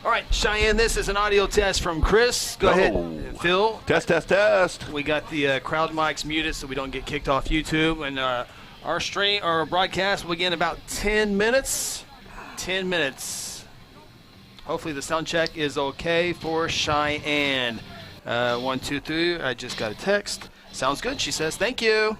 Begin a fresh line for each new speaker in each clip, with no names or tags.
All right, Cheyenne, this is an audio test from Chris. Go ahead, Phil.
Test, test, test.
We got the crowd mics muted so we don't get kicked off YouTube. And our broadcast will begin in about 10 minutes. 10 minutes. Hopefully the sound check is okay for Cheyenne. 1, 2, 3. I just got a text. Sounds good, she says. Thank you.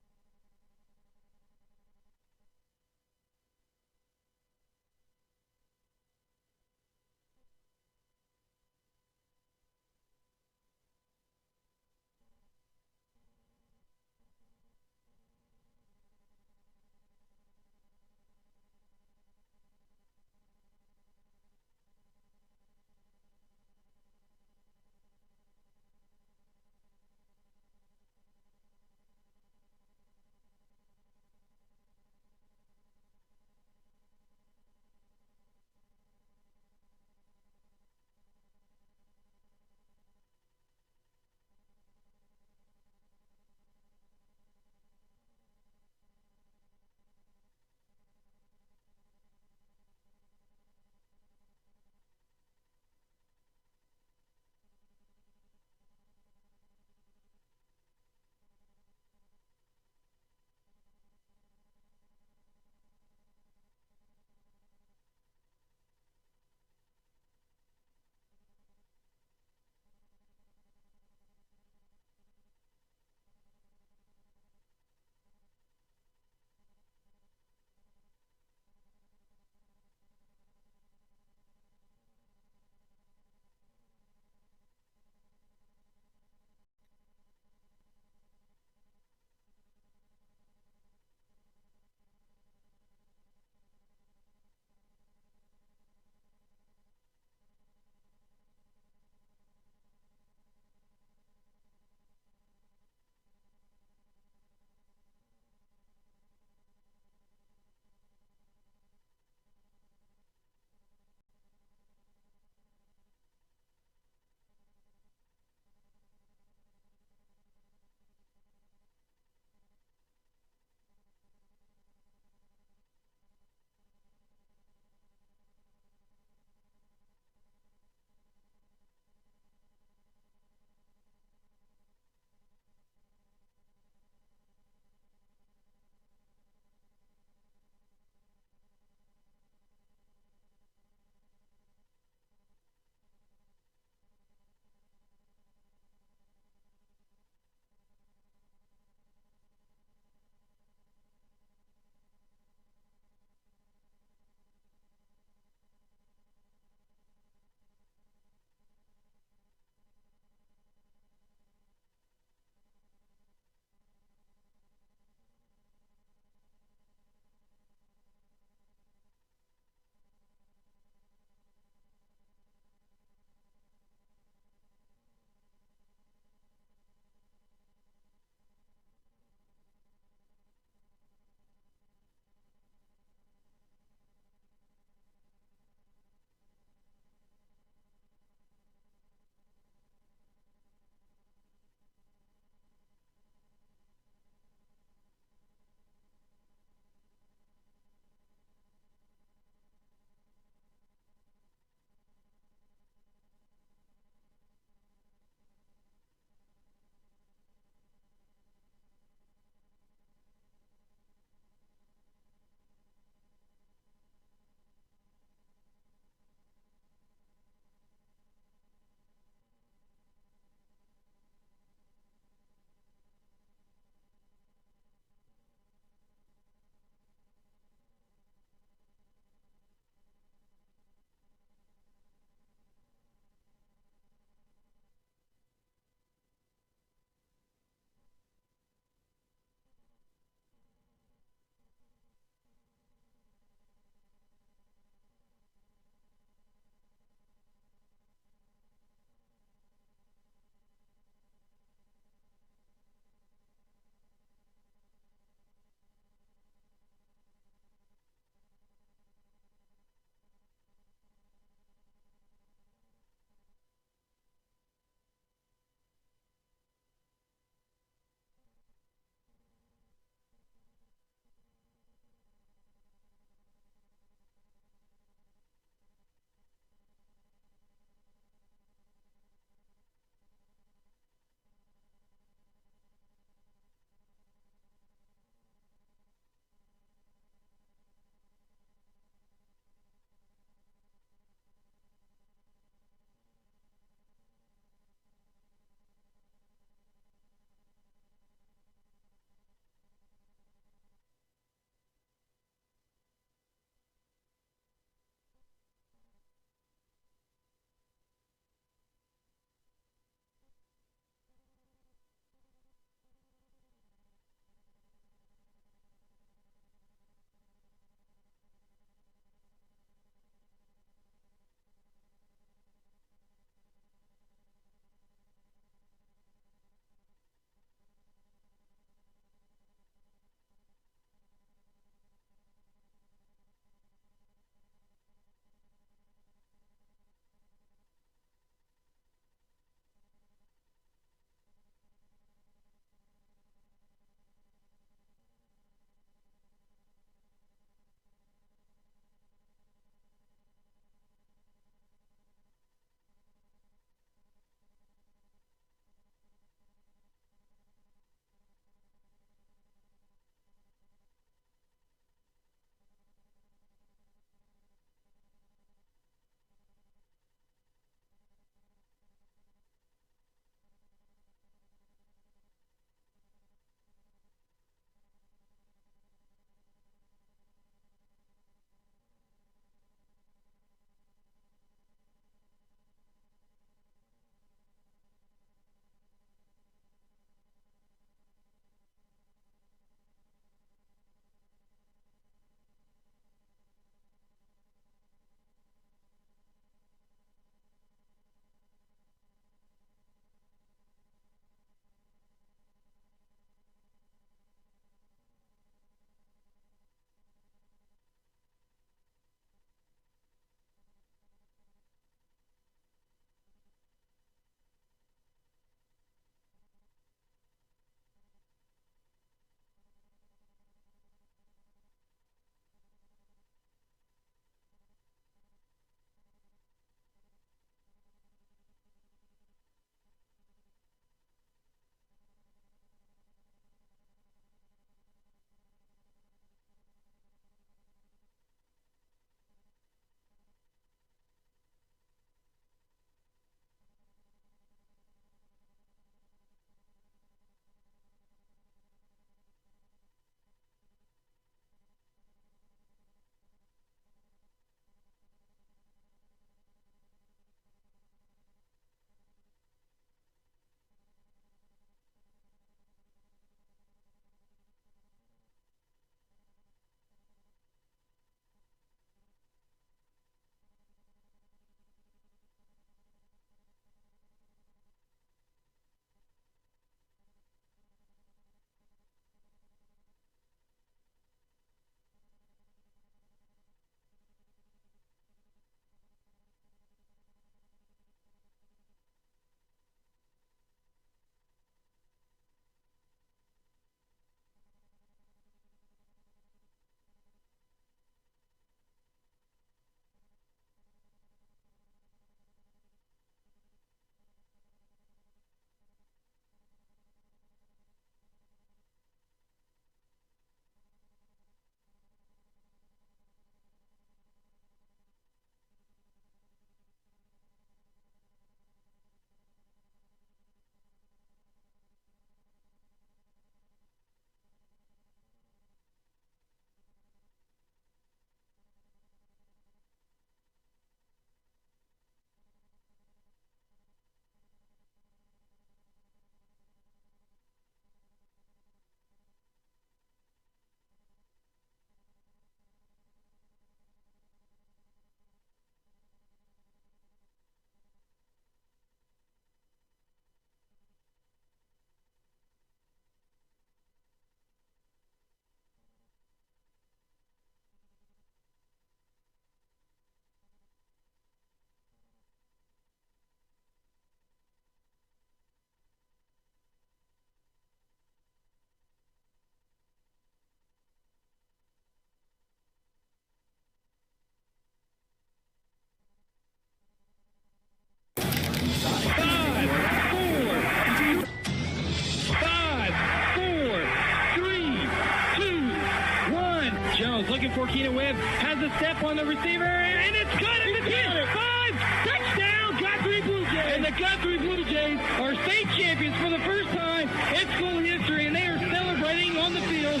looking for Keenan Webb. Has a step on the receiver, and it's good at the 10. 5, touchdown, Guthrie Bluejays. And the Guthrie Bluejays are state champions for the first time in school history, and they are celebrating on the field.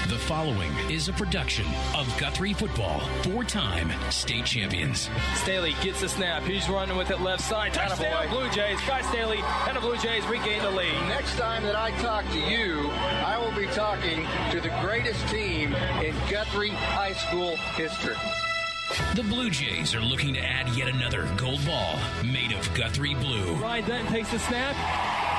The following is a production of Guthrie Football, 4-time state champions.
Staley gets the snap. He's running with it left side. Touchdown, Blue Jays. Guy Staley and the Blue Jays regain the lead.
Next time that I talk to you, I will be talking to the greatest team in Guthrie High School history.
The Blue Jays are looking to add yet another gold ball made of Guthrie blue.
Ryan Dutton takes the snap,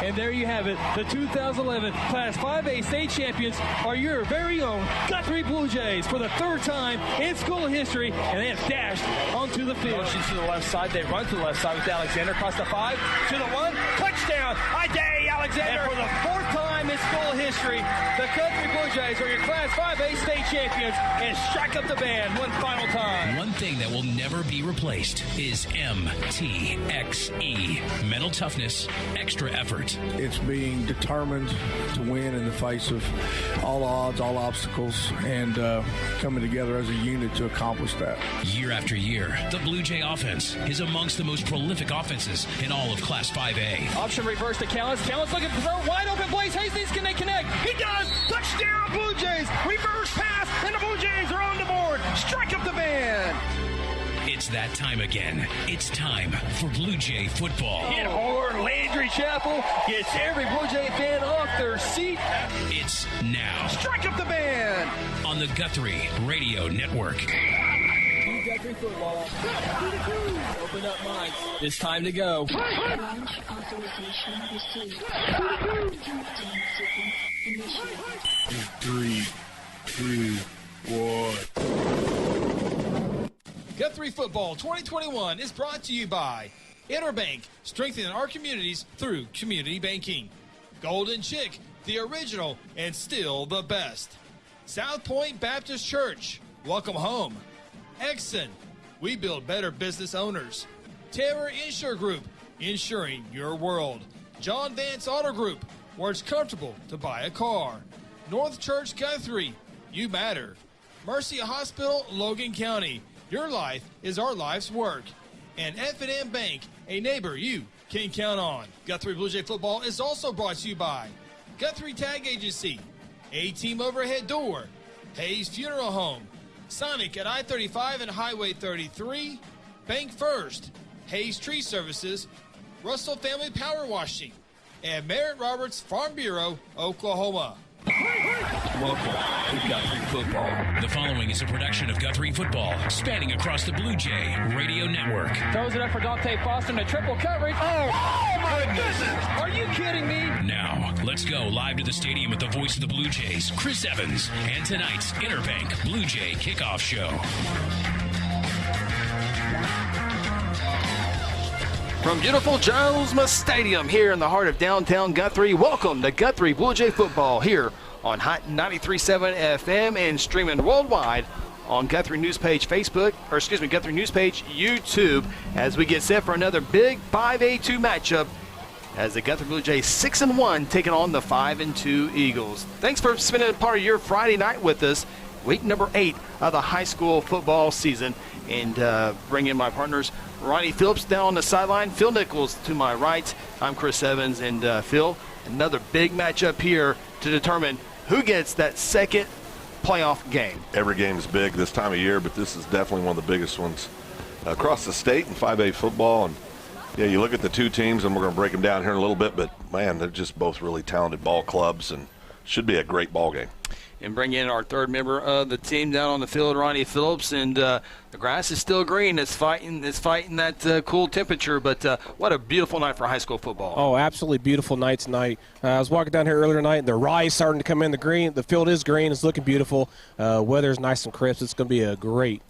and there you have it. The 2011 Class 5A state champions are your very own Guthrie Blue Jays for the third time in school history, and they have dashed onto the field. Motion to the left side. They run to the left side with Alexander across the 5 to the 1. Touchdown, Ide Alexander. And for the fourth time in school history, the Guthrie Blue Jays are your Class 5A state champions, and strike up the band one final time.
One thing that will never be replaced is MTXE. Mental toughness, extra effort.
It's being determined to win in the face of all odds, all obstacles, and coming together as a unit to accomplish that.
Year after year, the Blue Jay offense is amongst the most prolific offenses in all of Class 5A.
Option reverse to Callis. Callis looking for throw. Wide open. Blaze Hastings, can they connect? He does. Touchdown, Blue Jays. Reverse pass, and the Blue Jays are on the board. Strike up the band.
It's that time again. It's time for Blue Jay football.
Hit hard. Landry Chapel gets every Blue Jay fan off their seat.
It's now.
Strike up the band.
On the Guthrie Radio Network.
Guthrie football. Open up minds. It's time to go.
Launch authorization received.
3, 2, 1.
Guthrie Football 2021 is brought to you by Interbank, strengthening our communities through community banking. Golden Chick, the original and still the best. South Point Baptist Church, welcome home. Exxon, we build better business owners. Terror Insure Group, insuring your world. John Vance Auto Group, where it's comfortable to buy a car. North Church Guthrie, you matter. Mercy Hospital, Logan County, your life is our life's work. And F&M Bank, a neighbor you can count on. Guthrie Bluejay Football is also brought to you by Guthrie Tag Agency, A-Team Overhead Door, Hayes Funeral Home, Sonic at I-35 and Highway 33, Bank First, Hayes Tree Services, Russell Family Power Washing, and Merritt Roberts Farm Bureau, Oklahoma.
Welcome to Guthrie Football. The following is a production of Guthrie Football, spanning across the Blue Jay Radio Network.
Throws it up for Dante Foster in a triple coverage. Oh my goodness! Are you kidding me?
Now, let's go live to the stadium with the voice of the Blue Jays, Chris Evans, and tonight's Interbank Bluejay Kickoff Show.
From beautiful Jelsma Stadium here in the heart of downtown Guthrie, welcome to Guthrie Bluejay Football here on Hot 93.7 FM and streaming worldwide on Guthrie News Page Guthrie News Page YouTube, as we get set for another big 5A2 matchup as the Guthrie Blue Jays 6-1 taking on the 5-2 Eagles. Thanks for spending a part of your Friday night with us, week number 8 of the high school football season, and bring in my partners Ronnie Phillips down on the sideline, Phil Nichols to my right. I'm Chris Evans, and Phil, another big matchup here to determine who gets that second playoff game.
Every game is big this time of year, but this is definitely one of the biggest ones across the state in 5A football. And yeah, you look at the two teams, and we're going to break them down here in a little bit, but man, they're just both really talented ball clubs and should be a great ball game.
And bring in our third member of the team down on the field, Ronnie Phillips. And the grass is still green. It's fighting that cool temperature. But what a beautiful night for high school football.
Oh, absolutely beautiful night tonight. I was walking down here earlier tonight, and the rye is starting to come in. The green, the field is green. It's looking beautiful. Weather's nice and crisp. It's going to be a great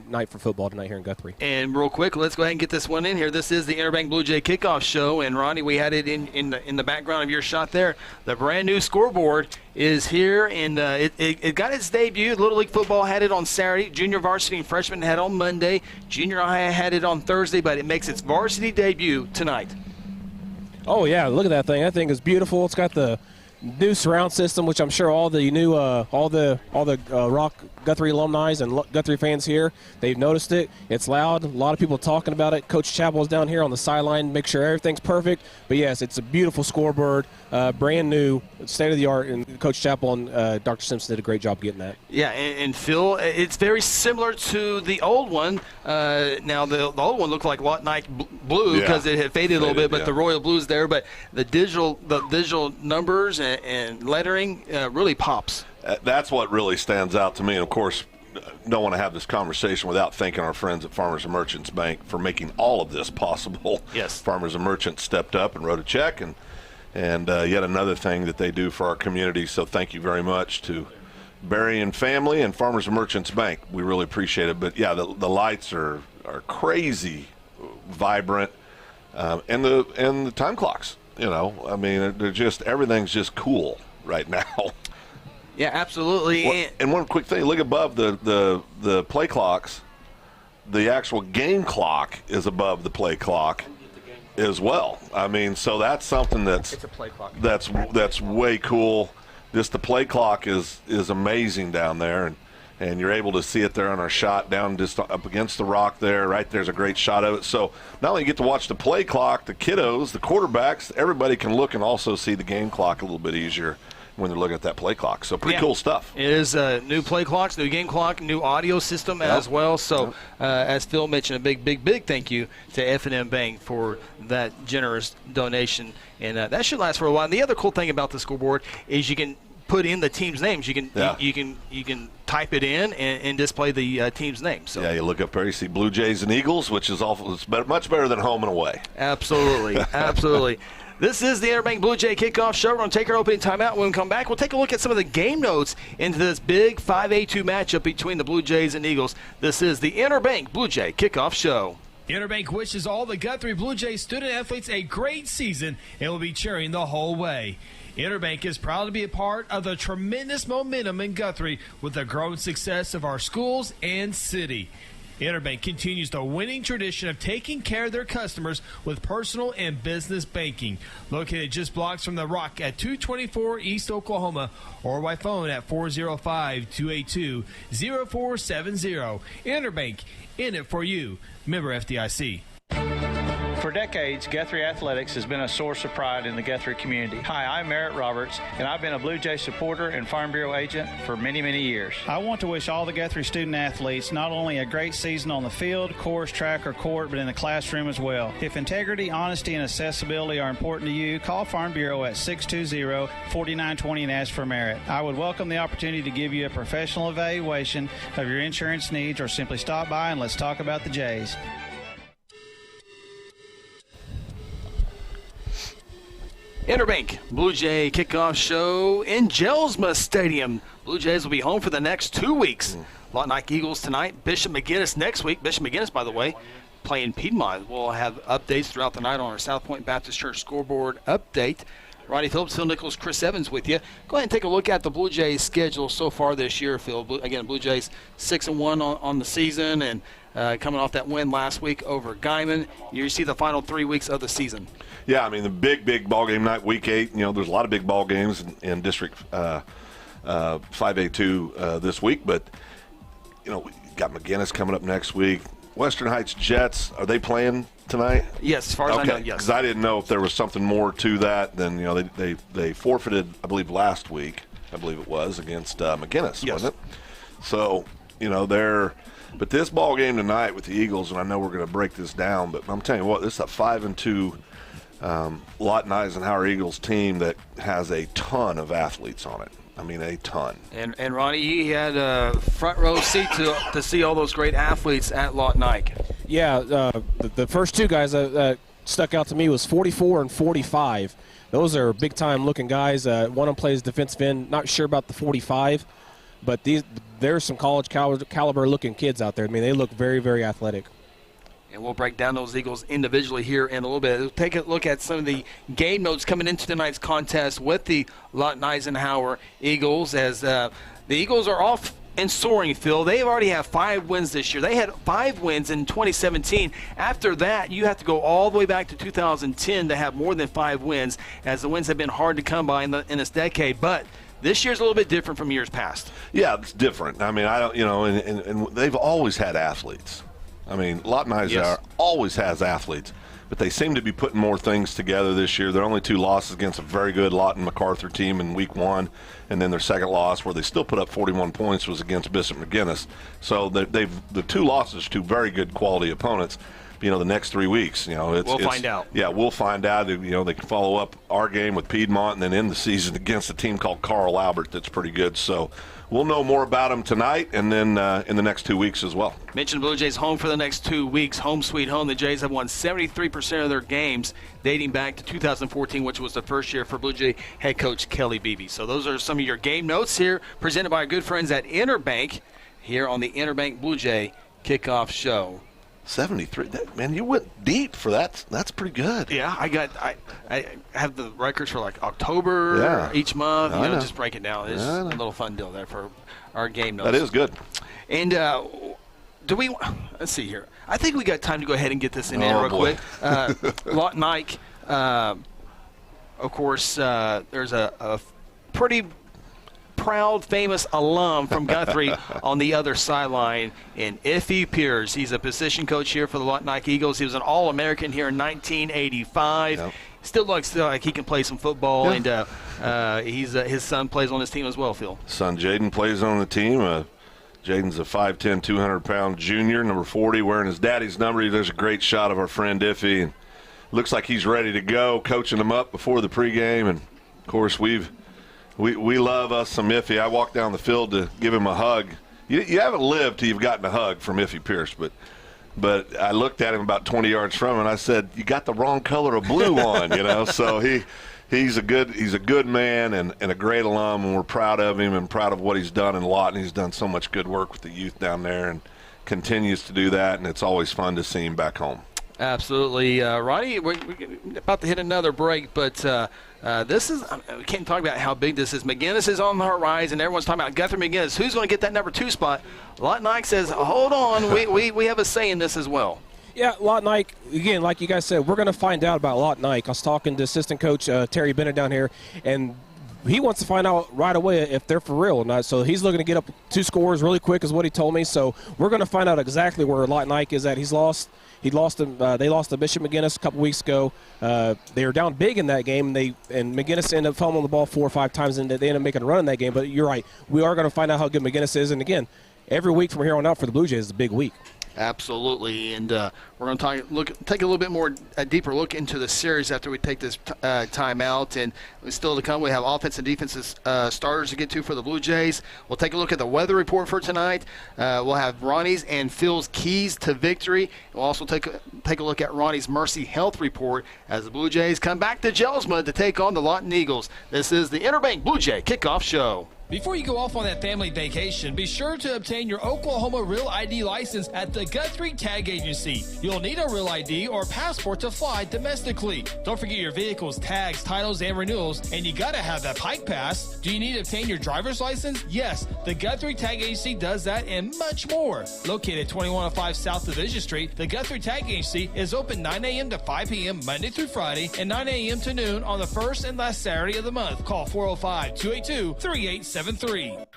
night for football tonight here in Guthrie.
And real quick, let's go ahead and get this one in here. This is the Interbank Bluejay Kickoff Show. And Ronnie, we had it in the background of your shot there. The brand new scoreboard is here, and it got its debut. Little League football had it on Saturday. Junior varsity and freshman had it on Monday. Junior high had it on Thursday, but it makes its varsity debut tonight.
Oh, yeah, look at that thing. That thing is beautiful. It's got the new surround system, which I'm sure all the new all the Rock Guthrie alumni and Guthrie fans here, they've noticed it. It's loud. A lot of people talking about it. Coach Chappell is down here on the sideline, make sure everything's perfect. But yes, it's a beautiful scoreboard, brand new, state of the art, and Coach Chappell and Dr. Simpson did a great job getting that.
Yeah, and Phil, it's very similar to the old one. Now the old one looked like Lawton Ike blue because it had faded a little bit, but the royal blue's there. But the digital numbers and lettering really pops.
That's what really stands out to me. And, of course, don't want to have this conversation without thanking our friends at Farmers and Merchants Bank for making all of this possible.
Yes.
Farmers and Merchants stepped up and wrote a check, and yet another thing that they do for our community. So thank you very much to Barry and family and Farmers and Merchants Bank. We really appreciate it. But, yeah, the lights are crazy vibrant, and the time clocks. You know, I mean, they're just, everything's just cool right now.
Yeah, absolutely.
Well, and one quick thing, look above the play clocks. The actual game clock is above the play clock as well. I mean, so that's something that's
it's a play clock.
That's way cool. Just the play clock is amazing down there, and you're able to see it there on our shot down just up against the rock there. Right there's a great shot of it. So not only you get to watch the play clock, the kiddos, the quarterbacks, everybody can look and also see the game clock a little bit easier when they're looking at that play clock. So pretty cool stuff.
It is new play clocks, new game clock, new audio system as well. So as Phil mentioned, a big thank you to F&M Bank for that generous donation. And that should last for a while. And the other cool thing about the scoreboard is you can put in the team's names. You can type it in and display the team's name. So
you look up there, you see Blue Jays and Eagles, which is much better than home and away.
Absolutely, absolutely. This is the Interbank Bluejay Kickoff Show. We're going to take our opening timeout. When we come back, we'll take a look at some of the game notes into this big 5A2 matchup between the Blue Jays and Eagles. This is the Interbank Bluejay Kickoff Show.
Interbank wishes all the Guthrie Bluejays student-athletes a great season and will be cheering the whole way. Interbank is proud to be a part of the tremendous momentum in Guthrie with the growing success of our schools and city. Interbank continues the winning tradition of taking care of their customers with personal and business banking. Located just blocks from the Rock at 224 East Oklahoma, or by phone at 405-282-0470. Interbank, in it for you. Member FDIC.
For decades, Guthrie Athletics has been a source of pride in the Guthrie community. Hi, I'm Merritt Roberts, and I've been a Blue Jay supporter and Farm Bureau agent for many, many years. I want to wish all the Guthrie student athletes not only a great season on the field, course, track, or court, but in the classroom as well. If integrity, honesty, and accessibility are important to you, call Farm Bureau at 620-4920 and ask for Merritt. I would welcome the opportunity to give you a professional evaluation of your insurance needs, or simply stop by and let's talk about the Jays.
Interbank Bluejay Kickoff Show in Jelsma Stadium. Blue Jays will be home for the next 2 weeks. Lawton Ike Eagles tonight. Bishop McGinnis next week. Bishop McGinnis, by the way, playing Piedmont. We'll have updates throughout the night on our South Point Baptist Church scoreboard update. Ronnie Phillips, Phil Nichols, Chris Evans with you. Go ahead and take a look at the Blue Jays schedule so far this year, Phil. Again, Blue Jays 6-1 on the season, and coming off that win last week over Guyman. You see the final 3 weeks of the season.
Yeah, I mean, the big ball game night, week 8. You know, there's a lot of big ball games in District 5A2 this week. But, you know, we got McGinnis coming up next week. Western Heights Jets, are they playing tonight?
Yes, as far as I know, yes.
Because I didn't know if there was something more to that than, you know, they forfeited, I believe, last week, I believe it was, against McGinnis, wasn't it? So, you know, but this ball game tonight with the Eagles, and I know we're going to break this down, but I'm telling you what, this is a 5-2 Lawton Eisenhower Eagles team that has a ton of athletes on it. I mean, a ton.
And Ronnie, he had a front row seat to see all those great athletes at Lawton Ike.
Yeah, the first two guys that stuck out to me was 44 and 45. Those are big-time looking guys. One of them plays defensive end. Not sure about the 45, but there's some college caliber looking kids out there. I mean, they look very, very athletic.
And we'll break down those Eagles individually here in a little bit. We'll take a look at some of the game notes coming into tonight's contest with the Lawton Eisenhower Eagles, as the Eagles are off and soaring, Phil. They already have 5 wins this year. They had 5 wins in 2017. After that, you have to go all the way back to 2010 to have more than 5 wins, as the wins have been hard to come by in this decade. But this year's a little bit different from years past.
Yeah, it's different. I mean, I don't, and they've always had athletes. I mean, Lawton Eisenhower always has athletes, but they seem to be putting more things together this year. Their only 2 losses against a very good Lawton MacArthur team in week 1, and then their second loss, where they still put up 41 points, was against Bishop McGuinness. So the 2 losses to very good quality opponents. The next 3 weeks, we'll
find out.
Yeah, we'll find out. They can follow up our game with Piedmont, and then end the season against a team called Carl Albert that's pretty good. So we'll know more about them tonight, and then in the next 2 weeks as well.
Mentioned Blue Jays home for the next 2 weeks. Home sweet home. The Jays have won 73% of their games dating back to 2014, which was the first year for Blue Jay head coach Kelly Beebe. So those are some of your game notes here, presented by our good friends at Interbank, here on the Interbank Bluejay Kickoff Show.
73. Man, you went deep for that. That's pretty good.
Yeah, I have the records for like October each month. Just break it down. It's a little fun deal there for our game notes.
That is good.
And let's see here. I think we got time to go ahead and get this in real quick. Lawton Ike, of course, there's a pretty proud, famous alum from Guthrie on the other sideline in Iffy Pierce. He's a position coach here for the Lawton Ike Eagles. He was an All-American here in 1985. Yep. Still looks like he can play some football, and his son plays on his team as well, Phil.
Son Jaden plays on the team. Jaden's a 5'10", 200-pound junior, number 40, wearing his daddy's number. There's a great shot of our friend Iffy, and looks like he's ready to go, coaching him up before the pregame. And, of course, we love us some Iffy. I walked down the field to give him a hug. You haven't lived till you've gotten a hug from Iffy Pierce, but I looked at him about 20 yards from him, and I said, "You got the wrong color of blue on," So he's a good man and a great alum, and we're proud of him and proud of what he's done in Lawton. He's done so much good work with the youth down there and continues to do that, and it's always fun to see him back home.
Absolutely. Ronnie, we're about to hit another break, but this is – we can't talk about how big this is. McGuinness is on the horizon. Everyone's talking about Guthrie McGuinness. Who's going to get that number 2 spot? Lawton Ike says, hold on, we have a say in this as well.
Yeah, Lawton Ike, again, like you guys said, we're going to find out about Lawton Ike. I was talking to assistant coach Terry Bennett down here, and he wants to find out right away if they're for real or not. So he's looking to get up 2 scores really quick is what he told me. So we're going to find out exactly where Lawton Ike is at. They lost to Bishop McGuinness a couple weeks ago. They were down big in that game, and McGuinness ended up fumbling the ball 4 or 5 times, and they ended up making a run in that game. But you're right. We are going to find out how good McGuinness is. And, again, every week from here on out for the Blue Jays is a big week.
Absolutely, and we're going to take a little bit more a deeper look into the series after we take this time out. And still to come, we have offense and defensive starters to get to for the Blue Jays. We'll take a look at the weather report for tonight. We'll have Ronnie's and Phil's keys to victory. We'll also take a look at Ronnie's Mercy Health report as the Blue Jays come back to Jelsma to take on the Lawton Eagles. This is the Interbank Bluejay Kickoff Show.
Before you go off on that family vacation, be sure to obtain your Oklahoma Real ID license at the Guthrie Tag Agency. You'll need a Real ID or passport to fly domestically. Don't forget your vehicle's tags, titles, and renewals, and you gotta have that Pike Pass. Do you need to obtain your driver's license? Yes, the Guthrie Tag Agency does that and much more. Located 2105 South Division Street, the Guthrie Tag Agency is open 9 a.m. to 5 p.m. Monday through Friday and 9 a.m. to noon on the first and last Saturday of the month. Call 405-282-3873.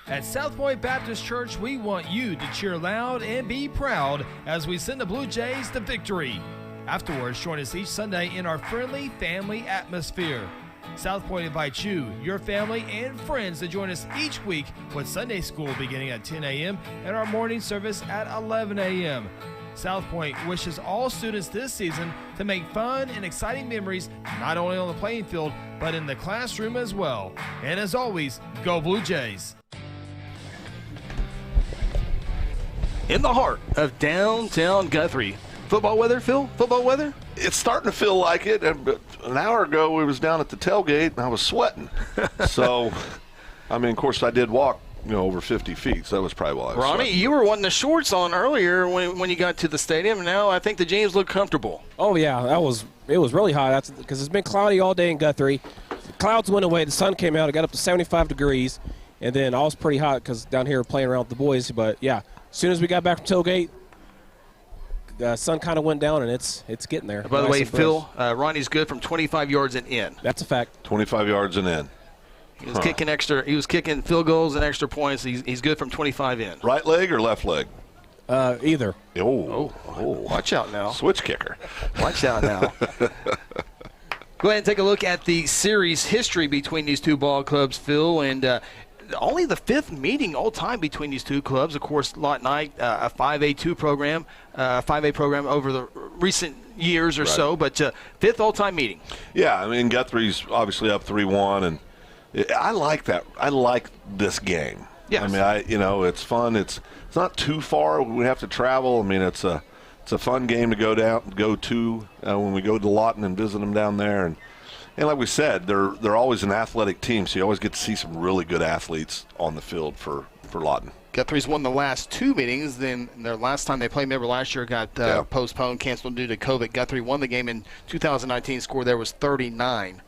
At South Point Baptist Church, we want you to cheer loud and be proud as we send the Blue Jays to victory. Afterwards, join us each Sunday in our friendly family atmosphere. South Point invites you, your family, and friends to join us each week with Sunday school beginning at 10 a.m. and our morning service at 11 a.m. South Point wishes all students this season to make fun and exciting memories not only on the playing field, but in the classroom as well. And as always, go Blue Jays.
In the heart of downtown Guthrie. Football weather, Phil? Football weather?
It's starting to feel like it. An hour ago, we was down at the tailgate, and I was sweating. So, I mean, of course, I did walk over 50 feet, so that was probably why I was
Ronnie,
sweating.
you were wanting the shorts on earlier when you got to the stadium. Now I think the jeans look comfortable.
Oh, yeah. It was really hot. That's because it's been cloudy all day in Guthrie. The clouds went away. The sun came out. It got up to 75 degrees. And then I was pretty hot because down here playing around with the boys. But, yeah, as soon as we got back from tailgate, the sun kind of went down, and it's getting there.
By the way, Phil, Ronnie's good from 25 yards and in.
That's a fact.
25 yards and in.
He was kicking field goals and extra points. He's good from 25 in.
Right leg or left leg?
Either.
Oh.
Watch out now.
Switch kicker.
Watch out now. Go ahead and take a look at the series history between these two ball clubs, Phil, and only the 5th meeting all time between these two clubs. Of course, Lawton Ike, a 5A2 program, 5A program over the recent years or so, but 5th all-time meeting.
Yeah, I mean, Guthrie's obviously up 3-1, and I like that. I like this game.
Yes.
I mean, it's fun. It's not too far. We have to travel. I mean, it's a fun game to go to when we go to Lawton and visit them down there. And like we said, they're always an athletic team, so you always get to see some really good athletes on the field for Lawton.
Guthrie's won the last 2 meetings. Then their last time they played, remember last year, got postponed, canceled due to COVID. Guthrie won the game in 2019. Score there was 39-7.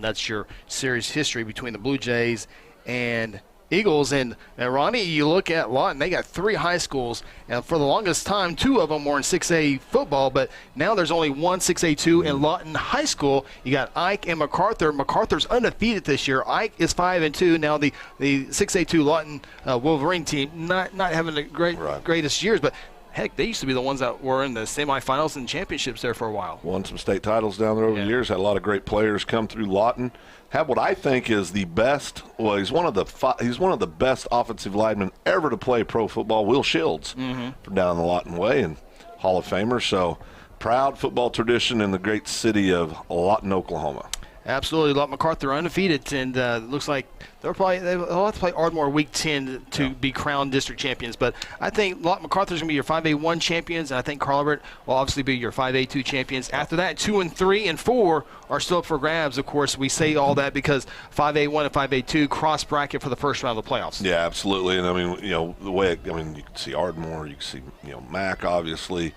That's your series history between the Blue Jays and Eagles. And Ronnie, you look at Lawton, they got 3 high schools, and for the longest time 2 of them were in 6A football, but now there's only one 6A2 in Lawton High School. You got Ike and MacArthur. MacArthur's undefeated this year. Ike is 5-2. Now the 6A2 Lawton Wolverine team not having the greatest years, but heck, they used to be the ones that were in the semifinals and championships there for a while.
Won some state titles down there over the years. Had a lot of great players come through Lawton. Have what I think is the best. Well, he's one of the best offensive linemen ever to play pro football. Will Shields from down the Lawton way, and Hall of Famer. So proud football tradition in the great city of Lawton, Oklahoma.
Absolutely. Lawton MacArthur undefeated, and looks like they'll have to play Ardmore week 10 to be crowned district champions. But I think Lawton MacArthur's going to be your 5A1 champions, and I think Carl Everett will obviously be your 5A2 champions. After that, 2 and 3 and 4 are still up for grabs. Of course, we say all that because 5A1 and 5A2 cross bracket for the first round of the playoffs.
Yeah, absolutely. And I mean, the way you can see Ardmore, you can see Mac, obviously.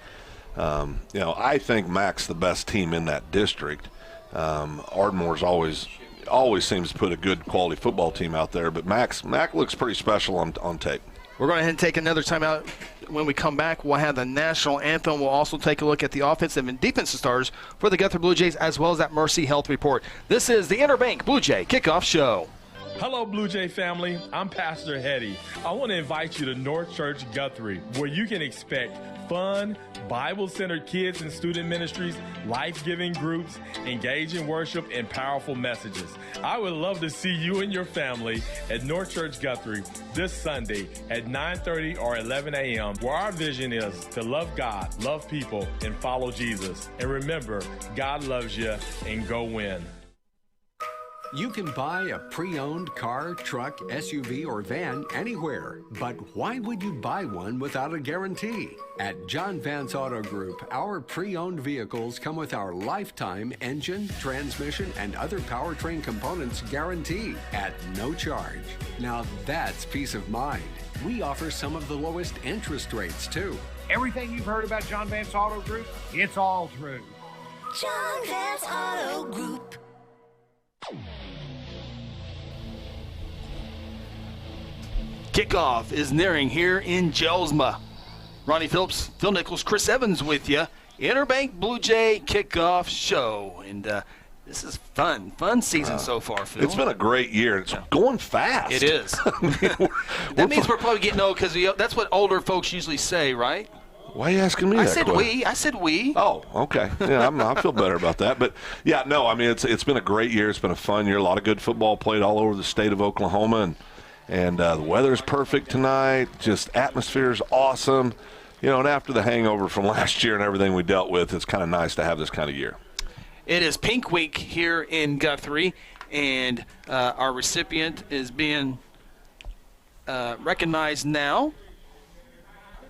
I think Mac's the best team in that district. Ardmore's always seems to put a good quality football team out there, but Mac looks pretty special on tape.
We're going to ahead and take another timeout. When we come back, we'll have the national anthem. We'll also take a look at the offensive and defensive stars for the Guthrie Bluejays, as well as that Mercy Health report. This is the Interbank Bluejay Kickoff Show.
Hello, Blue Jay family. I'm Pastor Hetty. I want to invite you to North Church Guthrie, where you can expect fun, Bible-centered kids and student ministries, life-giving groups, engaging worship, and powerful messages. I would love to see you and your family at North Church Guthrie this Sunday at 9:30 or 11 a.m., where our vision is to love God, love people, and follow Jesus. And remember, God loves you, and go win.
You can buy a pre-owned car, truck, SUV, or van anywhere. But why would you buy one without a guarantee? At John Vance Auto Group, our pre-owned vehicles come with our lifetime engine, transmission, and other powertrain components guarantee at no charge. Now that's peace of mind. We offer some of the lowest interest rates, too.
Everything you've heard about John Vance Auto Group, it's all true.
John Vance Auto Group.
Kickoff is nearing here in Jelsma. Ronnie Phillips, Phil Nichols, Chris Evans with you. Interbank Bluejay Kickoff Show. And this is fun season so far, Phil.
It's been a great year. It's going fast.
It is. That means we're probably getting old because that's what older folks usually say, right?
Why are you asking me that question?
I said we.
Oh, okay. Yeah, I feel better about that. But, yeah, no, I mean, it's been a great year. It's been a fun year. A lot of good football played all over the state of Oklahoma. And the weather's perfect tonight. Just atmosphere's awesome. And after the hangover from last year and everything we dealt with, it's kind of nice to have this kind of year.
It is Pink Week here in Guthrie, and our recipient is being recognized now,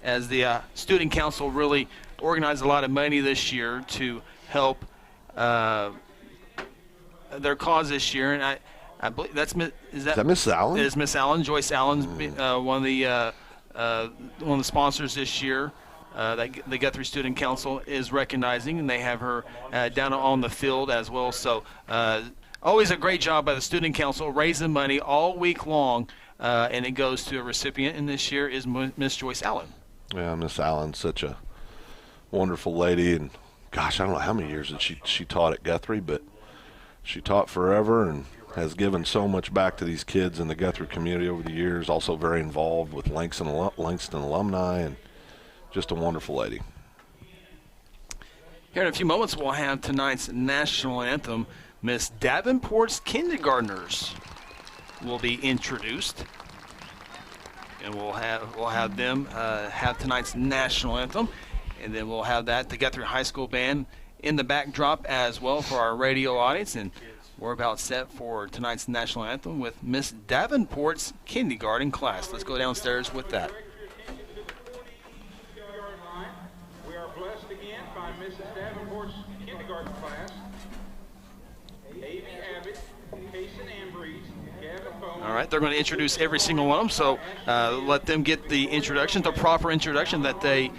as the student council really organized a lot of money this year to help their cause this year. And I believe is that
Miss Allen?
It is Miss Allen. Joyce Allen's one of the sponsors this year. That the Guthrie Student Council is recognizing, and they have her down on the field as well. So always a great job by the Student Council raising money all week long, and it goes to a recipient, and this year is Miss Joyce Allen.
Yeah, Miss Allen's such a wonderful lady, and gosh, I don't know how many years that she taught at Guthrie, but she taught forever and has given so much back to these kids in the Guthrie community over the years. Also very involved with Langston alumni, and just a wonderful lady.
Here in a few moments, we'll have tonight's national anthem. Miss Davenport's kindergartners will be introduced, and we'll have them have tonight's national anthem, and then we'll have the Guthrie High School band in the backdrop as well for our radio audience, and we're about set for tonight's national anthem with Miss Davenport's kindergarten class. Let's go downstairs with that.
We are blessed again by Mrs. Davenport's kindergarten class. A.V. Abbott, Kason Ambreeze, Gavin Bowman.
All right, they're going to introduce every single one of them, so let them get the introduction, the proper introduction that they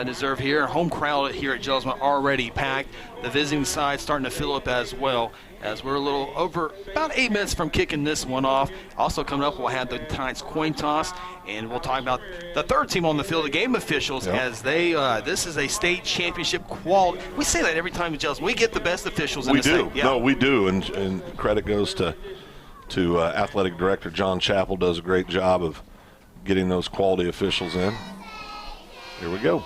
deserve here. Home crowd here at Jelsma already packed. The visiting side starting to fill up as well, as we're a little over about 8 minutes from kicking this one off. Also coming up, we'll have tonight's coin toss, and we'll talk about the third team on the field, the game officials, as they this is a state championship quality. We say that every time with Jelsma. We get the best officials in the state.
We do. No, we do, and credit goes to athletic director John Chappell. Does a great job of getting those quality officials in. Here we go.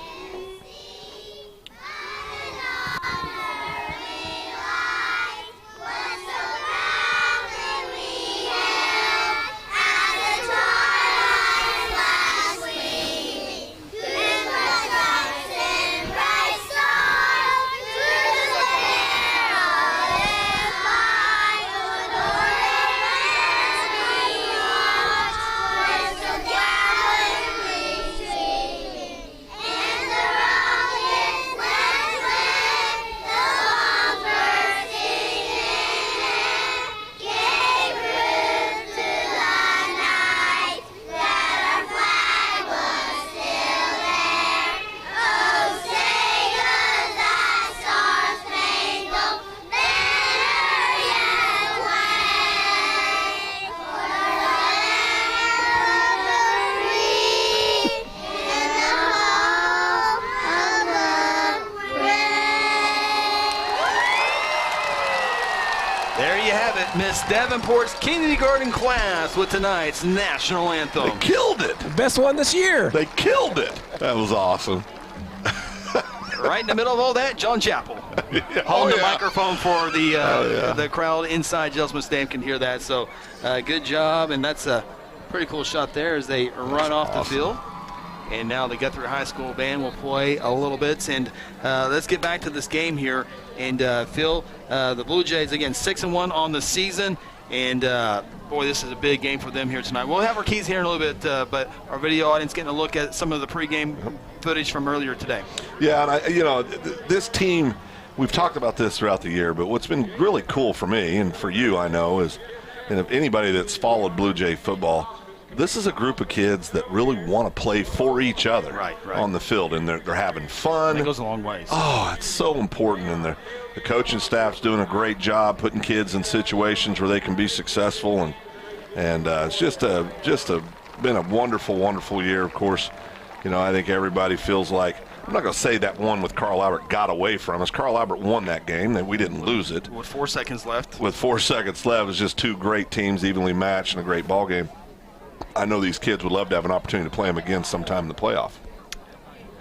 Davenport's kindergarten class with tonight's national anthem. They killed it.
Best one this year.
They killed it. That was awesome.
Right in the middle of all that, John Chappell. Holding the microphone for the crowd inside Jelsma Stadium can hear that. So good job, and that's a pretty cool shot there as they run off the field. And now the Guthrie High School band will play a little bit. And let's get back to this game here. And Phil, the Blue Jays, again, 6-1 on the season. And, boy, this is a big game for them here tonight. We'll have our keys here in a little bit, but our video audience getting a look at some of the pregame footage from earlier today.
Yeah, and, this team, we've talked about this throughout the year, but what's been really cool for me and for you, I know, is, and if anybody that's followed Blue Jay football, this is a group of kids that really want to play for each other on the field, and they're having fun.
It goes a long ways.
Oh, it's so important, and the coaching staff's doing a great job putting kids in situations where they can be successful, and it's just been a wonderful, wonderful year. Of course, I think everybody feels like, I'm not going to say that one with Carl Albert got away from us. Carl Albert won that game, that we didn't lose it.
With 4 seconds left.
With 4 seconds left, it was just two great teams evenly matched and a great ball game. I know these kids would love to have an opportunity to play them again sometime in the playoff.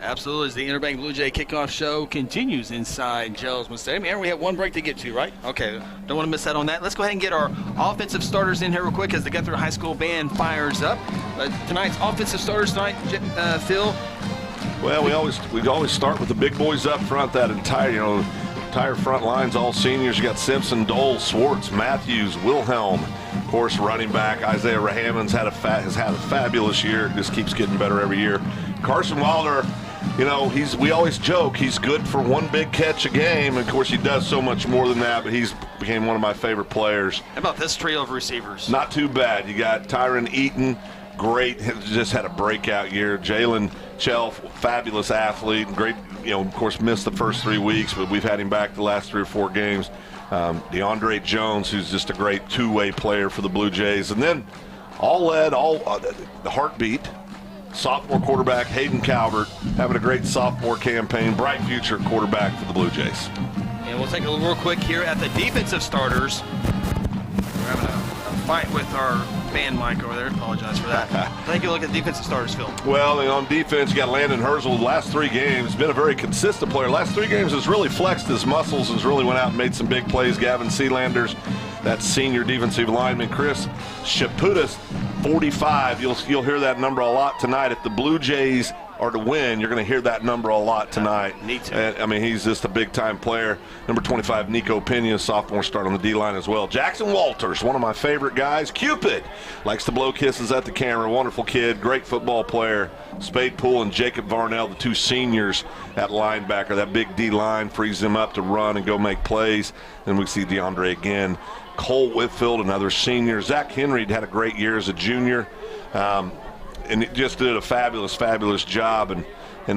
Absolutely. As the Interbank Bluejay Kickoff Show continues inside Jelsma Stadium. Aaron, we have one break to get to, right? Okay, don't want to miss out on that. Let's go ahead and get our offensive starters in here real quick as the Guthrie High School band fires up. Tonight's offensive starters tonight, Phil.
Well, we always start with the big boys up front. That entire front line's all seniors. You got Simpson, Dole, Swartz, Matthews, Wilhelm. Of course, running back Isaiah Rahamon's has had a fabulous year. Just keeps getting better every year. Carson Wilder, we always joke he's good for one big catch a game. Of course, he does so much more than that, but he's became one of my favorite players.
How about this trio of receivers?
Not too bad. You got Tyron Eaton, great, just had a breakout year. Jalen Chelf, fabulous athlete, great. Of course, missed the first 3 weeks, but we've had him back the last 3 or 4 games. DeAndre Jones, who's just a great two-way player for the Blue Jays. And then the heartbeat, sophomore quarterback Hayden Calvert, having a great sophomore campaign, bright future quarterback for the Blue Jays.
And we'll take a real quick here at the defensive starters. We're having a fight with our band mic over there. Apologize for that. Take a look at the defensive starters, Phil.
Well, on defense, you got Landon Herzl. The last 3 games, been a very consistent player. Last 3 games has really flexed his muscles, has really went out and made some big plays. Gavin Sealanders, that senior defensive lineman. Chris Shaputis, 45. You'll hear that number a lot tonight. If the Blue Jays are to win, you're going to hear that number a lot tonight.
Need to.
And, he's just a big-time player. Number 25, Nico Pena, sophomore, start on the D-line as well. Jackson Walters, one of my favorite guys. Cupid, likes to blow kisses at the camera. Wonderful kid, great football player. Spade Poole and Jacob Varnell, the 2 seniors at linebacker. That big D-line frees them up to run and go make plays. Then we see DeAndre again. Cole Whitfield, another senior. Zach Henry had a great year as a junior. And it just did a fabulous, fabulous job. And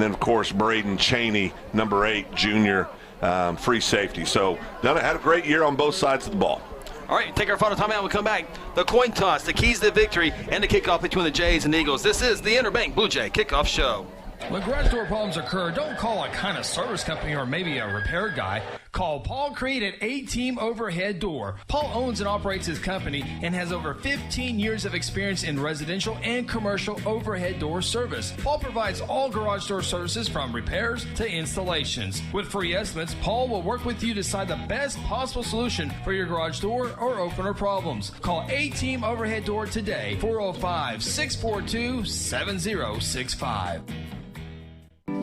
then, of course, Braden Cheney, number 8, junior, free safety. So had a great year on both sides of the ball.
All right, take our final timeout. We'll come back. The coin toss, the keys to victory, and the kickoff between the Jays and Eagles. This is the Interbank Bluejay Kickoff Show.
When garage door problems occur, don't call a kind of service company or maybe a repair guy. Call Paul Creed at A-Team Overhead Door. Paul owns and operates his company and has over 15 years of experience in residential and commercial overhead door service. Paul provides all garage door services from repairs to installations. With free estimates, Paul will work with you to decide the best possible solution for your garage door or opener problems. Call A-Team Overhead Door today, 405-642-7065.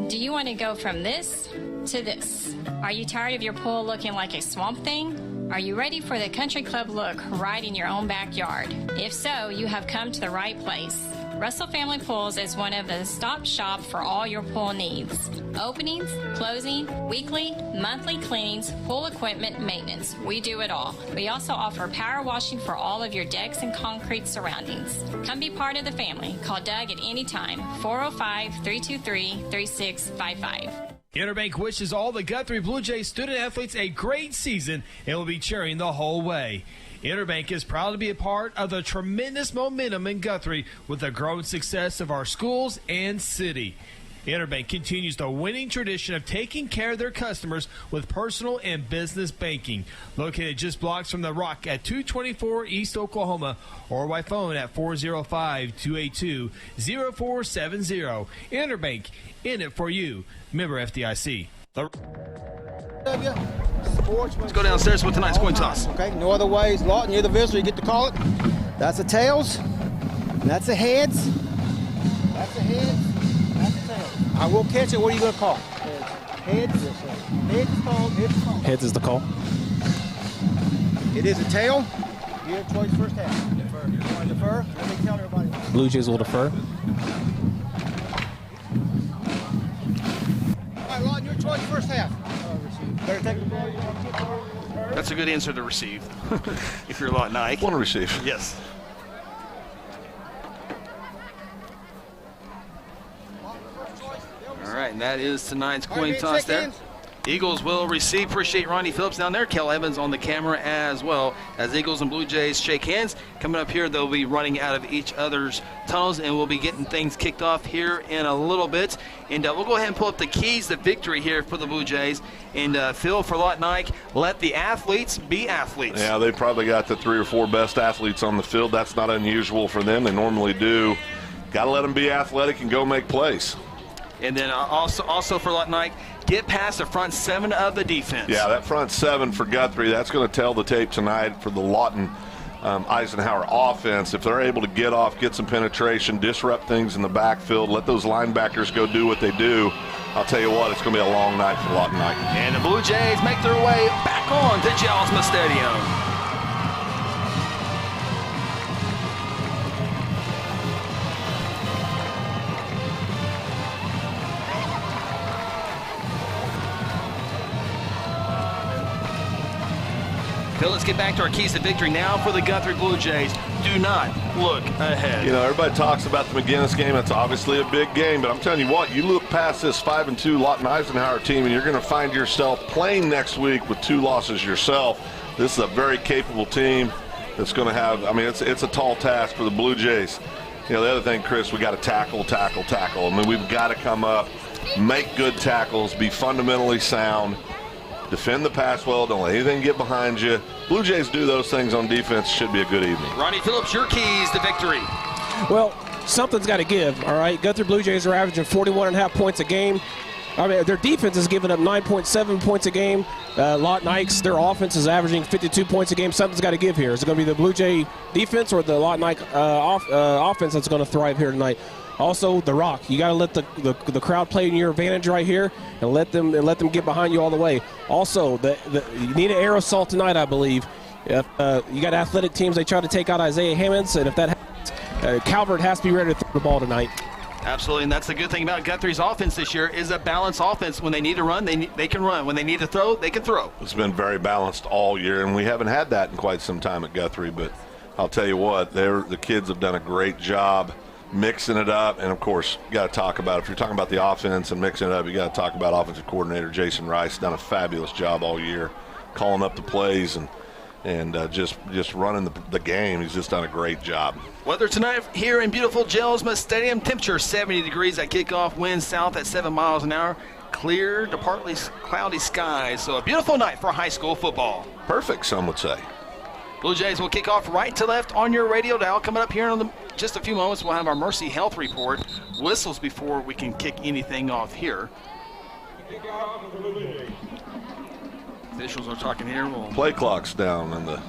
Do you want to go from this to this? Are you tired of your pool looking like a swamp thing? Are you ready for the country club look right in your own backyard? If so, you have come to the right place. Russell Family Pools is one of the stop shop for all your pool needs. Openings, closing, weekly, monthly cleanings, pool equipment, maintenance. We do it all. We also offer power washing for all of your decks and concrete surroundings. Come be part of the family. Call Doug at any time, 405-323-3655.
Interbank wishes all the Guthrie Bluejays student athletes a great season and will be cheering the whole way. Interbank is proud to be a part of the tremendous momentum in Guthrie with the growing success of our schools and city. Interbank continues the winning tradition of taking care of their customers with personal and business banking. Located just blocks from the Rock at 224 East Oklahoma or by phone at 405-282-0470. Interbank, in it for you. Member FDIC.
Let's go downstairs with tonight's coin toss.
Okay, no other ways. Lawton, you're the visitor. You get to call it. That's the tails. That's the heads. That's the heads. That's the tails. I will catch it. What are you going to call? Heads. Heads is called. Heads is called.
Heads is the call.
It is a tail. Your choice first half. Defer. You want to defer? Let me tell everybody.
Blue Jays will defer.
All right, Lawton, your choice first half. Better take the ball.
That's a good answer to receive. If you're Lawton Ike.
Want to receive.
Yes. All right, and that is tonight's coin toss there. Eagles will receive. Appreciate Ronnie Phillips down there. Kel Evans on the camera as well. As Eagles and Blue Jays shake hands. Coming up here, they'll be running out of each other's tunnels, and we'll be getting things kicked off here in a little bit. And we'll go ahead and pull up the keys to victory here for the Blue Jays. And Phil, for Lawton Ike, let the athletes be athletes.
Yeah, they probably got the 3 or 4 best athletes on the field. That's not unusual for them. They normally do. Got to let them be athletic and go make plays.
And then also for Lawton Ike, get past the front 7 of the defense.
Yeah, that front 7 for Guthrie, that's going to tell the tape tonight for the Lawton Eisenhower offense. If they're able to get off, get some penetration, disrupt things in the backfield, let those linebackers go do what they do, I'll tell you what, it's going to be a long night for Lawton Ike.
And the Blue Jays make their way back on to Jelsma Stadium. Phil, let's get back to our keys to victory now for the Guthrie Bluejays. Do not look ahead.
You know, everybody talks about the McGinnis game. It's obviously a big game, but I'm telling you what, you look past this 5-2 Lawton Eisenhower team, and you're going to find yourself playing next week with 2 losses yourself. This is a very capable team that's going to have, I mean, it's a tall task for the Bluejays. You know, the other thing, Chris, we got to tackle. I mean, we've got to come up, make good tackles, be fundamentally sound, defend the pass well, don't let anything get behind you. Blue Jays do those things on defense. Should be a good evening.
Ronnie Phillips, your keys to victory.
Well, something's got to give, all right? Guthrie Blue Jays are averaging 41.5 points a game. I mean, their defense is giving up 9.7 points a game. Lawton Ike's, their offense is averaging 52 points a game. Something's got to give here. Is it going to be the Blue Jay defense or the Lawton Ike offense that's going to thrive here tonight? Also, the rock. You got to let the crowd play in your advantage right here, and let them get behind you all the way. Also, you need an air assault tonight, I believe. If you got athletic teams, they try to take out Isaiah Hammonds, and if that happens, Calvert has to be ready to throw the ball tonight.
Absolutely, and that's the good thing about Guthrie's offense this year is a balanced offense. When they need to run, they can run. When they need to throw, they can throw.
It's been very balanced all year, and we haven't had that in quite some time at Guthrie. But I'll tell you what, the kids have done a great job mixing it up. And, of course, you got to talk about, if you're talking about the offense and mixing it up, you got to talk about offensive coordinator Jason Rice. Done a fabulous job all year, calling up the plays and just running the game. He's just done a great job.
Weather tonight here in beautiful Jelsma Stadium. Temperature 70 degrees at kickoff. Wind south at 7 miles an hour. Clear to partly cloudy skies. So a beautiful night for high school football.
Perfect, some would say.
Blue Jays will kick off right to left on your radio dial. Coming up here in just a few moments, we'll have our Mercy Health Report. Whistles before we can kick anything off here. Officials are talking here.
Play clock's down in the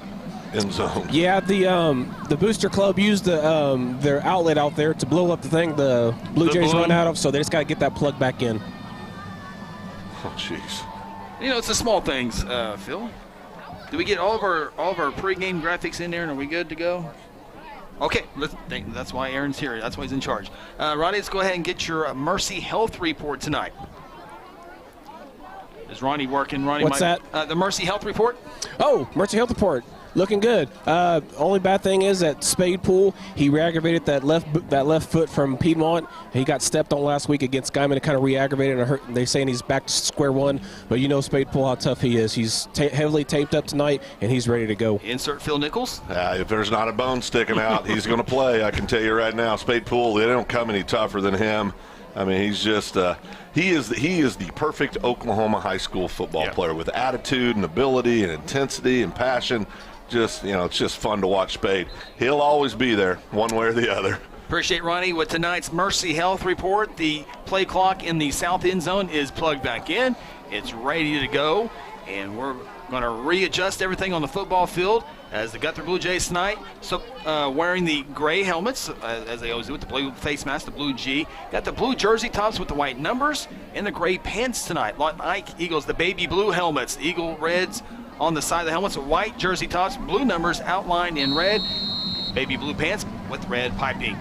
end zone.
Yeah, the booster club used their outlet out there to blow up the thing the Blue Jays run out of, so they just got to get that plug back in.
Oh, jeez.
You know, it's the small things, Phil. Did we get all of our pregame graphics in there, and are we good to go? Okay, that's why Aaron's here. That's why he's in charge. Ronnie, let's go ahead and get your Mercy Health Report tonight. Is Ronnie working? Ronnie,
what's that?
The Mercy Health Report.
Oh, Mercy Health Report. Looking good. Only bad thing is that Spade Pool, he re-aggravated that left foot from Piedmont. He got stepped on last week against Guyman. It kind of re-aggravated and hurt. They're saying he's back to square one. But you know Spade Pool, how tough he is. He's heavily taped up tonight, and he's ready to go.
Insert Phil Nichols.
If there's not a bone sticking out, he's going to play. I can tell you right now. Spade Pool, they don't come any tougher than him. I mean, he's just he is the perfect Oklahoma high school football player with attitude and ability and intensity and passion. Just, it's just fun to watch Spade. He'll always be there, one way or the other.
Appreciate Ronnie with tonight's Mercy Health Report. The play clock in the south end zone is plugged back in. It's ready to go, and we're going to readjust everything on the football field as the Guthrie Blue Jays tonight. So wearing the gray helmets, as they always do with the blue face mask, the blue G. Got the blue jersey tops with the white numbers and the gray pants tonight. Lawton Ike Eagles, the baby blue helmets, the Eagle Reds on the side of the helmets, white jersey tops, blue numbers outlined in red, baby blue pants with red piping.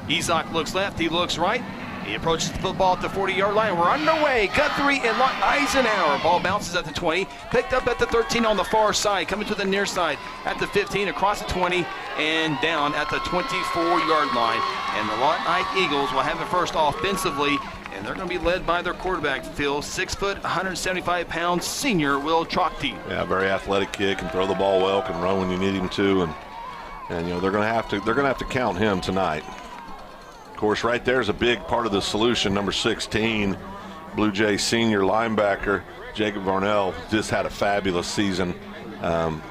Izak looks left, he looks right. He approaches the football at the 40-yard line. We're underway. Guthrie and Lawton Eisenhower. Ball bounces at the 20, picked up at the 13 on the far side, coming to the near side at the 15, across the 20, and down at the 24-yard line. And the Lawton Ike Eagles will have it first offensively, and they're going to be led by their quarterback, Phil, 6 foot, 175-pound senior Will Chokti.
Yeah, very athletic kid, can throw the ball well, can run when you need him to, and they're going to have to count him tonight. Of course, right there is a big part of the solution. Number 16, Blue Jay senior linebacker Jacob Varnell just had a fabulous season.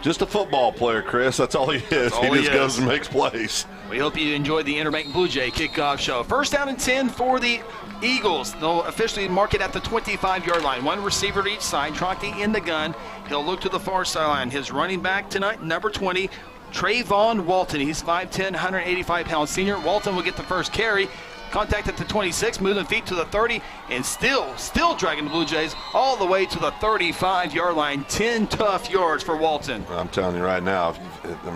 Just a football player, Chris. That's all he is. He just goes and makes plays.
We hope you enjoyed the Interbank Bluejay Kickoff Show. First down and 10 for the Eagles. They'll officially mark it at the 25-yard line. One receiver to each side. Trotty in the gun. He'll look to the far sideline. His running back tonight, number 20, Trayvon Walton. He's 5'10", 185-pound senior. Walton will get the first carry. Contact at the 26, moving feet to the 30, and still dragging the Blue Jays all the way to the 35-yard line. 10 tough yards for Walton.
I'm telling you right now,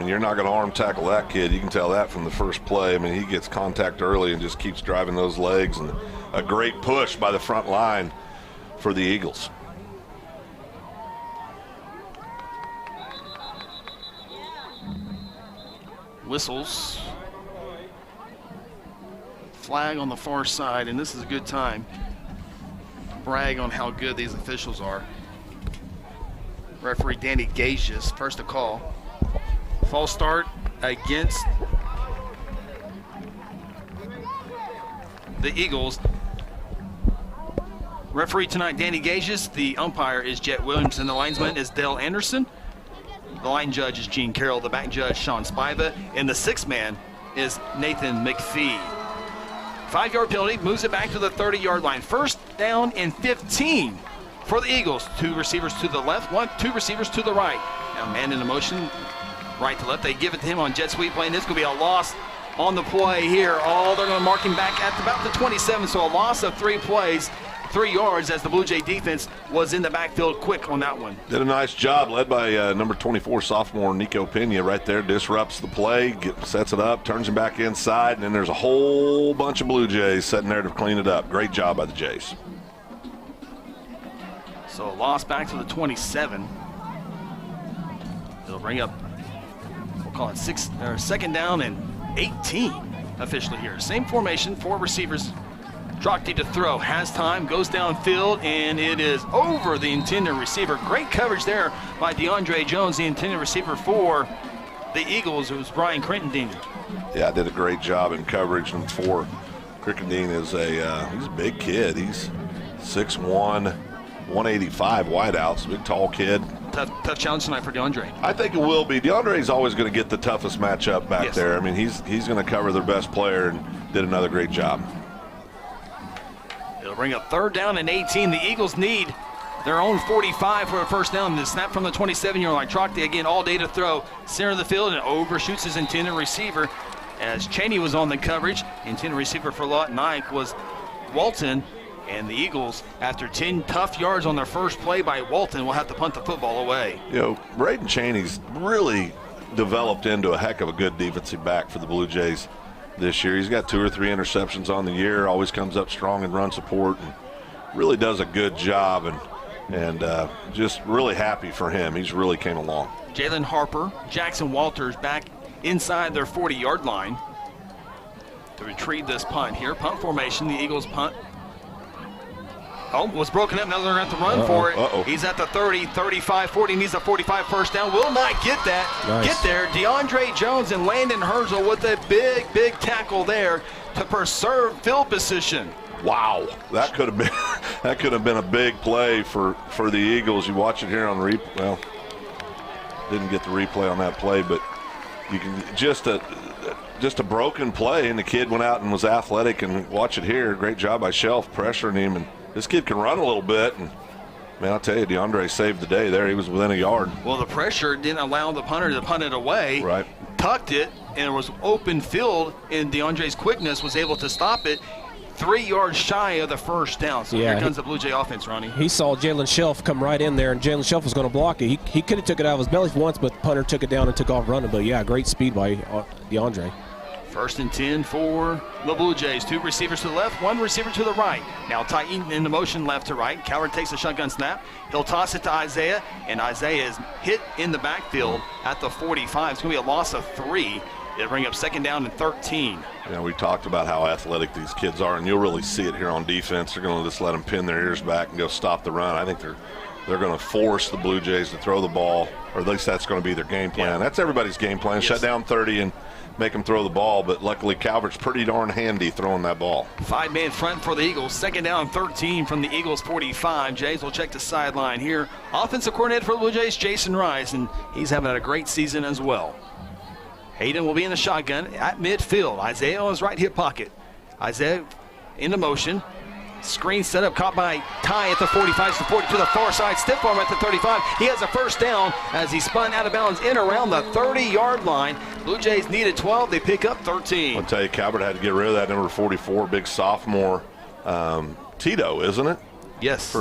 you're not going to arm tackle that kid. You can tell that from the first play. He gets contact early and just keeps driving those legs, and a great push by the front line for the Eagles.
whistles. Flag on the far side, and this is a good time to brag on how good these officials are. Referee Danny Gages, first to call. False start against the Eagles. Referee tonight, Danny Gages. The umpire is Jet Williamson. The linesman is Dale Anderson. The line judge is Gene Carroll. The back judge, Sean Spiva. And the sixth man is Nathan McPhee. 5-yard penalty, moves it back to the 30-yard line. First down and 15 for the Eagles. 2 receivers to the left, 2 receivers to the right. Now man in the motion, right to left. They give it to him on jet sweep play, and this could be a loss on the play here. They're going to mark him back at about the 27, so a loss of 3 plays, 3 yards, as the Blue Jay defense was in the backfield quick on that one.
Did a nice job, led by number 24 sophomore Nico Pena right there. Disrupts the play, sets it up, turns him back inside, and then there's a whole bunch of Blue Jays sitting there to clean it up. Great job by the Jays.
So a loss back to the 27. It'll bring up, we'll call it second down and 18 officially here. Same formation, 4 receivers. Drockty to throw, has time, goes downfield, and it is over the intended receiver. Great coverage there by DeAndre Jones, the intended receiver for the Eagles. It was Brian Crittenden.
Yeah, did a great job in coverage. And for Crittenden is he's a big kid. He's 6'1", 185 wideouts, big tall kid.
Tough challenge tonight for DeAndre.
I think it will be. DeAndre's always going to get the toughest matchup back there. I mean, he's going to cover their best player, and did another great job.
It'll bring up 3rd down and 18. The Eagles need their own 45 for a first down. The snap from the 27-yard line. Trockty again all day to throw. Center of the field and overshoots his intended receiver as Cheney was on the coverage. Intended receiver for Lawton Ike was Walton. And the Eagles, after 10 tough yards on their first play by Walton, will have to punt the football away.
You know, Braden Cheney's really developed into a heck of a good defensive back for the Blue Jays this year. He's got 2 or 3 interceptions on the year, always comes up strong in run support, and really does a good job, and just really happy for him. He's really came along.
Jalen Harper, Jackson Walters back inside their 40-yard line to retrieve this punt here. Punt formation, the Eagles punt. Was broken up. Now they're going to have to run for it. He's at the 30, 35, 40. Needs a 45 first down. Will not get that.
Nice.
Get there. DeAndre Jones and Landon Herzl with a big tackle there to preserve field position.
Wow, that could have been a big play for the Eagles. You watch it here on replay. Well, didn't get the replay on that play, but you can just a broken play, and the kid went out and was athletic. And watch it here. Great job by Shelf pressuring him, and this kid can run a little bit, and man, I'll tell you, DeAndre saved the day there. He was within a yard.
Well, the pressure didn't allow the punter to punt it away.
Right.
Tucked it, and it was open field, and DeAndre's quickness was able to stop it 3 yards shy of the first down. So here comes the Blue Jay offense, Ronnie.
He saw Jalen Shelf come right in there, and Jalen Shelf was going to block it. He could have took it out of his belly once, but the punter took it down and took off running. But, yeah, great speed by DeAndre.
1st and 10 for the Blue Jays. 2 receivers to the left, 1 receiver to the right. Now Titan in the motion left to right. Coward takes a shotgun snap. He'll toss it to Isaiah, and Isaiah is hit in the backfield at the 45. It's going to be a loss of 3. It'll bring up 2nd down and 13.
Yeah, we talked about how athletic these kids are, and you'll really see it here on defense. They're going to just let them pin their ears back and go stop the run. I think they're going to force the Blue Jays to throw the ball, or at least that's going to be their game plan. Yeah. That's everybody's game plan. Shut down 30 and make them throw the ball, but luckily Calvert's pretty darn handy throwing that ball.
5-man front for the Eagles. 2nd down, 13 from the Eagles 45. Jays will check the sideline here. Offensive coordinator for the Blue Jays, Jason Rice, and he's having a great season as well. Hayden will be in the shotgun at midfield. Isaiah on his right hip pocket. Isaiah into motion. Screen set up, caught by Ty at the 45, to the far side. Stiff arm at the 35. He has a first down as he spun out of bounds in around the 30-yard line. Blue Jays needed 12. They pick up 13.
I'll tell you, Calvert had to get rid of that number 44, big sophomore Tito, isn't it?
Yes.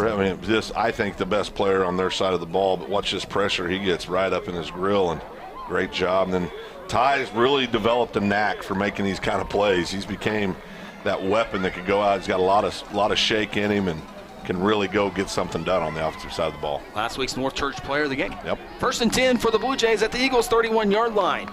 I think the best player on their side of the ball, but watch this pressure. He gets right up in his grill, and great job. And then Ty's really developed a knack for making these kind of plays. He's became that weapon that could go out. He's got a lot of shake in him and can really go get something done on the offensive side of the ball.
Last week's North Church player of the game.
Yep.
1st and 10 for the Blue Jays at the Eagles' 31-yard line.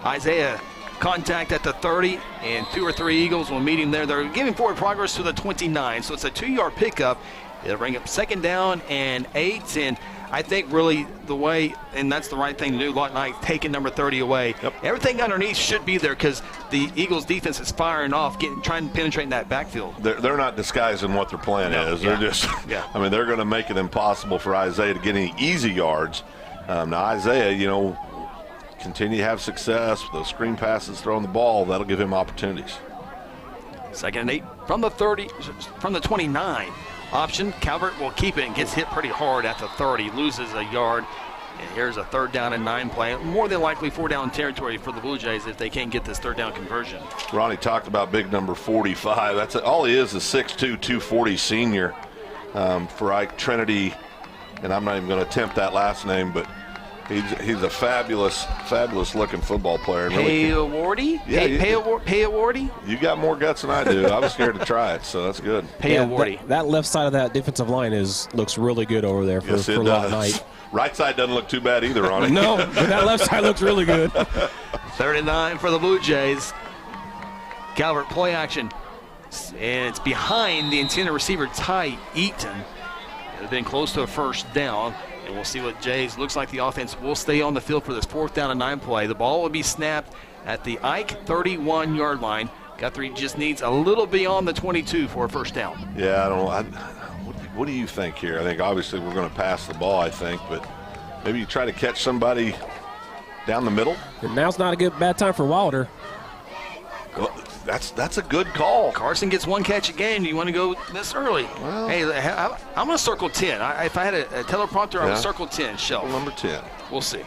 Isaiah contact at the 30, and 2 or 3 Eagles will meet him there. They're giving forward progress to the 29, so it's a 2-yard pickup. It'll bring up 2nd down and 8, and I think really the way, and that's the right thing to do, Lawton Ike taking number 30 away.
Yep.
Everything underneath should be there because the Eagles defense is firing off, trying to penetrate in that backfield.
They're not disguising what their plan is. They're just, I mean, they're going to make it impossible for Isaiah to get any easy yards. Now, Isaiah, you know, continue to have success with those screen passes, throwing the ball. That'll give him opportunities.
2nd and 8 from the 30, from the 29. Option, Calvert will keep it and gets hit pretty hard at the 30, loses a yard. And here's a 3rd down and 9 play. More than likely 4-down territory for the Blue Jays if they can't get this 3rd down conversion.
Ronnie talked about big number 45. That's all he is 6'2", 240 senior for Ike Trinity. And I'm not even going to attempt that last name, but he's a fabulous looking football player.
Payawardi?
Yeah,
Payawardi?
You got more guts than I do. I was scared to try it, so that's good.
Payawardi.
That left side of that defensive line looks really good over there for Lawton Ike.
Right side doesn't look too bad either, Ronnie.
No, but that left side looks really good.
3rd and 9 for the Blue Jays. Calvert play action, and it's behind the intended receiver, Ty Eaton. It's been close to a 1st down. And we'll see what Jays looks like. The offense will stay on the field for this 4th down and 9 play. The ball will be snapped at the Ike 31-yard line. Guthrie just needs a little beyond the 22 for a 1st down.
Yeah, I don't know. What do you think here? I think obviously we're going to pass the ball, I think, but maybe you try to catch somebody down the middle.
And now's not a bad time for Wilder.
Well, that's a good call.
Carson gets 1 catch a game. Do you want to go this early?
Well,
hey, I'm going to circle 10. If I had a teleprompter, I would circle 10. Shelf.
Number 10.
We'll see.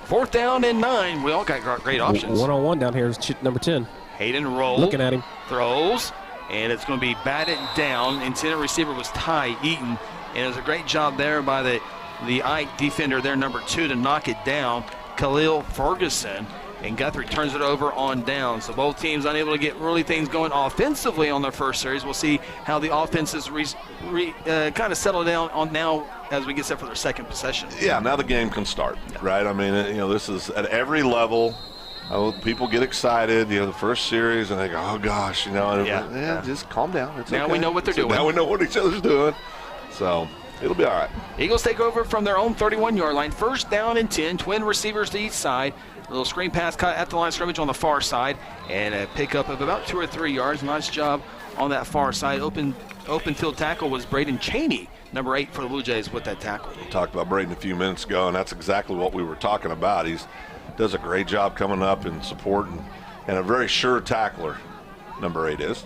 4th down and 9. We all got great options.
1-on-1 down here is number 10.
Hayden roll.
Looking at him.
Throws. And it's going to be batted down. Intended receiver was Ty Eaton. And it was a great job there by the Ike defender there, number 2, to knock it down. Khalil Ferguson. And Guthrie turns it over on down. So both teams unable to get really things going offensively on their first series. We'll see how the offenses kind of settle down on now as we get set for their 2nd possession.
Yeah, now the game can start, right? I mean, you know, this is at every level. People get excited, you know, the first series, and they go, oh, gosh, you know. Just calm down. It's
now
okay.
we know what they're doing.
Now we know what each other's doing. So it'll be all right.
Eagles take over from their own 31-yard line. 1st down and 10. Twin receivers to each side. A little screen pass cut at the line of scrimmage on the far side, and a pickup of about 2 or 3 yards. Nice job on that far side. Open field tackle was Braden Cheney, number 8 for the Blue Jays with that tackle.
We talked about Braden a few minutes ago, and that's exactly what we were talking about. He does a great job coming up and supporting, and a very sure tackler, number 8 is.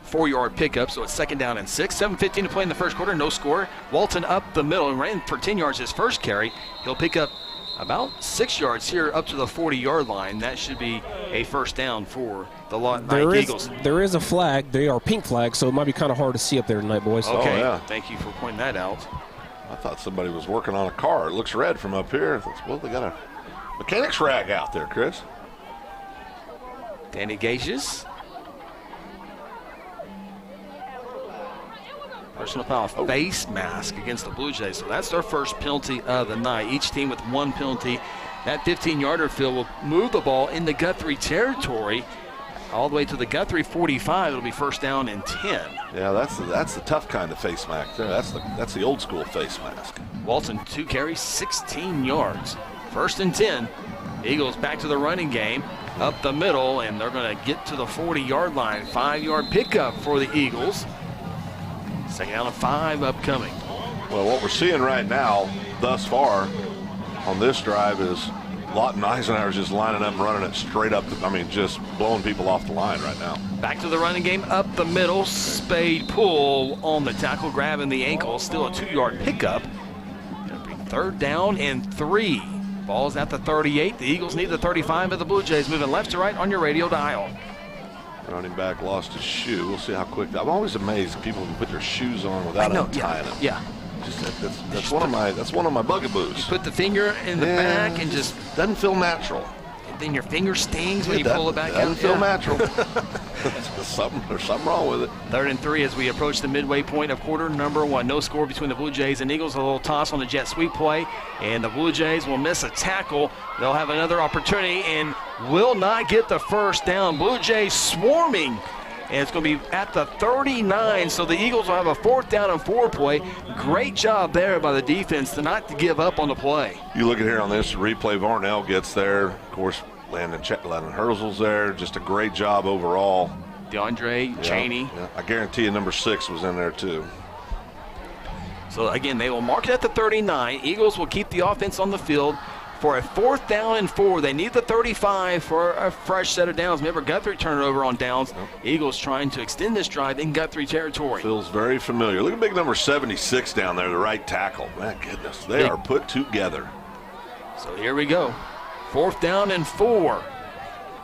4-yard pickup, so it's 2nd down and 6. 7:15 to play in the first quarter, no score. Walton up the middle and ran for 10 yards his first carry. He'll pick up about 6 yards here up to the 40-yard line. That should be a 1st down for the Lawton Ike Eagles.
There is a flag. They are pink flags, so it might be kind of hard to see up there tonight, boys.
Okay, Thank you for pointing that out.
I thought somebody was working on a car. It looks red from up here. Well, they got a mechanic's rag out there, Chris.
Danny Gages. Personal foul, face mask against the Blue Jays. So that's their first penalty of the night. Each team with 1 penalty. That 15-yarder field will move the ball into Guthrie territory all the way to the Guthrie 45. It'll be 1st down and 10.
Yeah, that's the tough kind of face mask there. That's the old school face mask.
Walton 2 carries, 16 yards. 1st and 10. Eagles back to the running game up the middle, and they're going to get to the 40-yard line. 5-yard pickup for the Eagles. 2nd down and 5 upcoming.
Well, what we're seeing right now thus far on this drive is Lawton Eisenhower just lining up and running it straight up. Just blowing people off the line right now.
Back to the running game up the middle. Spade pull on the tackle, grabbing the ankle. Still a 2-yard pickup. Going to be 3rd down and 3. Ball's at the 38. The Eagles need the 35 of the Blue Jays. Moving left to right on your radio dial.
Running back lost his shoe. We'll see how quick. I'm always amazed people can put their shoes on without untying them.
Yeah.
That's one of my bugaboos.
You put the finger in the back and just
doesn't feel natural.
Then your finger stings when you pull it back out.
Doesn't feel natural. There's something wrong with it.
3rd and 3 as we approach the midway point of quarter number 1. No score between the Blue Jays and Eagles. A little toss on the jet sweep play, and the Blue Jays will miss a tackle. They'll have another opportunity and will not get the first down. Blue Jays swarming, and it's going to be at the 39, so the Eagles will have a 4th down and 4 play. Great job there by the defense to not give up on the play.
You look at here on this replay, Varnell gets there. Of course, Landon Herzl's there. Just a great job overall.
DeAndre Cheney.
Yeah. I guarantee you number 6 was in there too.
So again, they will mark it at the 39. Eagles will keep the offense on the field for a 4th down and 4. They need the 35 for a fresh set of downs. Remember, Guthrie turned it over on downs. Yep. Eagles trying to extend this drive in Guthrie territory.
Feels very familiar. Look at big number 76 down there, the right tackle. My goodness, they are put together.
So here we go. 4th down and 4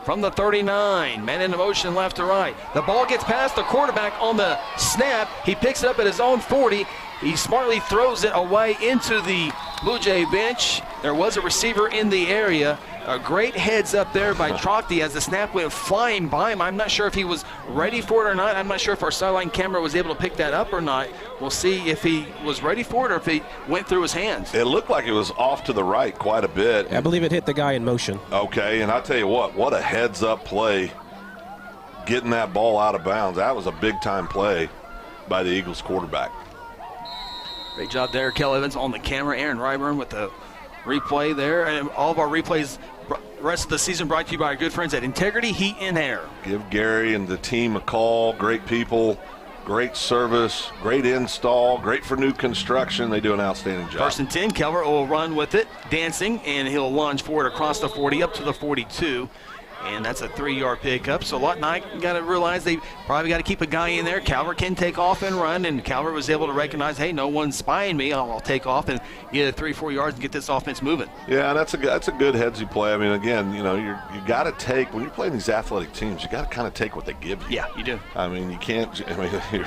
from the 39. Man in motion left to right. The ball gets past the quarterback on the snap. He picks it up at his own 40. He smartly throws it away into the Blue Jay bench. There was a receiver in the area. A great heads up there by Trochty as the snap went flying by him. I'm not sure if he was ready for it or not. I'm not sure if our sideline camera was able to pick that up or not. We'll see if he was ready for it or if it went through his hands.
It looked like it was off to the right quite a bit.
I believe it hit the guy in motion.
Okay, and I'll tell you what a heads up play getting that ball out of bounds. That was a big time play by the Eagles quarterback.
Great job there, Kel Evans on the camera. Aaron Ryburn with the replay there. And all of our replays rest of the season brought to you by our good friends at Integrity Heat and Air.
Give Gary and the team a call. Great people, great service, great install, great for new construction. They do an outstanding job.
1st and 10, Calvert will run with it, dancing, and he'll lunge forward across the 40 up to the 42. And that's a 3-yard pickup. So Lawton Ike got to realize they probably got to keep a guy in there. Calvert can take off and run, and Calvert was able to recognize, hey, no one's spying me. I'll take off and get it 3-4 yards and get this offense moving.
Yeah, that's a good headsy play. I mean, again, you got to take, when you're playing these athletic teams, you got to kind of take what they give you.
Yeah, you do.
I mean, you can't. I mean,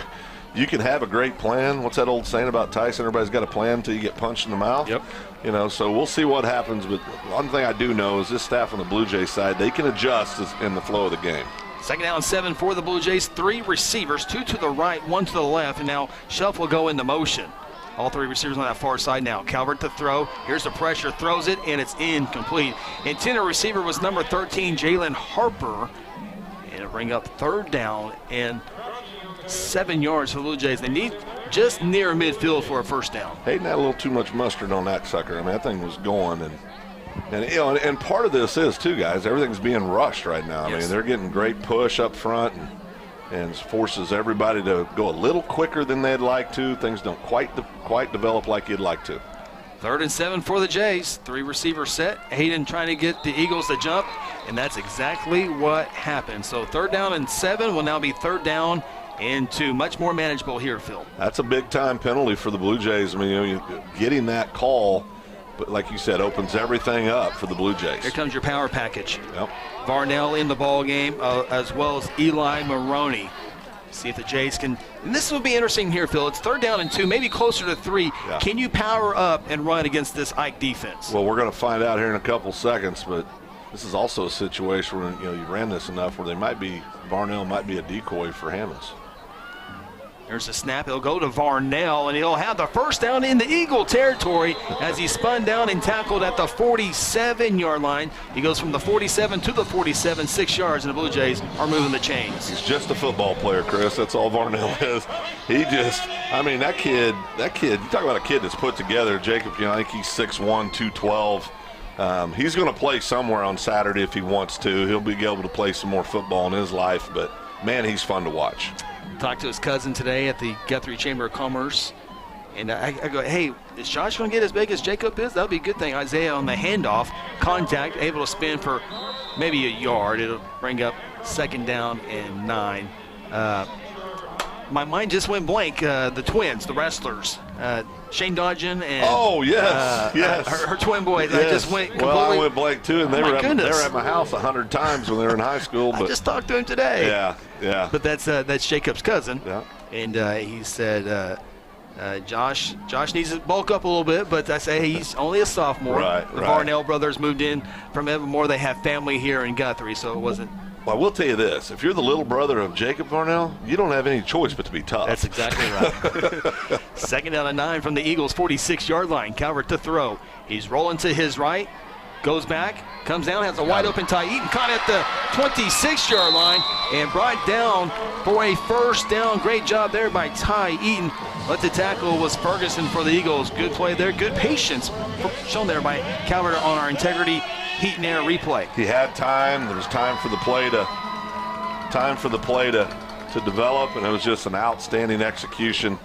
you can have a great plan. What's that old saying about Tyson? Everybody's got a plan until you get punched in the mouth.
Yep.
So we'll see what happens. But one thing I do know is this staff on the Blue Jays side, they can adjust in the flow of the game.
2nd down and 7 for the Blue Jays. 3 receivers, 2 to the right, 1 to the left, and now Shelf will go into motion. All 3 receivers on that far side now. Calvert to throw. Here's the pressure. Throws it, and it's incomplete. Intended receiver was number 13, Jalen Harper. And it'll bring up 3rd down and 7 yards for the Blue Jays. They need just near midfield for a 1st down.
Hayden had a little too much mustard on that sucker. I mean, that thing was going, and part of this is too, guys. Everything's being rushed right now.
Yes.
I mean, they're getting great push up front, and forces everybody to go a little quicker than they'd like to. Things don't quite develop like you'd like to.
3rd and 7 for the Jays. 3 receiver set. Hayden trying to get the Eagles to jump, and that's exactly what happened. So 3rd down and 7 will now be 3rd down and 2. Much more manageable here, Phil.
That's a big-time penalty for the Blue Jays. I mean, getting that call, but like you said, opens everything up for the Blue Jays.
Here comes your power package.
Yep.
Varnell in the ball game, as well as Eli Maroney. See if the Jays can. And this will be interesting here, Phil. It's 3rd down and 2, maybe closer to 3.
Yeah.
Can you power up and run against this Ike defense?
Well, we're going to find out here in a couple seconds, but this is also a situation where you ran this enough where Varnell might be a decoy for Hammonds.
There's a snap. He'll go to Varnell, and he'll have the 1st down in the Eagle territory as he spun down and tackled at the 47-yard line. He goes from the 47 to the 47, 6 yards, and the Blue Jays are moving the chains.
He's just a football player, Chris. That's all Varnell is. That kid, you talk about a kid that's put together. Jacob, I think he's 6'1", 212. He's going to play somewhere on Saturday if he wants to. He'll be able to play some more football in his life, but, man, he's fun to watch.
Talked to his cousin today at the Guthrie Chamber of Commerce, and I go, hey, is Josh going to get as big as Jacob is? That would be a good thing. Isaiah on the handoff, contact, able to spin for maybe a yard. It'll bring up 2nd down and 9. My mind just went blank. The twins, the wrestlers, Shane Dodgen and
yes.
Her twin boys.
Yes.
I just went completely.
Well, I went blank too, and they were
goodness.
at my house 100 times when they were in high school. But
I just talked to him today.
Yeah.
But that's Jacob's cousin.
Yeah.
And he said Josh needs to bulk up a little bit, but I say he's only a sophomore.
Right.
The Varnell brothers moved in from Evermore. They have family here in Guthrie, so it wasn't
Well, I will tell you this. If you're the little brother of Jacob Varnell, you don't have any choice but to be tough.
That's exactly right. 2nd down and 9 from the Eagles' 46-yard line. Calvert to throw. He's rolling to his right. Goes back, comes down, has a wide open Ty Eaton, caught at the 26-yard line and brought down for a first down. Great job there by Ty Eaton. But the tackle was Ferguson for the Eagles. Good play there, good patience shown there by Calvert on our integrity heat and air replay.
He had time. There was time for the play to develop, and it was just an outstanding execution.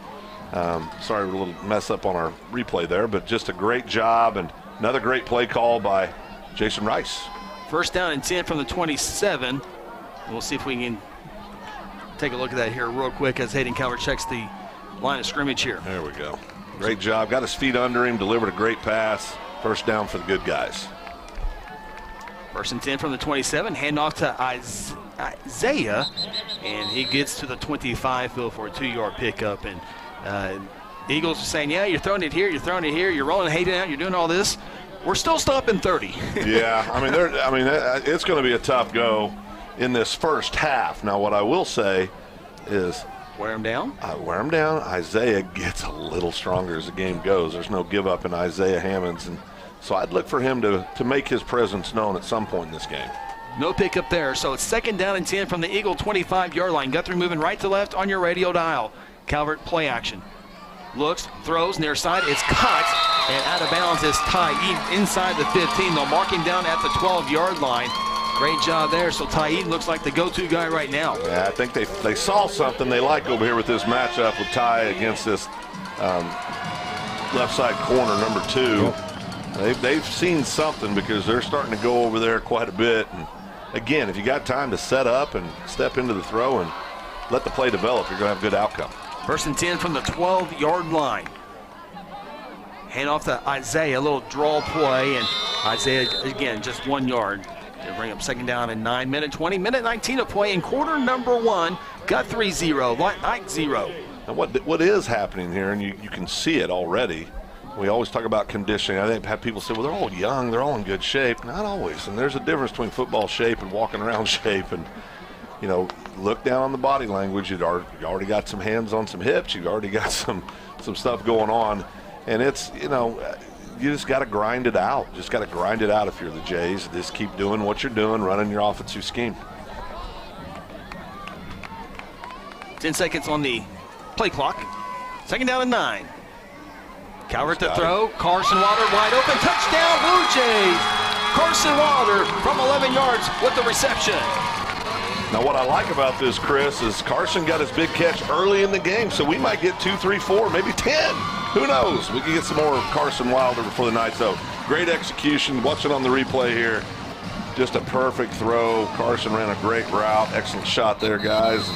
Sorry, we're a little mess up on our replay there, but just a great job and another great play call by Jason Rice.
1st down and 10 from the 27. We'll see if we can take a look at that here real quick as Hayden Calvert checks the line of scrimmage here.
There we go. Great job. Got his feet under him, delivered a great pass. 1st down for the good guys.
1st and 10 from the 27. Hand off to Isaiah, and he gets to the 25 field for a 2-yard pickup. And Eagles are saying, yeah, you're throwing it here, you're rolling Hayden out, you're doing all this. We're still stopping 30.
Yeah, it's going to be a tough go in this first half. Now, what I will say is
wear him down.
Wear him down. Isaiah gets a little stronger as the game goes. There's no give up in Isaiah Hammonds, and so I'd look for him to make his presence known at some point in this game.
No pickup there, so it's 2nd down and 10 from the Eagle 25-yard line. Guthrie moving right to left on your radio dial. Calvert play action. Looks, throws, near side. It's caught, and out of bounds is Ty Eaton inside the 15. They'll mark him down at the 12-yard line. Great job there. So Ty Eaton looks like the go-to guy right now.
Yeah, I think they saw something they like over here with this matchup with Ty against this left side corner, number 2. They've seen something because they're starting to go over there quite a bit. And again, if you got time to set up and step into the throw and let the play develop, you're going to have a good outcome.
1st and 10 from the 12-yard line. Hand off to Isaiah, a little draw play, and Isaiah, again, just 1 yard. They'll bring up 2nd down in 9 minutes, 20, minute 19 of play in quarter number 1. Guthrie 0, Lawton Ike 0.
And what is happening here, and you can see it already, we always talk about conditioning. I think have people say, well, they're all young, they're all in good shape. Not always, and there's a difference between football shape and walking around shape. And look down on the body language. You already got some hands on some hips. You've already got some stuff going on. And it's, you just got to grind it out. Just got to grind it out if you're the Jays. Just keep doing what you're doing, running your offensive scheme.
10 seconds on the play clock. 2nd down and 9. Calvert to throw. Carson Wilder wide open. Touchdown, Blue Jays. Carson Wilder from 11 yards with the reception.
Now, what I like about this, Chris, is Carson got his big catch early in the game, so we might get 2, 3, 4, maybe 10. Who knows? We can get some more Carson Wilder before the night. So, great execution. Watch it on the replay here. Just a perfect throw. Carson ran a great route. Excellent shot there, guys.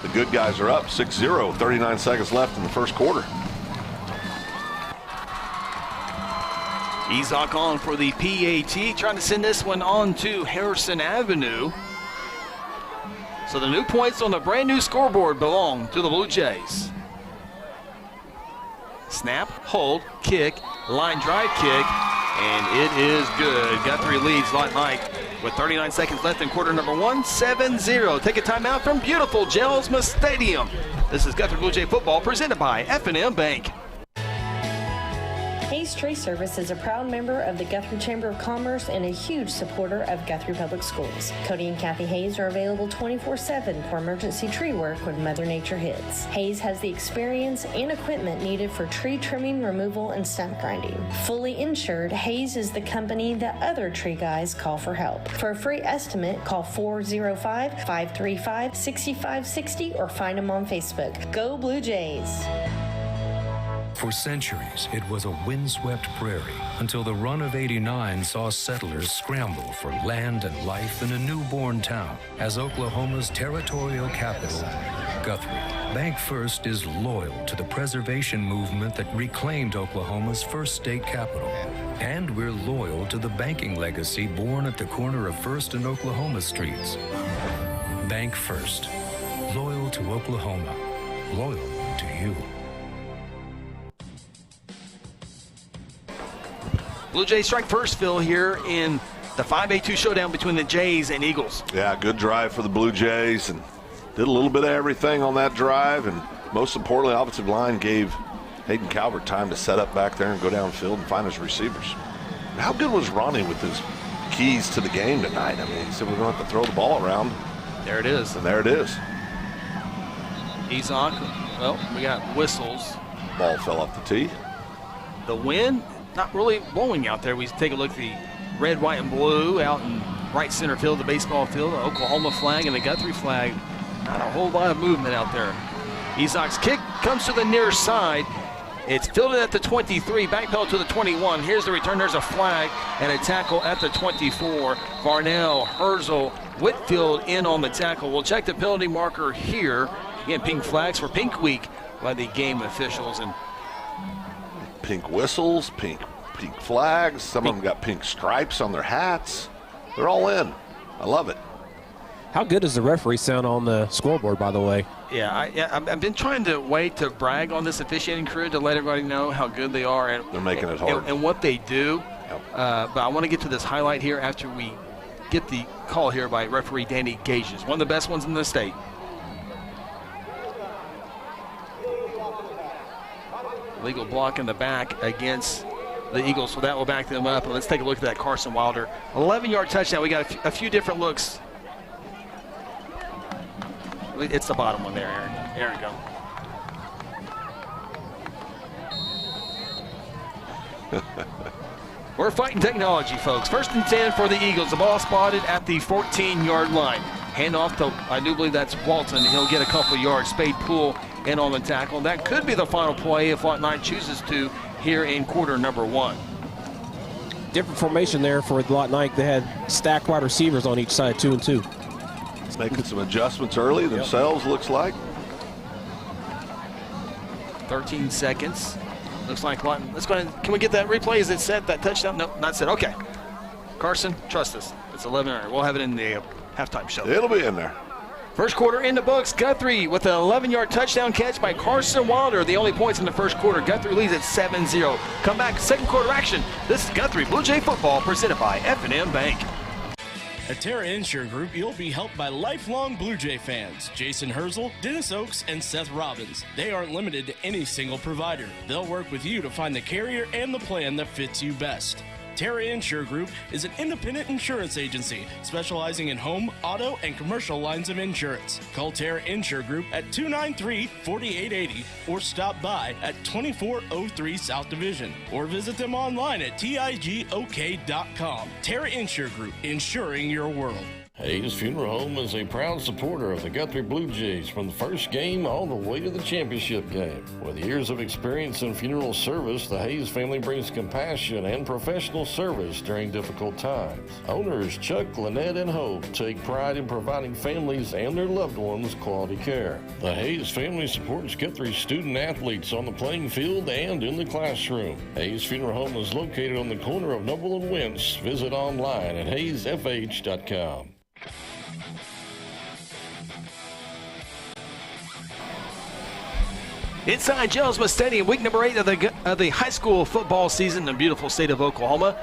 The good guys are up 6-0. 39 seconds left in the first quarter.
Ezok on for the PAT, trying to send this one on to Harrison Avenue. So the new points on the brand new scoreboard belong to the Blue Jays. Snap, hold, kick, line drive kick, and it is good. Guthrie leads Lawton Ike with 39 seconds left in quarter number 1, 7-0. Take a timeout from beautiful Jelsma Stadium. This is Guthrie Bluejay football presented by F&M Bank.
Hayes Tree Service is a proud member of the Guthrie Chamber of Commerce and a huge supporter of Guthrie Public Schools. Cody and Kathy Hayes are available 24/7 for emergency tree work when Mother Nature hits. Hayes has the experience and equipment needed for tree trimming, removal, and stump grinding. Fully insured, Hayes is the company that other tree guys call for help. For a free estimate, call 405-535-6560 or find them on Facebook. Go Blue Jays!
For centuries, it was a windswept prairie until the run of '89 saw settlers scramble for land and life in a newborn town as Oklahoma's territorial capital, Guthrie. Bank First is loyal to the preservation movement that reclaimed Oklahoma's first state capital. And we're loyal to the banking legacy born at the corner of First and Oklahoma Streets. Bank First. Loyal to Oklahoma. Loyal to you.
Blue Jays strike first, Phil, here in the 5A2 showdown between the Jays and Eagles.
Yeah, good drive for the Blue Jays, and did a little bit of everything on that drive, and most importantly, offensive line gave Hayden Calvert time to set up back there and go downfield and find his receivers. How good was Ronnie with his keys to the game tonight? I mean, he said we're going to have to throw the ball around.
There it is.
And there it is.
Isaac, well, we got whistles.
Ball fell off the tee.
The wind, not really blowing out there. We take a look at the red, white, and blue out in right center field, the baseball field, the Oklahoma flag and the Guthrie flag. Not a whole lot of movement out there. Isaac's kick comes to the near side. It's fielded at the 23, backpedal to the 21. Here's the return. There's a flag and a tackle at the 24. Varnell, Herzl, Whitfield in on the tackle. We'll check the penalty marker here. Again, pink flags for Pink Week by the game officials. And
pink whistles, pink flags. Some of them got pink stripes on their hats. They're all in. I love it.
How good does the referee sound on the scoreboard, by the way?
Yeah, I've been trying to wait to brag on this officiating crew to let everybody know how good they are. And
they're making it hard.
And what they do.
Yep.
But I want to get to this highlight here after we get the call here by referee Danny Gages, one of the best ones in the state. Legal block in the back against the Eagles, so that will back them up. And let's take a look at that Carson Wilder 11-yard touchdown. We got a few different looks. It's the bottom one there, Aaron. There we go. We're fighting technology, folks. 1st and 10 for the Eagles. The ball spotted at the 14-yard line. Hand off to, I do believe that's Walton. He'll get a couple yards. Spade Poole in on the tackle. That could be the final play if Lawton Ike chooses to here in quarter number 1.
Different formation there for Lawton Ike. They had stacked wide receivers on each side, 2 and 2.
Making some adjustments early themselves, looks like.
13 seconds. Looks like Lawton. Let's go ahead. Can we get that replay? Is it set, that touchdown? No, not set. Okay. Carson, trust us. It's 11. We'll have it in the halftime show.
It'll be in there.
First quarter in the books. Guthrie with an 11-yard touchdown catch by Carson Wilder. The only points in the first quarter. Guthrie leads at 7-0. Come back, second quarter action. This is Guthrie Bluejay football presented by F&M Bank.
At Terra Insure Group, you'll be helped by lifelong Blue Jay fans, Jason Herzl, Dennis Oaks, and Seth Robbins. They aren't limited to any single provider. They'll work with you to find the carrier and the plan that fits you best. Terra Insure Group is an independent insurance agency specializing in home, auto, and commercial lines of insurance. Call Terra Insure Group at 293-4880 or stop by at 2403 South Division or visit them online at tigok.com. Terra Insure Group, insuring your world.
Hayes Funeral Home is a proud supporter of the Guthrie Bluejays from the first game all the way to the championship game. With years of experience in funeral service, the Hayes family brings compassion and professional service during difficult times. Owners Chuck, Lynette, and Hope take pride in providing families and their loved ones quality care. The Hayes family supports Guthrie student athletes on the playing field and in the classroom. Hayes Funeral Home is located on the corner of Noble and Wentz. Visit online at hayesfh.com.
Inside Jelsma Stadium, week number 8 of the high school football season in the beautiful state of Oklahoma.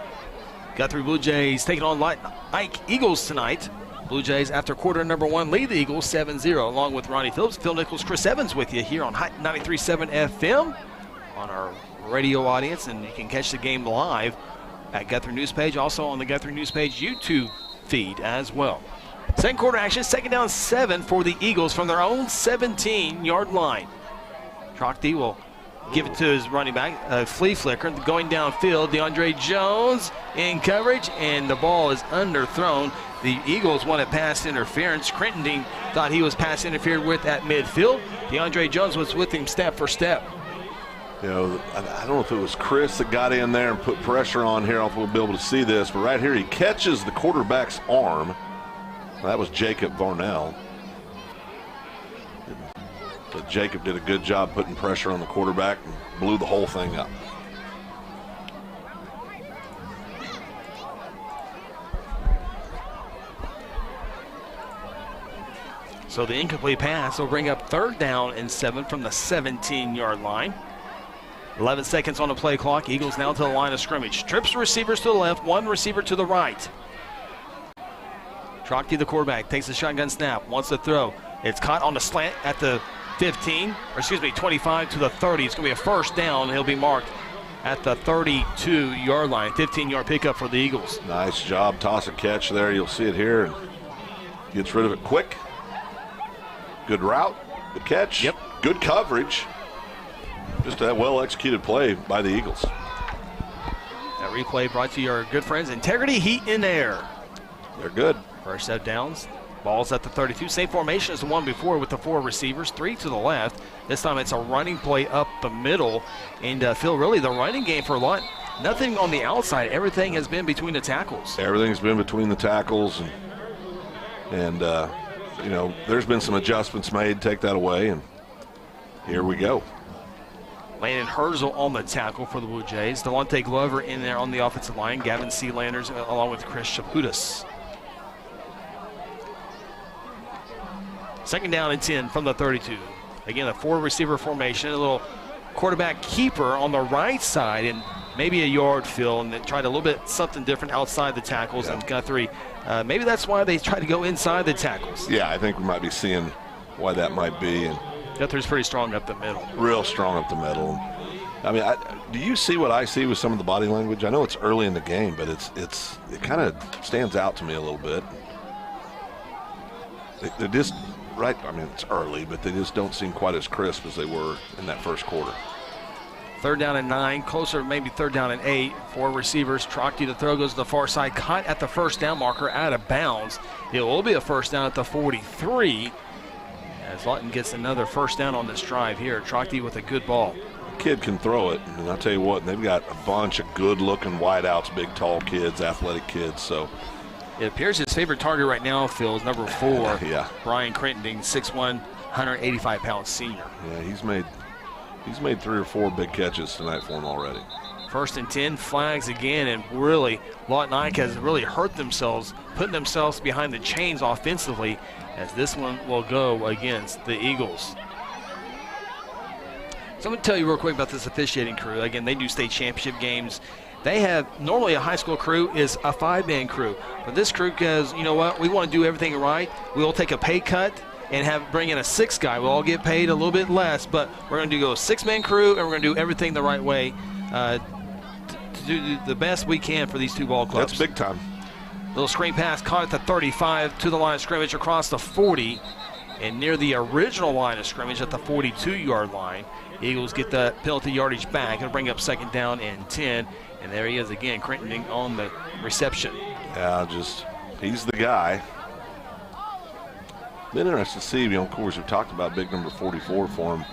Guthrie Bluejays taking on Lawton Ike Eagles tonight. Bluejays, after quarter number 1, lead the Eagles 7-0, along with Ronnie Phillips, Phil Nichols, Chris Evans with you here on 93.7 FM on our radio audience, and you can catch the game live at Guthrie News Page, also on the Guthrie News Page YouTube feed as well. Second quarter action, 2nd down 7 for the Eagles from their own 17-yard line. Trochty will give it to his running back, a flea flicker, going downfield. DeAndre Jones in coverage, and the ball is underthrown. The Eagles wanted pass interference. Crittenden thought he was pass interfered with at midfield. DeAndre Jones was with him step for step.
You know, I don't know if it was Chris that got in there and put pressure on here. I don't know if we'll be able to see this, but right here he catches the quarterback's arm. That was Jacob Varnell. But Jacob did a good job putting pressure on the quarterback and blew the whole thing up.
So the incomplete pass will bring up 3rd down and 7 from the 17-yard line. 11 seconds on the play clock. Eagles now to the line of scrimmage. Trips receivers to the left, 1 receiver to the right. Trockty, the quarterback, takes the shotgun snap, wants to throw. It's caught on the slant at the 25 to the 30. It's going to be a first down. He'll be marked at the 32-yard line. 15-yard pickup for the Eagles.
Nice job, toss and catch there. You'll see it here. And gets rid of it quick. Good route, good catch.
Yep.
Good coverage. Just a well-executed play by the Eagles.
That replay brought to your good friends, Integrity Heat and Air.
They're good.
First set downs. Ball's at the 32. Same formation as the one before with the 4 receivers, 3 to the left. This time it's a running play up the middle. And Phil, really the running game for Lawton, nothing on the outside. Everything has been between the tackles.
Everything's been between the tackles. And you know, there's been some adjustments made. Take that away, and here we go.
Landon Herzl on the tackle for the Blue Jays. Devontae Glover in there on the offensive line. Gavin Sealanders along with Chris Chaputis. Second down and 10 from the 32. Again, a 4-receiver formation, a little quarterback keeper on the right side, and maybe a yard fill, and they tried a little bit something different outside the tackles. And Guthrie, maybe that's why they tried to go inside the tackles.
Yeah, I think we might be seeing why that might be. And
Guthrie's pretty strong up the middle.
Real strong up the middle. I mean, do you see what I see with some of the body language? I know it's early in the game, but it kind of stands out to me a little bit. They just, right, I mean, it's early, but they just don't seem quite as crisp as they were in that first quarter.
Third down and 9, closer maybe third down and 8. 4 receivers. Trockty, the throw goes to the far side, caught at the first down marker, out of bounds. It will be a first down at the 43. As Lawton gets another first down on this drive here. Trockty with a good ball.
The kid can throw it, and I'll tell you what, they've got a bunch of good-looking wideouts, big, tall kids, athletic kids. So
it appears his favorite target right now, Phil, is number 4.
Yeah.
Brian Crittenden, 6'1", 185-pound senior.
Yeah, he's made 3 or 4 big catches tonight for him already.
First and 10, flags again, and really, Lawton Ike has really hurt themselves, putting themselves behind the chains offensively, as this one will go against the Eagles. So I'm going to tell you real quick about this officiating crew. Again, they do state championship games. They have, normally a high school crew is a 5-man crew, but this crew goes, you know what, we want to do everything right. We'll take a pay cut and bring in a 6th guy. We'll all get paid a little bit less, but we're going to go a 6-man crew, and we're going to do everything the right way to do the best we can for these 2 ball clubs.
That's big time.
Little screen pass caught at the 35 to the line of scrimmage across the 40, and near the original line of scrimmage at the 42-yard line. Eagles get the penalty yardage back. It'll bring up second down and 10, and there he is again, Crittenden on the reception.
Yeah, he's the guy. Been interesting to see, you know, of course, we've talked about big number 44 for him.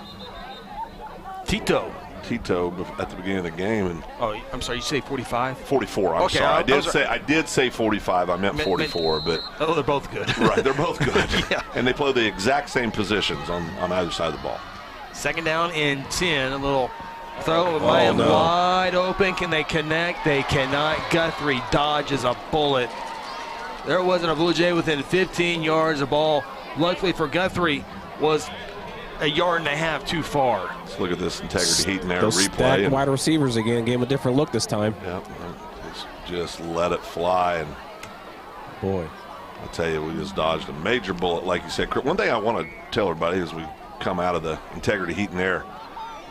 Tito
at the beginning of the game. And
oh, I'm sorry, you say 45?
44, I'm sorry. I did say 45, I meant 44, but.
Oh, they're both good.
Right, they're both good.
Yeah.
And they play the exact same positions on either side of the ball.
Second down and 10, a little throw by him wide open. Can they connect? They cannot. Guthrie dodges a bullet. There wasn't a Blue Jay within 15 yards. The ball, luckily for Guthrie, was a yard and a half too far.
Let's look at this Integrity Heat and Air
Those
replay.
stacked wide receivers again gave him a different look this time.
Yep, just let it fly. And
boy,
I tell you, we just dodged a major bullet, like you said. One thing I want to tell everybody as we come out of the Integrity Heat and Air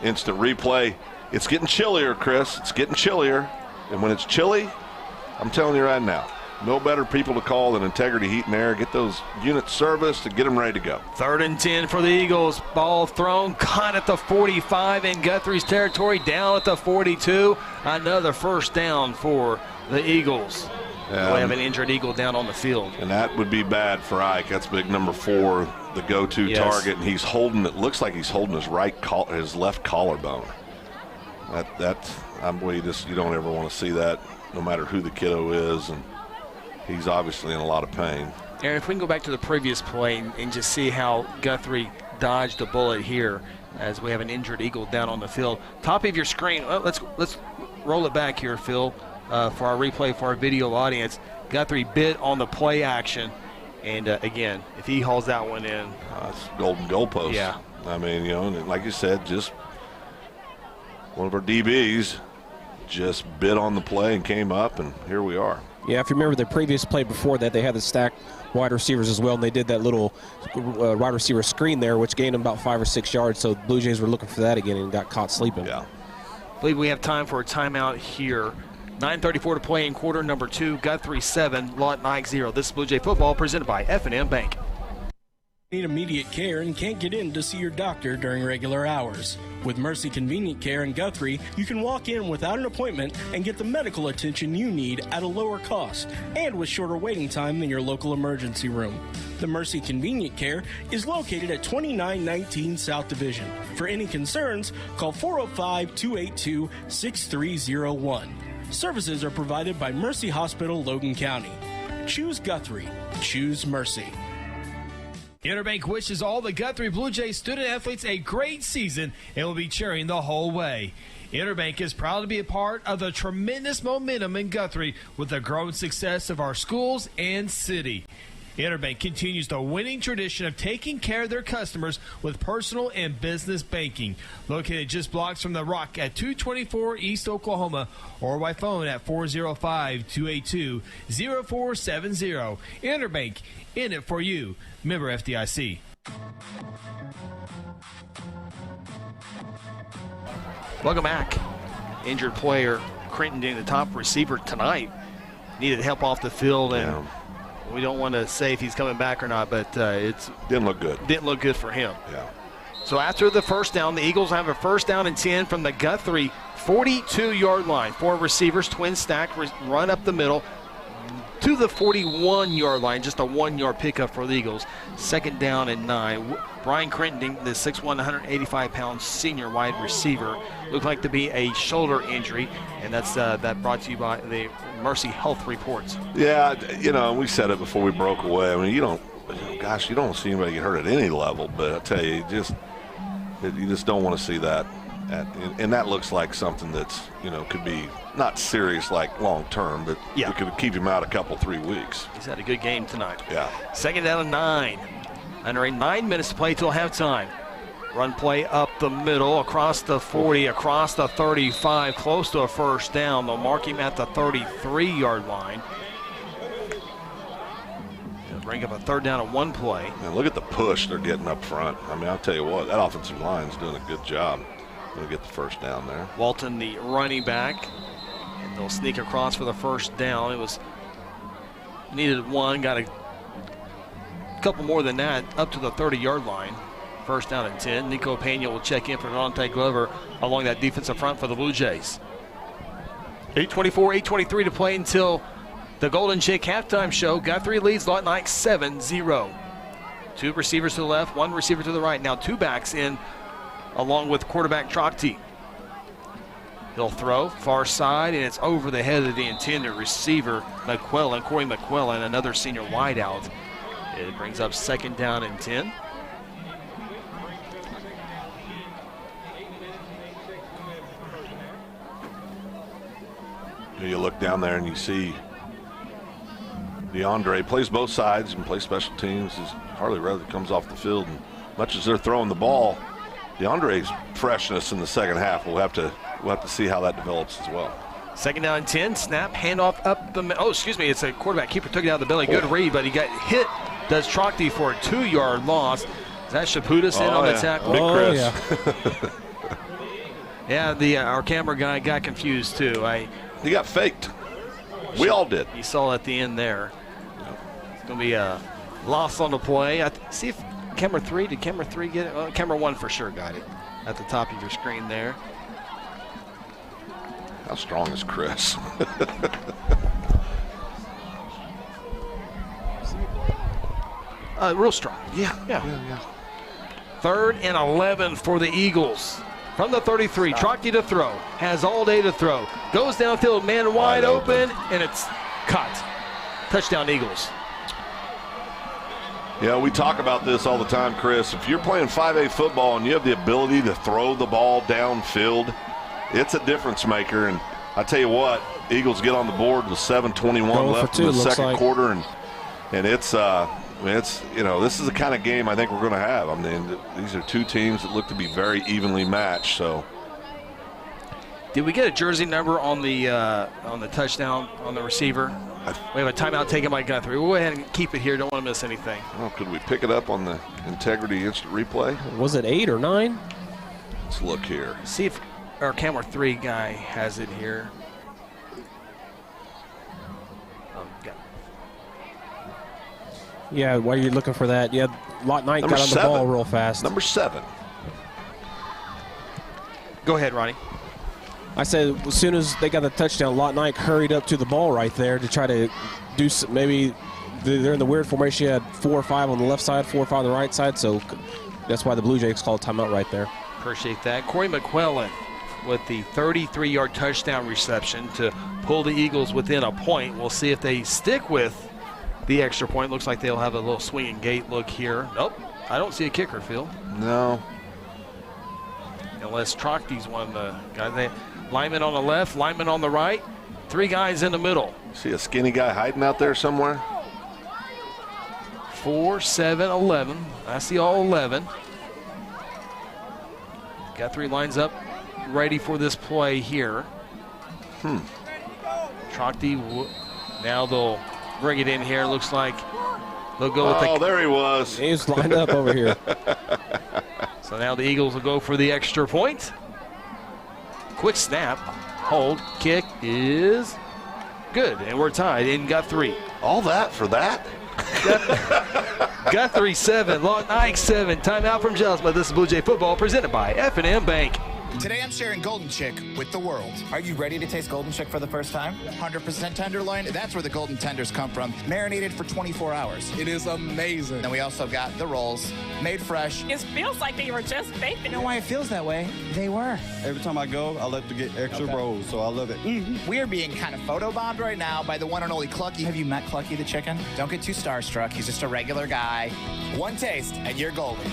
instant replay, it's getting chillier, Chris. It's getting chillier. And when it's chilly, I'm telling you right now, no better people to call than Integrity Heat and Air. Get those units serviced and get them ready to go.
Third and 10 for the Eagles. Ball thrown, caught at the 45 in Guthrie's territory, down at the 42. Another first down for the Eagles. We have an injured Eagle down on the field.
And that would be bad for Ike. That's big number 4, the go-to target. And he's holding, it looks like he's holding his left collarbone. You don't ever want to see that, no matter who the kiddo is. And he's obviously in a lot of pain.
Aaron, if we can go back to the previous play and just see how Guthrie dodged a bullet here as we have an injured Eagle down on the field. Top of your screen, let's roll it back here, Phil, for our replay, for our video audience. Guthrie bit on the play action, and again, if he hauls that one in.
It's golden goalpost.
Yeah.
I mean, you know, and like you said, just one of our DBs just bit on the play and came up, and here we are.
Yeah, if you remember the previous play before that, they had the stacked wide receivers as well, and they did that little wide receiver screen there, which gained them about 5 or 6 yards. So the Blue Jays were looking for that again and got caught sleeping.
I believe we have time for a timeout here. 9:34 to play in quarter number 2. Guthrie 7, Lawton Ike 0. This is Blue Jay football presented by F&M Bank.
Need immediate care and can't get in to see your doctor during regular hours. With Mercy Convenient Care in Guthrie, you can walk in without an appointment and get the medical attention you need at a lower cost and with shorter waiting time than your local emergency room. The Mercy Convenient Care is located at 2919 South Division. For any concerns, call 405-282-6301. Services are provided by Mercy Hospital, Logan County. Choose Guthrie. Choose Mercy.
Interbank wishes all the Guthrie Bluejay student athletes a great season and will be cheering the whole way. Interbank is proud to be a part of the tremendous momentum in Guthrie with the growing success of our schools and city. Interbank continues the winning tradition of taking care of their customers with personal and business banking. Located just blocks from the Rock at 224 East Oklahoma or by phone at 405-282-0470. Interbank, in it for you. Member FDIC.
Welcome back. Injured player Crittenden, the top receiver tonight, needed help off the field, and we don't want to say if he's coming back or not, but it's
didn't look good.
Didn't look good for him.
Yeah.
So after the first down, the Eagles have a 1st down and 10 from the Guthrie 42-yard line. 4 receivers, twin stack, run up the middle to the 41-yard line. Just a 1-yard pickup for the Eagles. 2nd down and 9. Brian Crittenden, the 6'1", 185-pound senior wide receiver, looked like to be a shoulder injury, and that's that brought to you by the Mercy Health Reports.
Yeah, we said it before we broke away. I mean, you don't see anybody get hurt at any level, but I tell you, you just don't want to see that. And that looks like something that's, could be not serious like long term, but it could keep him out a couple, 3 weeks.
He's had a good game tonight.
Yeah.
2nd down and 9. Under 9 minutes to play till halftime. Run play up the middle, across the 40, across the 35, close to a 1st down. They'll mark him at the 33-yard line. They'll bring up a 3rd down and 1 play.
And look at the push they're getting up front. I mean, I'll tell you what, that offensive line is doing a good job. Going to get the 1st down there.
Walton, the running back, and they'll sneak across for the 1st down. It was needed 1, got a couple more than that, up to the 30-yard line. 1st down and 10. Nico Pena will check in for Dante Glover along that defensive front for the Blue Jays. 8:24, 8:23 to play until the Golden Chick halftime show. Guthrie leads Lawton Ike 7-0. 2 receivers to the left, 1 receiver to the right. Now 2 backs in along with quarterback Trocti. He'll throw far side, and it's over the head of the intended receiver, Corey McQuillan, another senior wideout. It brings up 2nd down and 10.
You look down there and you see DeAndre plays both sides and plays special teams. Hardly rather comes off the field. And much as they're throwing the ball, DeAndre's freshness in the second half, we'll have to see how that develops as well.
2nd down and 10. Snap, handoff up the middle. Oh, excuse me. It's a quarterback keeper. Took it out of the belly. Good read, but he got hit. Does Trocti for a 2-yard loss. Is that Shaputis in on the tackle?
Big Chris.
Yeah, our camera guy got confused too.
He got faked. We all did.
You saw at the end there. It's going to be a loss on the play. See if camera 3, did camera 3 get it? Well, camera 1 for sure got it at the top of your screen there.
How strong is Chris?
Real strong. Yeah. 3rd and 11 for the Eagles. From the 33, Trocti to throw. Has all day to throw. Goes downfield, man wide open, and it's caught. Touchdown Eagles.
Yeah, we talk about this all the time, Chris. If you're playing 5A football and you have the ability to throw the ball downfield, it's a difference maker. And I tell you what, Eagles get on the board with 7:21 left in the second quarter, and it's this is the kind of game I think we're going to have. I mean, these are 2 teams that look to be very evenly matched. So,
did we get a jersey number on the touchdown on the receiver? We have a timeout taken by Guthrie. We'll go ahead and keep it here. Don't want to miss anything.
Oh, could we pick it up on the Integrity Instant Replay?
Was it 8 or 9?
Let's look here.
See if our camera 3 guy has it here.
Yeah, while you're looking for that, yeah, Lawton Ike got on the ball real fast.
Number 7.
Go ahead, Ronnie.
I said as soon as they got the touchdown, Lawton Ike hurried up to the ball right there to try to do some, maybe they're in the weird formation. You had 4 or 5 on the left side, 4 or 5 on the right side, so that's why the Blue Jays called timeout right there.
Appreciate that. Corey McQuillan with the 33-yard touchdown reception to pull the Eagles within a point. We'll see if they stick with the extra point. Looks like they'll have a little swinging gate look here. Nope, I don't see a kicker, Phil.
No.
Unless Trochty's one of the guys. Lineman on the left, lineman on the right, 3 guys in the middle.
See a skinny guy hiding out there somewhere?
4, 7, 11. I see all 11. Guthrie lines up ready for this play here. Trochty, now they'll bring it in here. Looks like they'll go with the...
Oh, there he was.
He's lined up over here.
So now the Eagles will go for the extra point. Quick snap, hold, kick is good, and we're tied in Guthrie.
All that for that?
Guthrie 7, Lawton Ike 7. Timeout from Jelsma. This is Blue Jay Football presented by F&M Bank.
Today I'm sharing Golden Chick with the world. Are you ready to taste Golden Chick for the first time? 100% tenderloin, that's where the golden tenders come from, marinated for 24 hours. It is amazing. And we also got the rolls, made fresh.
It feels like they were just baked.
You know why it feels that way? They were.
Every time I go, I like to get extra rolls, so I love it.
We are being kind of photobombed right now by the one and only Clucky. Have you met Clucky the chicken? Don't get too starstruck. He's just a regular guy. One taste, and you're golden.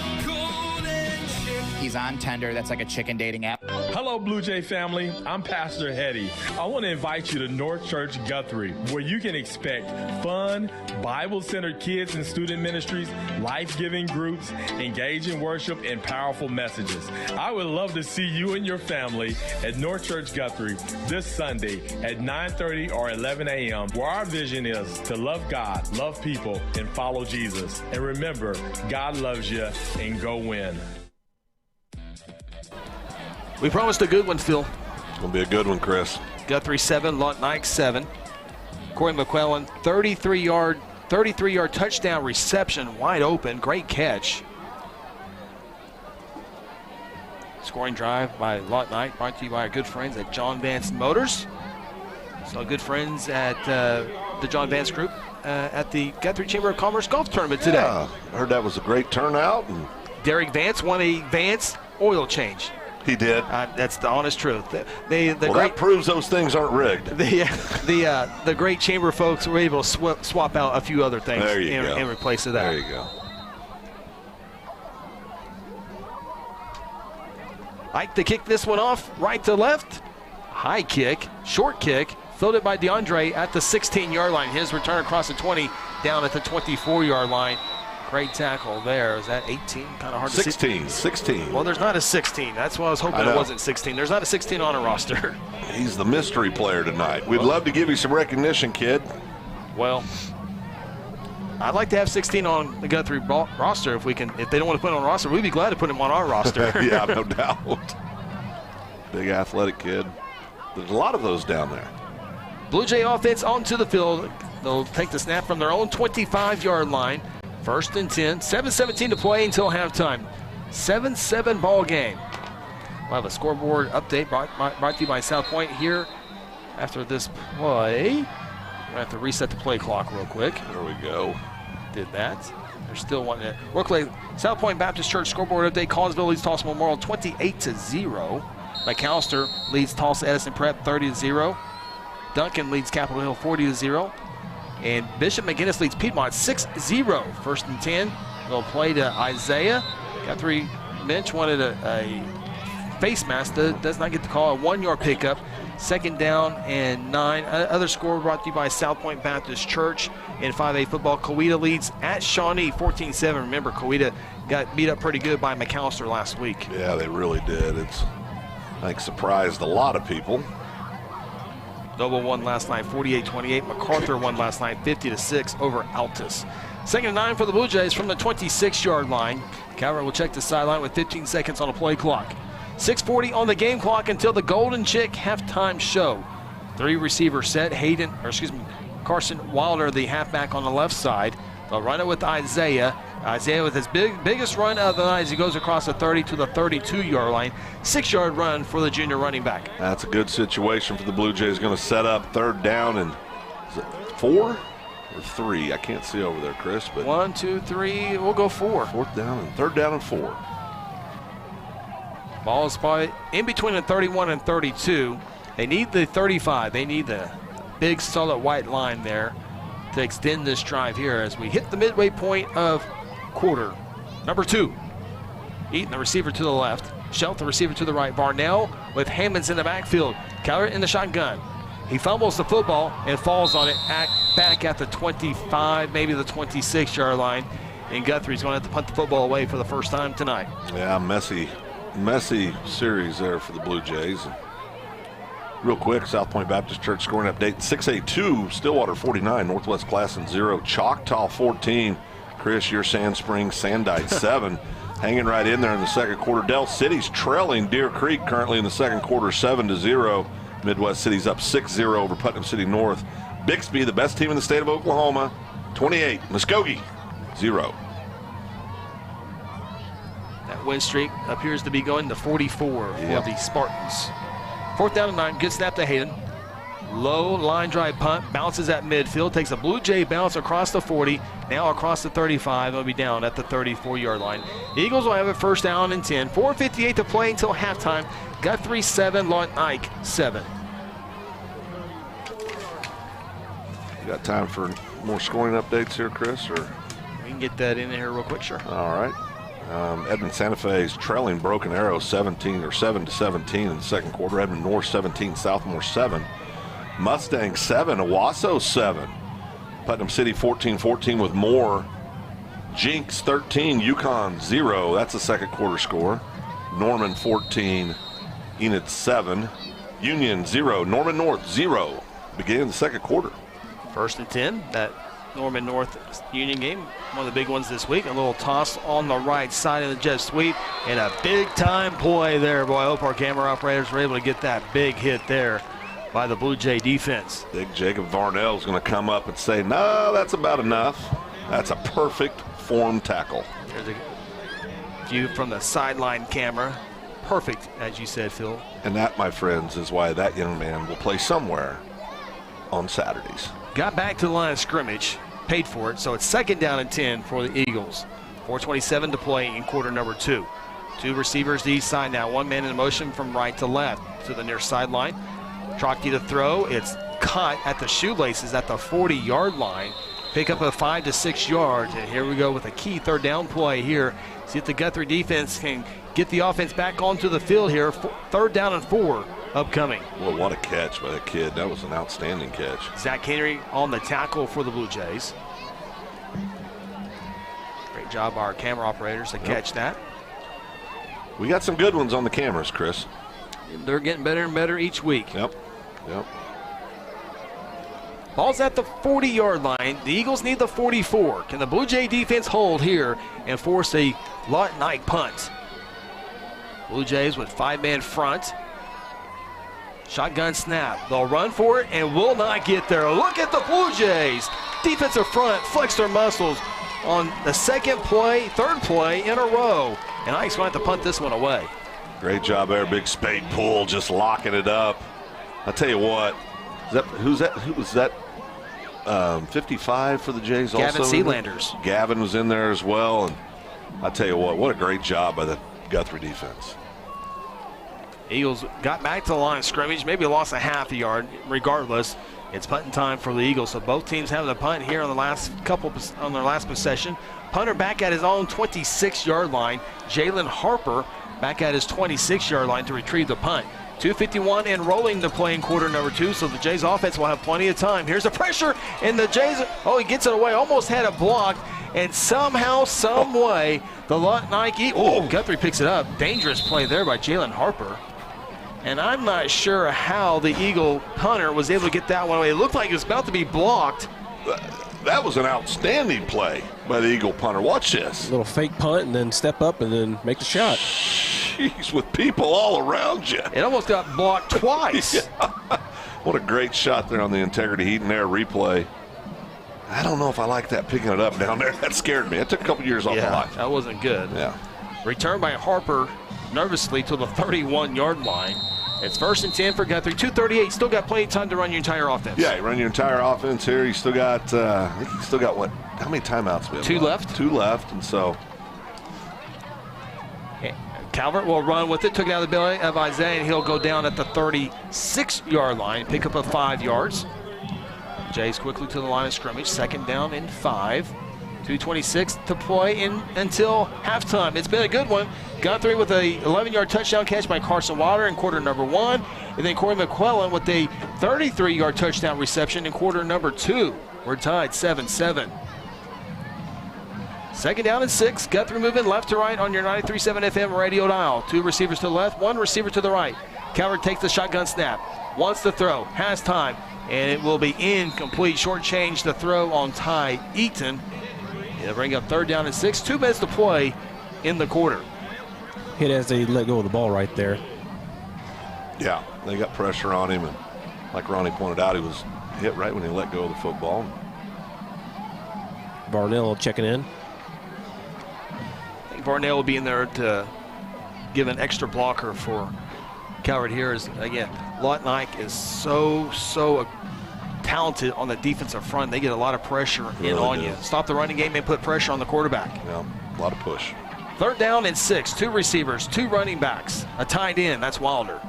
He's on Tender. That's like a chicken dating app.
Hello, Blue Jay family. I'm Pastor Hetty. I want to invite you to North Church Guthrie, where you can expect fun, Bible-centered kids and student ministries, life-giving groups, engaging worship, and powerful messages. I would love to see you and your family at North Church Guthrie this Sunday at 9:30 or 11 a.m., where our vision is to love God, love people, and follow Jesus. And remember, God loves you, and go win.
We promised a good one, Phil.
It's going to be a good one, Chris.
Guthrie 7, Lawton Ike 7. Corey McQuillan, 33-yard touchdown reception, wide open, great catch. Scoring drive by Lawton Ike, brought to you by our good friends at John Vance Motors. So good friends at the John Vance Group at the Guthrie Chamber of Commerce Golf Tournament today.
Yeah, I heard that was a great turnout. And
Derek Vance won a Vance oil change.
He did.
That's the honest truth.
That proves those things aren't rigged.
The great chamber folks were able to swap out a few other things and replace that.
There you go.
Ike to kick this one off, right to left. High kick, short kick, fielded by DeAndre at the 16-yard line. His return across the 20, down at the 24-yard line. Great tackle there. Is that 18? Kind of hard to see.
16.
Well, there's not a 16. That's why I was hoping it wasn't 16. There's not a 16 on a roster.
He's the mystery player tonight. We'd love to give you some recognition, kid.
Well, I'd like to have 16 on the Guthrie roster if we can. If they don't want to put him on a roster, we'd be glad to put him on our roster.
Yeah, no doubt. Big athletic kid. There's a lot of those down there.
Blue Jay offense onto the field. They'll take the snap from their own 25-yard line. 1st and 10, 7:17 to play until halftime. 7-7 ball game. We'll have a scoreboard update brought to you by South Point here after this play. We're going to have to reset the play clock real quick.
There we go.
Did that. They're still wanting it. Real quick, South Point Baptist Church scoreboard update. Collinsville leads Tulsa Memorial 28-0. McAllister leads Tulsa Edison Prep 30-0. Duncan leads Capitol Hill 40-0. And Bishop McGinnis leads Piedmont 6-0. 1st and 10. They'll play to Isaiah. Guthrie bench wanted a face mask. Does not get the call. A 1-yard pickup. 2nd down and 9. Other score brought to you by South Point Baptist Church in 5A football. Coweta leads at Shawnee 14-7. Remember, Coweta got beat up pretty good by McAllister last week.
Yeah, they really did. I think surprised a lot of people.
Noble won last night 48-28. MacArthur won last night 50-6 over Altus. 2nd and 9 for the Blue Jays from the 26-yard line. Calvert will check the sideline with 15 seconds on a play clock. 6:40 on the game clock until the Golden Chick halftime show. 3 receivers set. Carson Wilder, the halfback on the left side. They'll run it with Isaiah. Isaiah with his biggest run of the night as he goes across the 30 to the 32-yard line. 6-yard run for the junior running back.
That's a good situation for the Blue Jays. Going to set up 3rd down and is it 4 or 3? I can't see over there, Chris. But
1, 2, 3. We'll go 4.
4th down and 3rd down and 4.
Ball is probably in between the 31 and 32. They need the 35. They need the big solid white line there to extend this drive here as we hit the midway point of quarter number 2. Eaton, the receiver to the left. Shelton, the receiver to the right. Varnell with Hammonds in the backfield. Calvert in the shotgun. He fumbles the football and falls on it back at the 25, maybe the 26-yard line. And Guthrie's going to have to punt the football away for the first time tonight.
Yeah, messy series there for the Blue Jays. Real quick, South Point Baptist Church scoring update. 6A2, Stillwater 49, Northwest Classen 0, Choctaw 14. Chris, your Sand Springs, Sandite 7. Hanging right in there in the second quarter. Del City's trailing Deer Creek currently in the second quarter 7-0. Midwest City's up 6-0 over Putnam City North. Bixby, the best team in the state of Oklahoma, 28. Muskogee, 0.
That win streak appears to be going to 44 for the Spartans. 4th down and 9, good snap to Hayden. Low line drive punt, bounces at midfield, takes a Blue Jay bounce across the 40, now across the 35, it'll be down at the 34-yard line. The Eagles will have a 1st down and 10. 4:58 to play until halftime. Guthrie 7, Lawton Ike 7.
You got time for more scoring updates here, Chris? Or
we can get that in here real quick, sure.
All right. Edmond Santa Fe is trailing Broken Arrow 7-17 in the second quarter. Edmond North 17, Southmore 7. Mustang 7, Owasso 7. Putnam City 14-14 with more. Jinx 13, Yukon 0. That's the second quarter score. Norman 14, Enid 7. Union 0, Norman North 0. Beginning the second quarter.
1st and 10, that Norman North Union game, one of the big ones this week. A little toss on the right side of the jet sweep and a big-time play there. Boy, I hope our camera operators were able to get that big hit there by the Blue Jay defense.
Big Jacob Varnell is going to come up and say, no, that's about enough. That's a perfect form tackle.
There's a view from the sideline camera. Perfect, as you said, Phil.
And that, my friends, is why that young man will play somewhere on Saturdays.
Got back to the line of scrimmage, paid for it, so it's 2nd down and 10 for the Eagles. 4:27 to play in quarter number 2. 2 receivers to each side now. 1 man in motion from right to left to the near sideline. Trockty to throw. It's caught at the shoelaces at the 40-yard line. Pick up a 5 to 6 yards. And here we go with a key 3rd down play here. See if the Guthrie defense can get the offense back onto the field here. 3rd down and 4 upcoming.
Well, what a catch by that kid. That was an outstanding catch.
Zach Henry on the tackle for the Blue Jays. Great job by our camera operators to catch that.
We got some good ones on the cameras, Chris.
They're getting better and better each week.
Yep.
Ball's at the 40-yard line. The Eagles need the 44. Can the Blue Jay defense hold here and force a Lawton Ike punt? Blue Jays with 5-man front. Shotgun snap. They'll run for it and will not get there. Look at the Blue Jays. Defensive front flex their muscles on the 2nd play, 3rd play in a row. And Ike's going to have to punt this one away.
Great job there. Big spade pull, just locking it up. I'll tell you what. Who was that? 55 for the Jays
Gavin
also?
Sealanders.
Gavin was in there as well. And I'll tell you what a great job by the Guthrie defense.
Eagles got back to the line of scrimmage, maybe lost a half a yard. Regardless, it's punting time for the Eagles. So both teams having a punt here on their last possession. Punter back at his own 26-yard line. Jalen Harper back at his 26-yard line to retrieve the punt. 2:51 and rolling to play in quarter number 2, so the Jays offense will have plenty of time. Here's the pressure, and the Jays, he gets it away, almost had it blocked, and somehow, some way, the Lawton Ike, Guthrie picks it up. Dangerous play there by Jalen Harper. And I'm not sure how the Eagle punter was able to get that one away. It looked like it was about to be blocked.
That was an outstanding play by the Eagle punter. Watch this.
A little fake punt and then step up and then make the shot.
Jeez, with people all around you.
It almost got blocked twice.
Yeah. What a great shot there on the Integrity Heat and Air replay. I don't know if I like that picking it up down there. That scared me. It took a couple years off my life.
That wasn't good.
Yeah.
Returned by Harper nervously to the 31-yard line. It's 1st and 10 for Guthrie. 2:38. Still got plenty of time to run your entire offense.
Yeah, you run your entire offense here. You still got, I think you still got what? How many timeouts? We have
2 left.
2 left, and so.
Calvert will run with it. Took it out of the belly of Isaiah, and he'll go down at the 36-yard line. Pick up 5 yards. Jays quickly to the line of scrimmage. 2nd down and 5. 2:26 to play until halftime. It's been a good one. Guthrie with a 11-yard touchdown catch by Carson Wilder in quarter number 1. And then Corey McClellan with a 33-yard touchdown reception in quarter number 2. We're tied 7-7. 2nd down and 6. Guthrie moving left to right on your 93.7 FM radio dial. 2 receivers to the left, 1 receiver to the right. Calvert takes the shotgun snap. Wants to throw. Has time. And it will be incomplete. Short change to throw on Ty Eaton. It'll bring up 3rd down and 6. 2 minutes to play in the quarter.
Hit as they let go of the ball right there.
Yeah, they got pressure on him. And like Ronnie pointed out, he was hit right when he let go of the football.
Varnell checking in.
I think Varnell will be in there to give an extra blocker for Calvert here. Again, Lawton Ike is so talented on the defensive front. They get a lot of pressure in on you. Stop the running game and put pressure on the quarterback.
Yeah, a lot of push.
3rd down and 6. 2 receivers, 2 running backs, a tight end. That's Wilder.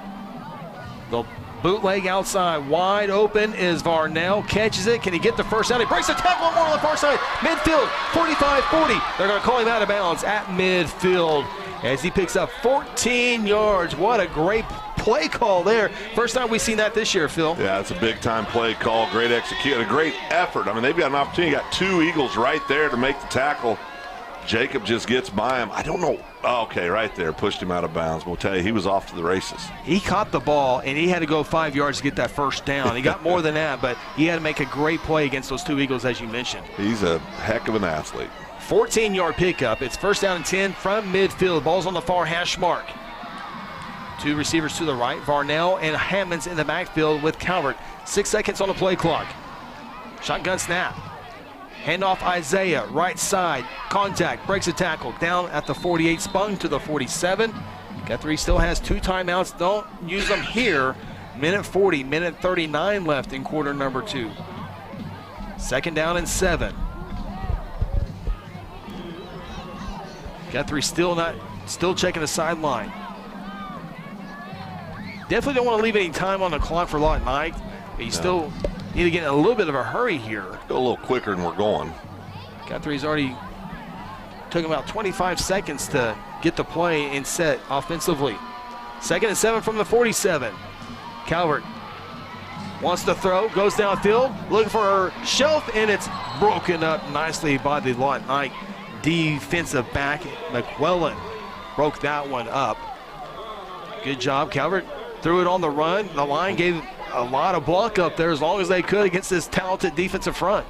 The bootleg outside, wide open is Varnell. Catches it. Can he get the first down? He breaks the tackle more on the far side. Midfield, 45-40. They're going to call him out of bounds at midfield as he picks up 14 yards. What a great play call there. First time we've seen that this year, Phil.
Yeah, it's a big-time play call. Great execution, a great effort. I mean, they've got an opportunity. Got 2 Eagles right there to make the tackle. Jacob just gets by him. I don't know. Oh, okay, right there. Pushed him out of bounds. We'll tell you, he was off to the races.
He caught the ball, and he had to go 5 yards to get that first down. He got more than that, but he had to make a great play against those 2 Eagles, as you mentioned.
He's a heck of an athlete.
14-yard pickup. It's 1st down and 10 from midfield. Ball's on the far hash mark. 2 receivers to the right. Varnell and Hammonds in the backfield with Calvert. 6 seconds on the play clock. Shotgun snap. Handoff Isaiah, right side. Contact, breaks a tackle. Down at the 48, spun to the 47. Guthrie still has 2 timeouts. Don't use them here. Minute 40, minute 39 left in quarter number 2. 2nd down and 7. Guthrie still checking the sideline. Definitely don't want to leave any time on the clock for Lawton Ike. You still need to get in a little bit of a hurry here.
Go a little quicker than we're going.
Guthrie's already took about 25 seconds to get the play and set offensively. 2nd and 7 from the 47. Calvert wants to throw, goes downfield, looking for her shelf, and it's broken up nicely by the Lawton Ike defensive back. McClellan broke that one up. Good job, Calvert. Threw it on the run. The line gave a lot of block up there as long as they could against this talented defensive front.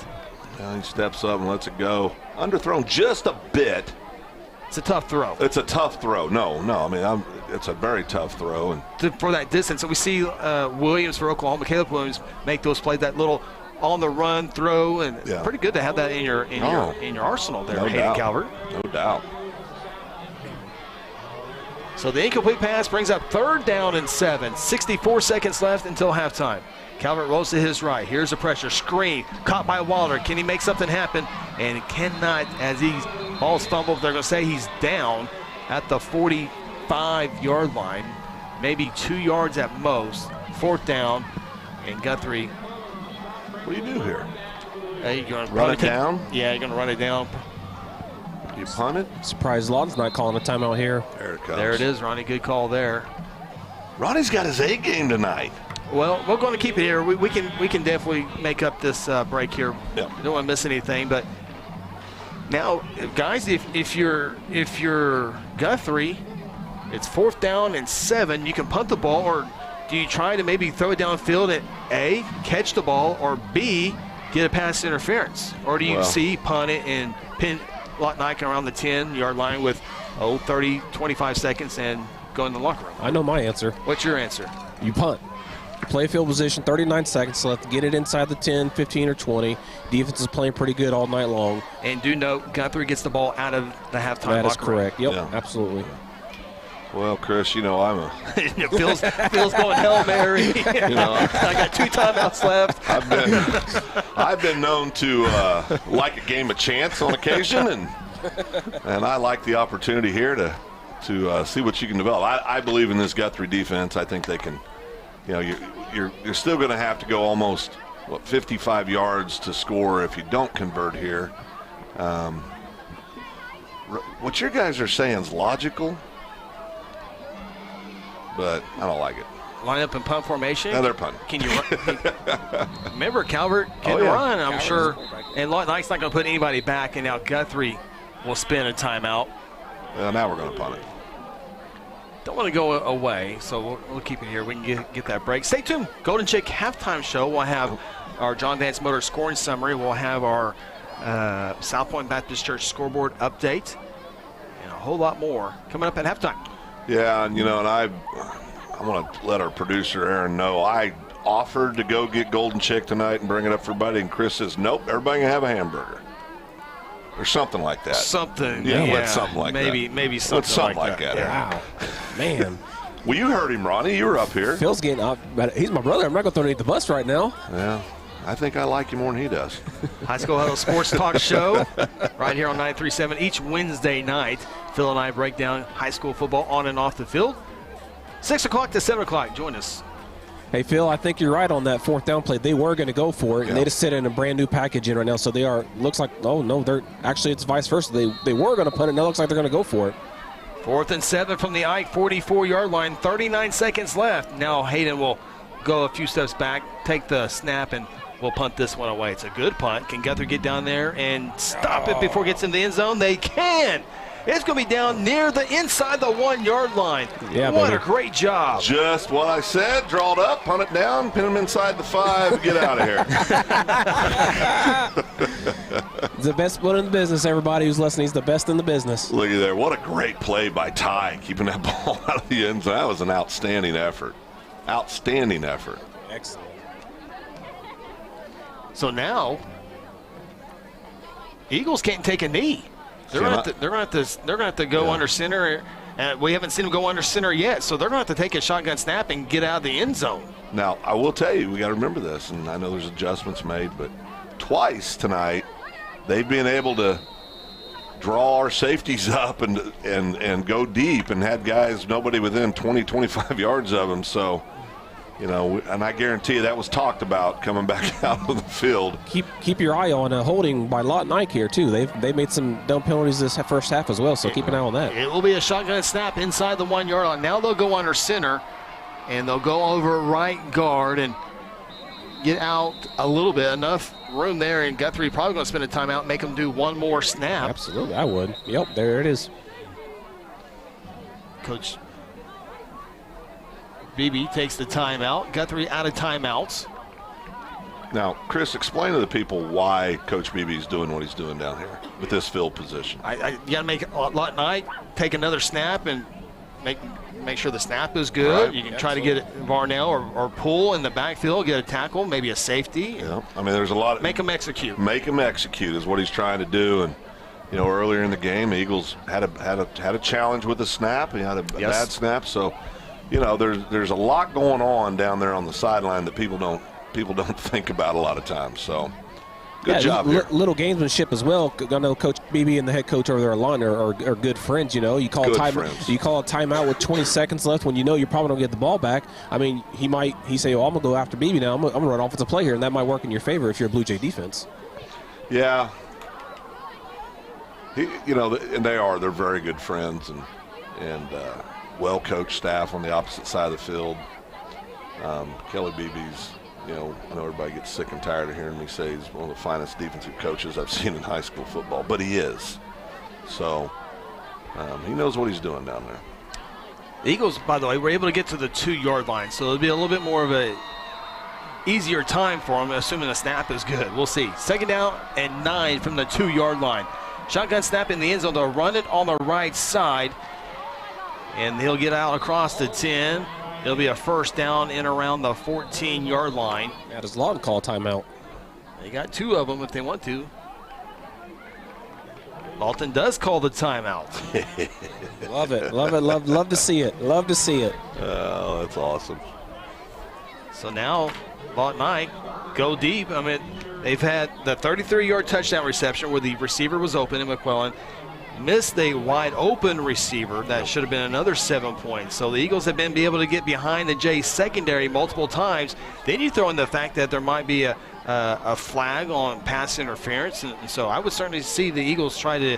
Now he steps up and lets it go. Underthrown just a bit.
It's a tough throw.
It's a tough throw. No. I mean, it's a very tough throw. And
for that distance, so we see Williams for Oklahoma, Caleb Williams, make those plays, that little on-the-run throw, and it's pretty good to have that in your arsenal there, Hayden Calvert.
No doubt.
So the incomplete pass brings up 3rd down and 7. 64 seconds left until halftime. Calvert rolls to his right. Here's the pressure. Screen. Caught by Wilder. Can he make something happen? And cannot, as he ball's fumbled. They're going to say he's down at the 45-yard line. Maybe 2 yards at most. 4th down. And Guthrie.
What do you do here?
You're going to
run it down?
Yeah, you're going to run it down.
You punt it?
Surprised Lawton's not calling a timeout here.
There it comes.
There it is, Ronnie. Good call there.
Ronnie's got his A game tonight.
Well, we're going to keep it here. We can definitely make up this break here.
Yep.
We don't want to miss anything. But now, guys, if you're Guthrie, It's 4th down and 7. You can punt the ball, or do you try to maybe throw it downfield at A, catch the ball, or B, get a pass interference? Or do you C, punt it and pin Lawton Ike around the 10-yard line with 30, 25 seconds and go in the locker room?
I know my answer.
What's your answer?
You punt. Play field position, 39 seconds left. Get it inside the 10, 15, or 20. Defense is playing pretty good all night long.
And do note, Guthrie gets the ball out of the halftime locker room.
That is correct. Yep, absolutely.
Well, Chris, I'm a...
Phil's going Hail Mary. I got 2 timeouts left.
I've been known to like a game of chance on occasion, and I like the opportunity here to see what you can develop. I believe in this Guthrie defense. I think they can... you're still going to have to go almost 55 yards to score if you don't convert here. What your guys are saying is logical, but I don't like it.
Line up in punt formation.
No, they're punting.
Can you run? Remember, Calvert can run, I'm sure. And Lawton Ike's not going to put anybody back, and now Guthrie will spin a timeout.
Well, now we're going to punt it.
Don't want to go away, so we'll keep it here. We can get that break. Stay tuned. Golden Chick halftime show. We'll have our John Vance Motor scoring summary. We'll have our South Point Baptist Church scoreboard update, and a whole lot more coming up at halftime.
Yeah, and I want to let our producer Aaron know I offered to go get Golden Chick tonight and bring it up for everybody, and Chris says nope. Everybody can have a hamburger. Or something like that.
Something.
Yeah, something like that.
Maybe something like that.
Wow. Man.
Well, you heard him, Ronnie. You were up here.
Phil's getting up. He's my brother. I'm not going to throw him underneath the bus right now.
Yeah. I think I like you more than he does.
High School Huddle Sports Talk Show right here on 93.7 each Wednesday night. Phil and I break down high school football on and off the field. 6 o'clock to 7 o'clock. Join us.
Hey, Phil, I think you're right on that 4th down play. They were going to go for it, and they just sit in a brand new package in right now. So they are, looks like, oh, no, they're actually, it's vice versa. They were going to punt it, now it looks like they're going to go for it.
4th and 7 from the Ike 44-yard line, 39 seconds left. Now Hayden will go a few steps back, take the snap, and we'll punt this one away. It's a good punt. Can Guthrie get down there and stop it before it gets in the end zone? They can. It's going to be down near the inside the 1-yard line.
Yeah,
what
baby.
a great job.
Just what I said. Draw it up, punt it down, pin them inside the 5, get out of here.
It's the best one in the business, everybody who's listening. He's the best in the business.
Look at there. What a great play by Ty, keeping that ball out of the end zone. That was an outstanding effort. Outstanding effort.
Excellent.
So now, Eagles can't take a knee. They're going to have to go under center. We haven't seen them go under center yet, so they're going to have to take a shotgun snap and get out of the end zone.
Now, I will tell you, we got to remember this, and I know there's adjustments made, but twice tonight, they've been able to draw our safeties up and go deep and had guys, nobody within 20, 25 yards of them. So, and I guarantee you that was talked about coming back out of the field.
Keep your eye on holding by Lawton Ike here, too. They made some dumb penalties this first half as well, so keep an eye on that.
It will be a shotgun snap inside the 1-yard line. Now they'll go under center, and they'll go over right guard and get out a little bit. Enough room there, and Guthrie probably going to spend a timeout and make them do one more snap.
Absolutely, I would. Yep, there it is.
Coach Beebe takes the timeout. Guthrie out of timeouts.
Now, Chris, explain to the people why Coach Beebe's doing what he's doing down here with this field position.
You got to make Lawton Ike take another snap and make sure the snap is good. Right. You can try to get it Varnell or pull in the backfield, get a tackle, maybe a safety.
Yeah, I mean, there's a lot.
Make them execute.
Make them execute is what he's trying to do. And earlier in the game, Eagles had a challenge with the snap. He had a bad snap. So, there's a lot going on down there on the sideline that people don't think about a lot of times. So, good job here.
Little gamesmanship as well. I know Coach Beebe and the head coach over there, Lawton, are good friends. You call a timeout with 20 seconds left when you probably don't get the ball back. I mean, he say, "Oh, I'm gonna go after Beebe now. I'm gonna run offensive play here," and that might work in your favor if you're a Blue Jay defense.
Yeah. And they're very good friends and well-coached staff on the opposite side of the field. Kelly Beebe's, I know everybody gets sick and tired of hearing me say he's one of the finest defensive coaches I've seen in high school football, but he is. So he knows what he's doing down there.
The Eagles, by the way, were able to get to the 2-yard line, so it'll be a little bit more of a easier time for them, assuming the snap is good. We'll see. 2nd down and 9 from the 2-yard line. Shotgun snap in the end zone. They'll run it on the right side, and he'll get out across the 10. It'll be a 1st down in around the 14-yard line.
Yeah, does Lawton call timeout?
They got 2 of them if they want to. Lawton does call the timeout.
Love it. Love to see it. Love to see it.
Oh, that's awesome.
So now Lawton Ike go deep. I mean, they've had the 33-yard touchdown reception where the receiver was open in McClellan. Missed a wide open receiver that should have been another 7 points. So the Eagles have been able to get behind the Jays secondary multiple times. Then you throw in the fact that there might be a flag on pass interference, and so I would certainly see the Eagles try to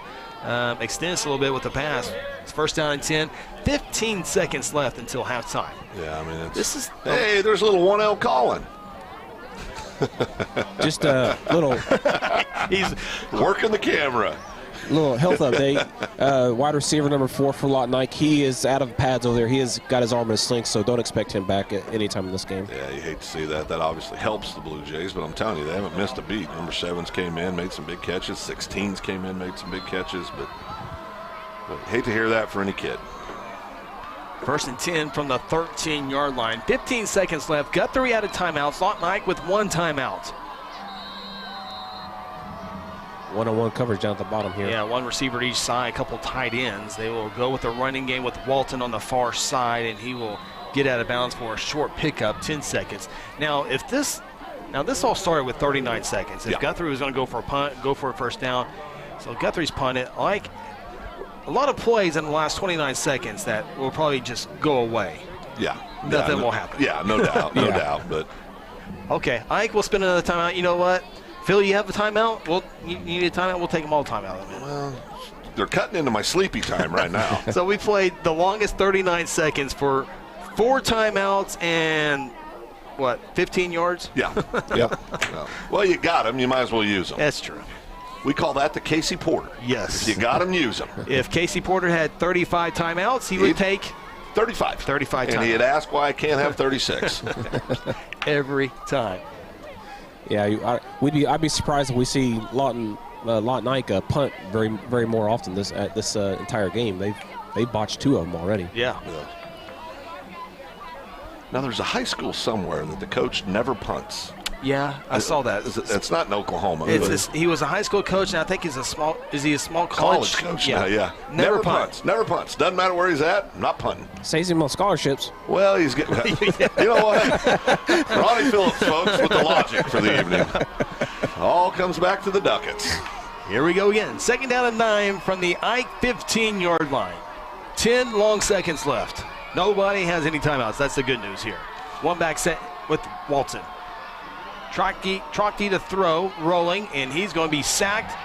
extend this a little bit with the pass. It's 1st down and 10. 15 seconds left until halftime.
Yeah, I mean, hey, there's a little 1L calling.
Just a little.
He's working the camera.
Little health update. Wide receiver number 4 for Lawton Ike. He is out of pads over there. He has got his arm in a sling, so don't expect him back at any time in this game.
Yeah, you hate to see that. That obviously helps the Blue Jays, but I'm telling you, they haven't missed a beat. Number 7s came in, made some big catches. 16s came in, made some big catches, but hate to hear that for any kid.
1st and 10 from the 13-yard line. 15 seconds left. Guthrie out of timeouts. Lawton Ike with 1 timeout.
One-on-one coverage down at the bottom here.
Yeah, 1 receiver at each side, a couple tight ends. They will go with a running game with Walton on the far side, and he will get out of bounds for a short pickup, 10 seconds. Now, this all started with 39 seconds. If Guthrie was going to go for a punt, go for a 1st down. So Guthrie's punted. Like a lot of plays in the last 29 seconds that will probably just go away.
Yeah.
Nothing will happen.
Yeah, no doubt, no doubt. But
okay, Ike will spend another timeout. You know what? Phil, you have a timeout? Well, you need a timeout? We'll take them all timeout.
Well, they're cutting into my sleepy time right now.
So we played the longest 39 seconds for 4 timeouts and, 15 yards?
Yeah. Yep. Well, you got them. You might as well use them.
That's true.
We call that the Casey Porter.
Yes.
If you got them, use them.
If Casey Porter had 35 timeouts, he would take
35
timeouts.
And he'd ask why I can't have 36.
Every time.
Yeah, I'd be surprised if we see Lawton Ike punt very more often this entire game. They've botched 2 of them already.
Yeah.
Now there's a high school somewhere that the coach never punts.
Yeah, I saw that.
It's not in Oklahoma.
He was a high school coach, and I think he's a small college
coach
yeah.
now, yeah. Never punts. Never punts. Doesn't matter where he's at, not punting.
Saves him on scholarships.
Well, he's getting you know what? Ronnie Phillips, folks, with the logic for the evening. All comes back to the Ducats.
Here we go again. 2nd down and 9 from the Ike 15-yard line. 10 long seconds left. Nobody has any timeouts. That's the good news here. 1 back set with Walton. Trockty to throw, rolling, and he's going to be sacked.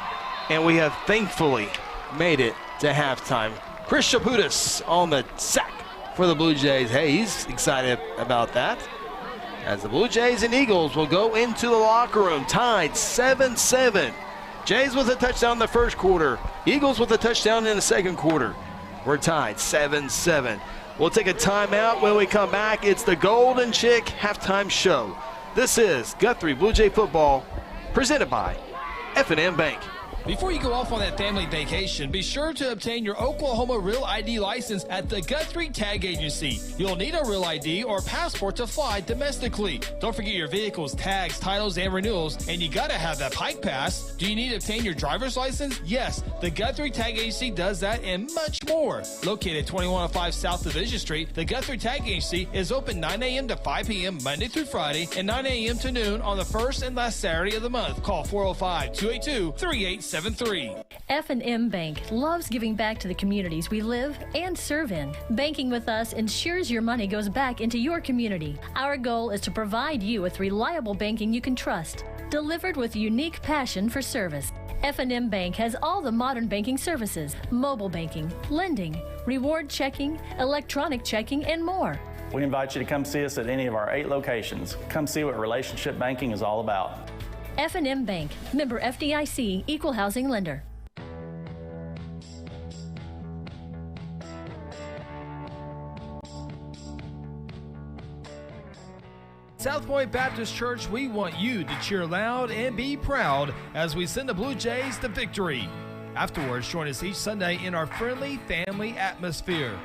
And we have thankfully made it to halftime. Chris Chaputis on the sack for the Blue Jays. Hey, he's excited about that. As the Blue Jays and Eagles will go into the locker room, tied 7-7. Jays with a touchdown in the 1st quarter. Eagles with a touchdown in the 2nd quarter. We're tied 7-7. We'll take a timeout. When we come back, it's the Golden Chick halftime show. This is Guthrie Bluejay football, presented by F&M Bank.
Before you go off on that family vacation, be sure to obtain your Oklahoma Real ID license at the Guthrie Tag Agency. You'll need a Real ID or passport to fly domestically. Don't forget your vehicle's tags, titles, and renewals, and you gotta have that Pike Pass. Do you need to obtain your driver's license? Yes, the Guthrie Tag Agency does that and much more. Located at 2105 South Division Street, the Guthrie Tag Agency is open 9 a.m. to 5 p.m. Monday through Friday and 9 a.m. to noon on the 1st and last Saturday of the month. Call 405-282-3873.
F&M Bank loves giving back to the communities we live and serve in. Banking with us ensures your money goes back into your community. Our goal is to provide you with reliable banking you can trust, delivered with unique passion for service. F&M Bank has all the modern banking services, mobile banking, lending, reward checking, electronic checking, and more.
We invite you to come see us at any of our 8 locations. Come see what relationship banking is all about.
F&M Bank, member FDIC, equal housing lender.
South Point Baptist Church, we want you to cheer loud and be proud as we send the Blue Jays to victory. Afterwards, join us each Sunday in our friendly family atmosphere.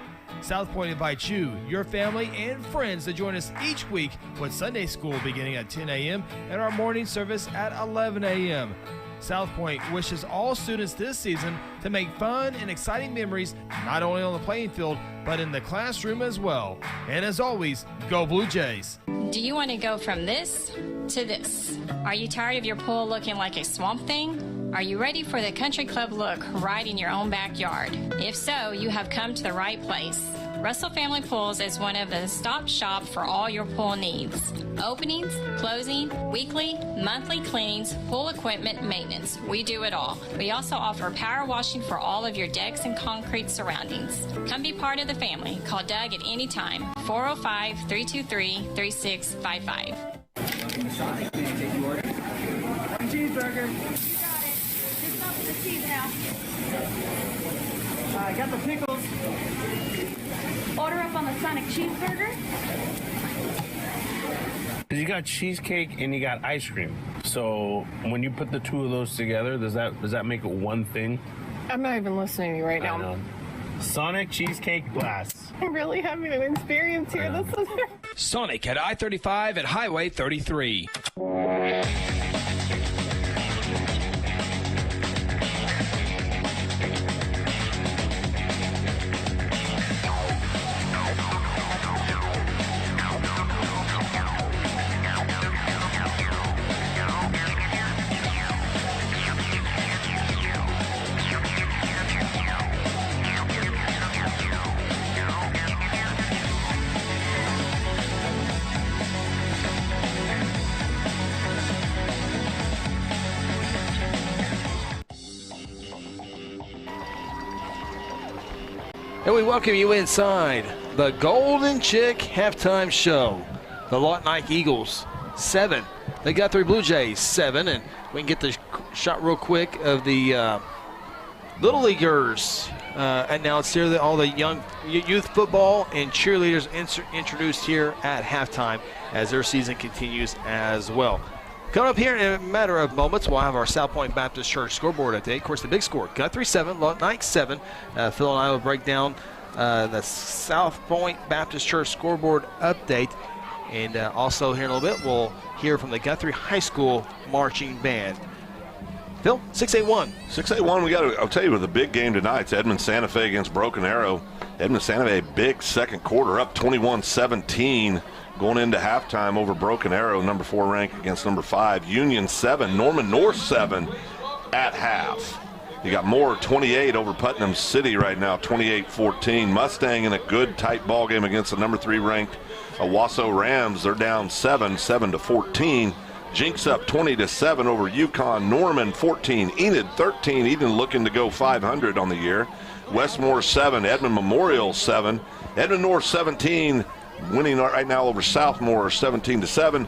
South Point invites you, your family, and friends to join us each week with Sunday school beginning at 10 a.m. and our morning service at 11 a.m. South Point wishes all students this season to make fun and exciting memories not only on the playing field, but in the classroom as well. And as always, go Blue Jays!
Do you want to go from this to this? Are you tired of your pool looking like a swamp thing? Are you ready for the country club look right in your own backyard? If so, you have come to the right place. Russell Family Pools is one of the stop shop for all your pool needs. Openings, closing, weekly, monthly cleanings, pool equipment, maintenance. We do it all. We also offer power washing for all of your decks and concrete surroundings. Come be part of the family. Call Doug at any time, 405-323-3655.
Cheeseburger. Just up with the cheese now. I got the pickles. Order up on the Sonic cheeseburger.
You got cheesecake and you got ice cream. So when you put the two of those together, does that make it one thing?
I'm not even listening to you right now.
I know. Sonic Cheesecake Blast.
I'm really having an experience here. This is
Sonic at I-35 and Highway 33.
And we welcome you inside the Golden Chick Halftime Show. The Lawton Ike Eagles, 7. The Guthrie Bluejays, 7. And we can get the shot real quick of the Little Leaguers announced here. All the young youth football and cheerleaders introduced here at halftime as their season continues as well. Coming up here in a matter of moments, we'll have our South Point Baptist Church scoreboard update. Of course, the big score, Guthrie 7, Lawton Ike 7. Phil and I will break down the South Point Baptist Church scoreboard update. And also here in a little bit, we'll hear from the Guthrie High School marching band. Phil, 681.
681, I'll tell you, with a big game tonight, it's Edmond Santa Fe against Broken Arrow. Edmond Santa Fe, big second quarter, up 21-17. Going into halftime over Broken Arrow, number 4 ranked against number 5. Union 7, Norman North 7 at half. You got Moore 28 over Putnam City right now, 28-14. Mustang in a good tight ball game against the number 3 ranked Owasso Rams. They're down 7-14. Jinx up 20-7 over Yukon. Norman 14, Enid 13. Enid looking to go 500 on the year. Westmore 7, Edmond Memorial 7. Edmond North 17. Winning right now over Southmore 17-7.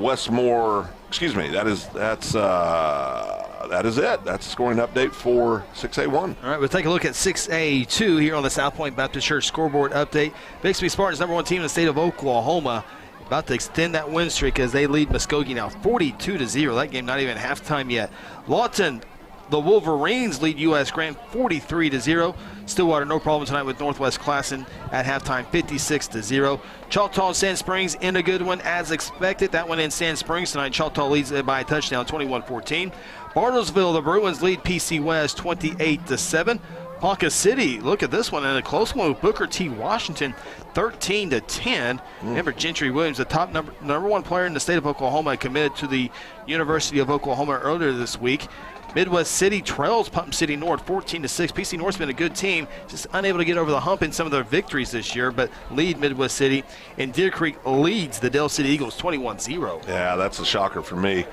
Westmore, excuse me, that is it. That's the scoring update for 6A1.
All right, we'll take a look at 6A2 here on the South Point Baptist Church scoreboard update. Bixby Spartans, number 1 team in the state of Oklahoma, about to extend that win streak as they lead Muskogee now 42-0. That game not even halftime yet. Lawton, the Wolverines lead U.S. Grant 43-0. Stillwater, no problem tonight with Northwest Classen at halftime, 56-0. Choctaw and Sand Springs in a good one as expected. That one in Sand Springs tonight. Choctaw leads by a touchdown, 21-14. Bartlesville, the Bruins lead PC West 28-7. Ponca City, look at this one, and a close one with Booker T. Washington, 13-10. Remember, Gentry Williams, the top number 1 player in the state of Oklahoma, committed to the University of Oklahoma earlier this week. Midwest City trails Putnam City North 14-6. PC North's been a good team, just unable to get over the hump in some of their victories this year, but lead Midwest City. And Deer Creek leads the Dell City Eagles 21-0.
Yeah, that's a shocker for me.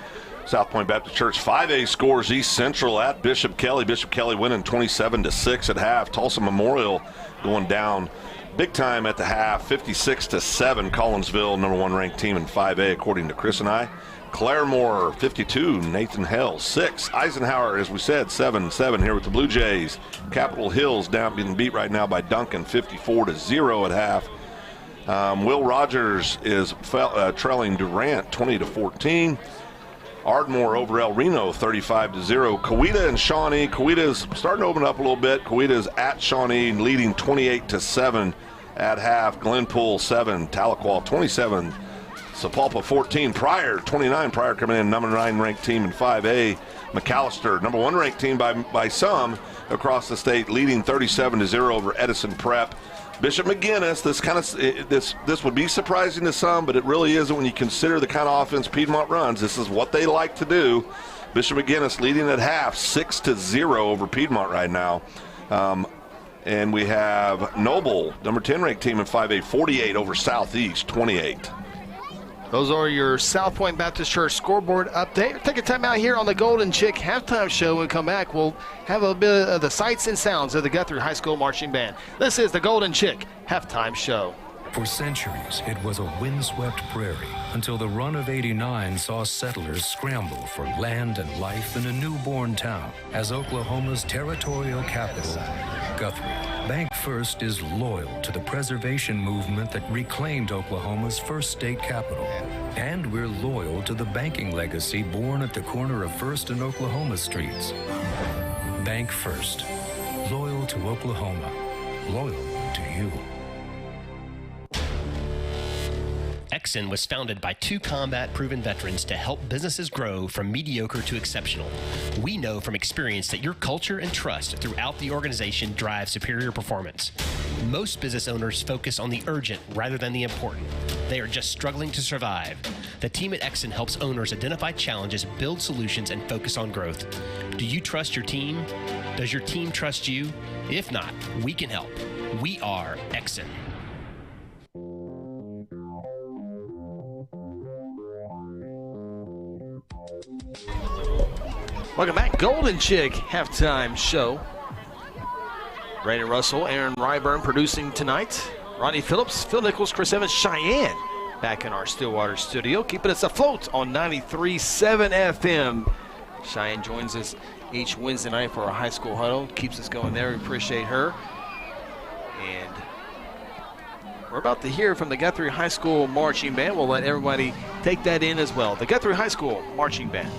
South Point Baptist Church 5A scores East Central at Bishop Kelly. Bishop Kelly winning 27-6 at half. Tulsa Memorial going down big time at the half, 56-7. Collinsville, number 1 ranked team in 5A according to Chris and I. Claremore 52, Nathan Hell 6. Eisenhower, as we said, 7-7 here with the Blue Jays. Capitol Hill's down being beat right now by Duncan, 54-0 at half. Will Rogers is trailing Durant 20-14. Ardmore over El Reno 35-0. Coweta and Shawnee. Coeta's starting to open up a little bit. Coeta's at Shawnee leading 28-7 at half. Glenpool 7, Tahlequah 27, Sapulpa 14. Pryor 29. Pryor coming in number 9 ranked team in 5A. McAllister, number 1 ranked team by some across the state, leading 37-0 over Edison Prep. Bishop McGuinness, this would be surprising to some, but it really isn't when you consider the kind of offense Piedmont runs. This is what they like to do. Bishop McGuinness leading at half, 6-0 over Piedmont right now. And we have Noble, number 10 ranked team in 5A, 48 over Southeast, 28.
Those are your South Point Baptist Church scoreboard update. Take a time out here on the Golden Chick halftime show. When we come back, we'll have a bit of the sights and sounds of the Guthrie High School Marching Band. This is the Golden Chick halftime show.
For centuries, it was a windswept prairie until the run of '89 saw settlers scramble for land and life in a newborn town as Oklahoma's territorial capital, Guthrie. Bank First is loyal to the preservation movement that reclaimed Oklahoma's first state capital. And we're loyal to the banking legacy born at the corner of First and Oklahoma streets. Bank First. Loyal to Oklahoma. Loyal to you.
Exxon was founded by 2 combat-proven veterans to help businesses grow from mediocre to exceptional. We know from experience that your culture and trust throughout the organization drive superior performance. Most business owners focus on the urgent rather than the important. They are just struggling to survive. The team at Exxon helps owners identify challenges, build solutions, and focus on growth. Do you trust your team? Does your team trust you? If not, we can help. We are Exxon.
Welcome back. Golden Chick halftime show. Brandon Russell, Aaron Ryburn producing tonight. Ronnie Phillips, Phil Nichols, Chris Evans, Cheyenne back in our Stillwater studio, keeping us afloat on 93.7 FM. Cheyenne joins us each Wednesday night for our high school huddle. Keeps us going there. We appreciate her. And we're about to hear from the Guthrie High School Marching Band. We'll let everybody take that in as well. The Guthrie High School Marching Band.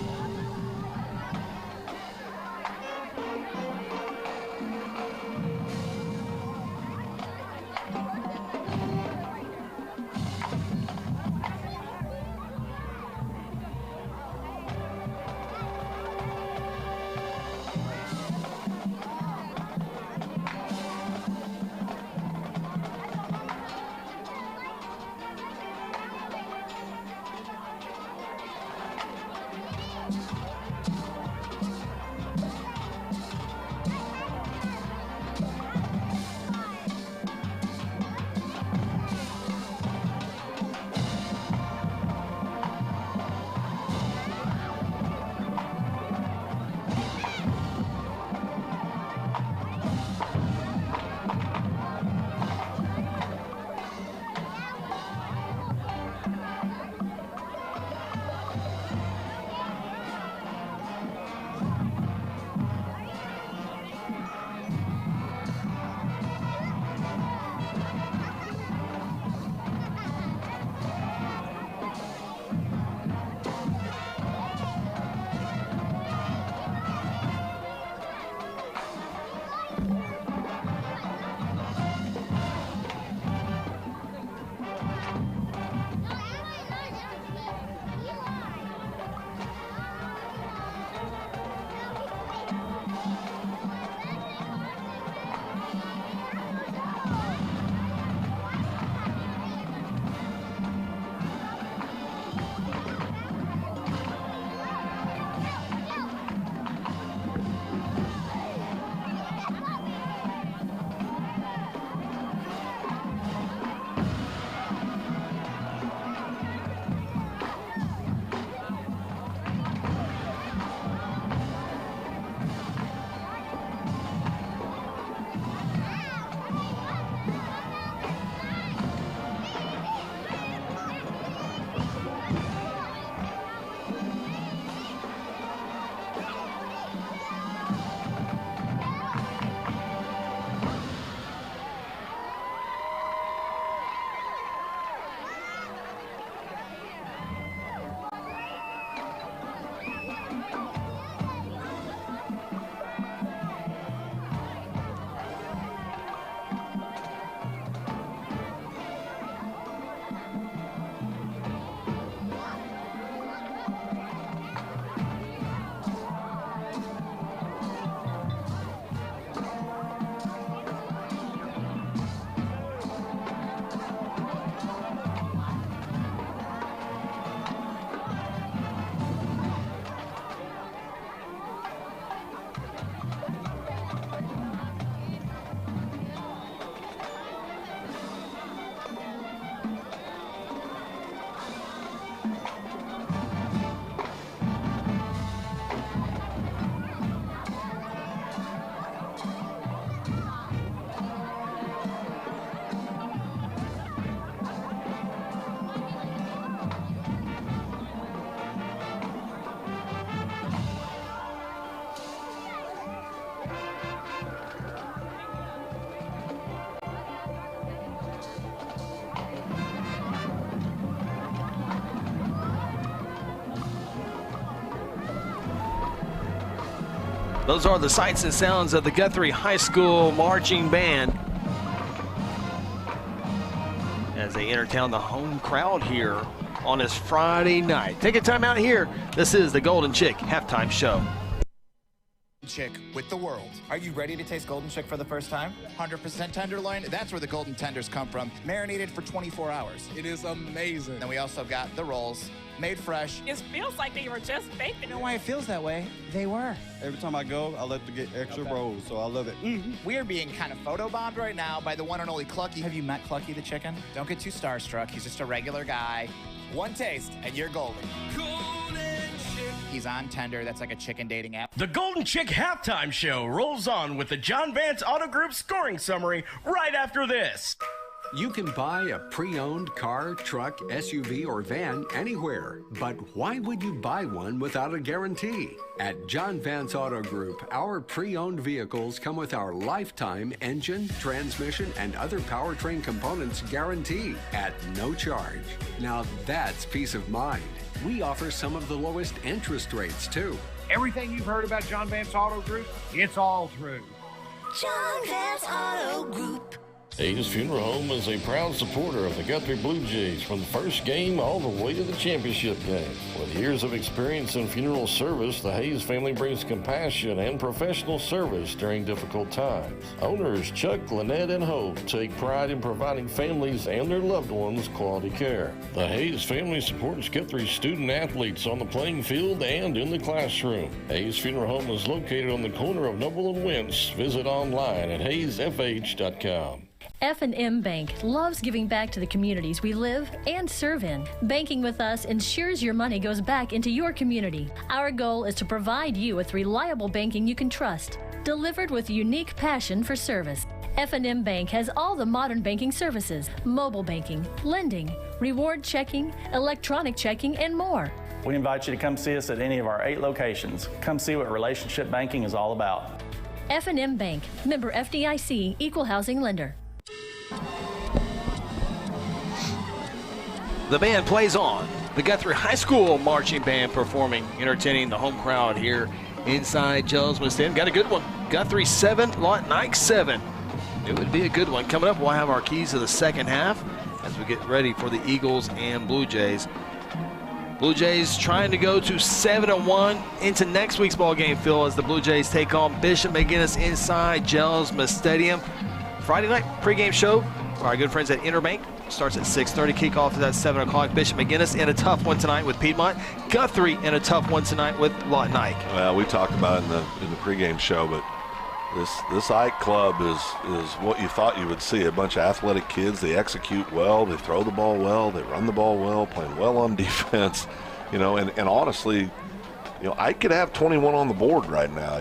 Those are the sights and sounds of the Guthrie High School Marching Band as they entertain the home crowd here on this Friday night. Take a time out here. This is the Golden Chick Halftime Show.
Chick with the world. Are you ready to taste Golden Chick for the first time? 100% tenderloin. That's where the golden tenders come from. Marinated for 24 hours. It is amazing. Then we also got the rolls, made fresh.
It feels like they were just baked.
You know why it feels that way? They were.
Every time I go, I like to get extra rolls, so I love it.
We are being kind of photobombed right now by the one and only Clucky. Have you met Clucky the chicken? Don't get too starstruck. He's just a regular guy. One taste, and you're golden. He's on Tender. That's like a chicken dating app.
The Golden Chick Halftime Show rolls on with the John Vance Auto Group scoring summary right after this.
You can buy a pre-owned car, truck, SUV, or van anywhere. But why would you buy one without a guarantee? At John Vance Auto Group, our pre-owned vehicles come with our lifetime engine, transmission, and other powertrain components guarantee at no charge. Now that's peace of mind. We offer some of the lowest interest rates, too.
Everything you've heard about John Vance Auto Group, it's all true.
John Vance Auto Group.
Hayes Funeral Home is a proud supporter of the Guthrie Bluejays from the first game all the way to the championship game. With years of experience in funeral service, the Hayes family brings compassion and professional service during difficult times. Owners Chuck, Lynette, and Hope take pride in providing families and their loved ones quality care. The Hayes family supports Guthrie student athletes on the playing field and in the classroom. Hayes Funeral Home is located on the corner of Noble and Wentz. Visit online at hayesfh.com.
F&M Bank loves giving back to the communities we live and serve in. Banking with us ensures your money goes back into your community. Our goal is to provide you with reliable banking you can trust, delivered with unique passion for service. F&M Bank has all the modern banking services, mobile banking, lending, reward checking, electronic checking, and more.
We invite you to come see us at any of our 8 locations. Come see what relationship banking is all about.
F&M Bank, member FDIC, equal housing lender.
The band plays on. The Guthrie High School Marching Band performing, entertaining the home crowd here inside Jelsma Stadium. Got a good one. Guthrie 7, Lawton Ike 7. It would be a good one. Coming up, we'll have our keys to the second half as we get ready for the Eagles and Blue Jays. Blue Jays trying to go to 7-1 into next week's ball game, Phil, as the Blue Jays take on Bishop McGinnis inside Jelsma Stadium. Friday night pregame show for our good friends at Interbank starts at 6:30. Kickoff is at 7 o'clock. Bishop McGinnis in a tough one tonight with Piedmont. Guthrie in a tough one tonight with Lawton Ike.
Well, we talked about it in the pregame show, but this Ike club is what you thought you would see. A bunch of athletic kids. They execute well. They throw the ball well. They run the ball well. Playing well on defense. You know, and honestly, you know, Ike could have 21 on the board right now.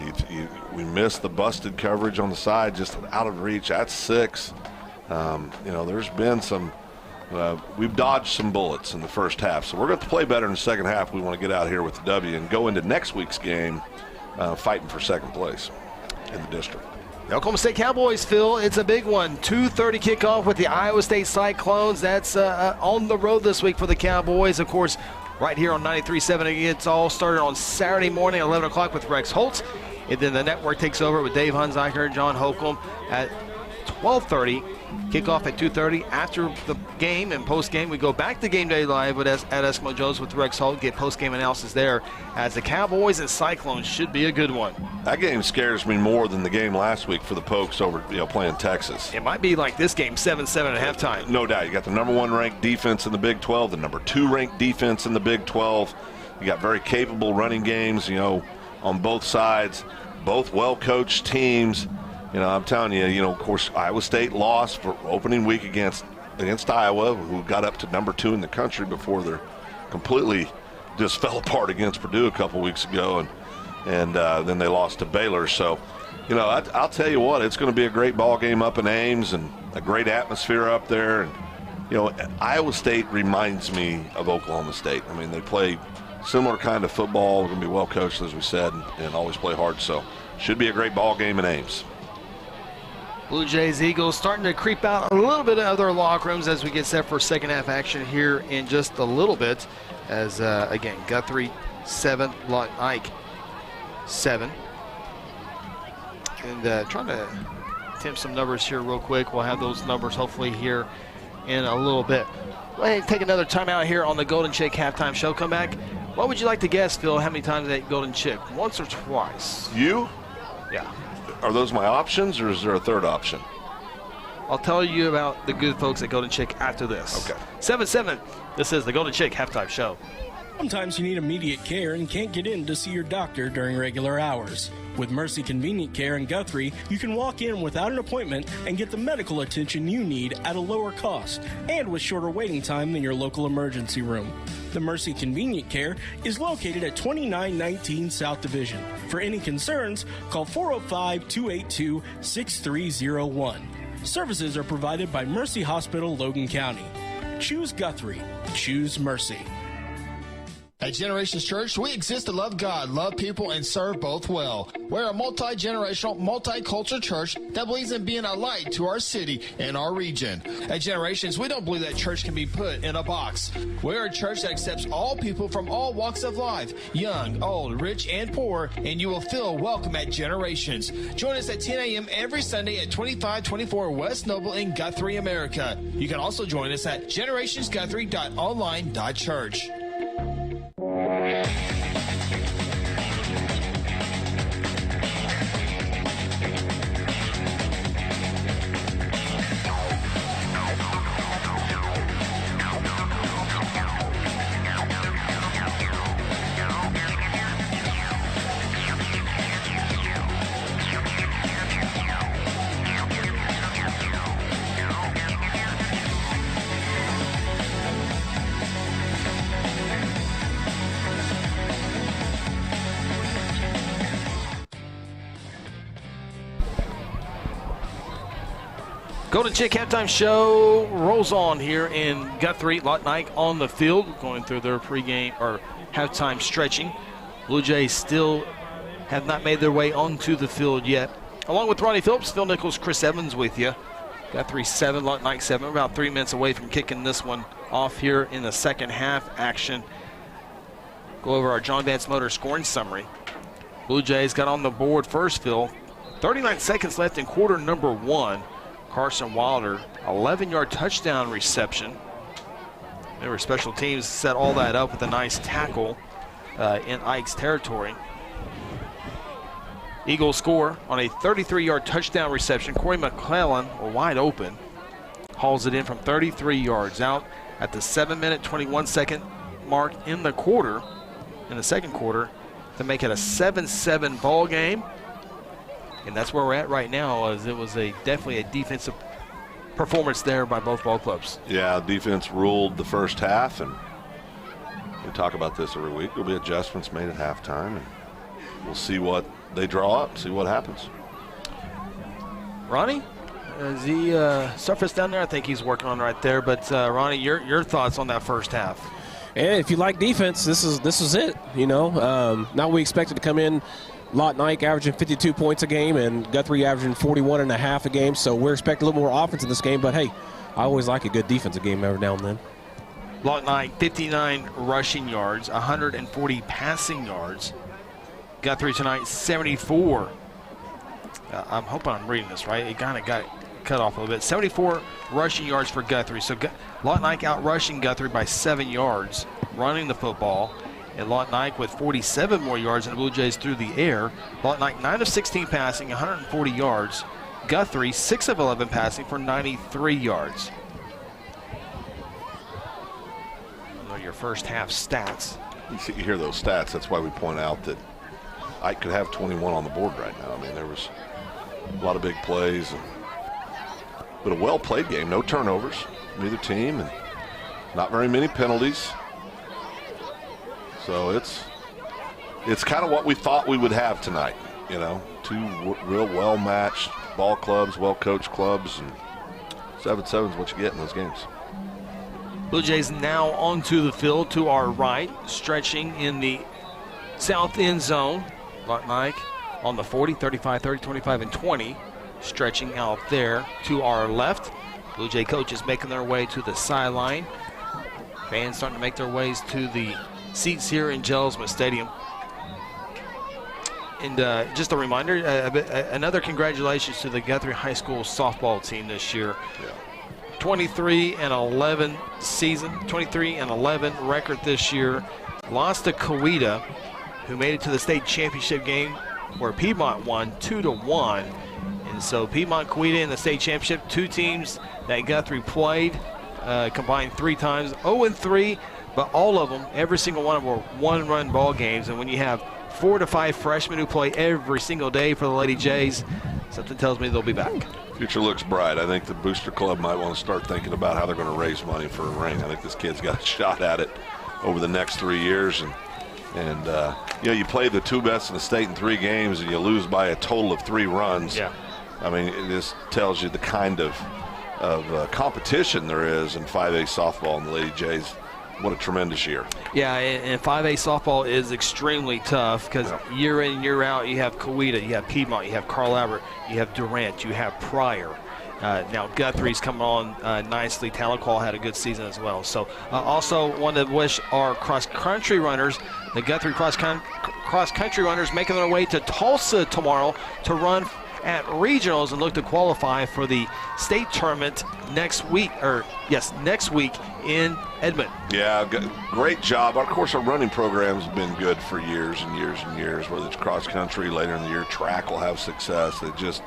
We missed the busted coverage on the side, just out of reach. That's 6. You know, there's been some. We've dodged some bullets in the first half, so we're going to play better in the second half. We want to get out here with the W and go into next week's game fighting for second place in the district.
The Oklahoma State Cowboys, Phil, it's a big one. 2:30 kickoff with the Iowa State Cyclones. That's on the road this week for the Cowboys. Of course, right here on 93.7. It gets all started on Saturday morning at 11 o'clock with Rex Holtz. And then the network takes over with Dave Hunziker and John Holcomb at 12:30. Kickoff at 2:30. After the game and post-game, we go back to Game Day Live at Eskimo Joe's with Rex Holt, get post-game analysis there, as the Cowboys and Cyclones should be a good one.
That game scares me more than the game last week for the Pokes over, playing Texas.
It might be like this game, 7-7 at halftime.
No doubt. You got the number 1 ranked defense in the Big 12, the number 2 ranked defense in the Big 12. You got very capable running games, on both sides, both well-coached teams. I'm telling you, of course, Iowa State lost for opening week against Iowa, who got up to number 2 in the country before they completely just fell apart against Purdue a couple weeks ago, and then they lost to Baylor. So, I'll tell you what, it's going to be a great ball game up in Ames and a great atmosphere up there. And, Iowa State reminds me of Oklahoma State. I mean, they play similar kind of football. They're going to be well coached, as we said, and always play hard. So, should be a great ball game in Ames.
Blue Jays, Eagles starting to creep out a little bit of other locker rooms as we get set for second half action here in just a little bit. As again, Guthrie 7, Lawton Ike 7. And trying to attempt some numbers here real quick. We'll have those numbers hopefully here in a little bit. Go ahead and take another time out here on the Golden Chick Halftime Show. Come back. What would you like to guess, Phil, how many times they Golden Chick? Once or twice?
You?
Yeah.
Are those my options, or is there a third option?
I'll tell you about the good folks at Golden Chick after this.
Okay.
7-7. This is the Golden Chick Halftime Show.
Sometimes you need immediate care and can't get in to see your doctor during regular hours. With Mercy Convenient Care in Guthrie, you can walk in without an appointment and get the medical attention you need at a lower cost and with shorter waiting time than your local emergency room. The Mercy Convenient Care is located at 2919 South Division. For any concerns, call 405-282-6301. Services are provided by Mercy Hospital, Logan County. Choose Guthrie. Choose Mercy.
At Generations Church, we exist to love God, love people, and serve both well. We're a multi-generational, multicultural church that believes in being a light to our city and our region. At Generations, we don't believe that church can be put in a box. We're a church that accepts all people from all walks of life, young, old, rich, and poor, and you will feel welcome at Generations. Join us at 10 a.m. every Sunday at 2524 West Noble in Guthrie, America. You can also join us at generationsguthrie.online.church.
Golden Chick Halftime Show rolls on here in Guthrie. Lawton Ike on the field, going through their pregame or halftime stretching. Blue Jays still have not made their way onto the field yet. Along with Ronnie Phillips, Phil Nichols, Chris Evans with you. Guthrie 7, Lawton Ike 7. We're about 3 minutes away from kicking this one off here in the second half action. Go over our John Vance Motor scoring summary. Blue Jays got on the board first, Phil. 39 seconds left in quarter number 1. Carson Wilder, 11-yard touchdown reception. There were special teams set all that up with a nice tackle in Ike's territory. Eagles score on a 33-yard touchdown reception. Corey McClellan, wide open, hauls it in from 33 yards out at the 7-minute, 21-second mark in the quarter, in the second quarter, to make it a 7-7 ball game. And that's where we're at right now, as it was definitely a defensive performance there by both ball clubs.
Yeah, defense ruled the first half, and we talk about this every week. There'll be adjustments made at halftime, and we'll see what they draw up, see what happens.
Ronnie, is he surfaced down there? I think he's working on right there. But Ronnie, your thoughts on that first half?
And if you like defense, this is it. You know, now we expected to come in. Lawton Ike averaging 52 points a game and Guthrie averaging 41.5 a game. So we're expecting a little more offense in this game. But, hey, I always like a good defensive game every now and then.
Lawton Ike, 59 rushing yards, 140 passing yards. Guthrie tonight, 74. I'm hoping I'm reading this right. It kind of got cut off a little bit. 74 rushing yards for Guthrie. So Lawton Ike out rushing Guthrie by 7 yards, running the football. And Lawton Ike with 47 more yards than the Blue Jays through the air. Lawton Ike 9 of 16 passing, 140 yards. Guthrie 6 of 11 passing for 93 yards. Your first half stats.
You hear those stats. That's why we point out that Ike could have 21 on the board right now. I mean, there was a lot of big plays, but a well-played game. No turnovers, neither team, and not very many penalties. So it's kind of what we thought we would have tonight, you know, two real well-matched ball clubs, well-coached clubs, and 7-7 is what you get in those games.
Blue Jays now onto the field to our right, stretching in the south end zone. Lawton Ike on the 40, 35, 30, 25, and 20, stretching out there to our left. Blue Jay coaches making their way to the sideline. Fans starting to make their ways to the seats here in Jelsma Stadium. And just a reminder, another congratulations to the Guthrie High School softball team this year. 23-11 season, 23-11 record this year. Lost to Coweta, who made it to the state championship game, where Piedmont won 2-1. And so Piedmont, Coweta in the state championship, two teams that Guthrie played, combined 3 times, 0-3, but all of them, every single one of them were one-run ball games. And when you have 4 to 5 freshmen who play every single day for the Lady Jays, something tells me they'll be back.
Future looks bright. I think the Booster Club might want to start thinking about how they're going to raise money for a ring. I think this kid's got a shot at it over the next 3 years. And you know, you play the 2 best in the state in 3 games and you lose by a total of 3 runs.
Yeah.
I mean, this tells you the kind of competition there is in 5A softball in the Lady Jays. What a tremendous year.
Yeah, and 5A softball is extremely tough because year in, year out, you have Coweta, you have Piedmont, you have Carl Albert, you have Durant, you have Pryor. Now Guthrie's coming on nicely. Tahlequah had a good season as well. So also want to wish our cross-country runners, the Guthrie cross-country runners, making their way to Tulsa tomorrow to run at regionals and look to qualify for the state tournament next week in Edmond.
Yeah, great job. Of course, our running program's been good for years and years and years, whether it's cross-country, later in the year, track will have success. They just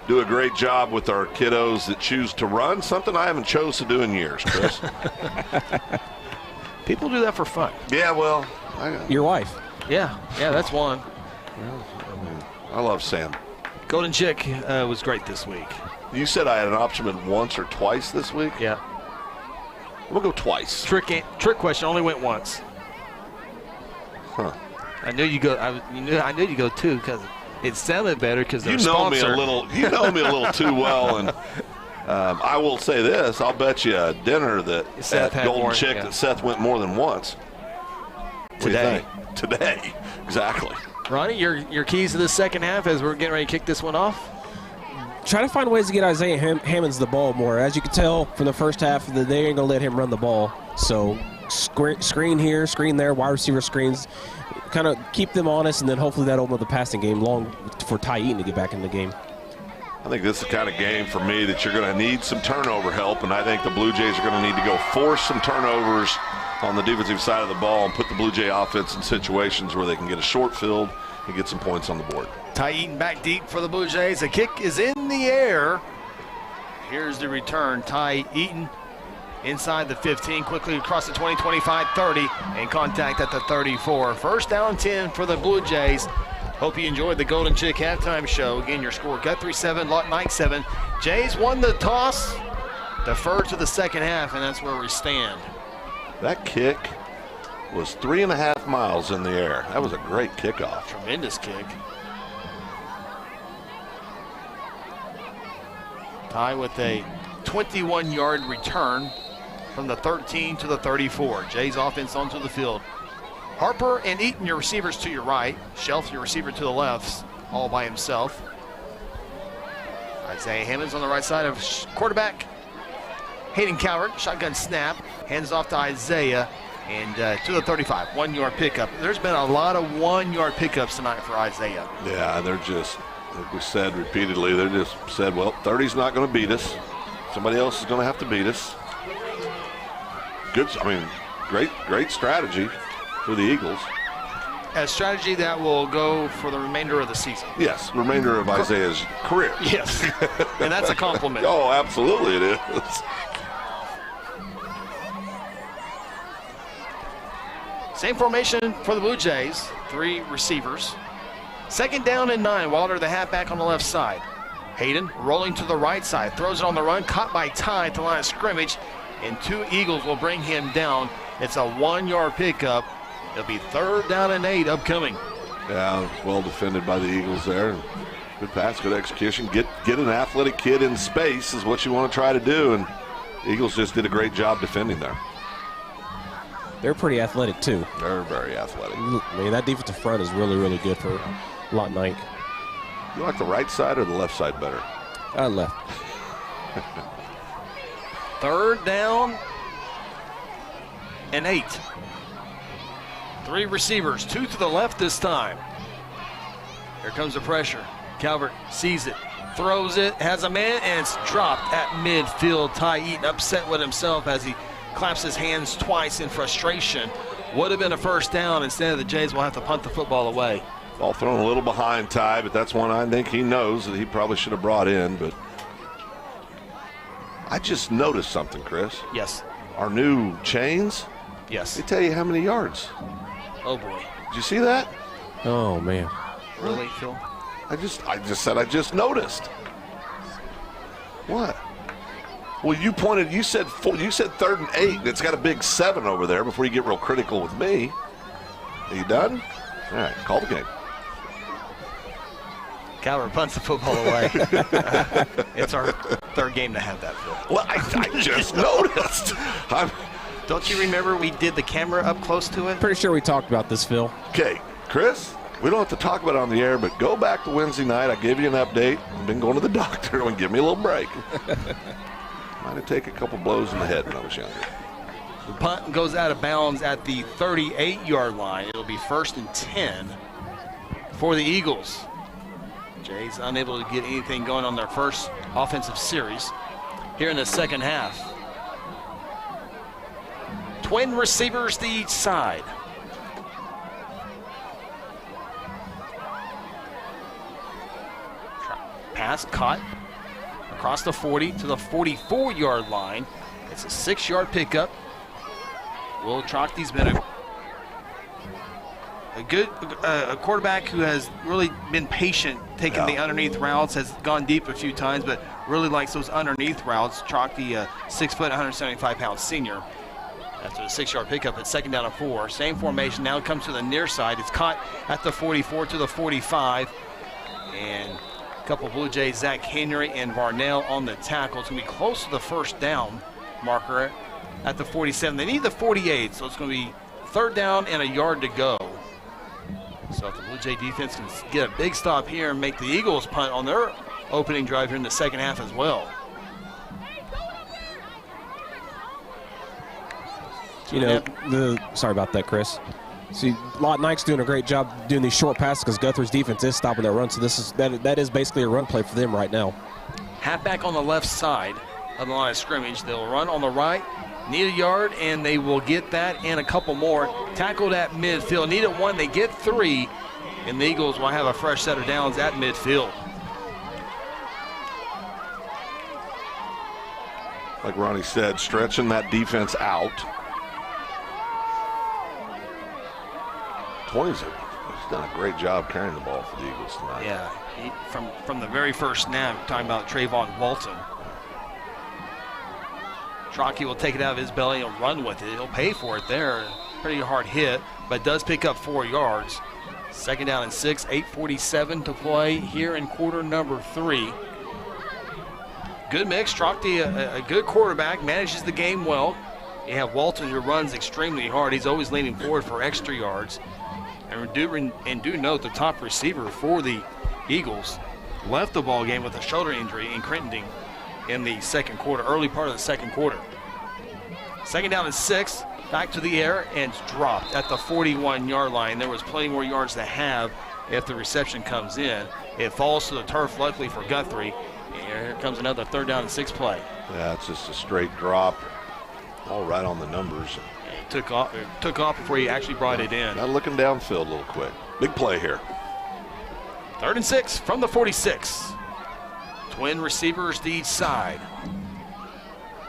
do a great job with our kiddos that choose to run, something I haven't chose to do in years, Chris.
People do that for fun.
Yeah, well.
Your wife.
Yeah, that's one.
I love Sam.
Golden Chick was great this week.
You said I had an option once or twice this week?
Yeah.
We'll go twice.
Trick question, only went once.
Huh.
I knew you go. I knew you go 2 because it sounded better because
you know me a little. You know me a little too well, and I will say this: I'll bet you a dinner that
Seth
at Golden Chick that Seth went more than once.
Today,
exactly.
Ronnie, your keys to the second half as we're getting ready to kick this one off?
Try to find ways to get Isaiah Hammonds the ball more. As you can tell from the first half, they ain't going to let him run the ball. So screen here, screen there, wide receiver screens. Kind of keep them honest, and then hopefully that'll open up the passing game long for Ty Eaton to get back in the game.
I think this is the kind of game for me that you're going to need some turnover help, and I think the Blue Jays are going to need to go force some turnovers on the defensive side of the ball and put the Blue Jay offense in situations where they can get a short field and get some points on the board.
Ty Eaton back deep for the Blue Jays. The kick is in the air. Here's the return. Ty Eaton inside the 15, quickly across the 20, 25, 30, and contact at the 34. First down 10 for the Blue Jays. Hope you enjoyed the Golden Chick halftime show. Again, your score, Guthrie 7, Lawton Ike 7. Jays won the toss, defer to the second half, and that's where we stand.
That kick was 3.5 miles in the air. That was a great kickoff.
Tremendous kick. Ty with a 21-yard return from the 13 to the 34. Jays offense onto the field. Harper and Eaton, your receivers to your right. Shelf, your receiver to the left, all by himself. Isaiah Hammonds on the right side of quarterback. Hayden Coward, shotgun snap, hands off to Isaiah, and to the 35, 1-yard pickup. There's been a lot of 1-yard pickups tonight for Isaiah.
Yeah, they're just, like we said repeatedly, they just said, well, 30's not going to beat us. Somebody else is going to have to beat us. Good, I mean, great strategy for the Eagles.
A strategy that will go for the remainder of the season.
Yes, the remainder of Isaiah's career.
Yes, and that's a compliment.
Oh, absolutely it is.
Same formation for the Blue Jays, 3 receivers. Second down and 9, Wilder the halfback on the left side. Hayden rolling to the right side, throws it on the run, caught by Ty at the line of scrimmage, and 2 Eagles will bring him down. It's a 1-yard pickup. It'll be 3rd down and 8 upcoming.
Yeah, well defended by the Eagles there. Good pass, good execution. Get an athletic kid in space is what you want to try to do, and the Eagles just did a great job defending there.
They're pretty athletic, too.
They're very athletic.
I mean, that defensive front is really, really good for Lawton Ike.
You like the right side or the left side better?
Left.
3rd down and 8. 3 receivers, 2 to the left this time. Here comes the pressure. Calvert sees it, throws it, has a man, and it's dropped at midfield. Ty Eaton upset with himself as he claps his hands twice in frustration. Would have been a first down. Instead, the Jays will have to punt the football away.
Ball thrown a little behind Ty, but that's one I think he knows that he probably should have brought in. But I just noticed something, Chris.
Yes. Our
new chains.
Yes.
They tell you how many yards.
Oh, boy.
Did you see that?
Oh, man.
Really, Phil?
I just said I just noticed. What? Well, you said 3rd and 8, and it's got a big 7 over there before you get real critical with me. Are you done? All right, call the game.
Calvert punts the football away. It's our 3rd game to have that, Phil.
Well, I just noticed.
Don't you remember we did the camera up close to it?
Pretty sure we talked about this, Phil.
Okay, Chris, we don't have to talk about it on the air, but go back to Wednesday night. I gave you an update. I've been going to the doctor and give me a little break. Might have taken a couple blows in the head when I was younger.
The punt goes out of bounds at the 38-yard line. It'll be 1st and 10 for the Eagles. Jays unable to get anything going on their first offensive series here in the second half. Twin receivers to each side. Pass caught across the 40 to the 44-yard line. It's a 6-yard pickup. Will Trochty's been a quarterback who has really been patient, taking the underneath routes, has gone deep a few times, but really likes those underneath routes. Trochty, a 6 foot, 175-pound senior. After the 6-yard pickup at 2nd down and 4. Same formation, now it comes to the near side. It's caught at the 44 to the 45. And a couple of Blue Jays, Zach Henry and Varnell on the tackle. It's going to be close to the first down marker at the 47. They need the 48, so it's going to be 3rd down and a yard to go. So if the Blue Jay defense can get a big stop here and make the Eagles punt on their opening drive here in the second half as well.
You know, sorry about that, Chris. See, Lawton Ike's doing a great job doing these short passes because Guthrie's defense is stopping their run. So that is basically a run play for them right now.
Halfback on the left side of the line of scrimmage. They'll run on the right, need a yard, and they will get that and a couple more. Tackled at midfield. Needed 1, they get 3, and the Eagles will have a fresh set of downs at midfield.
Like Ronnie said, stretching that defense out. 20's he's done a great job carrying the ball for the Eagles tonight.
Yeah, from the very first snap, talking about Trayvon Walton. Trochty will take it out of his belly and run with it. He'll pay for it there. Pretty hard hit, but does pick up 4 yards. 2nd down and 6, 8:47 to play here in quarter number 3. Good mix. Trochty, a good quarterback, manages the game well. You have Walton, who runs extremely hard. He's always leaning forward for extra yards. And do note the top receiver for the Eagles left the ball game with a shoulder injury in Crittenden in the second quarter, early part of the second quarter. 2nd down and 6, back to the air, and it's dropped at the 41-yard line. There was plenty more yards to have if the reception comes in. It falls to the turf, luckily for Guthrie. And here comes another 3rd down and 6 play.
Yeah, it's just a straight drop, all right on the numbers.
It took off before he actually brought it in.
Now looking downfield a little quick. Big play here.
3rd and 6 from the 46. Twin receivers to each side.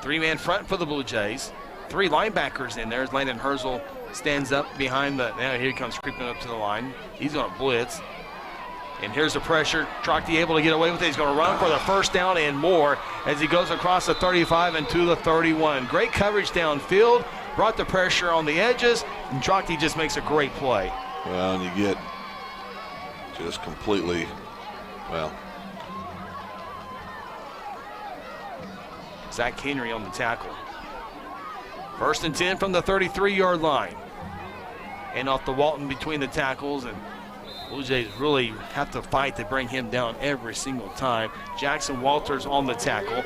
3-man front for the Blue Jays. 3 linebackers in there as Landon Herzl stands up behind the, now here he comes creeping up to the line. He's going to blitz. And here's the pressure. Trochty able to get away with it. He's going to run for the first down and more as he goes across the 35 and to the 31. Great coverage downfield. Brought the pressure on the edges, and Trochty just makes a great play.
Well, and you get just completely, well.
Zach Henry on the tackle. 1st and 10 from the 33-yard line. And off the Walton between the tackles, and Blue Jays really have to fight to bring him down every single time. Jackson Walters on the tackle.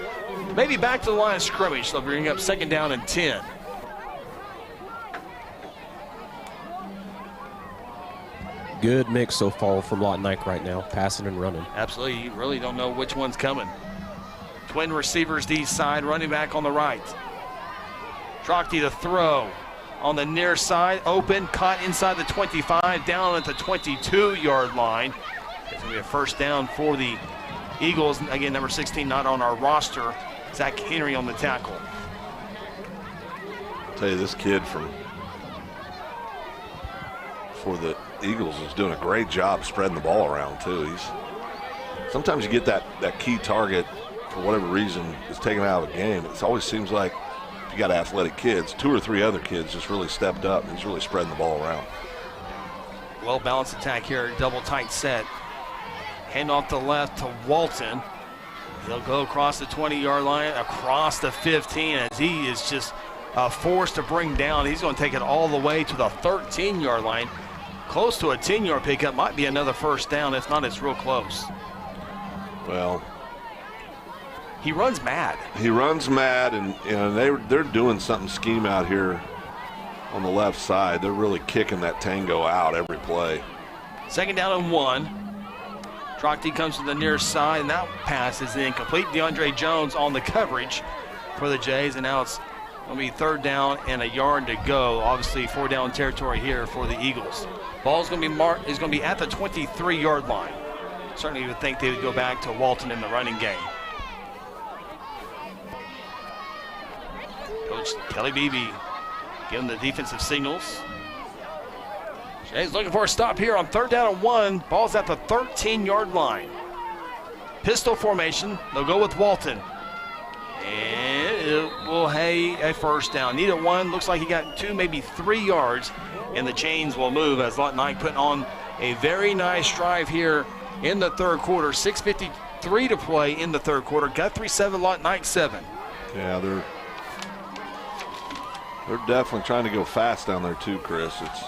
Maybe back to the line of scrimmage. They'll bring up 2nd down and 10.
good mix so far from Lawton Ike right now, passing and running.
Absolutely. You really don't know which one's coming. Twin receivers D side, running back on the right. Trochty to throw on the near side, open, caught inside the 25, down at the 22-yard line. It's going to be a first down for the Eagles. Again, number 16 not on our roster. Zach Henry on the tackle.
I'll tell you, this kid for the Eagles is doing a great job spreading the ball around too. Sometimes you get that key target for whatever reason is taken out of the game. It always seems like if you got athletic kids, 2 or 3 other kids just really stepped up and he's really spreading the ball around.
Well-balanced attack here, double tight set. Hand off to left to Walton. He'll go across the 20-yard line, across the 15, as he is just forced to bring down. He's going to take it all the way to the 13-yard line. Close to a 10-yard pickup. Might be another first down. If not, it's real close.
Well,
he runs mad.
He runs mad, and they're doing something scheme out here on the left side. They're really kicking that tango out every play.
Second down and 1. Trochty comes to the near side, and that pass is incomplete. DeAndre Jones on the coverage for the Jays, and now it's going to be third down and a yard to go. Obviously, 4-down territory here for the Eagles. Ball's going to be marked. Is going to be at the 23-yard line. Certainly, you would think they would go back to Walton in the running game. Coach Kelly Beebe giving the defensive signals. Jays looking for a stop here on third down and 1. Ball's at the 13-yard line. Pistol formation. They'll go with Walton. And it will have a first down. Needed 1. Looks like he got 2, maybe 3 yards. And the chains will move as Lawton Ike putting on a very nice drive here in the third quarter. 6:53 to play in the third quarter. Guthrie 7, Lawton Ike 7.
Yeah, they're definitely trying to go fast down there too, Chris. It's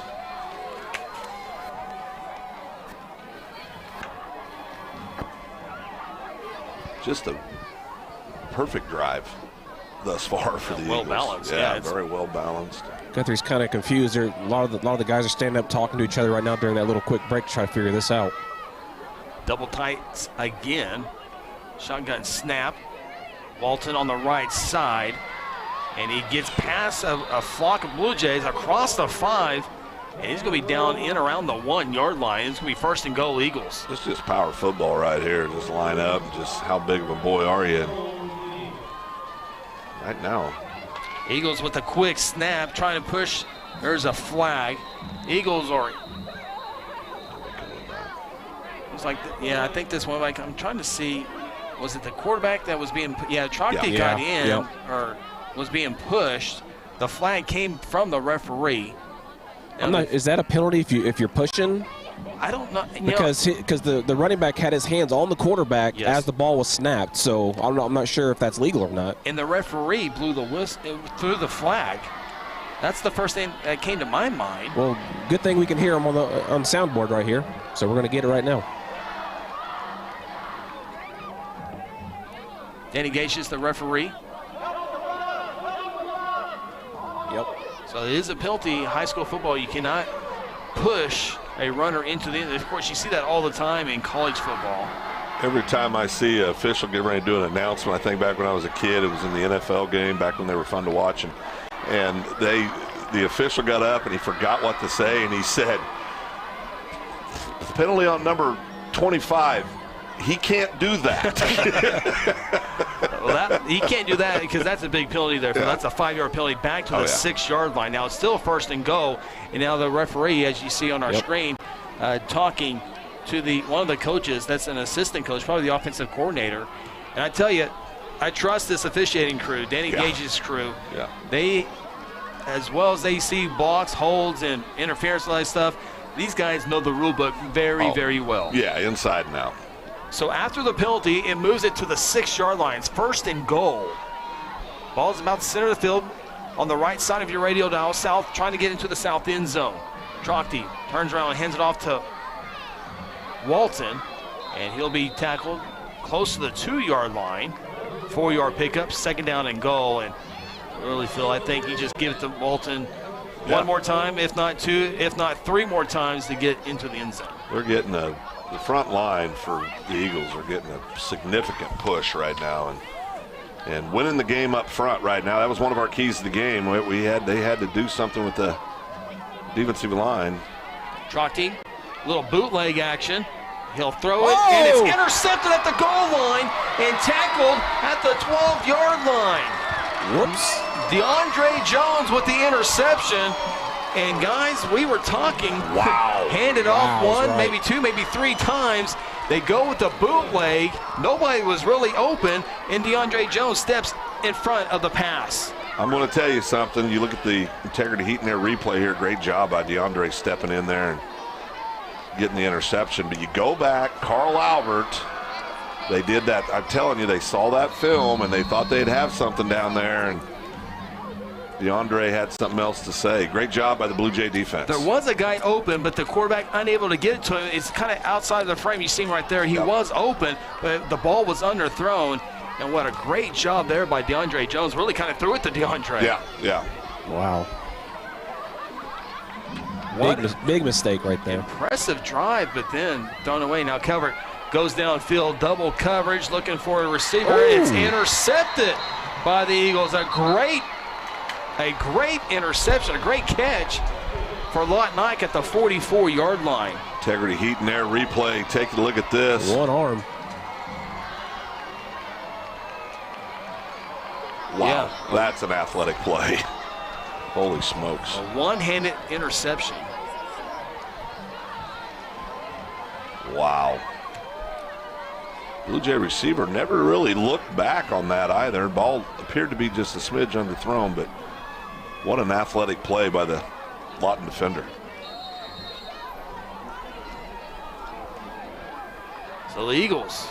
just a perfect drive thus far for the Eagles.
Well balanced,
yeah, very well balanced.
Guthrie's kind of confused. A lot of the guys are standing up talking to each other right now during that little quick break to try to figure this out.
Double tights again. Shotgun snap. Walton on the right side. And he gets past a flock of Blue Jays across the 5. And he's going to be down in around the 1-yard line. It's going to be first and goal Eagles.
It's just power football right here. Just line up. Just how big of a boy are you? Right now.
Eagles with a quick snap, trying to push. There's a flag. Eagles are. It's like, yeah, I think this one. Like, I'm trying to see. Was it the quarterback that was being? Yeah, Trochty got in or was being pushed. The flag came from the referee.
Is that a penalty if you're pushing?
I don't know.
Because the running back had his hands on the quarterback as the ball was snapped. So I'm not sure if that's legal or not.
And the referee blew the whistle through the flag. That's the first thing that came to my mind.
Well, good thing we can hear him on the soundboard right here. So we're going to get it right now.
Danny Gage is the referee.
Yep.
So it is a penalty. High school football, you cannot push a runner into the end. Of course, you see that all the time in college football.
Every time I see an official get ready to do an announcement, I think back when I was a kid, it was in the NFL game, back when they were fun to watch. And the official got up and he forgot what to say, and he said, penalty on number 25. He can't do that.
Well, he can't do that because that's a big penalty there. That's a 5-yard penalty back to the 6-yard line. Now it's still first and goal, and now the referee, as you see on our screen, talking to one of the coaches. That's an assistant coach, probably the offensive coordinator. And I tell you, I trust this officiating crew, Danny Gage's crew.
Yeah.
They, as well as they see blocks, holds, and interference and all that stuff, these guys know the rule book very, very well.
Yeah, inside and out.
So after the penalty, it moves it to the 6-yard line. It's first and goal. Ball's about the center of the field on the right side of your radio dial, south, trying to get into the south end zone. Trochty turns around and hands it off to Walton, and he'll be tackled close to the 2-yard line. 4-yard pickup, second down and goal. And I really feel, I think you just give it to Walton. one more time, if not two, if not three more times to get into the end zone.
They're getting the front line for the Eagles are getting a significant push right now, and winning the game up front right now. That was one of our keys to the game. They had to do something with the defensive line.
Trotti, little bootleg action. He'll throw it, and it's intercepted at the goal line and tackled at the 12-yard line.
Whoops.
DeAndre Jones with the interception. And, guys, we were talking.
Wow.
Handed off one, maybe two, maybe three times. They go with the bootleg. Nobody was really open, and DeAndre Jones steps in front of the pass.
I'm going to tell you something. You look at the integrity heat in their replay here. Great job by DeAndre stepping in there and getting the interception. But you go back, Carl Albert, they did that. I'm telling you, they saw that film, and they thought they'd have something down there, and DeAndre had something else to say. Great job by the Blue Jay defense.
There was a guy open, but the quarterback unable to get it to him. It's kind of outside of the frame. You see him right there. He was open, but the ball was underthrown. And what a great job there by DeAndre Jones. Really kind of threw it to DeAndre.
Yeah.
Wow. Big mistake right there.
Impressive drive, but then thrown away. Now Calvert goes downfield, double coverage, looking for a receiver. It's intercepted by the Eagles. A great interception, a great catch for Lawton Ike at the 44-yard line.
Integrity heat in their replay. Take a look at this.
One arm.
Wow, that's an athletic play. Holy smokes.
A one-handed interception.
Wow. Blue Jay receiver never really looked back on that either. Ball appeared to be just a smidge underthrown, but what an athletic play by the Lawton defender.
So the Eagles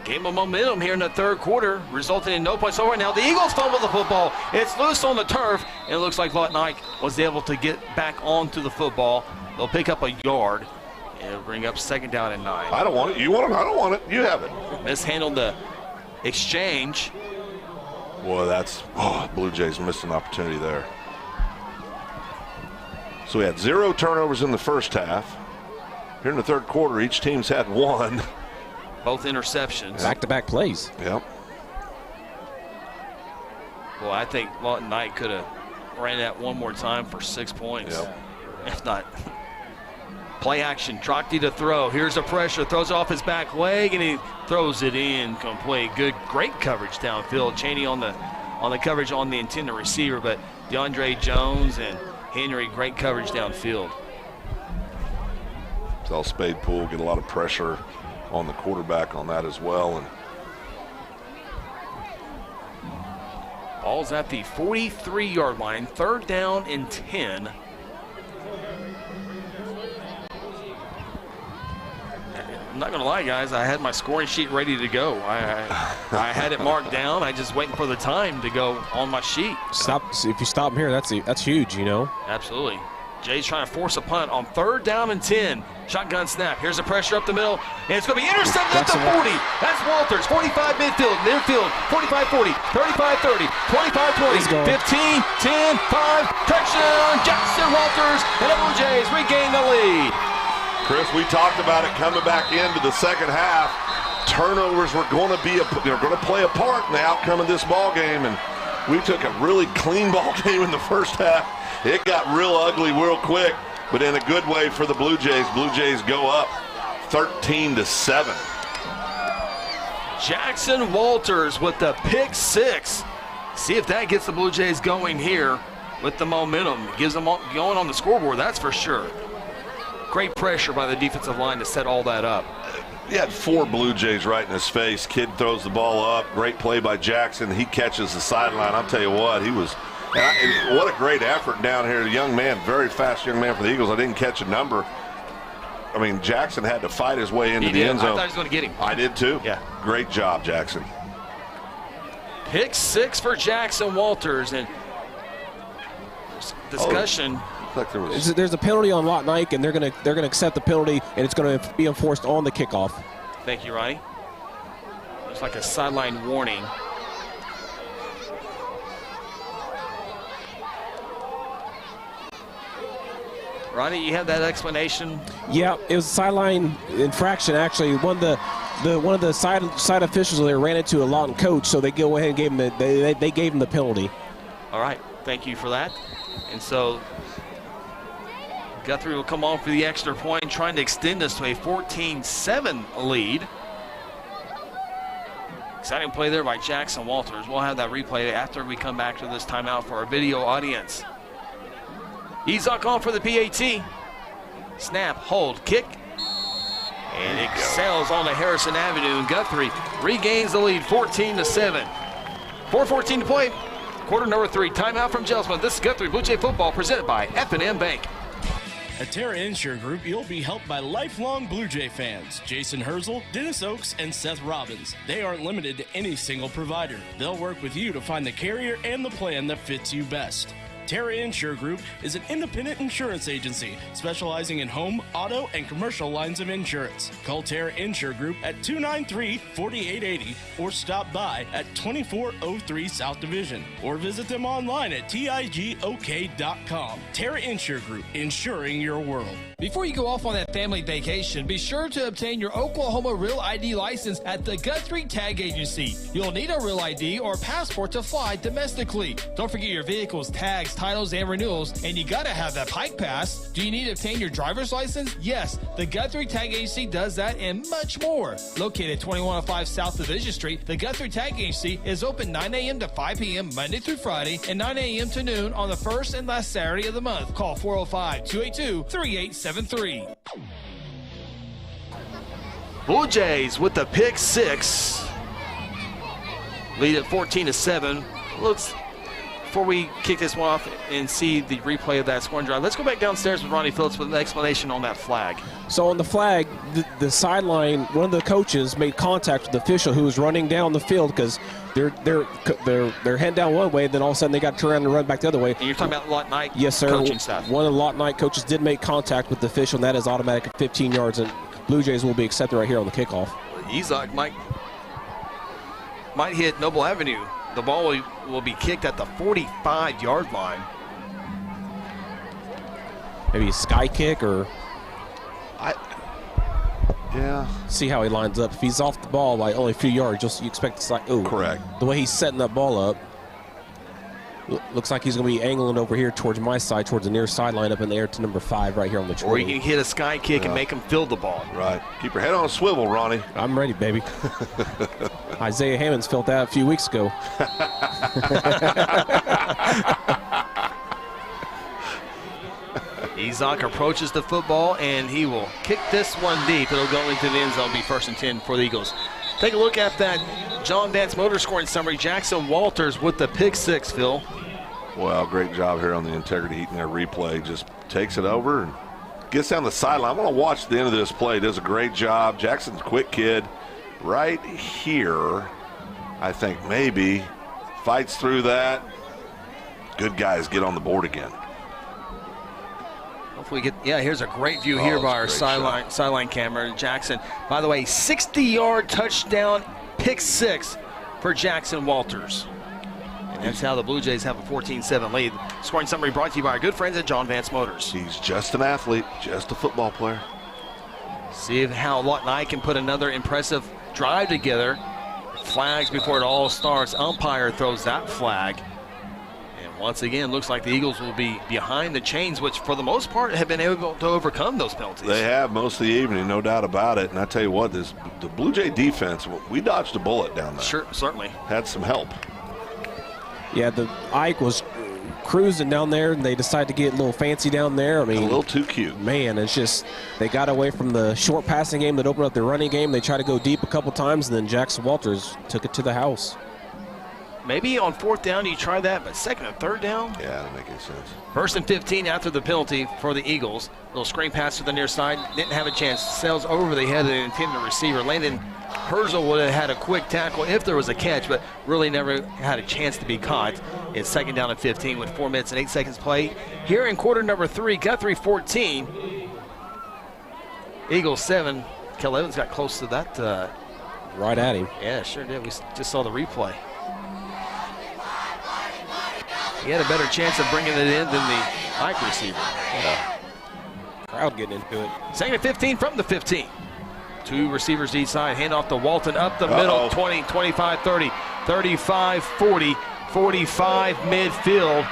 game of momentum here in the third quarter, resulting in no points over. Now the Eagles fumble the football. It's loose on the turf, and it looks like Lawton Ike was able to get back onto the football. They'll pick up a yard. It'll bring up 2nd down and 9.
I don't want it. You want it? I don't want it. You have it.
Mishandled the exchange.
Boy, Blue Jays missed an opportunity there. So we had 0 turnovers in the first half. Here in the third quarter, each team's had 1.
Both interceptions.
Back-to-back plays.
Yep.
Well, I think Lawton Ike could have ran that one more time for 6 points.
Yep.
If not. Play action, Trotti to throw. Here's a pressure, throws off his back leg, and he throws it in complete. Great coverage downfield. Cheney on the coverage on the intended receiver, but DeAndre Jones and Henry, great coverage downfield.
Tell Spade Pool get a lot of pressure on the quarterback on that as well. And
ball's at the 43-yard line, 3rd down and 10. I'm not gonna lie, guys, I had my scoring sheet ready to go. I had it marked down. I just waiting for the time to go on my sheet.
If you stop him here, that's huge, you know.
Absolutely. Jay's trying to force a punt on 3rd down and 10. Shotgun snap. Here's the pressure up the middle, and it's going to be intercepted at the 40. That's Walters. 45 midfield, 45-40, 35-30, 25-20, 15, 10, 5. Touchdown, Jackson Walters, and the Blue Jays regain the lead.
Chris, we talked about it coming back into the second half. Turnovers were going to play a part in the outcome of this ball game, and we took a really clean ball game in the first half. It got real ugly real quick, but in a good way for the Blue Jays. Blue Jays go up 13-7.
Jackson Walters with the pick 6. See if that gets the Blue Jays going here with the momentum. Gives them going on the scoreboard, that's for sure. Great pressure by the defensive line to set all that up.
He had 4 Blue Jays right in his face. Kid throws the ball up. Great play by Jackson. He catches the sideline. I'll tell you what, what a great effort down here. Young man, very fast young man for the Eagles. I didn't catch a number. I mean, Jackson had to fight his way into the end zone.
I thought he was going to get him.
I did too.
Yeah.
Great job, Jackson.
Pick 6 for Jackson Walters, and discussion.
There's a penalty on Lawton Ike, and they're gonna accept the penalty, and it's going to be enforced on the kickoff.
Thank you, Ronnie. Looks like a sideline warning. Ronnie, you have that explanation?
Yeah, it was a sideline infraction. Actually, one of the side officials there ran into a Lawton coach, so they go ahead and gave him they gave him the penalty.
All right, thank you for that. And so Guthrie will come on for the extra point, trying to extend this to a 14-7 lead. Exciting play there by Jackson Walters. We'll have that replay after we come back to this timeout for our video audience. Izak on for the PAT. Snap, hold, kick. And it sails on to Harrison Avenue, and Guthrie regains the lead 14-7. 4:14 to play. Quarter number 3. Timeout from Jelsma. This is Guthrie Bluejay football presented by F&M Bank.
At Terra Insure Group, you'll be helped by lifelong Bluejay fans, Jason Herzl, Dennis Oaks, and Seth Robbins. They aren't limited to any single provider. They'll work with you to find the carrier and the plan that fits you best. Terra Insure Group is an independent insurance agency specializing in home, auto, and commercial lines of insurance. Call Terra Insure Group at 293-4880 or stop by at 2403 South Division or visit them online at tigok.com. Terra Insure Group, insuring your world.
Before you go off on that family vacation, be sure to obtain your Oklahoma Real ID license at the Guthrie Tag Agency. You'll need a Real ID or passport to fly domestically. Don't forget your vehicle's tags, titles, and renewals, and you gotta have that Pike Pass. Do you need to obtain your driver's license? Yes, the Guthrie Tag Agency does that and much more. Located 2105 South Division Street, the Guthrie Tag Agency is open 9 a.m. to 5 p.m. Monday through Friday and 9 a.m. to noon on the first and last Saturday of the month. Call 405-282-3873.
Bluejays with the pick 6. Lead at 14-7. Before we kick this one off and see the replay of that scoring drive, let's go back downstairs with Ronnie Phillips with an explanation on that flag.
So on the flag, the sideline, one of the coaches made contact with the official who was running down the field because they're heading down one way, then all of a sudden they got to turn around and run back the other way.
And you're talking about Lawton Ike
yes, sir.
Coaching staff.
One of the Lawton Ike coaches did make contact with the official, and that is automatic at 15 yards, and Blue Jays will be accepted right here on the kickoff.
Izak might hit Noble Avenue. The ball will be kicked at the 45-yard line.
Maybe a sky kick or...
Yeah.
See how he lines up. If he's off the ball by only a few yards, you expect to slide. Oh,
correct.
The way he's setting that ball up, looks like he's going to be angling over here towards my side, towards the near sideline up in the air to number 5 right here on the 20.
Or you can hit a sky kick and make him field the ball.
Right. Keep your head on a swivel, Ronnie.
I'm ready, baby. Isaiah Hammonds felt that a few weeks ago.
Izak approaches the football, and he will kick this one deep. It'll go into the end zone, be 1st and 10 for the Eagles. Take a look at that John Vance Motor scoring summary. Jackson Walters with the pick 6, Phil.
Well, great job here on the integrity heat and their replay. Just takes it over and gets down the sideline. I want to watch the end of this play. Does a great job. Jackson's a quick kid. Right here, I think maybe fights through that. Good guys get on the board again.
Hopefully here's a great view here by our sideline camera. Jackson, by the way, 60-yard touchdown, pick 6 for Jackson Walters. And that's how the Blue Jays have a 14-7 lead. Scoring summary brought to you by our good friends at John Vance Motors.
He's just an athlete, just a football player.
See how Lawton Ike can put another impressive drive together. Flags before it all starts. Umpire throws that flag. And once again, looks like the Eagles will be behind the chains, which for the most part have been able to overcome those penalties.
They have most of the evening, no doubt about it. And I tell you what, the Blue Jay defense, we dodged a bullet down there.
Sure, certainly.
Had some help.
Yeah, the Ike was cruising down there, and they decided to get a little fancy down there. I mean,
a little too cute.
Man, it's just they got away from the short passing game that opened up their running game. They tried to go deep a couple times, and then Jackson Walters took it to the house.
Maybe on 4th down you try that, but 2nd and 3rd down?
Yeah, that doesn't make any sense.
1st and 15 after the penalty for the Eagles. Little screen pass to the near side. Didn't have a chance. Sails over the head of the intended receiver. Landon Herzl would have had a quick tackle if there was a catch, but really never had a chance to be caught. It's 2nd down and 15 with 4 minutes and 8 seconds play. Here in quarter number 3, Guthrie 14. Eagles 7. Kel Evans got close to that.
Right at him.
Yeah, sure did. We just saw the replay. He had a better chance of bringing it in than the Ike receiver.
Yeah.
Crowd getting into it.
Second and 15 from the 15. 2 receivers each side. Hand off to Walton up the middle. 20, 25, 30, 35, 40, 45 midfield.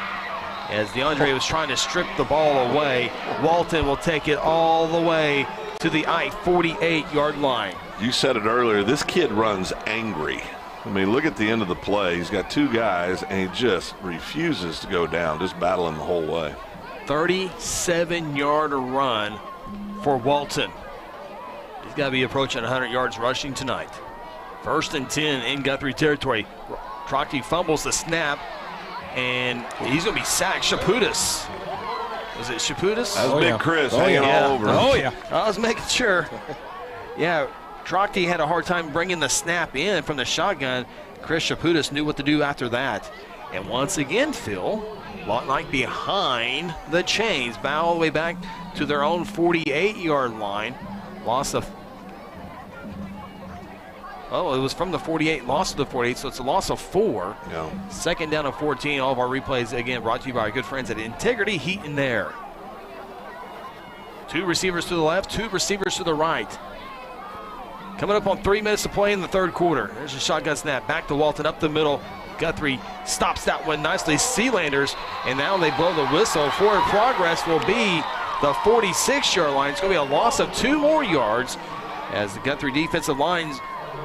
As DeAndre was trying to strip the ball away, Walton will take it all the way to the Ike 48-yard line.
You said it earlier, this kid runs angry. I mean, look at the end of the play. He's got 2 guys, and he just refuses to go down, just battling the whole way.
37-yard run for Walton. He's got to be approaching 100 yards rushing tonight. 1st and 10 in Guthrie territory. Trockey fumbles the snap, and he's going to be sacked. Shaputis. Was it Shaputis?
That was Big Chris hanging all over him.
Oh, yeah. I was making sure. Yeah, Trockey had a hard time bringing the snap in from the shotgun. Chris Shaputis knew what to do after that. And once again, Phil, Lawton Ike behind the chains, bow all the way back to their own 48-yard line. Loss of, it was from the 48, loss to the 48, so it's a loss of 4.
Yeah.
2nd down and 14. All of our replays, again, brought to you by our good friends at Integrity Heat and Air. 2 receivers to the left, 2 receivers to the right. Coming up on 3 minutes to play in the 3rd quarter. There's a shotgun snap, back to Walton, up the middle. Guthrie stops that one nicely. Sealanders, and now they blow the whistle. Forward progress will be the 46-yard line. It's going to be a loss of 2 more yards as the Guthrie defensive lines,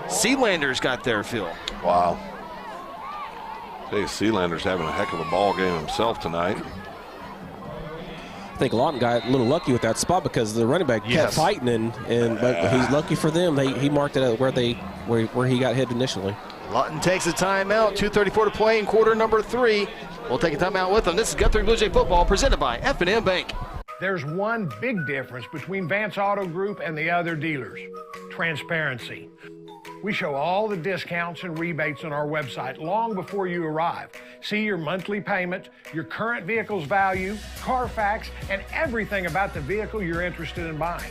Sealanders got there, Phil.
Wow. Hey, Sealanders having a heck of a ball game himself tonight.
I think Lawton got a little lucky with that spot because the running back kept fighting, but he's lucky for them. He marked it at where he got hit initially.
Lawton takes a timeout. 2:34 to play in quarter number 3. We'll take a timeout with them. This is Guthrie Bluejay football presented by FM Bank.
There's one big difference between Vance Auto Group and the other dealers: transparency. We show all the discounts and rebates on our website long before you arrive. See your monthly payment, your current vehicle's value, Carfax, and everything about the vehicle you're interested in buying.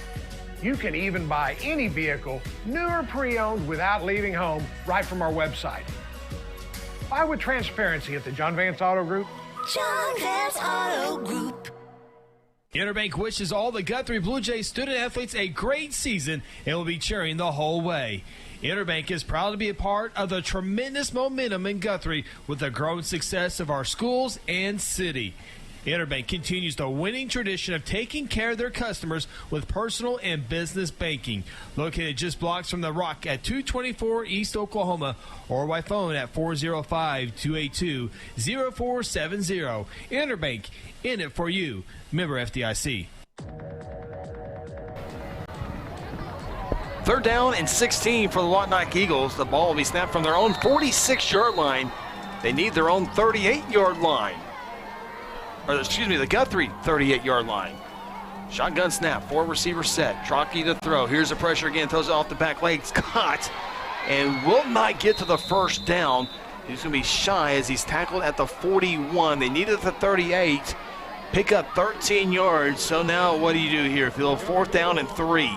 You can even buy any vehicle, new or pre-owned, without leaving home, right from our website. Buy with transparency at the John Vance Auto Group.
John Vance Auto Group.
Interbank wishes all the Guthrie Bluejays student athletes a great season and will be cheering the whole way. Interbank is proud to be a part of the tremendous momentum in Guthrie with the growing success of our schools and city. Interbank continues the winning tradition of taking care of their customers with personal and business banking. Located just blocks from the Rock at 224 East Oklahoma, or by phone at 405-282-0470. Interbank, in it for you. Member FDIC.
3rd down and 16 for the Lawton Ike Eagles. The ball will be snapped from their own 46-yard line. They need their own 38-yard line. Or excuse me, the Guthrie 38-yard line. Shotgun snap, 4 receivers set. Trockey to throw. Here's the pressure again. Throws it off the back legs. Caught. And will not get to the 1st down. He's going to be shy as he's tackled at the 41. They needed the 38. Pick up 13 yards. So now what do you do here, Phil? 4th down and 3.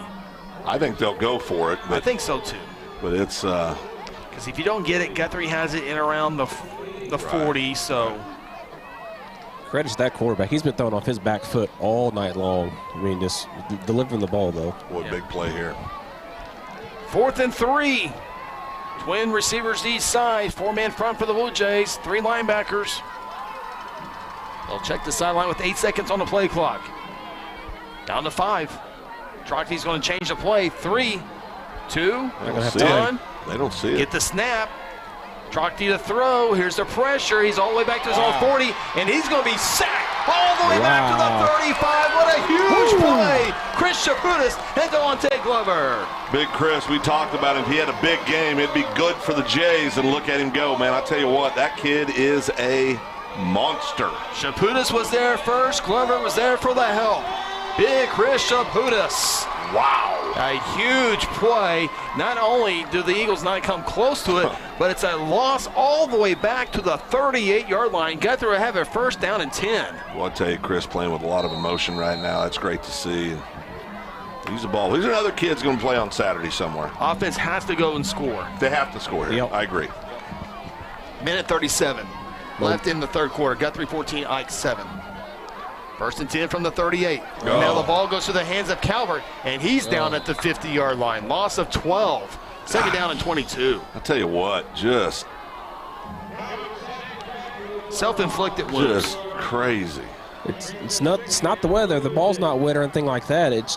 I think they'll go for it.
I think so, too.
But it's...
because if you don't get it, Guthrie has it in around the 40, so...
Credit to that quarterback. He's been throwing off his back foot all night long. I mean, just delivering the ball, though.
What big play here.
4th and 3. Twin receivers each side. 4-man front for the Blue Jays. 3 linebackers. They'll check the sideline with 8 seconds on the play clock. Down to 5. Trockey's going to change the play. 3, 2, 1.
They don't see it.
Get the snap. Trockey to throw. Here's the pressure. He's all the way back to his own 40, and he's going to be sacked all the way back to the 35. What a huge play. Chris Shaputis and Delonte Glover.
Big Chris, we talked about him. If he had a big game, it'd be good for the Jays, and look at him go, man. I tell you what, that kid is a monster.
Shaputis was there first. Glover was there for the help. Big Chris Shaputis.
Wow.
A huge play. Not only do the Eagles not come close to it, but it's a loss all the way back to the 38-yard line. Guthrie will have a 1st down and 10.
Well, I tell you, Chris playing with a lot of emotion right now. That's great to see. He's a ball. These are other kids going to play on Saturday somewhere.
Offense has to go and score.
They have to score here.
Yep.
I agree.
Minute 37 left in the 3rd quarter. Guthrie 14, Ike 7. First and 10 from the 38. And now the ball goes to the hands of Calvert, and he's down at the 50-yard line. Loss of 12. Second down and 22.
I'll tell you what, just
self-inflicted wounds.
Just crazy.
It's not the weather. The ball's not wet or anything like that. It's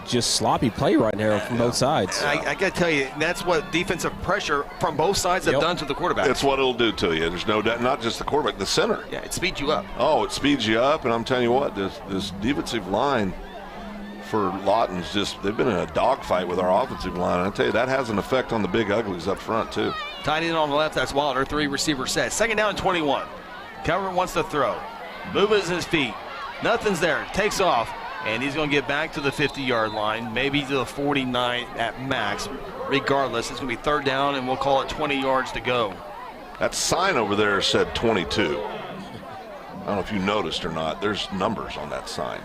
just sloppy play right now from both sides.
I got to tell you, that's what defensive pressure from both sides have done to the quarterback.
It's what it'll do to you. There's no doubt. Not just the quarterback, the center.
Yeah, it speeds you up.
Oh, it speeds you up, and I'm telling you what, this defensive line for Lawton's they've been in a dogfight with our offensive line. And I tell you, that has an effect on the big uglies up front, too.
Tight end on the left, that's Wilder, 3-receiver set. Second down and 21. Calvert wants to throw. Moves his feet. Nothing's there. Takes off. And he's going to get back to the 50-yard line, maybe to the 49 at max. Regardless, it's going to be third down, and we'll call it 20 yards to go.
That sign over there said 22. I don't know if you noticed or not. There's numbers on that sign.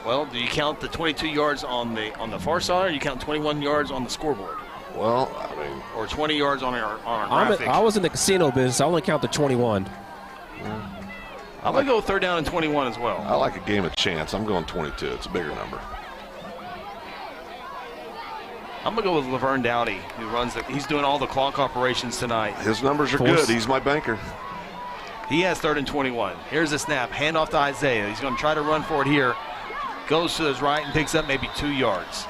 Well, do you count the 22 yards on the far side, or do you count 21 yards on the scoreboard?
Well, I mean,
or 20 yards on our graphic.
I was in the casino business. I only count the 21.
I'm going to go third down and 21 as well.
I like a game of chance. I'm going 22. It's a bigger number.
I'm going to go with Laverne Dowdy, who he's doing all the clock operations tonight.
His numbers are good. He's my banker.
He has third and 21. Here's the snap. Hand off to Isaiah. He's going to try to run for it here. Goes to his right and picks up maybe 2 yards.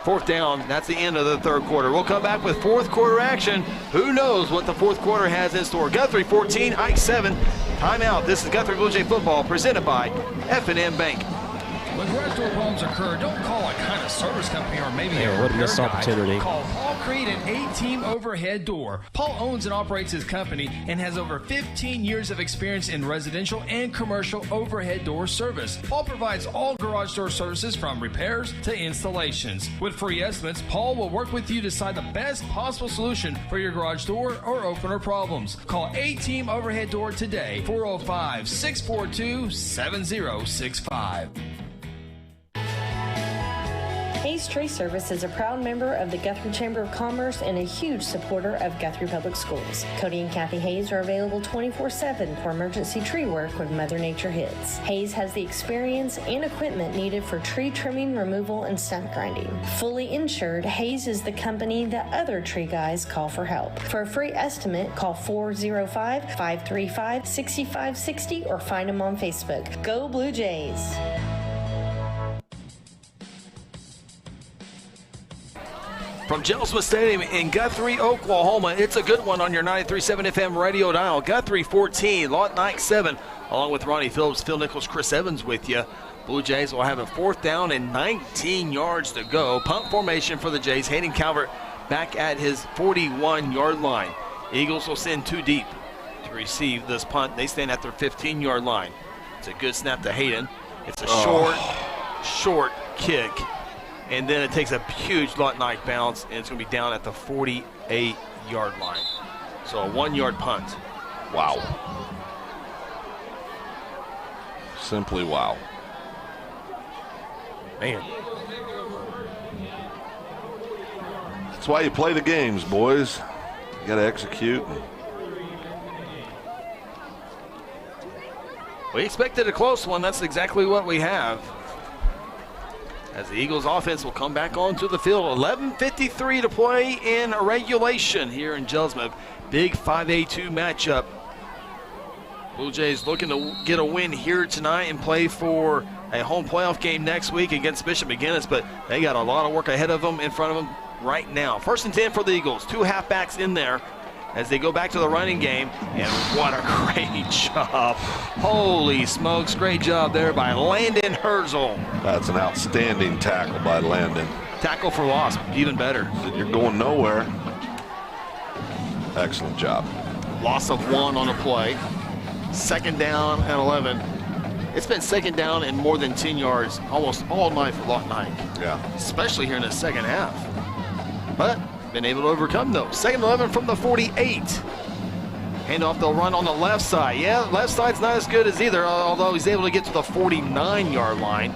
Fourth down, that's the end of the third quarter. We'll come back with fourth quarter action. Who knows what the fourth quarter has in store. Guthrie 14, Ike 7. Timeout. This is Guthrie Bluejay football presented by F&M Bank.
When garage door problems occur, don't call a kind of service company or maybe a
what a
repair
missed
guy.
opportunity.
Call Paul Creed at A-Team Overhead Door. Paul owns and operates his company and has over 15 years of experience in residential and commercial overhead door service. Paul provides all garage door services from repairs to installations. With free estimates, Paul will work with you to decide the best possible solution for your garage door or opener problems. Call A-Team Overhead Door today, 405-642-7065.
Hayes Tree Service is a proud member of the Guthrie Chamber of Commerce and a huge supporter of Guthrie Public Schools. Cody and Kathy Hayes are available 24/7 for emergency tree work when Mother Nature hits. Hayes has the experience and equipment needed for tree trimming, removal, and stump grinding. Fully insured, Hayes is the company that other tree guys call for help. For a free estimate, call 405-535-6560 or find them on Facebook. Go Blue Jays!
From Jelsma Stadium in Guthrie, Oklahoma, it's a good one on your 93.7 FM radio dial. Guthrie 14, Lawton Ike 7, along with Ronnie Phillips, Phil Nichols, Chris Evans with you. Blue Jays will have a fourth down and 19 yards to go. Punt formation for the Jays. Hayden Calvert back at his 41-yard line. Eagles will send two deep to receive this punt. They stand at their 15-yard line. It's a good snap to Hayden. It's a short kick. And then it takes a huge Lawton Ike bounce, and it's going to be down at the 48-yard line. So a 1-yard punt.
Wow. Simply wow.
Man.
That's why you play the games, boys. You got to execute.
We expected a close one. That's exactly what we have. As the Eagles offense will come back onto the field. 11:53 to play in regulation here in Jelsma. Big 5A2 matchup. Blue Jays looking to get a win here tonight and play for a home playoff game next week against Bishop McGinnis, but they got a lot of work ahead of them, in front of them right now. First and 10 for the Eagles. Two halfbacks in there as they go back to the running game, and what a great job. Holy smokes, great job there by Landon Herzl.
That's an outstanding tackle by Landon.
Tackle for loss, even better.
You're going nowhere. Excellent job.
Loss of 1 on a play. Second down and 11. It's been second down and more than 10 yards almost all night for Lawton Ike.
Yeah.
Especially here in the second half. But been able to overcome those. Second 11 from the 48. Handoff, they'll run on the left side. Yeah, left side's not as good as either, although he's able to get to the 49-yard line.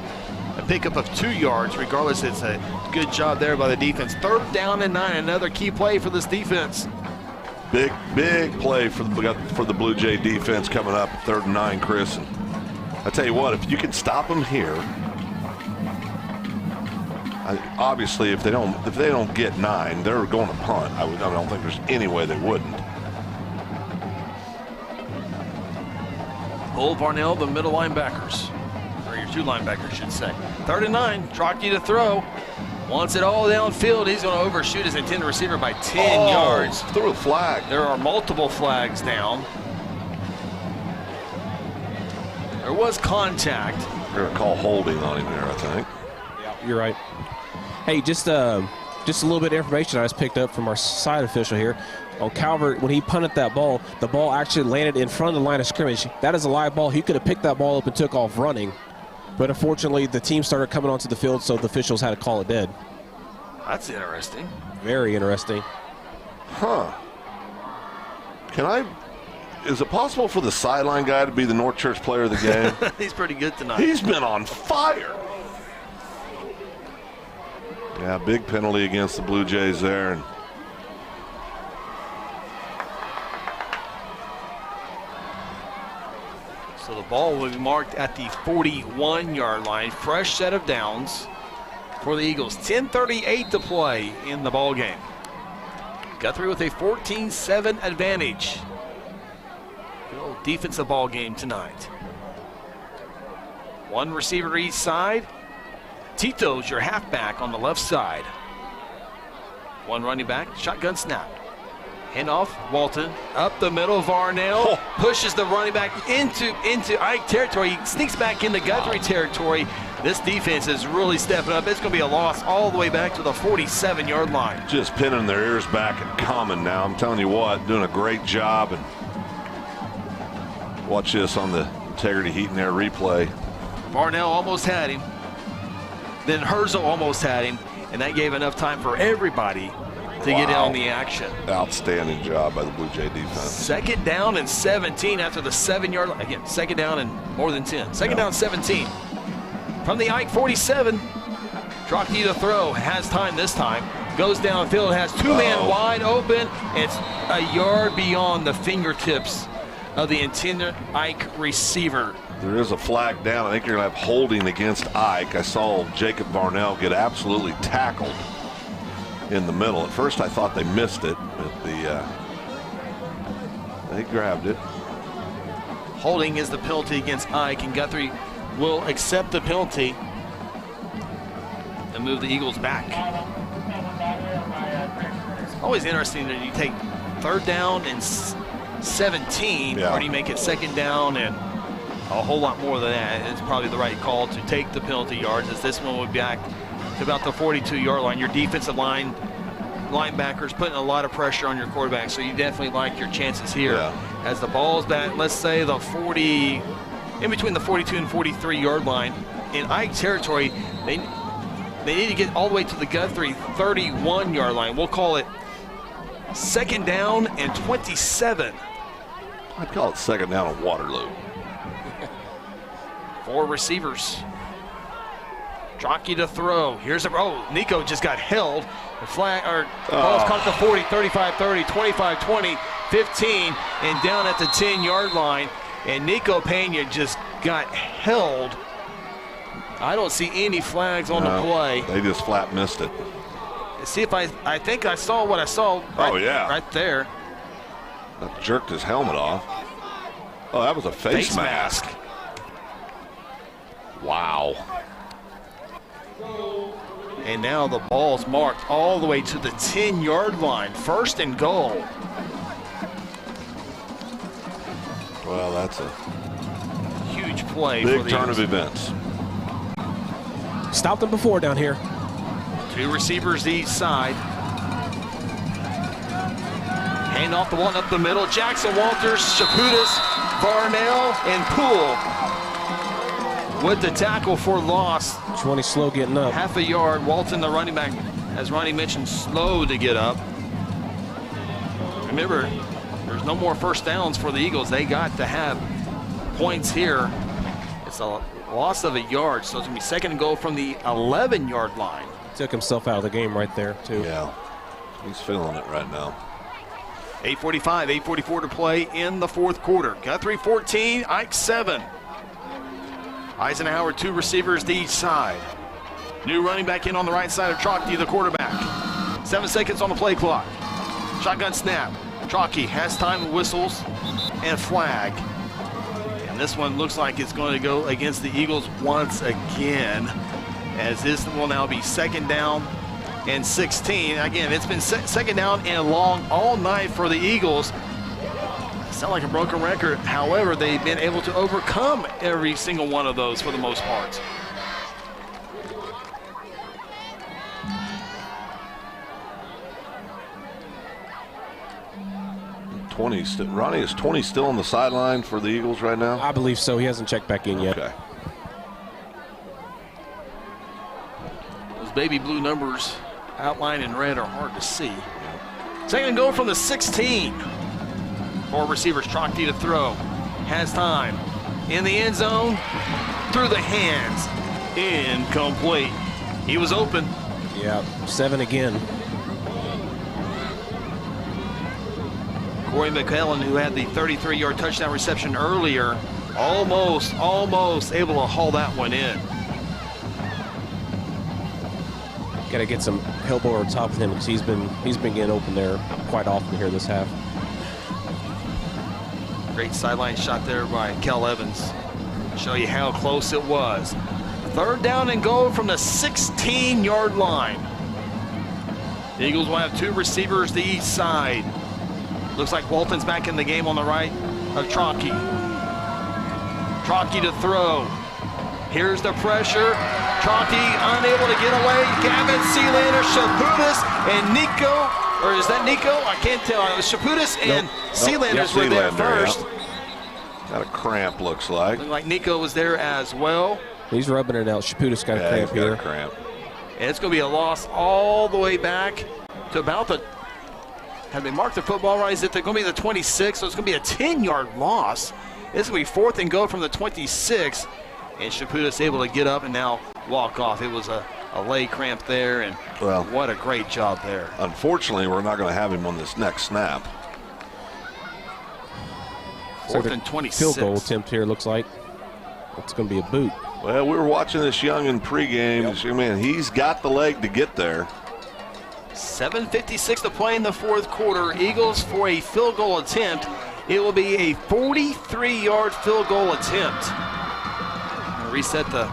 A pickup of 2 yards. Regardless, it's a good job there by the defense. Third down and 9, another key play for this defense.
Big play for the Blue Jay defense coming up, 3rd and 9, Chris. And I tell you what, if you can stop them here, obviously if they don't get 9, they're going to punt. I don't think there's any way they wouldn't.
Bull, Varnell, the middle linebackers, or your 2 linebackers, should say. 3rd and 9, Trockey to throw. Wants it all downfield. He's going to overshoot his intended receiver by 10 yards.
Threw a flag.
There are multiple flags down. There was contact.
They're going to call holding on him there, I think.
Yeah, you're right. Hey, just a little bit of information I just picked up from our side official here. On Calvert, when he punted that ball, the ball actually landed in front of the line of scrimmage. That is a live ball. He could have picked that ball up and took off running. But unfortunately, the team started coming onto the field, so the officials had to call it dead.
That's interesting.
Very interesting.
Huh. Is it possible for the sideline guy to be the North Church player of the game?
He's pretty good tonight.
He's been on fire. Yeah, big penalty against the Blue Jays there. And
so the ball will be marked at the 41-yard line. Fresh set of downs for the Eagles. 10:38 to play in the ball game. Guthrie with a 14-7 advantage. Good old defensive ball game tonight. 1 receiver each side. Tito's your halfback on the left side. 1 running back, shotgun snap. Handoff, Walton, up the middle, Varnell pushes the running back into Ike territory. He sneaks back into Guthrie territory. This defense is really stepping up. It's going to be a loss all the way back to the 47-yard line.
Just pinning their ears back and coming now. I'm telling you what, doing a great job. And watch this on the Integrity Heat and Air replay.
Varnell almost had him. Then Herzl almost had him, and that gave enough time for everybody to get in on the action.
Outstanding job by the Blue Jay defense.
2nd down and 17 after the 7-yard line. Again, 2nd down and more than 10. 2nd down, 17. From the Ike 47, Trockey to throw. Has time this time. Goes downfield, has 2-man wide open. It's a yard beyond the fingertips of the intended Ike receiver.
There is a flag down. I think you're going to have holding against Ike. I saw Jacob Varnell get absolutely tackled in the middle. At first I thought they missed it, but they grabbed it.
Holding is the penalty against Ike, and Guthrie will accept the penalty and move the Eagles back. It's always interesting that you take 3rd down and 17, or do you make it 2nd down and a whole lot more than that? It's probably the right call to take the penalty yards, as this one would be back to about the 42-yard line. Your defensive linebackers putting a lot of pressure on your quarterback, so you definitely like your chances here. As the ball's back, let's say the 40, in between the 42 and 43-yard line in Ike territory, they need to get all the way to the Guthrie 31-yard line. We'll call it 2nd down and 27.
I'd call it 2nd down at Waterloo.
4 receivers. Trockey to throw. Here's Nico just got held. The flag, or ball's caught at the 40, 35, 30, 25, 20, 15, and down at the 10-yard line. And Nico Pena just got held. I don't see any flags on the play.
They just flat missed it.
See if I think I saw what I saw. Right there.
That jerked his helmet off. Oh, that was a face mask. Wow.
And now the ball's marked all the way to the 10-yard line. 1st and goal.
Well, that's a
huge play.
Big turn of events.
Stopped them before down here.
2 receivers each side. Hand off the one up the middle. Jackson, Walters, Chaputis, Varnell, and Poole with the tackle for loss.
20 slow getting up.
Half a yard. Walton, the running back, as Ronnie mentioned, slow to get up. Remember, there's no more 1st downs for the Eagles. They got to have points here. It's a loss of a yard, so it's going to be 2nd and goal from the 11-yard line.
Took himself out of the game right there, too.
Yeah, he's feeling it right now.
8:44 to play in the fourth quarter. Guthrie 14, Ike 7. Eisenhower 2 receivers to each side. New running back in on the right side of Trotke, the quarterback. 7 seconds on the play clock. Shotgun snap. Trotke has time, whistles, and flag. And this one looks like it's going to go against the Eagles once again, as this will now be 2nd down and 16. Again, it's been 2nd down and long all night for the Eagles. Sound like a broken record. However, they've been able to overcome every single one of those for the most part.
Ronnie, is 20 still on the sideline for the Eagles right now?
I believe so. He hasn't checked back in yet.
Okay.
Those baby blue numbers outlined in red are hard to see. 2nd and goal from the 16. 4 receivers, Trotke to throw. Has time. In the end zone. Through the hands. Incomplete. He was open.
Yeah, 7 again.
Corey McClellan, who had the 33-yard touchdown reception earlier, almost able to haul that one in.
Got to get some help over top of him because he's been getting open there quite often here this half.
Great sideline shot there by Kel Evans. Show you how close it was. 3rd down and goal from the 16-yard line. The Eagles will have 2 receivers to each side. Looks like Walton's back in the game on the right of Trotke. Trotke to throw. Here's the pressure. Trotke unable to get away. Gavin Sealander, Shaputis, and Nico. Or is that Nico? I can't tell. It was Shaputis and Sealanders were there first.
Yeah. Got a cramp, looks like.
Looked like Nico was there as well.
He's rubbing it out. Shaputis got a cramp
he's got
here.
A cramp.
And it's going to be a loss all the way back to about the. Have they marked the football right? Is it going to be the 26? So it's going to be a 10-yard loss. It's going to be 4th and goal from the 26. And Shaputis able to get up and now walk off. It was a leg cramp there, and what a great job there.
Unfortunately, we're not going to have him on this next snap.
4th and 26.
Field goal attempt here, looks like. It's going to be a boot.
Well, we were watching this young in pregame. Yep. Man, he's got the leg to get there.
7:56 to play in the fourth quarter. Eagles for a field goal attempt. It will be a 43-yard field goal attempt. Reset the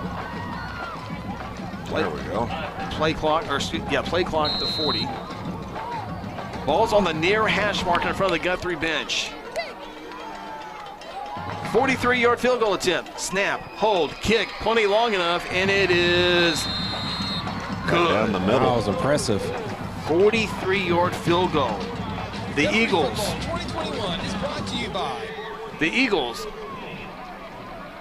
play,
there we go.
Play clock, play clock to 40. Ball's on the near hash mark in front of the Guthrie bench. 43-yard field goal attempt. Snap, hold, kick, plenty long enough, and it is good.
Down the middle.
That was impressive.
43-yard field goal. The Eagles.
2021 is brought to you by
the Eagles.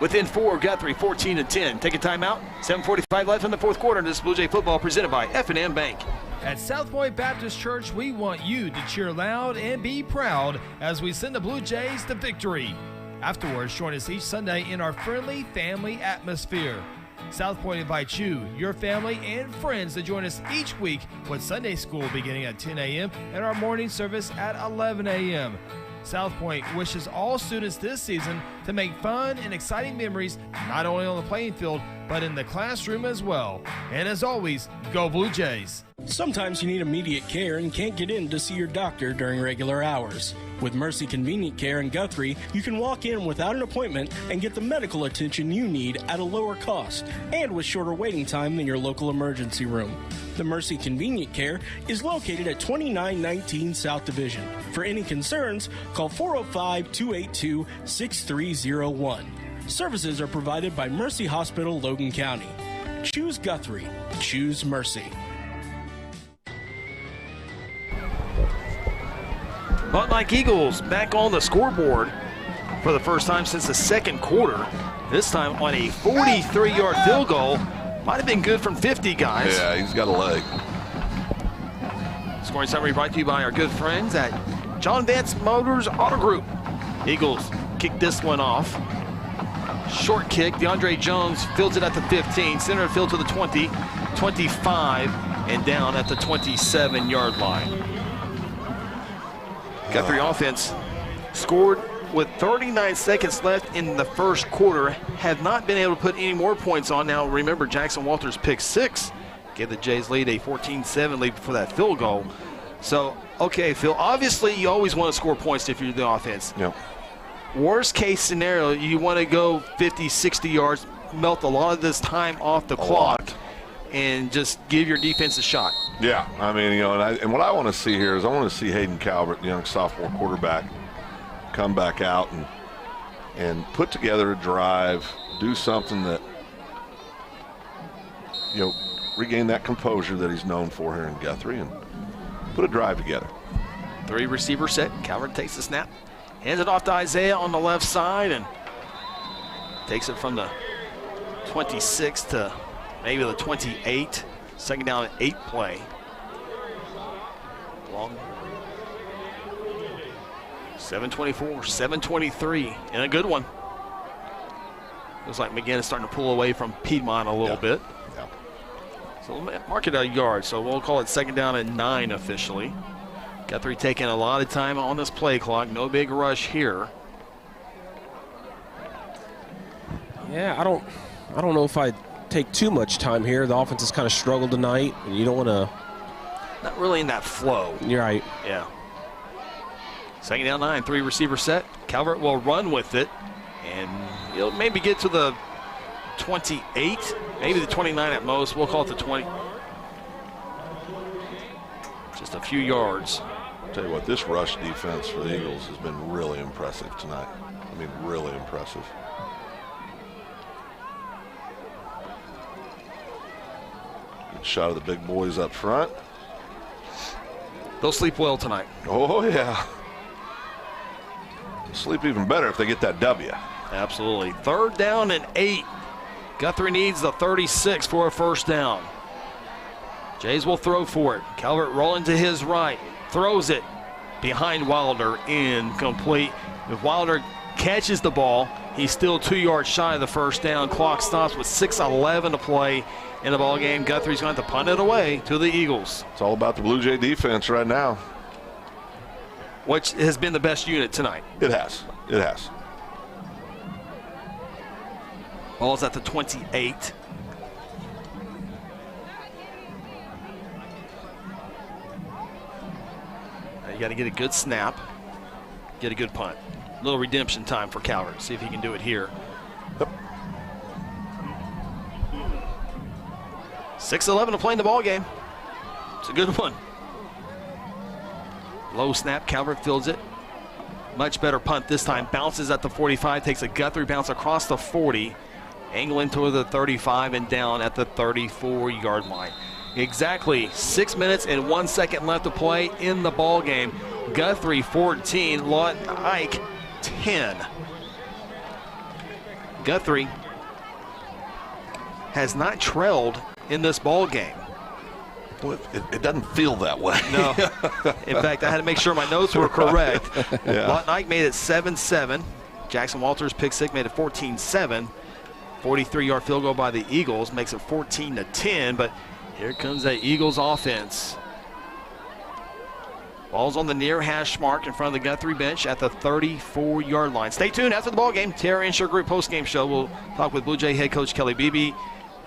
Within 4, Guthrie 14-10. Take a timeout. 7:45 left in the fourth quarter. This is Blue Jay football presented by F&M Bank.
At South Point Baptist Church, we want you to cheer loud and be proud as we send the Blue Jays to victory. Afterwards, join us each Sunday in our friendly family atmosphere. South Point invites you, your family, and friends to join us each week with Sunday school beginning at 10 a.m. and our morning service at 11 a.m. South Point wishes all students this season to make fun and exciting memories not only on the playing field, but in the classroom as well. And as always, go Blue Jays.
Sometimes you need immediate care and can't get in to see your doctor during regular hours. With Mercy Convenient Care in Guthrie, you can walk in without an appointment and get the medical attention you need at a lower cost and with shorter waiting time than your local emergency room. The Mercy Convenient Care is located at 2919 South Division. For any concerns, call 405-282-6301. Services are provided by Mercy Hospital, Logan County. Choose Guthrie. Choose Mercy.
Lawton Ike Eagles back on the scoreboard for the first time since the second quarter. This time on a 43-yard field goal. Might have been good from 50, guys.
Yeah, he's got a leg.
Scoring summary brought to you by our good friends at John Vance Motors Auto Group. Eagles kick this one off. Short kick. DeAndre Jones fields it at the 15. Center field to the 20, 25, and down at the 27-yard line. Guthrie offense scored with 39 seconds left in the first quarter. Have not been able to put any more points on. Now, remember, Jackson Walters pick 6. Gave the Jays lead a 14-7 lead for that field goal. So, okay, Phil, obviously you always want to score points if you're the offense.
Yep.
Worst case scenario, you want to go 50, 60 yards, melt a lot of this time off the clock, and just give your defense a shot.
Yeah, I mean, you know, and what I want to see here is I want to see Hayden Calvert, the young sophomore quarterback, come back out and put together a drive, do something that, you know, regain that composure that he's known for here in Guthrie and put a drive together.
3 receiver set. Calvert takes the snap, hands it off to Isaiah on the left side, and takes it from the 26 to maybe the 28. Second down and 8 play. Long. 7:24, 7:23, and a good one. Looks like McGinn is starting to pull away from Piedmont a little bit.
Yeah.
So we'll mark it a yard, so we'll call it second down and 9 officially. Guthrie taking a lot of time on this play clock. No big rush here.
Yeah, I don't know if I'd take too much time here. The offense has kind of struggled tonight, and you don't want to.
Not really in that flow.
You're right.
Yeah. Second down 9, 3 receiver set. Calvert will run with it, and he'll maybe get to the 28, maybe the 29 at most. We'll call it the 20. Just a few yards.
I'll tell you what, this rush defense for the Eagles has been really impressive tonight. I mean, really impressive. Good shot of the big boys up front.
They'll sleep well tonight.
Oh, yeah. Sleep even better if they get that W.
Absolutely. Third down and 8. Guthrie needs the 36 for a first down. Jays will throw for it. Calvert rolling to his right. Throws it behind Wilder. Incomplete. If Wilder catches the ball, he's still 2 yards shy of the first down. Clock stops with 6:11 to play in the ball game. Guthrie's going to punt it away to the Eagles.
It's all about the Blue Jay defense right now.
Which has been the best unit tonight.
It has. It has.
Ball's at the 28. Now you got to get a good snap, get a good punt. A little redemption time for Calvert. See if he can do it here.
Yep.
6:11 to play in the ball game. It's a good one. Low snap, Calvert fields it. Much better punt this time. Bounces at the 45, takes a Guthrie bounce across the 40, angling toward the 35 and down at the 34-yard line. Exactly 6 minutes and 1 second left to play in the ball game. Guthrie 14, Lawton Ike 10. Guthrie has not trailed in this ball game.
Well, it doesn't feel that way.
No. In fact, I had to make sure my notes were correct.
Yeah.
Lawton Ike made it 7-7. Jackson Walters pick six made it 14-7. 43-yard field goal by the Eagles makes it 14-10. But here comes the Eagles offense. Ball's on the near hash mark in front of the Guthrie bench at the 34-yard line. Stay tuned after the ball game. Terra Insure Group postgame show. We'll talk with Blue Jay head coach Kelly Beebe,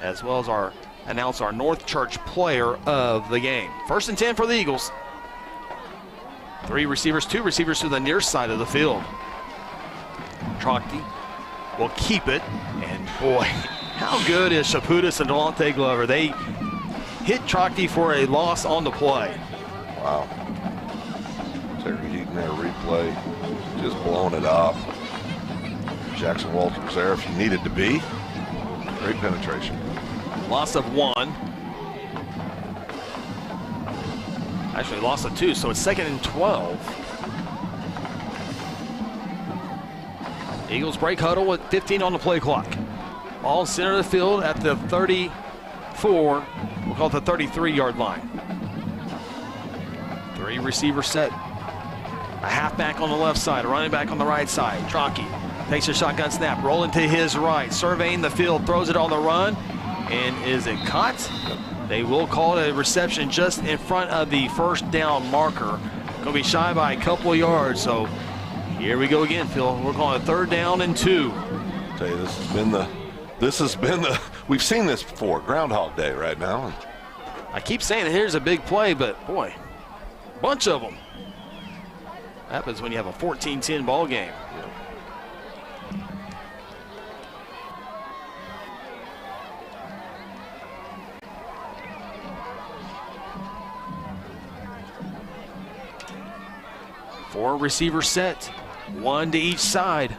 as well as announce our North Church player of the game. First and 10 for the Eagles. 3 receivers, 2 receivers to the near side of the field. Trachty will keep it, and boy, how good is Chaputis and Delonte Glover? They hit Trachty for a loss on the play.
Wow. Terry Heaton there, replay, just blowing it up. Jackson Walters there if you needed to be. Great penetration.
Loss of 1. Actually loss of 2, so it's second and 12. Eagles break huddle with 15 on the play clock. Ball center of the field at the 34, we'll call it the 33-yard line. 3 receiver set. A halfback on the left side, a running back on the right side. Trachty takes a shotgun snap, rolling to his right, surveying the field, throws it on the run. And is it caught? They will call it a reception just in front of the first down marker. Going to be shy by a couple of yards. So here we go again, Phil. We're calling it 3rd down and 2.
I'll tell you, this has been the we've seen this before. Groundhog Day right now.
I keep saying here's a big play, but boy, bunch of them. Happens when you have a 14-10 ball game. Four receiver set, 1 to each side.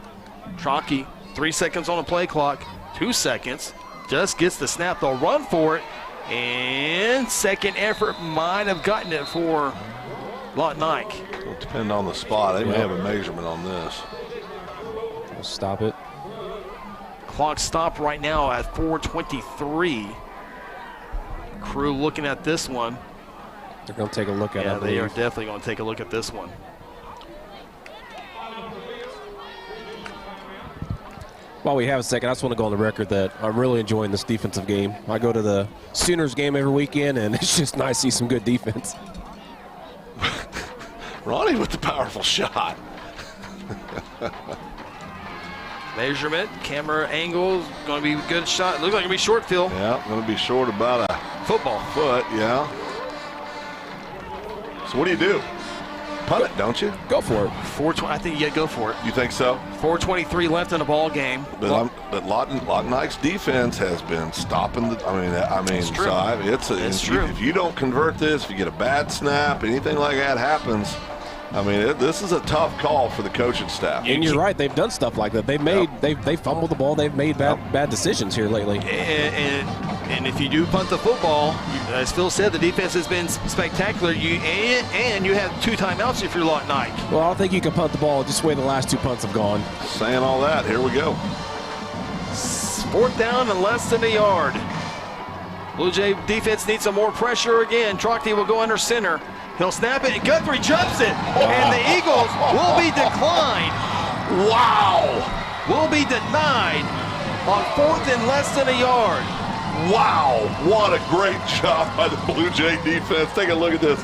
Tronky, 3 seconds on the play clock, 2 seconds, just gets the snap. They'll run for it, and second effort might have gotten it for Lawton Ike.
It'll depend on the spot. They may have a measurement on this.
Stop it.
Clock stopped right now at 4:23. Crew looking at this one.
They're going to take a look at it.
Yeah, they are definitely going to take a look at this one.
While we have a second, I just want to go on the record that I'm really enjoying this defensive game. I go to the Sooners game every weekend, and it's just nice to see some good defense.
Ronnie with the powerful shot.
Measurement, camera angles, going to be a good shot. Looks like it'll be short, Phil.
Yeah, going to be short about a
football
foot, yeah. So what do? Punt it, don't you?
Go for it.
420. I think you got to go for it.
You think so?
4:23 left in the ball game.
But Lawton Ike's defense has been stopping the. I mean,
it's true.
So it's true. If you don't convert this, if you get a bad snap, anything like that happens. I mean, this is a tough call for the coaching staff.
And you're right; they've done stuff like that. They've made they fumbled the ball. They've made bad decisions here lately.
And if you do punt the football, as Phil said, the defense has been spectacular. And you have 2 timeouts if you're Lawton Ike.
Well, I don't think you can punt the ball just the way the last 2 punts have gone.
Saying all that, here we go.
4th down and less than a yard. Blue Jay defense needs some more pressure again. Trocty will go under center. He'll snap it, and Guthrie jumps it. And the Eagles will be declined.
Wow.
Will be denied on 4th and less than a yard.
Wow, what a great job by the Blue Jay defense. Take a look at this.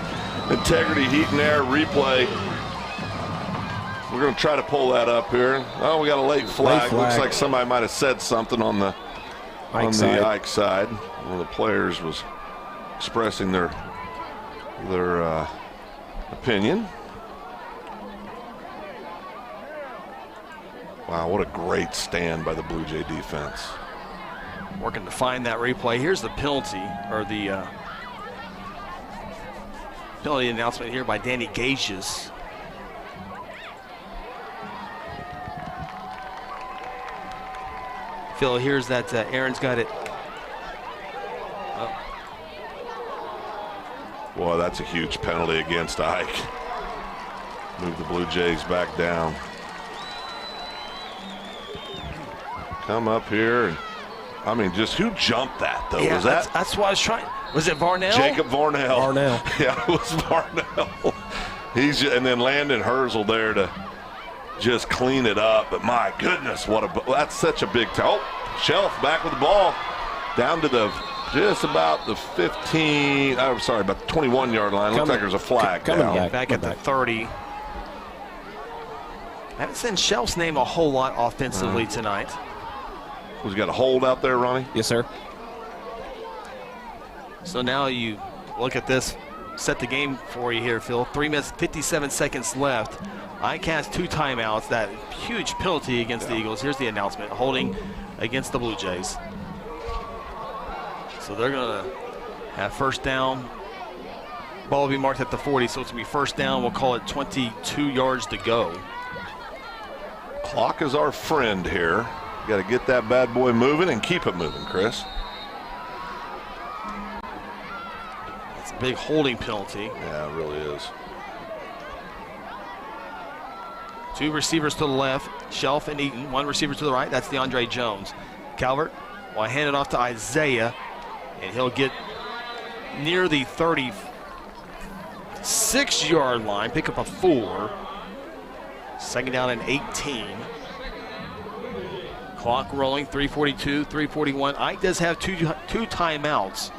Integrity, heat and air replay. We're going to try to pull that up here. Oh, we got a late flag. Looks like somebody might have said something on the Ike side. One of the players was expressing their opinion. Wow, what a great stand by the Blue Jay defense.
Working to find that replay. Here's the penalty, or the penalty announcement here by Danny Gages. Phil, here's that Aaron's got it.
Boy, that's a huge penalty against Ike. Move the Blue Jays back down. Come up here. And, I mean, just who jumped that, though?
Yeah,
was that?
That's what I was trying. Was it Varnell?
Jacob Varnell.
Varnell.
Yeah, it was Varnell. And then Landon Herzl there to just clean it up. But my goodness, that's such a big toe. Shelf back with the ball down to just about the 15. I'm sorry, about the 21-yard line. Looks like there's a flag down.
Back at the 30. I haven't seen Shelf's name a whole lot offensively tonight.
Was got a hold out there, Ronnie?
Yes, sir.
So now you look at this, set the game for you here, Phil. 3 minutes, 57 seconds left. Ike has 2 timeouts. That huge penalty against the Eagles. Here's the announcement. Holding against the Blue Jays. So they're going to have first down. Ball will be marked at the 40, so it's going to be first down. We'll call it 22 yards to go.
Clock is our friend here. Got to get that bad boy moving and keep it moving, Chris.
It's a big holding penalty.
Yeah, it really is.
2 receivers to the left, Shelf and Eaton. 1 receiver to the right, that's DeAndre Jones. Calvert will hand it off to Isaiah, and he'll get near the 36-yard line, pick up a 4. Second down and 18. Clock rolling, 3:42, 3:41. Ike does have two timeouts.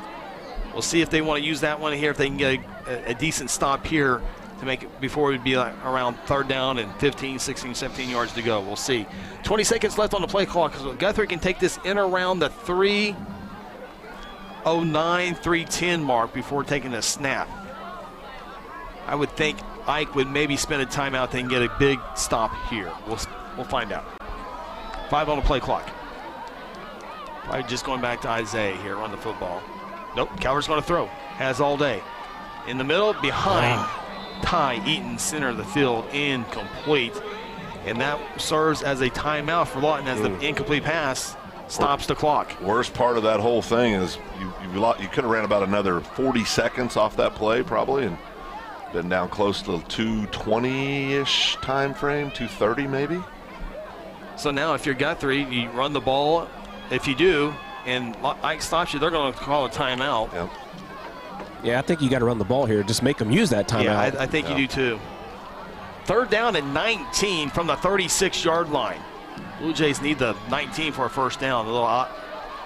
We'll see if they want to use that one here, if they can get a decent stop here to make it before it would be like around 3rd down and 15, 16, 17 yards to go. We'll see. 20 seconds left on the play clock, because Guthrie can take this in around the 3:09, 3:10 mark before taking a snap. I would think Ike would maybe spend a timeout and get a big stop here. We'll find out. 5 on the play clock. Probably just going back to Isaiah here on the football. Nope, Calvert's going to throw. Has all day. In the middle, behind Ty Eaton, center of the field, incomplete. And that serves as a timeout for Lawton as the incomplete pass stops the clock.
Worst part of that whole thing is you could have ran about another 40 seconds off that play probably, and been down close to 2:20-ish time frame, 2:30 maybe.
So now if you're Guthrie, you run the ball. If you do, and Ike stops you, they're going to call a timeout.
Yep.
Yeah, I think you got to run the ball here. Just make them use that timeout.
Yeah, I think you do too. 3rd down and 19 from the 36-yard line. Blue Jays need the 19 for a first down. A little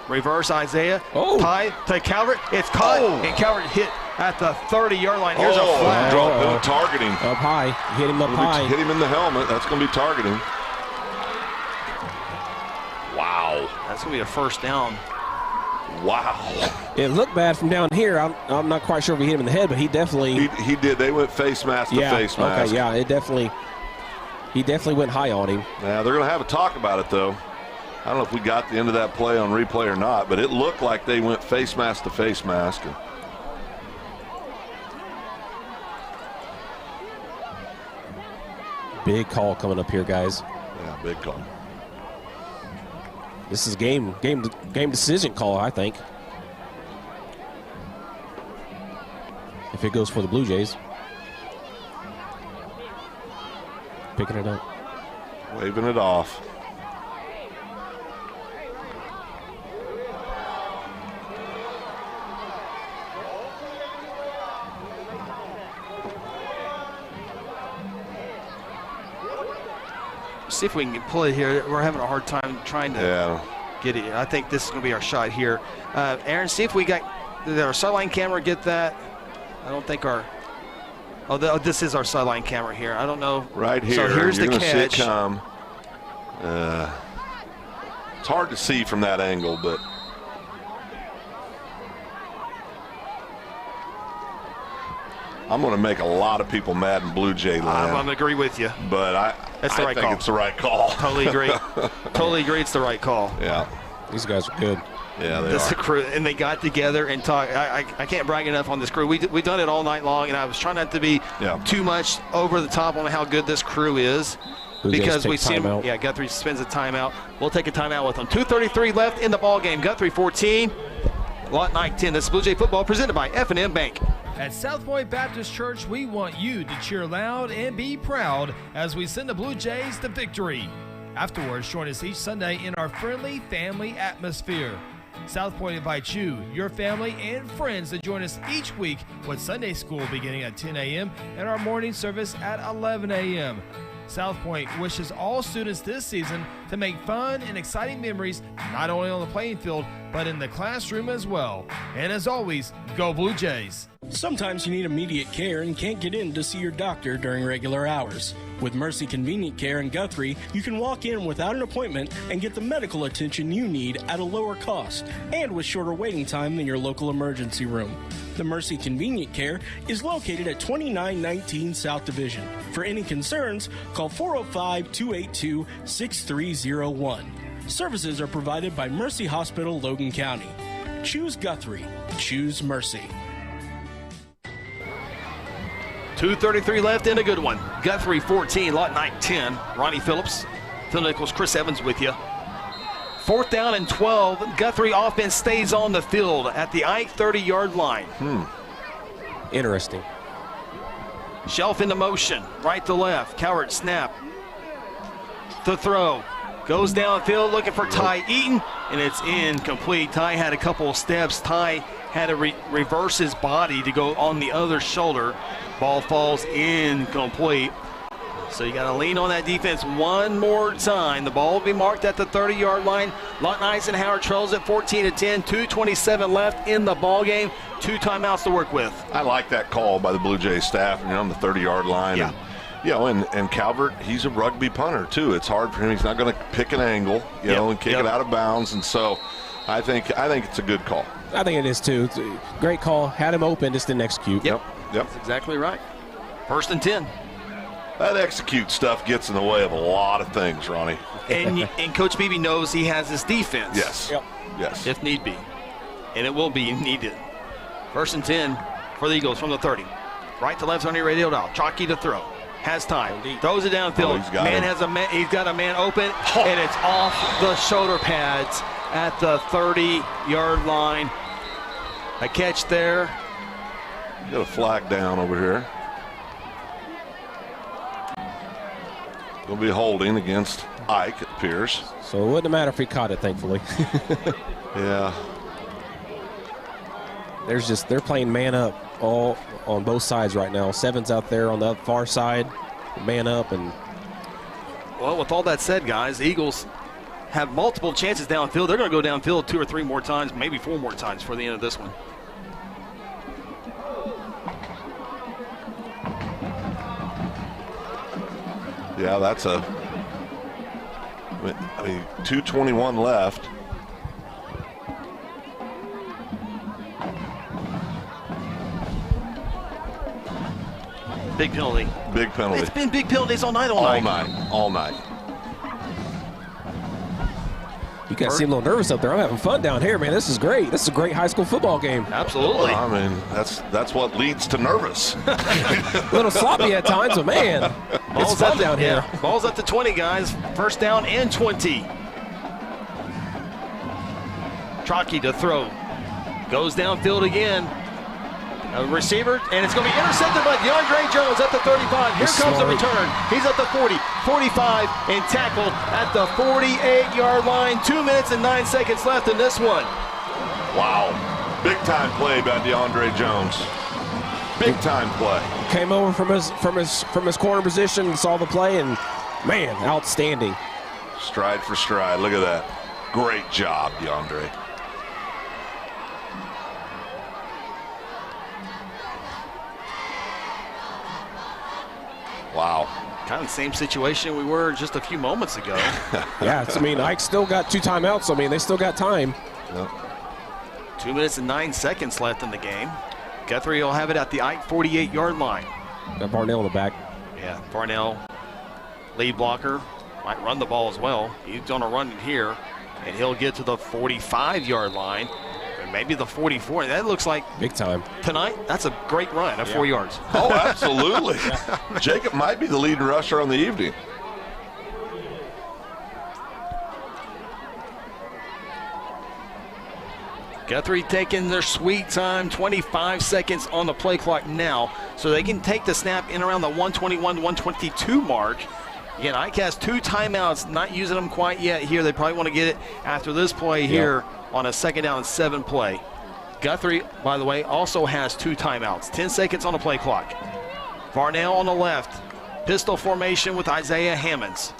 reverse Isaiah. Ty to Calvert. It's caught, and Calvert hit at the 30-yard line. Here's a flag.
Targeting.
Up high. Hit him up high.
Hit him in the helmet. That's going to be targeting. Wow.
That's going to be a first down.
Wow.
It looked bad from down here. I'm not quite sure if he hit him in the head, but he definitely.
He did. They went face mask to face mask.
Okay, yeah, he definitely went high on him.
Yeah, they're going to have a talk about it, though. I don't know if we got the end of that play on replay or not, but it looked like they went face mask to face mask.
Big call coming up here, guys.
Yeah, big call.
This is game decision call, I think. If it goes for the Blue Jays. Picking it up.
Waving it off.
See if we can pull it here. We're having a hard time trying to get it. I think this is going to be our shot here. Aaron, see if we got our sideline camera get that. I don't think our. This is our sideline camera here. I don't know.
Right here.
So here's
You're
the catch.
See it come. It's hard to see from that angle, but. I'm going to make a lot of people mad in Blue Jay land.
I'm going to agree with you.
But I think it's the right call.
Totally agree. Totally agree it's the right call.
Yeah.
These guys are good.
Yeah, they
are.
Crew,
and they got together and talked. I can't brag enough on this crew. We've done it all night long, and I was trying not to be too much over the top on how good this crew is. Because we've seen them. Yeah, Guthrie spends a timeout. We'll take a timeout with them. 2:33 left in the ball game. Guthrie 14, Lawton Ike 10. This is Blue Jay football presented by F&M Bank.
At South Point Baptist Church, we want you to cheer loud and be proud as we send the Blue Jays to victory. Afterwards, join us each Sunday in our friendly family atmosphere. South Point invites you, your family, and friends to join us each week with Sunday school beginning at 10 a.m. and our morning service at 11 a.m. South Point wishes all students this season to make fun and exciting memories not only on the playing field, but in the classroom as well. And as always, go Blue Jays.
Sometimes you need immediate care and can't get in to see your doctor during regular hours. With Mercy Convenient Care in Guthrie, you can walk in without an appointment and get the medical attention you need at a lower cost and with shorter waiting time than your local emergency room. The Mercy Convenient Care is located at 2919 South Division. For any concerns, call 405-282-6301. Services are provided by Mercy Hospital, Logan County. Choose Guthrie. Choose Mercy.
2:33 left in a good one. Guthrie 14, Lawton Ike 10. Ronnie Phillips, Phil Nichols, Chris Evans with you. 4th down and 12. Guthrie offense stays on the field at the Ike 30-yard line.
Interesting.
Shelf into motion, right to left. Coward snap. The throw. Goes downfield looking for Ty Eaton, and it's incomplete. Ty had a couple of steps. Ty had to reverse his body to go on the other shoulder. Ball falls incomplete. So you got to lean on that defense one more time. The ball will be marked at the 30-yard line. Lawton Eisenhower trails at 14-10. 2:27 left in the ball game. 2 timeouts to work with.
I like that call by the Blue Jays staff. And you're on the 30-yard line.
Yeah.
And, you know, and Calvert, he's a rugby punter too. It's hard for him. He's not going to pick an angle, you know, and kick it out of bounds. And so, I think it's a good call.
I think it is too. It's a great call. Had him open, just didn't execute.
Yep.
That's exactly right. 1st and 10.
That execute stuff gets in the way of a lot of things, Ronnie.
And Coach Beebe knows he has his defense.
Yes.
Yep.
Yes.
If need be. And it will be needed. 1st and 10 for the Eagles from the 30. Right to left on your radio dial. Chalky to throw. Has time. Throws it downfield. He's got a man open, and it's off the shoulder pads at the 30-yard line. A catch there.
Got a flag down over here. Going to be holding against Ike, it appears.
So it wouldn't matter if he caught it, thankfully.
Yeah.
They're playing man up all on both sides right now. 7's out there on the far side, man up. And
well, with all that said, guys, the Eagles have multiple chances downfield. They're going to go downfield 2 or 3 more times, maybe 4 more times for the end of this one.
Yeah, that's 2:21 left.
Big penalty.
Big penalty.
It's been big penalties all night.
All night.
You guys seem a little nervous up there. I'm having fun down here, man. This is great. This is a great high school football game.
Absolutely.
Well, I mean, that's what leads to nervous.
A little sloppy at times, but man, it's fun down here.
Ball's at the 20, guys. 1st down and 20. Chalky to throw. Goes downfield again. A receiver, and it's going to be intercepted by DeAndre Jones at the 35. Here comes the return. He's at the 40, 45, and tackled at the 48-yard line. 2 minutes and 9 seconds left in this one.
Wow. Big time play by DeAndre Jones. Big time play.
Came over from his corner position and saw the play, and man, outstanding.
Stride for stride. Look at that. Great job, DeAndre. Wow.
Kind of the same situation we were just a few moments ago.
Yeah, Ike still got 2 timeouts. They still got time.
Yep.
2 minutes and 9 seconds left in the game. Guthrie will have it at the Ike 48-yard line.
Got Barnell in the back.
Yeah, Barnell, lead blocker, might run the ball as well. He's going to run it here, and he'll get to the 45-yard line. Maybe the 44. That looks like
big time.
Tonight, that's a great run at 4 yards.
Oh, absolutely. Jacob might be the leading rusher on the evening.
Guthrie taking their sweet time, 25 seconds on the play clock now, so they can take the snap in around the 121, 122 mark. Again, Ike has 2 timeouts, not using them quite yet here. They probably want to get it after this play here on a 2nd down and 7 play. Guthrie, by the way, also has 2 timeouts, 10 seconds on the play clock. Varnell on the left, pistol formation with Isaiah Hammonds.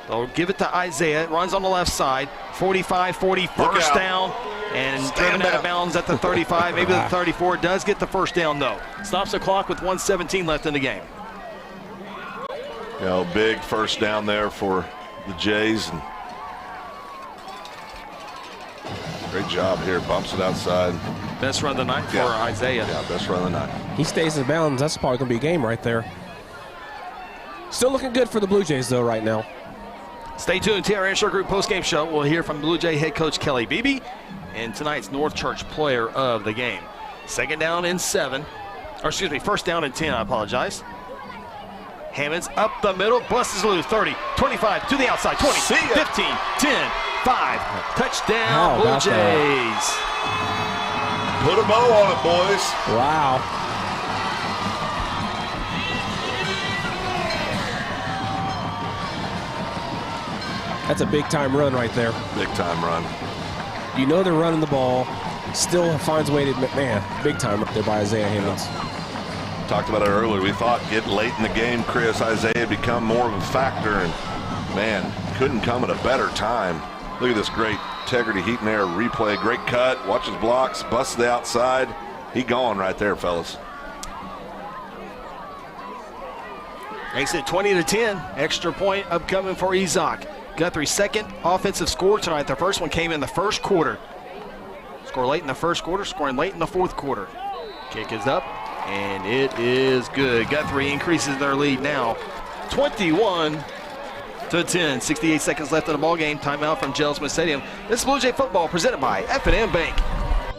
They'll give it to Isaiah, runs on the left side, 45-40, first down, and driven out of bounds at the 35, maybe the 34. Does get the first down, though. Stops the clock with 1:17 left in the game.
You know, big first down there for the Jays. And great job here. Bumps it outside.
Best run of the night for Isaiah.
Yeah, best run of the night.
He stays in bounds. That's probably going to be a game right there. Still looking good for the Blue Jays, though, right now.
Stay tuned to our Inshore Group postgame show. We'll hear from Blue Jay head coach Kelly Beebe and tonight's North Church player of the game. 2nd down and 7. Or excuse me, 1st down and 10, I apologize. Hammonds up the middle, busts loose, 30, 25, to the outside, 20, 15, 10, 5. Touchdown, Blue Jays.
Put a bow on it, boys.
Wow. That's a big-time run right there.
Big-time run.
You know they're running the ball. Still finds a way to, man, big time up there by Isaiah Hammonds.
talked about it earlier. We thought getting late in the game, Chris, Isaiah become more of a factor, and man, couldn't come at a better time. Look at this great integrity heat and air replay. Great cut. Watch his blocks. Busts the outside. He gone right there, fellas.
Makes it 20-10. Extra point upcoming for Ezok. Guthrie's second offensive score tonight. The first one came in the first quarter. Score late in the first quarter, scoring late in the fourth quarter. Kick is up, and it is good. Guthrie increases their lead now, 21-10. 68 seconds left in the ball game. Timeout from Jelsma Stadium. This is Blue Jay football presented by F&M Bank.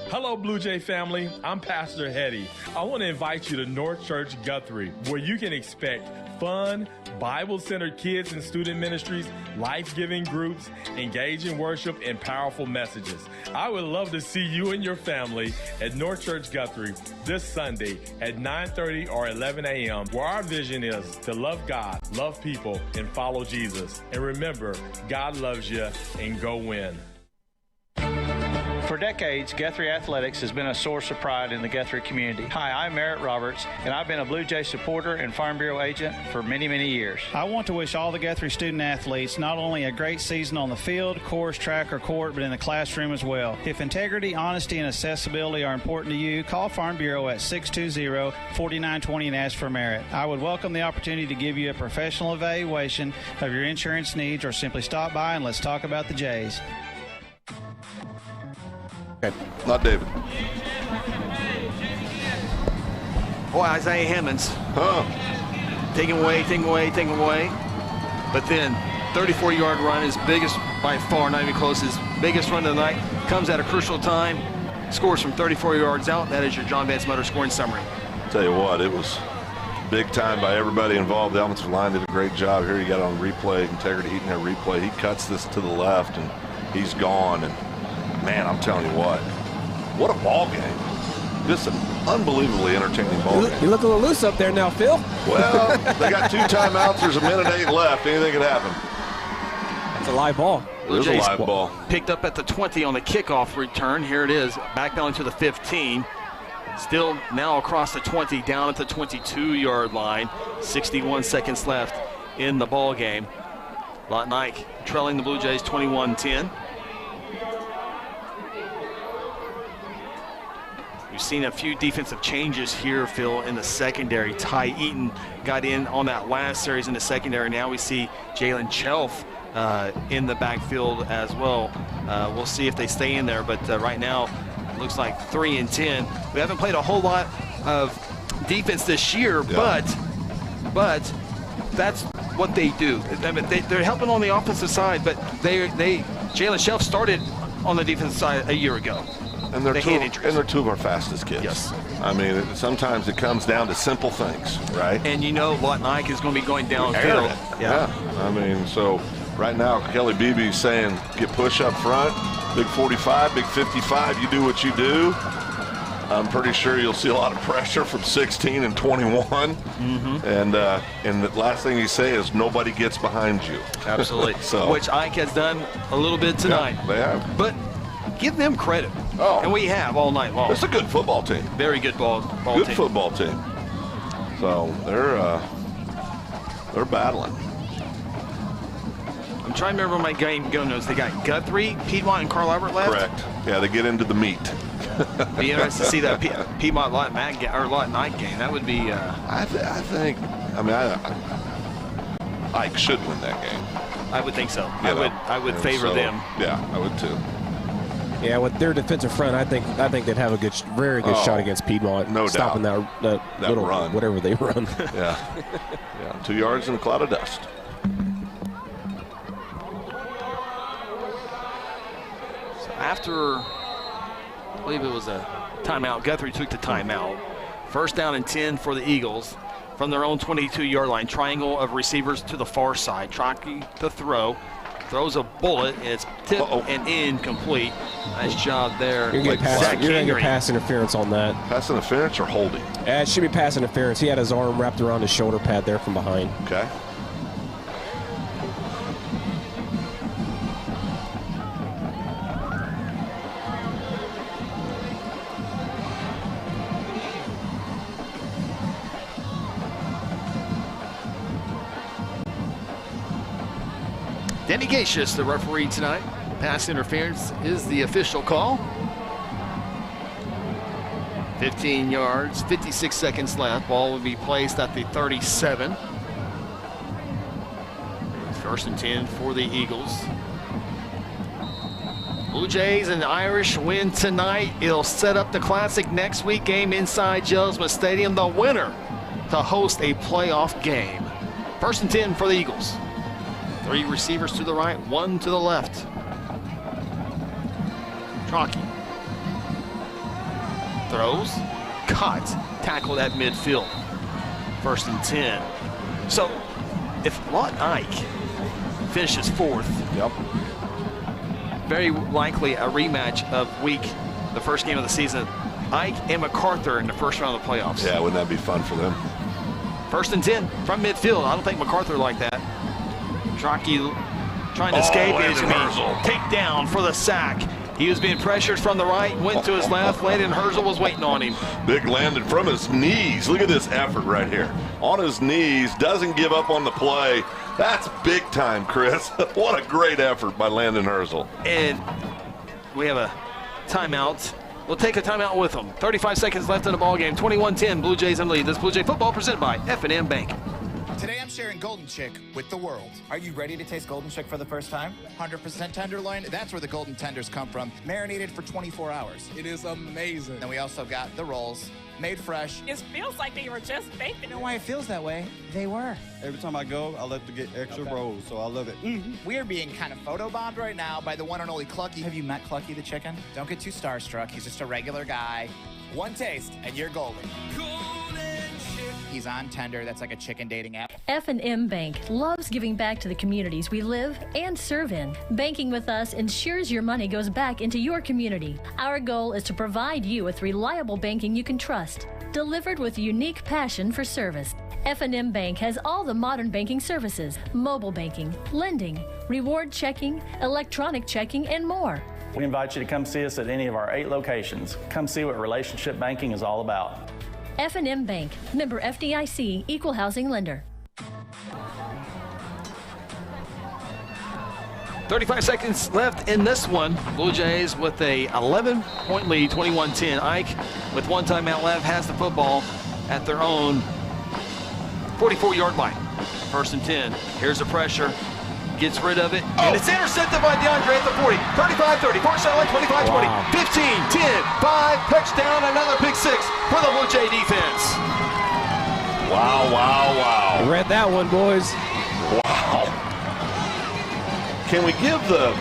Hello, Blue Jay family. I'm Pastor Hetty. I want to invite you to North Church Guthrie, where you can expect fun, Bible-centered kids and student ministries, life-giving groups, engaging worship, and powerful messages. I would love to see you and your family at North Church Guthrie this Sunday at 9:30 or 11 a.m., where our vision is to love God, love people, and follow Jesus. And remember, God loves you, and go win.
For decades, Guthrie Athletics has been a source of pride in the Guthrie community. Hi, I'm Merritt Roberts, and I've been a Blue Jay supporter and Farm Bureau agent for many, many years. I want to wish all the Guthrie student athletes not only a great season on the field, course, track, or court, but in the classroom as well. If integrity, honesty, and accessibility are important to you, call Farm Bureau at 620-4920 and ask for Merritt. I would welcome the opportunity to give you a professional evaluation of your insurance needs, or simply stop by and let's talk about the Jays.
Okay. Not David.
Boy, Isaiah Hammonds. Taking away. But then 34-yard run, his biggest by far, not even close, his biggest run of the night, comes at a crucial time, scores from 34 yards out. That is your John Vance Motor scoring summary.
Tell you what, it was big time by everybody involved. The offensive line did a great job here. You got on replay, integrity heat and air replay. He cuts this to the left, and he's gone. And man, I'm telling you what a ball game. Just an unbelievably entertaining ball game.
You look a little loose up there now, Phil.
Well, they got 2 timeouts. There's a minute 8 left. Anything can happen.
It's a live ball.
It is a live ball.
Picked up at the 20 on the kickoff return. Here it is, back down to the 15. Still now across the 20, down at the 22-yard line. 61 seconds left in the ball game. Lawton Ike trailing the Blue Jays 21-10. We've seen a few defensive changes here, Phil, in the secondary. Ty Eaton got in on that last series in the secondary. Now we see Jalen Chelf in the backfield as well. We'll see if they stay in there, but right now it looks like 3-10. We haven't played a whole lot of defense this year, but that's what they do. I mean, they're helping on the offensive side, but Jalen Chelf started on the defensive side a year ago.
And they're two of our fastest kids.
Yes.
I mean, sometimes it comes down to simple things, right?
And you know Lawton Ike is going to be going downfield.
Yeah. I mean, so right now, Kelly Beebe's saying, get push up front, big 45, big 55, you do what you do. I'm pretty sure you'll see a lot of pressure from 16 and 21. Mm-hmm. And the last thing you say is nobody gets behind you.
Absolutely. Which Ike has done a little bit tonight.
Yeah, they have.
But give them credit. And we have all night long.
It's a good football team.
Very good ball team.
Good football team. So they're battling.
I'm trying to remember my game go notes. They got Guthrie, Piedmont, and Carl Albert left.
Correct. Yeah, they get into the meat.
Be interested to see that Piedmont Lawton Ike game. That would be.
I think. I mean, Ike should win that game.
I would think so. I would favor them.
Yeah, I would too.
Yeah, with their defensive front, I think they'd have a very good shot against Piedmont.
No
stopping
doubt.
that little
run,
whatever they run.
Yeah. 2 yards in a cloud of dust.
So after, I believe it was a timeout, Guthrie took the timeout. First down and 10 for the Eagles from their own 22-yard line. Triangle of receivers to the far side. Trying to throw. Throws a bullet, and it's tipped and incomplete. Nice job there.
You're going to get pass interference on that.
Pass interference or holding?
It should be pass interference. He had his arm wrapped around his shoulder pad there from behind.
Okay.
Danny Gacious, the referee tonight. Pass interference is the official call. 15 yards, 56 seconds left. Ball will be placed at the 37. First and 10 for the Eagles. Blue Jays and Irish win tonight. It'll set up the classic next week game inside Jelsma Stadium. The winner to host a playoff game. First and 10 for the Eagles. 3 receivers to the right, 1 to the left. Trocky throws, caught, tackled at midfield. First and 10. So if Lawton Ike finishes 4th, very likely a rematch of the first game of the season. Ike and MacArthur in the first round of the playoffs.
Yeah, wouldn't that be fun for them?
First and 10 from midfield. I don't think MacArthur like that. Trocky trying to escape. It's going to be takedown for the sack. He was being pressured from the right, went to his left. Landon Herzl was waiting on him.
Big Landon from his knees. Look at this effort right here. On his knees, doesn't give up on the play. That's big time, Chris. What a great effort by Landon Herzl.
And we have a timeout. We'll take a timeout with them. 35 seconds left in the ball game. 21-10, Blue Jays in lead. This Blue Jay football presented by F&M Bank.
Today I'm sharing Golden Chick with the world. Are you ready to taste Golden Chick for the first time? 100% tenderloin, that's where the golden tenders come from. Marinated for 24 hours. It is amazing. And we also got the rolls, made fresh.
It feels like they were just baked.
You know why it feels that way? They were.
Every time I go, I like to get extra rolls, so I love it.
We are being kind of photobombed right now by the one and only Clucky. Have you met Clucky the chicken? Don't get too starstruck. He's just a regular guy. One taste, and you're golden. He's on Tender. That's like a chicken dating app.
F&M Bank loves giving back to the communities we live and serve in. Banking with us ensures your money goes back into your community. Our goal is to provide you with reliable banking you can trust, delivered with unique passion for service. F&M Bank has all the modern banking services: mobile banking, lending, reward checking, electronic checking, and more.
We invite you to come see us at any of our 8 locations. Come see what relationship banking is all about.
F&M Bank, member FDIC, equal housing lender.
35 seconds left in this one. Blue Jays with a 11-point lead, 21-10. Ike, with one timeout left, has the football at their own 44-yard line. First and 10. Here's the pressure. Gets rid of it, and it's intercepted by DeAndre at the 40. 35-30, far sideline, 25-20, 15-10, 5, touchdown, another pick 6 for the Blue Jay defense.
Wow, wow, wow.
Read that one, boys.
Wow. Can we give the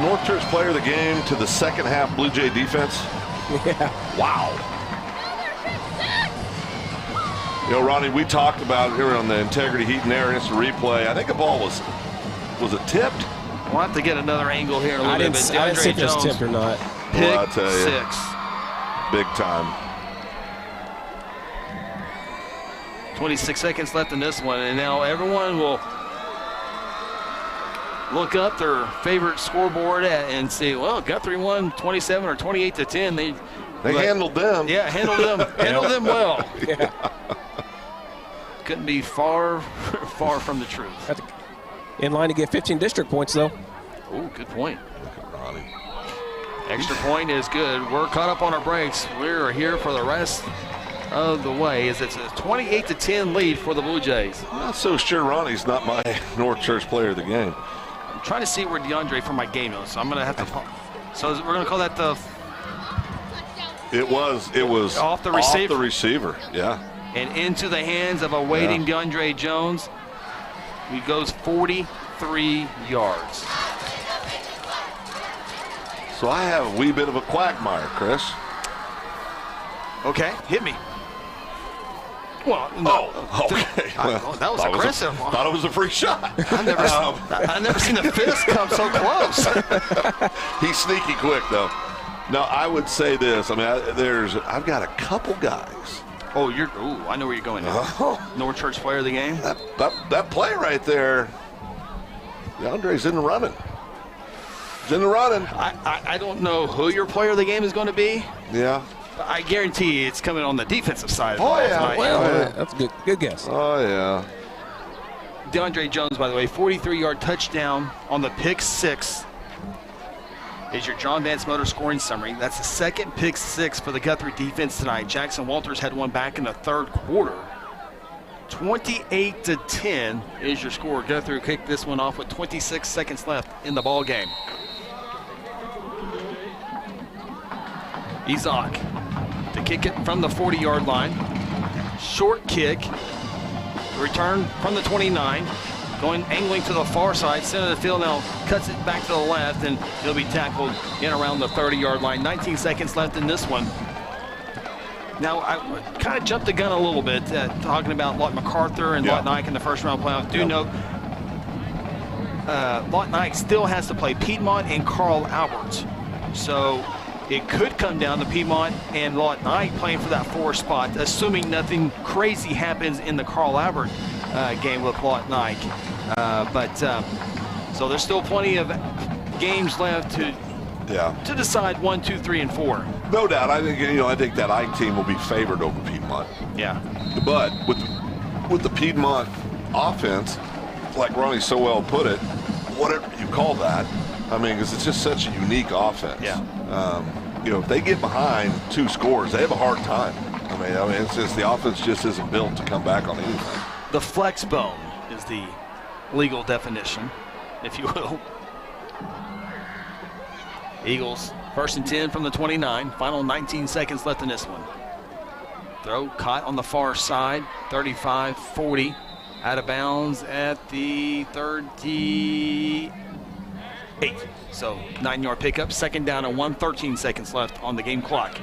North Church player of the game to the second half Blue Jay defense?
Yeah.
Wow. You know, Ronnie, we talked about here on the integrity heat and air instant replay. I think the ball was it tipped?
We'll have to get another angle here in a little bit.
I didn't see if it was tipped or not.
Pick
well, I'll tell you,
6.
Big time.
26 seconds left in this one, and now everyone will look up their favorite scoreboard and see, well, Guthrie won 27 or 28-10.
They handled them.
Yeah, handled them. Handled them well.
Yeah.
Couldn't be far from the truth.
In line to get 15 district points, though.
Oh, good point. Extra point is good. We're caught up on our breaks. We're here for the rest of the way as it's a 28-10 lead for the Blue Jays.
I'm not so sure Ronnie's not my North Church player of the game.
I'm trying to see where DeAndre from my game is, so I'm going to have to. So we're going to call that the.
It was
off the receiver.
Off the receiver, yeah.
And into the hands of a waiting DeAndre Jones. He goes 43 yards.
So I have a wee bit of a quagmire, Chris.
Okay, hit me. Well, no.
Oh, okay.
That was aggressive.
Thought it was a free shot.
I've never seen a fist come so close.
He's sneaky quick, though. No, I would say this. I mean, I've got a couple guys.
Oh, I know where you're going now. North Church player of the game.
That play right there. DeAndre's in the running. He's in the running.
I don't know who your player of the game is going to be.
Yeah.
But I guarantee it's coming on the defensive side.
Oh, yeah.
Well, that's a good guess.
Oh, yeah.
DeAndre Jones, by the way, 43-yard touchdown on the pick six is your John Vance Motor scoring summary. That's the second pick six for the Guthrie defense tonight. Jackson Walters had one back in the third quarter. 28-10 is your score. Guthrie kicked this one off with 26 seconds left in the ball game. Isaac to kick it from the 40-yard line. Short kick. Return from the 29. Going angling to the far side. Center of the field now cuts it back to the left, and he'll be tackled in around the 30-yard line. 19 seconds left in this one. Now, I kind of jumped the gun a little bit talking about Lawton MacArthur and Lawton Ike in the first-round playoff. Do note Lawton Ike still has to play Piedmont and Carl Albert. So it could come down to Piedmont and Lawton Ike playing for that 4 spot, assuming nothing crazy happens in the Carl Albert game with Lawton Ike. So there's still plenty of games left to decide 1, 2, 3, and 4.
No doubt. I think that Ike team will be favored over Piedmont.
Yeah.
But with the Piedmont offense, like Ronnie so well put it, whatever you call that, I mean, because it's just such a unique offense.
Yeah.
If they get behind 2 scores, they have a hard time. I mean, it's just the offense just isn't built to come back on anything.
The flex bone is the legal definition, if you will. Eagles, 1st and 10 from the 29. Final 19 seconds left in this one. Throw caught on the far side, 35-40. Out of bounds at the 38. So 9-yard pickup, 2nd down and 1, 13 seconds left on the game clock.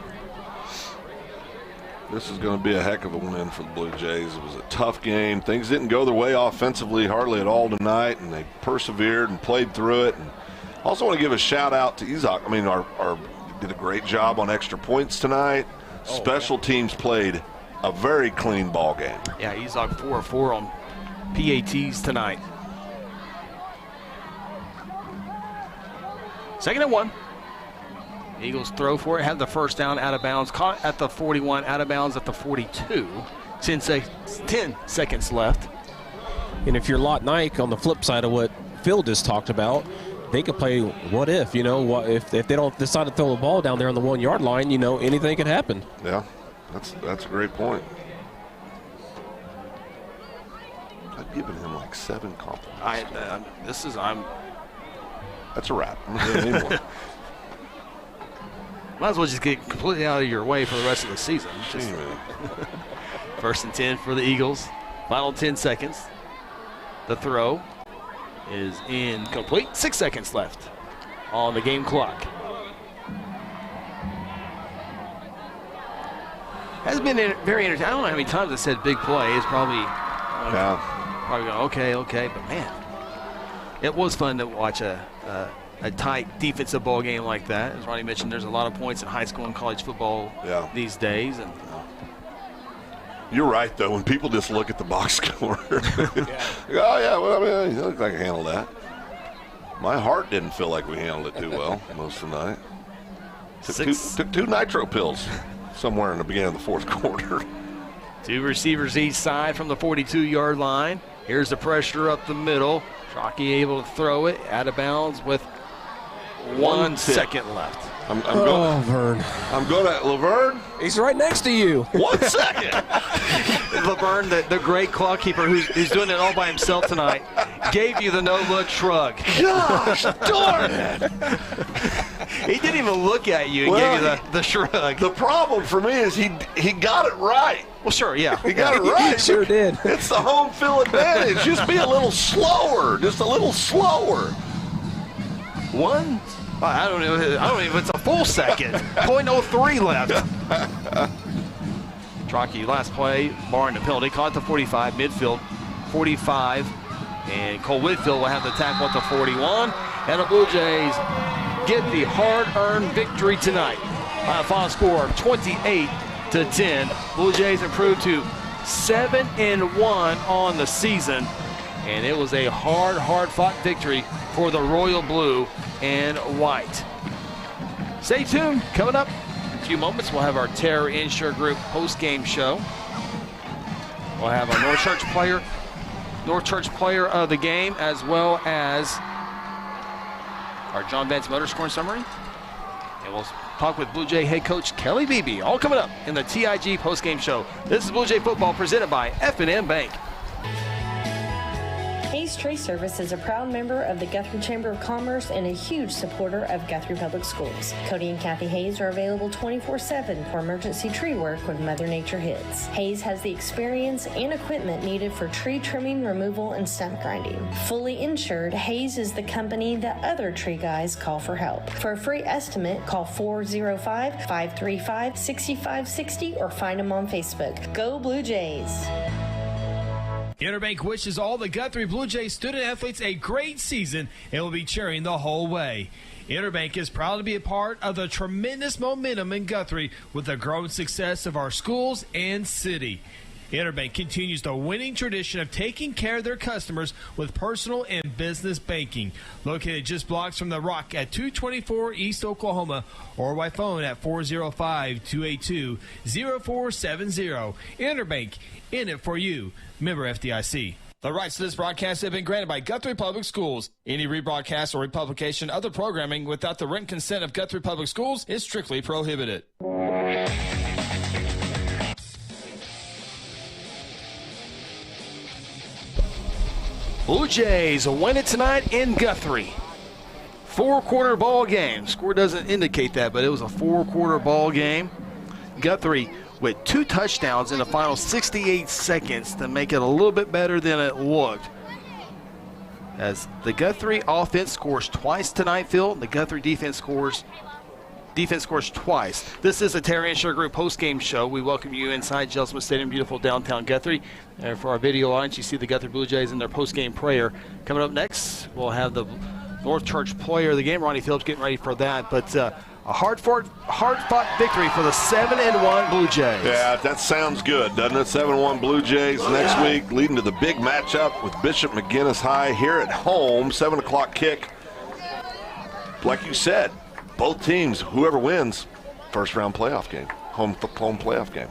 This is going to be a heck of a win for the Blue Jays. It was a tough game. Things didn't go their way offensively hardly at all tonight, and they persevered and played through it. And I also want to give a shout out to Isaac. I mean, our did a great job on extra points tonight. Special teams played a very clean ball game.
Yeah, Isaac 4-4 on PATs tonight. 2nd and 1. Eagles throw for it, have the first down, out of bounds, caught at the 41, out of bounds at the 42. 10 seconds left.
And if you're Lawton Ike, on the flip side of what Phil just talked about, they could play what if, if they don't decide to throw the ball down there on the 1-yard line, anything could happen.
Yeah, that's a great point. I've given him like 7 compliments. That's a wrap. I'm not doing anymore.
Might as well just get completely out of your way for the rest of the season. 1st and 10 for the Eagles. Final 10 seconds. The throw is incomplete. 6 seconds left on the game clock. Has been very entertaining. I don't know how many times I said big play. It's probably going, okay. But, man, it was fun to watch a tight defensive ball game like that. As Ronnie mentioned, there's a lot of points in high school and college football these days. And
you're right, though. When people just look at the box score, it looks like I handled that. My heart didn't feel like we handled it too well most of the night. Took 2 nitro pills somewhere in the beginning of the 4th quarter.
2 receivers each side from the 42-yard line. Here's the pressure up the middle. Shockey able to throw it out of bounds with 1 second left.
Vern.
I'm going to Laverne.
He's right next to you.
1 second.
Laverne, the great clock keeper who's doing it all by himself tonight, gave you the no-look shrug.
Gosh, darn it.
He didn't even look at you and gave you the shrug.
The problem for me is he got it right.
Well, sure, yeah.
He got it right.
He sure did.
It's the home field advantage. Just be a little slower. Just a little slower.
I don't know if it's a full second. 0.03 left. Trockey, last play, barring the penalty, caught the 45, midfield 45, and Cole Whitfield will have the tackle at the 41, and the Blue Jays get the hard-earned victory tonight. Final score of 28-10. Blue Jays improved to 7-1 on the season, and it was a hard-fought victory for the Royal Blue and White. Stay tuned. Coming up in a few moments, we'll have our Terror Insure Group post-game show. We'll have our North Church player North Church Player of the Game, as well as our John Vance Motor Scoring Summary. And we'll talk with Blue Jay head coach Kelly Beebe, all coming up in the TIG postgame show. This is Blue Jay football presented by F&M Bank.
Hayes Tree Service is a proud member of the Guthrie Chamber of Commerce and a huge supporter of Guthrie Public Schools. Cody and Kathy Hayes are available 24/7 for emergency tree work when Mother Nature hits. Hayes has the experience and equipment needed for tree trimming, removal, and stump grinding. Fully insured, Hayes is the company that other tree guys call for help. For a free estimate, call 405-535-6560 or find them on Facebook. Go Blue Jays!
Interbank wishes all the Guthrie Bluejay student athletes a great season and will be cheering the whole way. Interbank is proud to be a part of the tremendous momentum in Guthrie with the growing success of our schools and city. Interbank continues the winning tradition of taking care of their customers with personal and business banking. Located just blocks from the Rock at 224 East Oklahoma, or by phone at 405-282-0470. Interbank, in it for you. Member FDIC. The rights to this broadcast have been granted by Guthrie Public Schools. Any rebroadcast or republication of the programming without the written consent of Guthrie Public Schools is strictly prohibited.
Blue Jays win it tonight in Guthrie. 4-quarter ball game. Score doesn't indicate that, but it was a 4-quarter ball game. Guthrie with 2 touchdowns in the final 68 seconds to make it a little bit better than it looked. As the Guthrie offense scores twice tonight, Phil, the Guthrie defense scores twice. This is the Terry Insure Group post-game show. We welcome you inside Jelsma Stadium, beautiful downtown Guthrie. And for our video audience, you see the Guthrie Blue Jays in their post-game prayer. Coming up next, we'll have the North Church Player of the Game, Ronnie Phillips, getting ready for that. But a hard-fought victory for the 7-1 Blue Jays.
Yeah, that sounds good, doesn't it? 7-1 Blue Jays next week, leading to the big matchup with Bishop McGinnis High here at home, 7 o'clock kick. Like you said, both teams, whoever wins, first-round playoff game, home playoff game.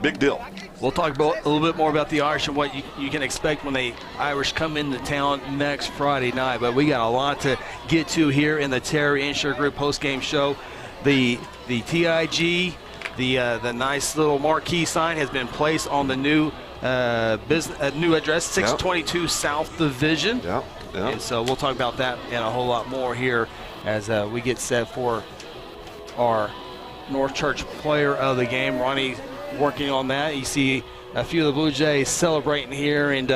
Big deal.
We'll talk a little bit more about the Irish and what you can expect when the Irish come into town next Friday night. But we got a lot to get to here in the Terry Insure Group post-game show. The TIG, the nice little marquee sign has been placed on the new new address, 622 South Division.
Yeah.
And so we'll talk about that and a whole lot more here as we get set for our North Church Player of the Game. Ronnie working on that. You see a few of the Blue Jays celebrating here, and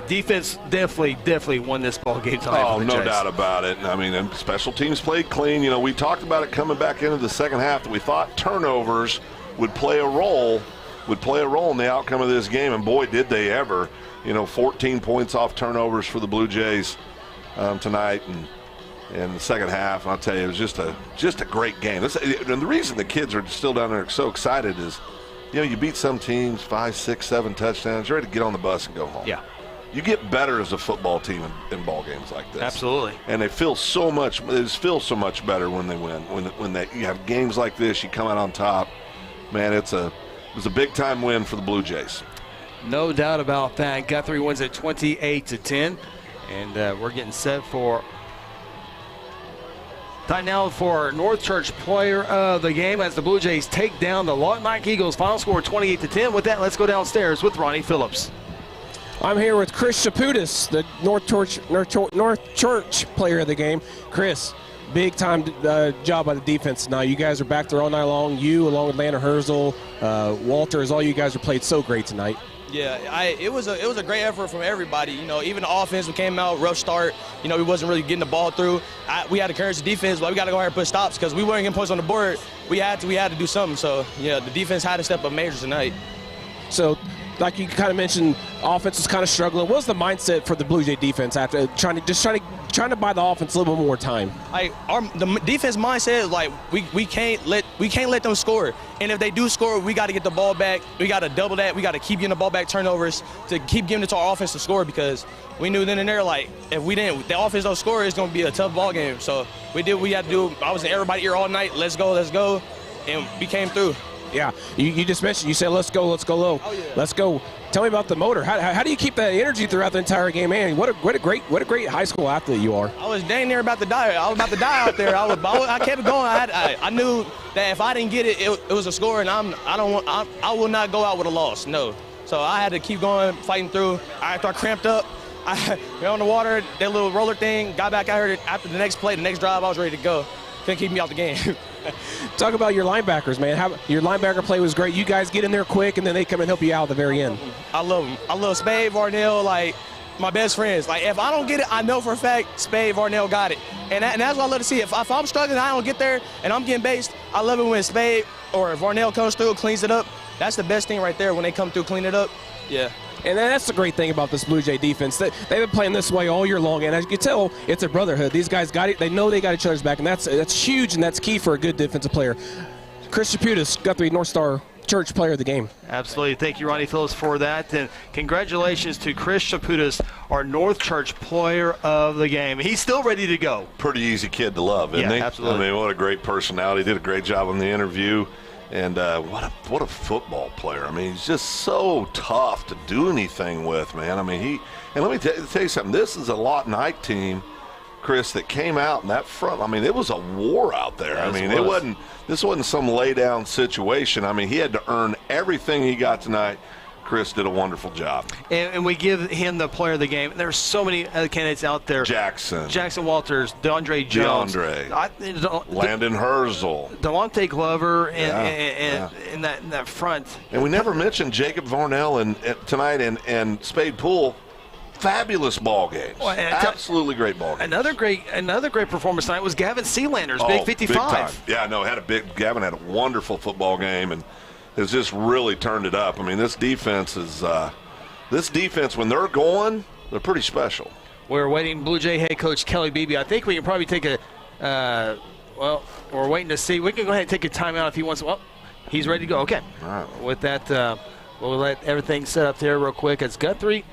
defense definitely won this ball game tonight.
Oh, no doubt about it. I mean, and special teams played clean. You know, we talked about it coming back into the second half that we thought turnovers would play a role in the outcome of this game, and boy, did they ever. 14 points off turnovers for the Blue Jays tonight, and in the second half. I'll tell you, it was just a great game. And the reason the kids are still down there so excited is, you beat some teams 5, 6, 7 touchdowns. You're ready to get on the bus and go home.
Yeah.
You get better as a football team in ball games like this.
Absolutely.
And they feel so much better when they win. When you have games like this, you come out on top. Man, it was a big time win for the Blue Jays.
No doubt about that. Guthrie wins at 28-10, and we're getting set for time now for North Church Player of the Game as the Blue Jays take down the Lawton Ike Eagles. Final score 28-10. With that, let's go downstairs with Ronnie Phillips.
I'm here with Chris Chaputis, the North Church Player of the Game. Chris, big time job by the defense tonight. You guys are back there all night long. You, along with Landon Herzl, Walters, all you guys have played so great tonight.
Yeah, it was a great effort from everybody. Even the offense, we came out rough start. We wasn't really getting the ball through. We had to encourage the defense, but we got to go ahead and put stops because we weren't getting points on the board. We had to do something. So yeah, the defense had to step up major tonight.
So, like you kind of mentioned, offense was kind of struggling. What was the mindset for the Blue Jay defense after trying to buy the offense a little bit more time?
The defense mindset is we can't let them score. And if they do score, we got to get the ball back. We got to double that. We got to keep getting the ball back, turnovers, to keep giving it to our offense to score, because we knew then and there, if the offense don't score, it's going to be a tough ball game. So we did what we had to do. I was in everybody's ear all night. Let's go. And we came through.
Yeah, you just mentioned, you said, let's go low.
Oh, yeah.
Let's go. Tell me about the motor. How do you keep that energy throughout the entire game, man? What a great high school athlete you are.
I was dang near about to die. I was about to die out there. I kept it going. I knew that if I didn't get it, it was a score, and I will not go out with a loss. No. So I had to keep going, fighting through. After I cramped up, I got on the water, that little roller thing, got back out here. After the next play, the next drive, I was ready to go. Couldn't keep me out the game.
Talk about your linebackers, man. Your linebacker play was great. You guys get in there quick, and then they come and help you out at the very end.
I love them. I love Spade, Varnell, like my best friends. Like, if I don't get it, I know for a fact Spade, Varnell got it. And that's what I love to see. If I'm struggling and I don't get there and I'm getting based, I love it when Spade or Varnell comes through, cleans it up. That's the best thing right there when they come through, clean it up. Yeah.
And that's the great thing about this Blue Jay defense. They've been playing this way all year long, and as you can tell, it's a brotherhood. These guys got it. They know they got each other's back, and that's huge, and that's key for a good defensive player. Chris Chaputis, Guthrie North Star Church Player of the Game.
Absolutely. Thank you, Ronnie Phillips, for that. And congratulations to Chris Chaputis, our North Church Player of the Game. He's still ready to go.
Pretty easy kid to love, isn't he?
Absolutely.
I mean, what a great personality. Did a great job on the interview. And what a football player. I mean, he's just so tough to do anything with, man. I mean, and let me tell you something. This is a Lawton Ike team, Chris, that came out in that front. I mean, it was a war out there.
Yes,
I mean, this wasn't some lay-down situation. I mean, he had to earn everything he got tonight. Chris did a wonderful job.
And we give him the player of the game. There's so many other candidates out there.
Jackson
Walters, DeAndre Jones.
Landon Herzl.
Delonte Glover in that front.
And we never mentioned Jacob Varnell tonight and Spade Poole. Fabulous ball games. Well, absolutely great ball games.
Another great performance tonight was Gavin Sealander's big 55.
Big time. Yeah, no, Gavin had a wonderful football game and has just really turned it up. I mean, this defense, when they're going, they're pretty special.
We're waiting Blue Jay head coach Kelly Beebe. I think we can probably take we're waiting to see. We can go ahead and take a timeout if he wants. Well, he's ready to go. Okay.
All right.
With that, we'll let everything set up there real quick. It's Guthrie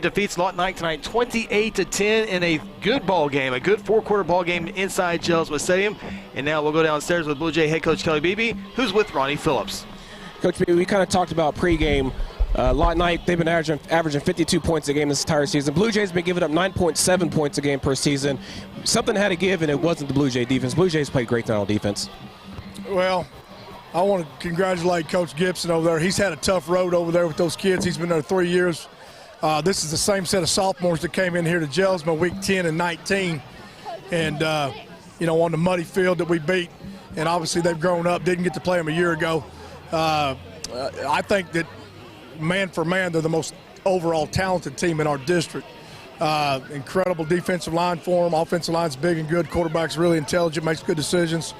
defeats Lawton Ike tonight 28-10 in a good ball game, a good four-quarter ball game inside Jelsma Stadium. And now we'll go downstairs with Blue Jay head coach Kelly Beebe, who's with Ronnie Phillips.
Coach Beebe, we kind of talked about pregame. Lawton Ike, they've been averaging 52 points a game this entire season. Blue Jays have been giving up 9.7 points a game per season. Something had to give, and it wasn't the Blue Jay defense. Blue Jays played great tonight on defense.
Well, I want to congratulate Coach Gibson over there. He's had a tough road over there with those kids. He's been there 3 years. This is the same set of sophomores that came in here to Jelsma week 10 and 19. And, on the muddy field that we beat. And obviously they've grown up, didn't get to play them a year ago. I think that man for man, they're the most overall talented team in our district. Incredible defensive line for them. Offensive line's big and good. Quarterback's really intelligent, makes good decisions.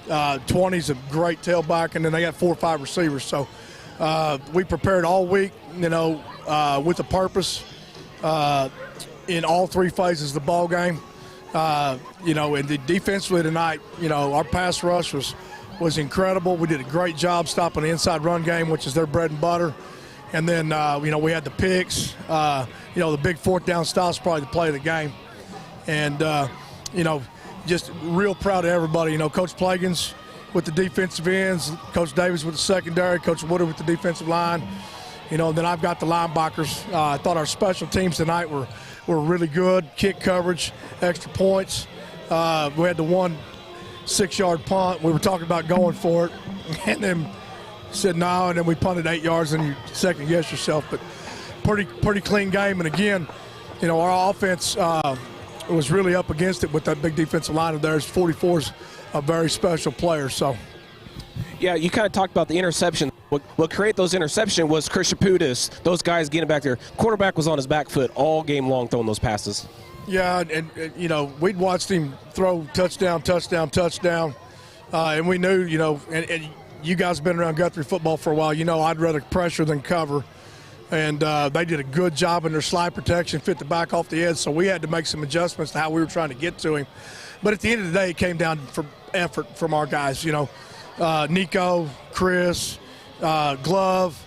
20's a great tailback, and then they got 4 or 5 receivers. So we prepared all week, with a purpose in all 3 phases of the ball game. And defensively tonight, our pass rush was incredible. We did a great job stopping the inside run game, which is their bread and butter. And then, we had the picks. The big 4th down stop's probably the play of the game. And, just real proud of everybody. Coach Plagans with the defensive ends, Coach Davis with the secondary, Coach Woodard with the defensive line. Then I've got the linebackers. I thought our special teams tonight were really good. Kick coverage, extra points. We had the 1 6-yard punt. We were talking about going for it. And then said no, and then we punted 8 yards, and you second guess yourself. But pretty clean game. And again, our offense was really up against it with that big defensive line of theirs. 44's a very special player. So,
yeah, you kind of talked about the interception. What created those interceptions was Chris Chaputis, those guys getting back there. Quarterback was on his back foot all game long throwing those passes.
Yeah, and we'd watched him throw touchdown. And we knew, and you guys have been around Guthrie football for a while. I'd rather pressure than cover. And they did a good job in their slide protection, fit the back off the edge. So we had to make some adjustments to how we were trying to get to him. But at the end of the day, it came down for effort from our guys. Nico, Chris, Glove,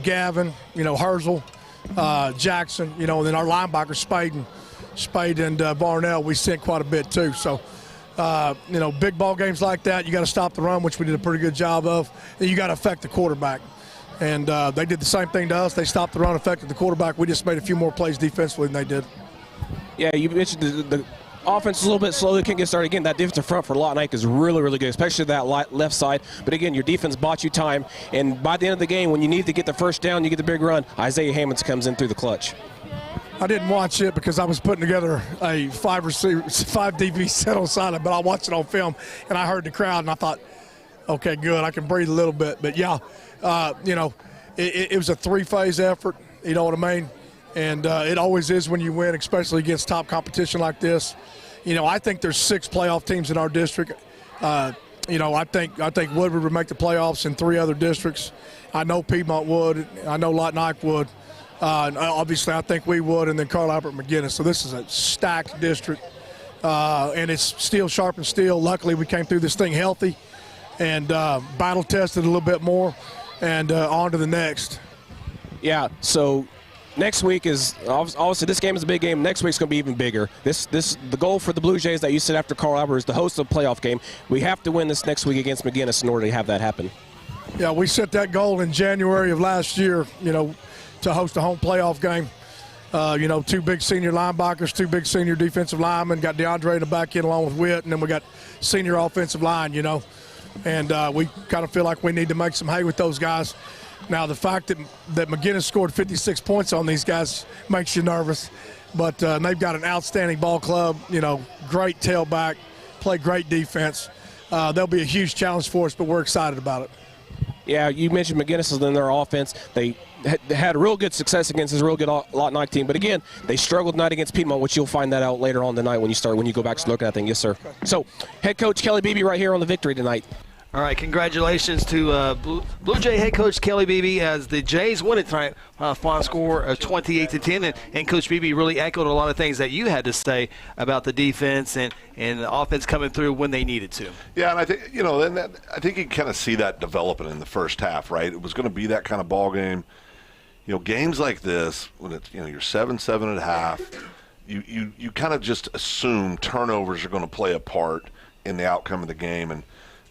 Gavin, Herzl, Jackson, and then our linebackers, Spade and Varnell, we sent quite a bit too. So, big ball games like that, you got to stop the run, which we did a pretty good job of. Then you got to affect the quarterback. And they did the same thing to us. They stopped the run, affected the quarterback. We just made a few more plays defensively than they did.
Yeah, you mentioned the offense is a little bit slow. They can't get started. Again, that defensive front for Lawton Ike is really, really good, especially that left side. But again, your defense bought you time. And by the end of the game, when you need to get the first down, you get the big run, Isaiah Hammonds comes in through the clutch.
I didn't watch it because I was putting together a 5 DB set on silent, but I watched it on film, and I heard the crowd, and I thought, okay, good, I can breathe a little bit. But, yeah, you know, it was a 3-phase effort, you know what I mean? And it always is when you win, especially against top competition like this. You know, I think there's 6 playoff teams in our district. You know, I think Woodward would make the playoffs in 3 other districts. I know Piedmont would. I know Lawton Ike would. And obviously, I think we would, and then Carl Albert McGinnis. So this is a stacked district, and it's steel sharpened steel. Luckily, we came through this thing healthy and battle tested a little bit more, and on to the next.
Yeah, so next week is obviously this game is a big game. Next week's going to be even bigger. The goal for the Blue Jays that you said after Carl Albert is to host a playoff game. We have to win this next week against McGinnis in order to have that happen.
Yeah, we set that goal in January of last year, you know, to host a home playoff game. You know, 2 big senior linebackers, 2 big senior defensive linemen, got DeAndre in the back end along with Witt, and then we got senior offensive line, you know. And we kind of feel like we need to make some hay with those guys. Now, the fact that McGinnis scored 56 points on these guys makes you nervous. But they've got an outstanding ball club, you know, great tailback, play great defense. They'll be a huge challenge for us, but we're excited about it.
Yeah, you mentioned McGinnis is in their offense. They had real good success against this real good Lawton Ike team. But again, they struggled tonight against Piedmont, which you'll find that out later on tonight when you go back to looking at that thing. Yes, sir. So, head coach Kelly Beebe right here on the victory tonight.
All right, congratulations to Blue Jay head coach Kelly Beebe as the Jays win it tonight. Final score of 28-10, and Coach Beebe really echoed a lot of things that you had to say about the defense and the offense coming through when they needed to.
Yeah, and I think I think you can kind of see that developing in the first half, right? It was going to be that kind of ball game. You know, games like this when it's you're 7-7 at half, you kind of just assume turnovers are going to play a part in the outcome of the game. And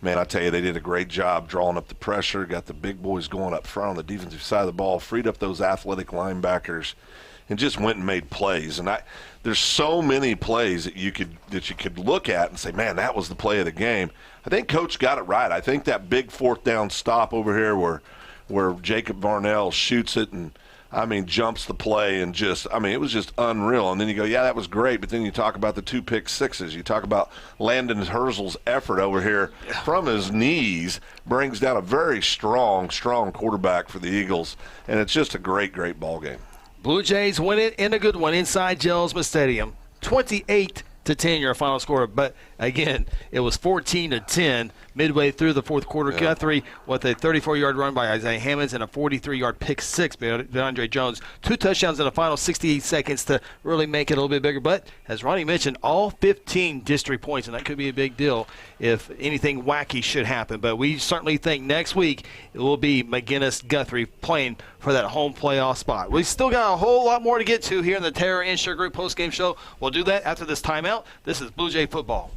man, I tell you, they did a great job drawing up the pressure, got the big boys going up front on the defensive side of the ball, freed up those athletic linebackers, and just went and made plays. And there's so many plays that you could look at and say, man, that was the play of the game. I think Coach got it right. I think that big 4th down stop over here where Jacob Varnell shoots it and jumps the play and it was just unreal. And then you go, yeah, that was great. But then you talk about the 2 pick sixes. You talk about Landon Herzl's effort over here from his knees brings down a very strong quarterback for the Eagles. And it's just a great, great ball game.
Blue Jays win it in a good one inside Jelsma Stadium. 28-10 your final score. But again, it was 14-10 midway through the 4th quarter. Yeah. Guthrie with a 34-yard run by Isaiah Hammonds and a 43-yard pick 6 by DeAndre Jones. 2 touchdowns in the final 68 seconds to really make it a little bit bigger. But as Ronnie mentioned, all 15 district points, and that could be a big deal if anything wacky should happen. But we certainly think next week it will be McGinnis-Guthrie playing for that home playoff spot. We still got a whole lot more to get to here in the Terra Insure Group postgame show. We'll do that after this timeout. This is Blue Jay football.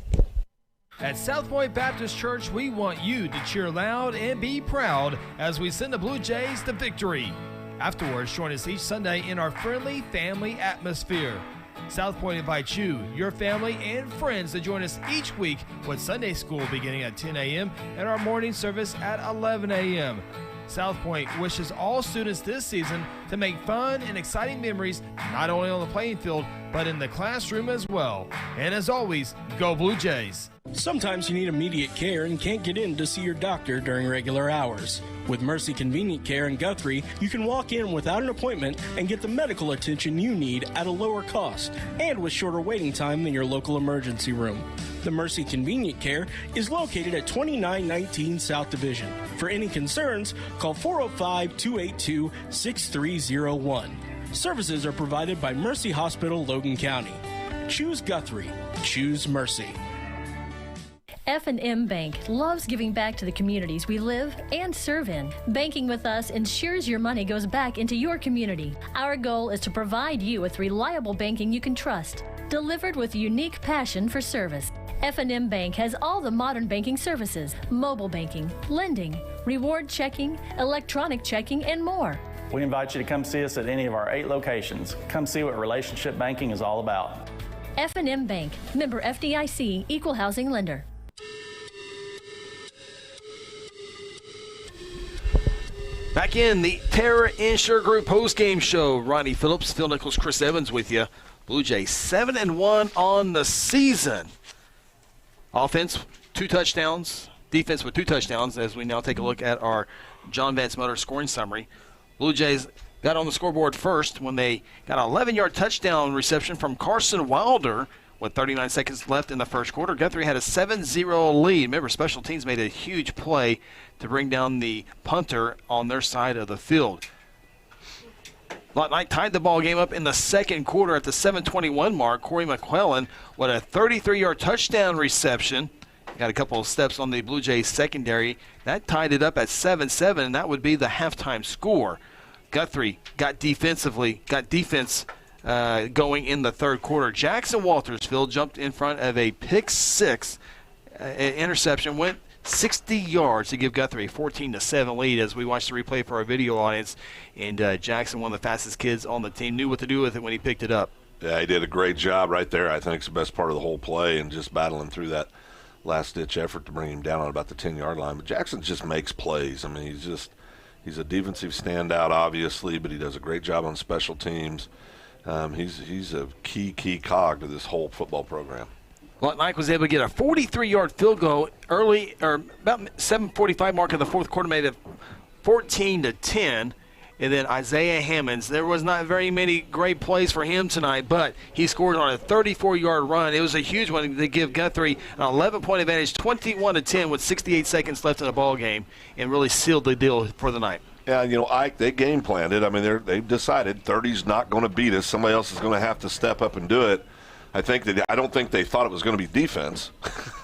At South Point Baptist Church, we want you to cheer loud and be proud as we send the Blue Jays to victory. Afterwards, join us each Sunday in our friendly family atmosphere. South Point invites you, your family, and friends to join us each week with Sunday school beginning at 10 a.m. and our morning service at 11 a.m. South Point wishes all students this season to make fun and exciting memories not only on the playing field, but in the classroom as well. And as always, go Blue Jays.
Sometimes you need immediate care and can't get in to see your doctor during regular hours. With Mercy Convenient Care in Guthrie, you can walk in without an appointment and get the medical attention you need at a lower cost and with shorter waiting time than your local emergency room. The Mercy Convenient Care is located at 2919 South Division. For any concerns, call 405-282-6301. Services are provided by Mercy Hospital, Logan County. Choose Guthrie. Choose Mercy.
F&M Bank loves giving back to the communities we live and serve in. Banking with us ensures your money goes back into your community. Our goal is to provide you with reliable banking you can trust, delivered with unique passion for service. F&M Bank has all the modern banking services, mobile banking, lending, reward checking, electronic checking, and more.
We invite you to come see us at any of our 8 locations. Come see what relationship banking is all about.
F&M Bank, member FDIC, equal housing lender.
Back in the Terra Insure Group post-game show. Ronnie Phillips, Phil Nichols, Chris Evans with you. Blue Jays 7-1 on the season. Offense, 2 touchdowns. Defense with 2 touchdowns, as we now take a look at our John Vance Motor scoring summary. Blue Jays got on the scoreboard first when they got an 11-yard touchdown reception from Carson Wilder with 39 seconds left in the first quarter. Guthrie had a 7-0 lead. Remember, special teams made a huge play to bring down the punter on their side of the field. Lawton Ike tied the ball game up in the second quarter at the 7:21 mark. Corey McClellan with a 33-yard touchdown reception. Got a couple of steps on the Blue Jays secondary. That tied it up at 7-7, and that would be the halftime score. Guthrie got defense going in the third quarter. Jackson Waltersville jumped in front of a pick 6 interception, went 60 yards to give Guthrie a 14-7 lead as we watched the replay for our video audience. And Jackson, one of the fastest kids on the team, knew what to do with it when he picked it up.
Yeah, he did a great job right there. I think it's the best part of the whole play, and just battling through that last-ditch effort to bring him down on about the 10-yard line. But Jackson just makes plays. I mean, he's a defensive standout, obviously, but he does a great job on special teams. He's a key cog to this whole football program.
Lawton Ike was able to get a 43-yard field goal early, or about 7:45 mark of the fourth quarter, made it 14-10. And then Isaiah Hammonds, there was not very many great plays for him tonight, but he scored on a 34-yard run. It was a huge one to give Guthrie an 11-point advantage, 21-10 with 68 seconds left in the ball game, and really sealed the deal for the night.
Yeah, Ike, they game planned it. I mean, they've decided 30's not going to beat us. Somebody else is going to have to step up and do it. I don't think they thought it was going to be defense.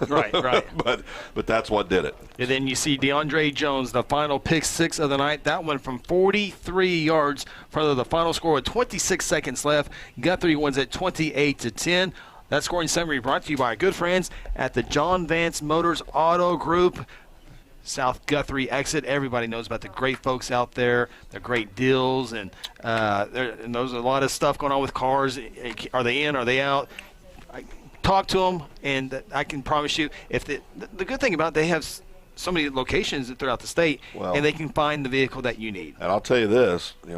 Right.
but that's what did it.
And then you see DeAndre Jones, the final pick 6 of the night. That went from 43 yards for the final score with 26 seconds left. Guthrie wins at 28-10. That scoring summary brought to you by our good friends at the John Vance Motors Auto Group. South Guthrie exit. Everybody knows about the great folks out there, the great deals, and there's a lot of stuff going on with cars. Are they in? Are they out? Talk to them, and I can promise you, if the good thing about it, they have so many locations throughout the state, and they can find the vehicle that you need.
And I'll tell you this, we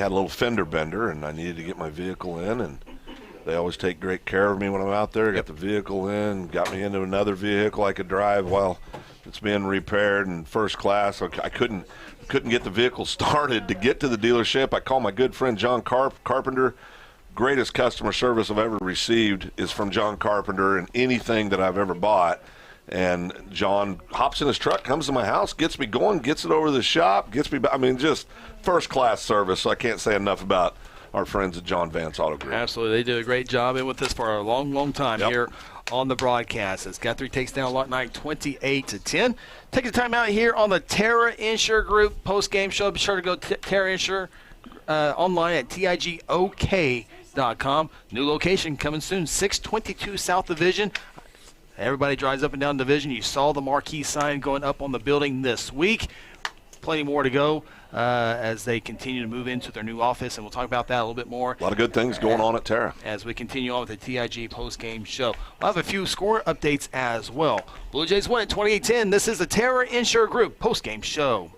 had a little fender bender, and I needed to get my vehicle in, and they always take great care of me when I'm out there. Got the vehicle in, got me into another vehicle I could drive while it's being repaired in first class. So I couldn't get the vehicle started to get to the dealership. I called my good friend John Carpenter. Greatest customer service I've ever received is from John Carpenter in anything that I've ever bought. And John hops in his truck, comes to my house, gets me going, gets it over to the shop, gets me back. I mean, just first-class service, so I can't say enough about our friends at John Vance Auto Group.
Absolutely. They did a great job in with us for a long time here on the broadcast as Guthrie takes down Lawton Ike 28-10. Take a time out here on the Terra Insure Group post-game show. Be sure to go to Terra Insure online at TIGOK.com. New location coming soon, 622 South Division. Everybody drives up and down Division. You saw the marquee sign going up on the building this week. Plenty more to go as they continue to move into their new office, and we'll talk about that a little bit more.
A lot of good things going on at Terra.
As we continue on with the TIG post-game show. We'll have a few score updates as well. Blue Jays won at 28-10. This is the Terra Insure Group post-game show.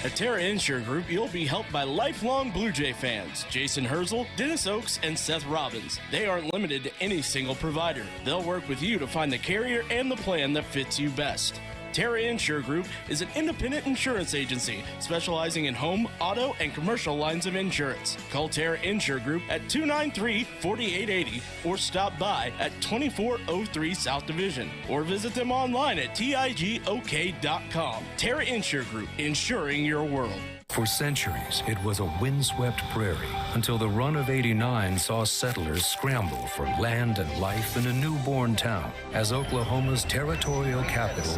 At Terra Insure Group, you'll be helped by lifelong Blue Jay fans, Jason Herzl, Dennis Oakes, and Seth Robbins. They aren't limited to any single provider. They'll work with you to find the carrier and the plan that fits you best. Terra Insure Group is an independent insurance agency specializing in home, auto, and commercial lines of insurance. Call Terra Insure Group at 293-4880 or stop by at 2403 South Division or visit them online at TIGOK.com. Terra Insure Group, insuring your world.
For centuries, it was a windswept prairie until the run of '89 saw settlers scramble for land and life in a newborn town as Oklahoma's territorial capital,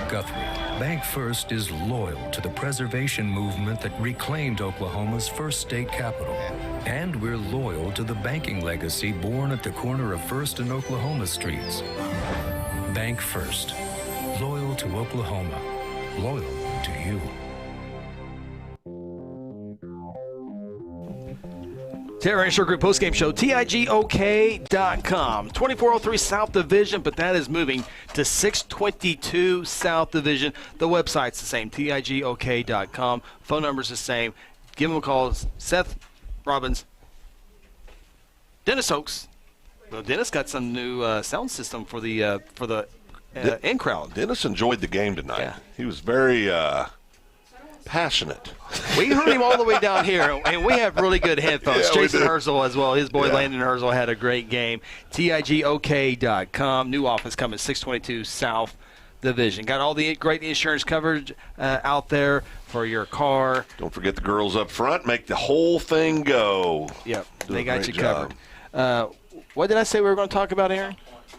Guthrie. Bank First is loyal to the preservation movement that reclaimed Oklahoma's first state capital. And we're loyal to the banking legacy born at the corner of First and Oklahoma streets. Bank First, loyal to Oklahoma. loyal to you.
Terra Insure Group postgame show, TIGOK.com. 2403 South Division, but that is moving to 622 South Division. The website's the same, TIGOK.com. Phone number's the same. Give them a call. Seth Robbins, Dennis Oaks. Well, Dennis got some new sound system for the in crowd.
Dennis enjoyed the game tonight. Yeah. He was very passionate.
We heard him all the way down here, and we have really good headphones.
Yeah,
Jason Herzl as well. His boy Landon Herzl had a great game. TIGOK.com. New office coming 622 South Division. Got all the great insurance coverage out there for your car.
Don't forget the girls up front. Make the whole thing go.
Yep, they got you covered. What did I say we were going to talk about, Aaron?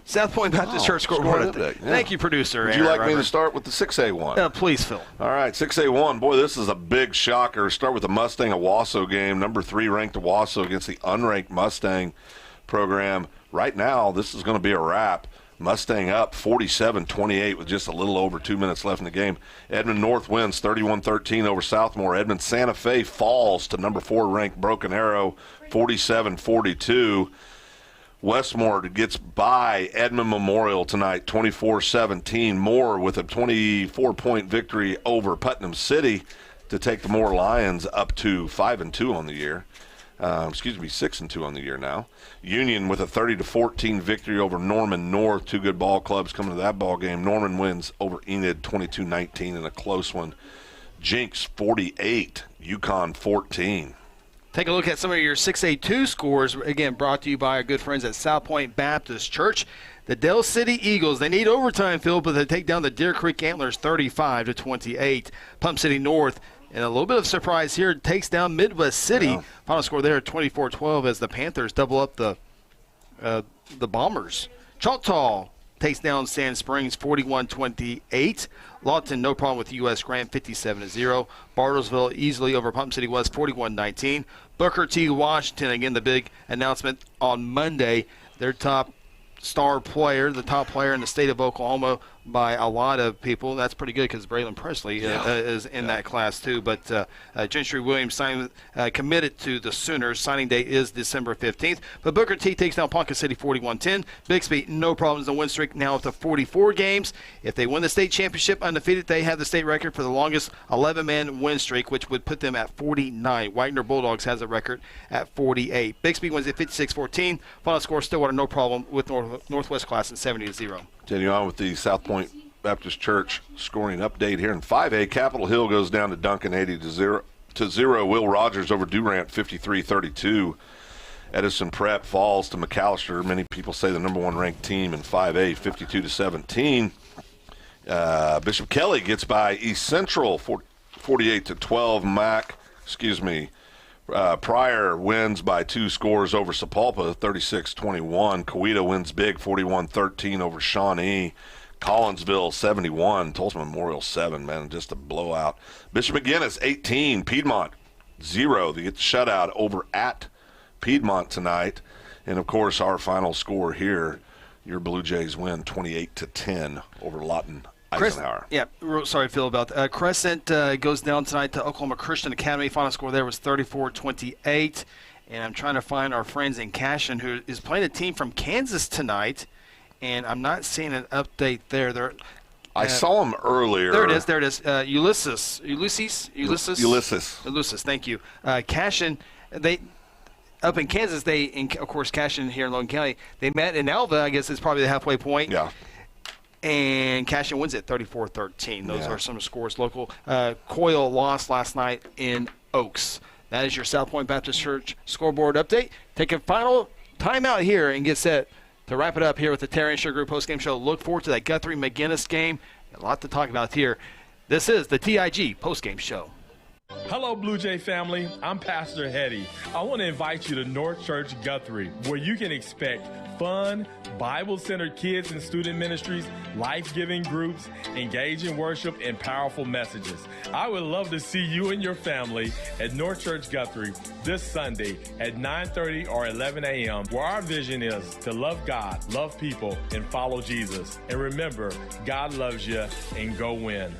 South Point Baptist Church scoreboard update. Yeah. Thank you, producer.
Would you like me to start with the 6A1?
Please, Phil.
All right, 6A1. Boy, this is a big shocker. Start with the Mustang Owasso game. Number 3 ranked Owasso against the unranked Mustang program. Right now, this is going to be a wrap. Mustang up 47-28 with just a little over 2 minutes left in the game. Edmond North wins 31-13 over Southmore. Edmond Santa Fe falls to number 4 ranked Broken Arrow 47-42. Westmore gets by Edmond Memorial tonight 24-17. Moore with a 24-point victory over Putnam City to take the Moore Lions up to 5-2 on the year. 6-2 on the year now. Union with a 30-14 victory over Norman North. Two good ball clubs coming to that ball game. Norman wins over Enid 22-19 in a close one. Jinx 48, Yukon 14.
Take a look at some of your 6A2 scores, again, brought to you by our good friends at South Point Baptist Church. The Dell City Eagles, they need overtime, Phil, but they take down the Deer Creek Antlers 35-28. Pump City North, and a little bit of surprise here, takes down Midwest City. Yeah. Final score there, 24-12, as the Panthers double up the Bombers. Choctaw takes down Sand Springs 41-28. Lawton, no problem with U.S. Grant, 57-0. Bartlesville easily over Pump City West, 41-19. Booker T. Washington, again, the big announcement on Monday. Their top star player, the top player in the state of Oklahoma by a lot of people. That's pretty good because Braylon Presley is in that class too. But Gentry Williams committed to the Sooners. Signing day is December 15th. But Booker T takes down Ponca City 41-10. Bixby, no problems in the win streak, now up to 44 games. If they win the state championship undefeated, they have the state record for the longest 11-man win streak, which would put them at 49. Widener Bulldogs has a record at 48. Bixby wins at 56-14. Final score, Stillwater, no problem with Northwest class at 70-0.
Continue on with the South Point Baptist Church scoring update here in 5A. Capitol Hill goes down to Duncan 80-0. Will Rogers over Durant 53-32. Edison Prep falls to McAllister. Many people say the number 1 ranked team in 5A, 52-17. Bishop Kelly gets by East Central 48-12. Pryor wins by 2 scores over Sapulpa, 36-21. Coweta wins big, 41-13 over Shawnee. Collinsville, 71. Tulsa Memorial, 7, man, just a blowout. Bishop McGuinness, 18. Piedmont, 0. They get the shutout over at Piedmont tonight. And, of course, our final score here, your Blue Jays win 28-10 over Lawton Eisenhower.
Sorry, Phil, about that. Crescent goes down tonight to Oklahoma Christian Academy. Final score there was 34-28. And I'm trying to find our friends in Cashion, who is playing a team from Kansas tonight. And I'm not seeing an update there.
I saw him earlier.
There it is. Ulysses. Thank you. Cashion, they up in Kansas. Of course, Cashion here in Logan County. They met in Alva. I guess it's probably the halfway point.
Yeah.
And Cashion wins it 34-13. Those are some scores local. Coyle lost last night in Oaks. That is your South Point Baptist Church scoreboard update. Take a final timeout here and get set to wrap it up here with the Terry and Sugar Group postgame show. Look forward to that Guthrie McGuinness game. A lot to talk about here. This is the TIG postgame show.
Hello, Blue Jay family. I'm Pastor Hetty. I want to invite you to North Church Guthrie, where you can expect fun, Bible-centered kids and student ministries, life-giving groups, engaging worship, and powerful messages. I would love to see you and your family at North Church Guthrie this Sunday at 9:30 or 11 a.m., where our vision is to love God, love people, and follow Jesus. And remember, God loves you, and go win.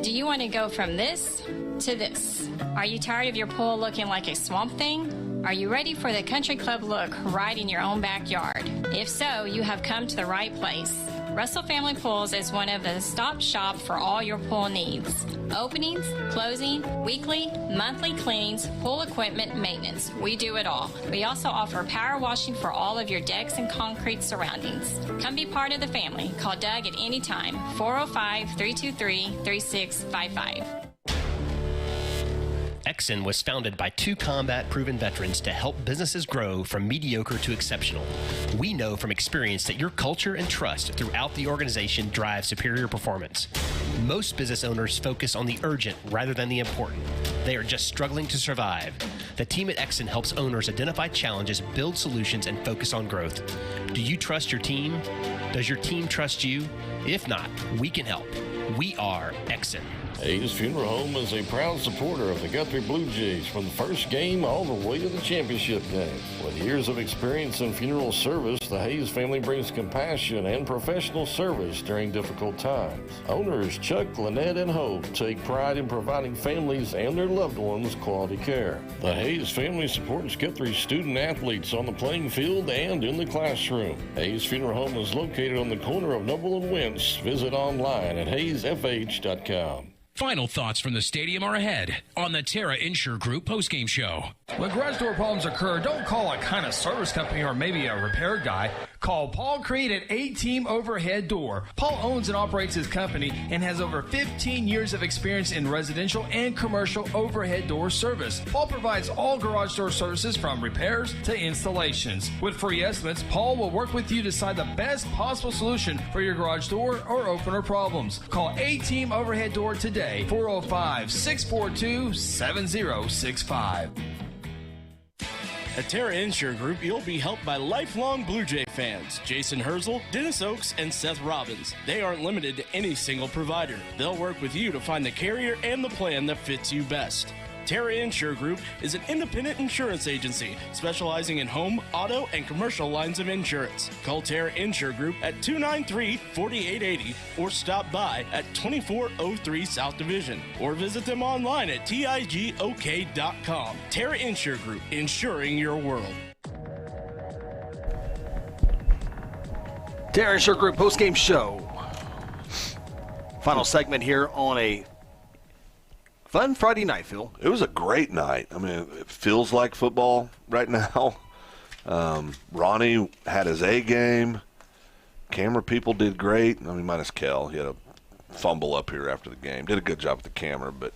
Do you want to go from this to this? Are you tired of your pool looking like a swamp thing? Are you ready for the country club look right in your own backyard? If so, you have come to the right place. Russell Family Pools is one of the stop shop for all your pool needs. Openings, closing, weekly, monthly cleanings, pool equipment, maintenance. We do it all. We also offer power washing for all of your decks and concrete surroundings. Come be part of the family. Call Doug at any time, 405-323-3655.
Exxon was founded by two combat-proven veterans to help businesses grow from mediocre to exceptional. We know from experience that your culture and trust throughout the organization drive superior performance. Most business owners focus on the urgent rather than the important. They are just struggling to survive. The team at Exxon helps owners identify challenges, build solutions, and focus on growth. Do you trust your team? Does your team trust you? If not, we can help. We are Exxon.
Hayes Funeral Home is a proud supporter of the Guthrie Bluejays from the first game all the way to the championship game. With years of experience in funeral service, the Hayes family brings compassion and professional service during difficult times. Owners Chuck, Lynette, and Hope take pride in providing families and their loved ones quality care. The Hayes family supports Guthrie student athletes on the playing field and in the classroom. Hayes Funeral Home is located on the corner of Noble and Wentz. Visit online at hayesfh.com.
Final thoughts from the stadium are ahead on the Terra Insure Group postgame show.
When garage door problems occur, don't call a kind of service company or maybe a repair guy. Call Paul Creed at A-Team Overhead Door. Paul owns and operates his company and has over 15 years of experience in residential and commercial overhead door service. Paul provides all garage door services from repairs to installations. With free estimates, Paul will work with you to decide the best possible solution for your garage door or opener problems. Call A-Team Overhead Door today, 405-642-7065.
At Terra Insure Group, you'll be helped by lifelong Bluejay fans, Jason Herzl, Dennis Oaks, and Seth Robbins. They aren't limited to any single provider. They'll work with you to find the carrier and the plan that fits you best. Terra Insure Group is an independent insurance agency specializing in home, auto, and commercial lines of insurance. Call Terra Insure Group at 293-4880 or stop by at 2403 South Division or visit them online at tigok.com. Terra Insure Group, insuring your world.
Terra Insure Group postgame show. Final segment here on a fun Friday night, Phil.
It was a great night. I mean, it feels like football right now. Ronnie had his A game. Camera people did great. I mean, minus Kel. He had a fumble up here after the game. Did a good job with the camera, but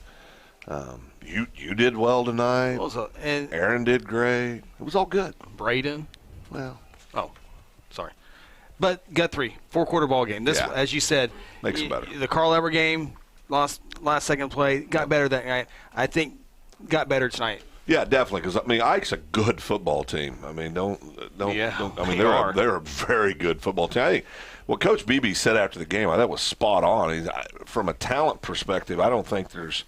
you did well tonight.
And
Aaron did great. It was all good.
Braden.
Well.
Oh, sorry. But Guthrie, four-quarter ball game. This, as you said,
makes it better.
The Carl Ever game, lost last second play, got better that night. I think got better tonight.
Yeah, definitely. Because I mean, Ike's a good football team. I mean, don't. I mean, they're a very good football team. I think what Coach Beebe said after the game, I thought was spot on. From a talent perspective, I don't think there's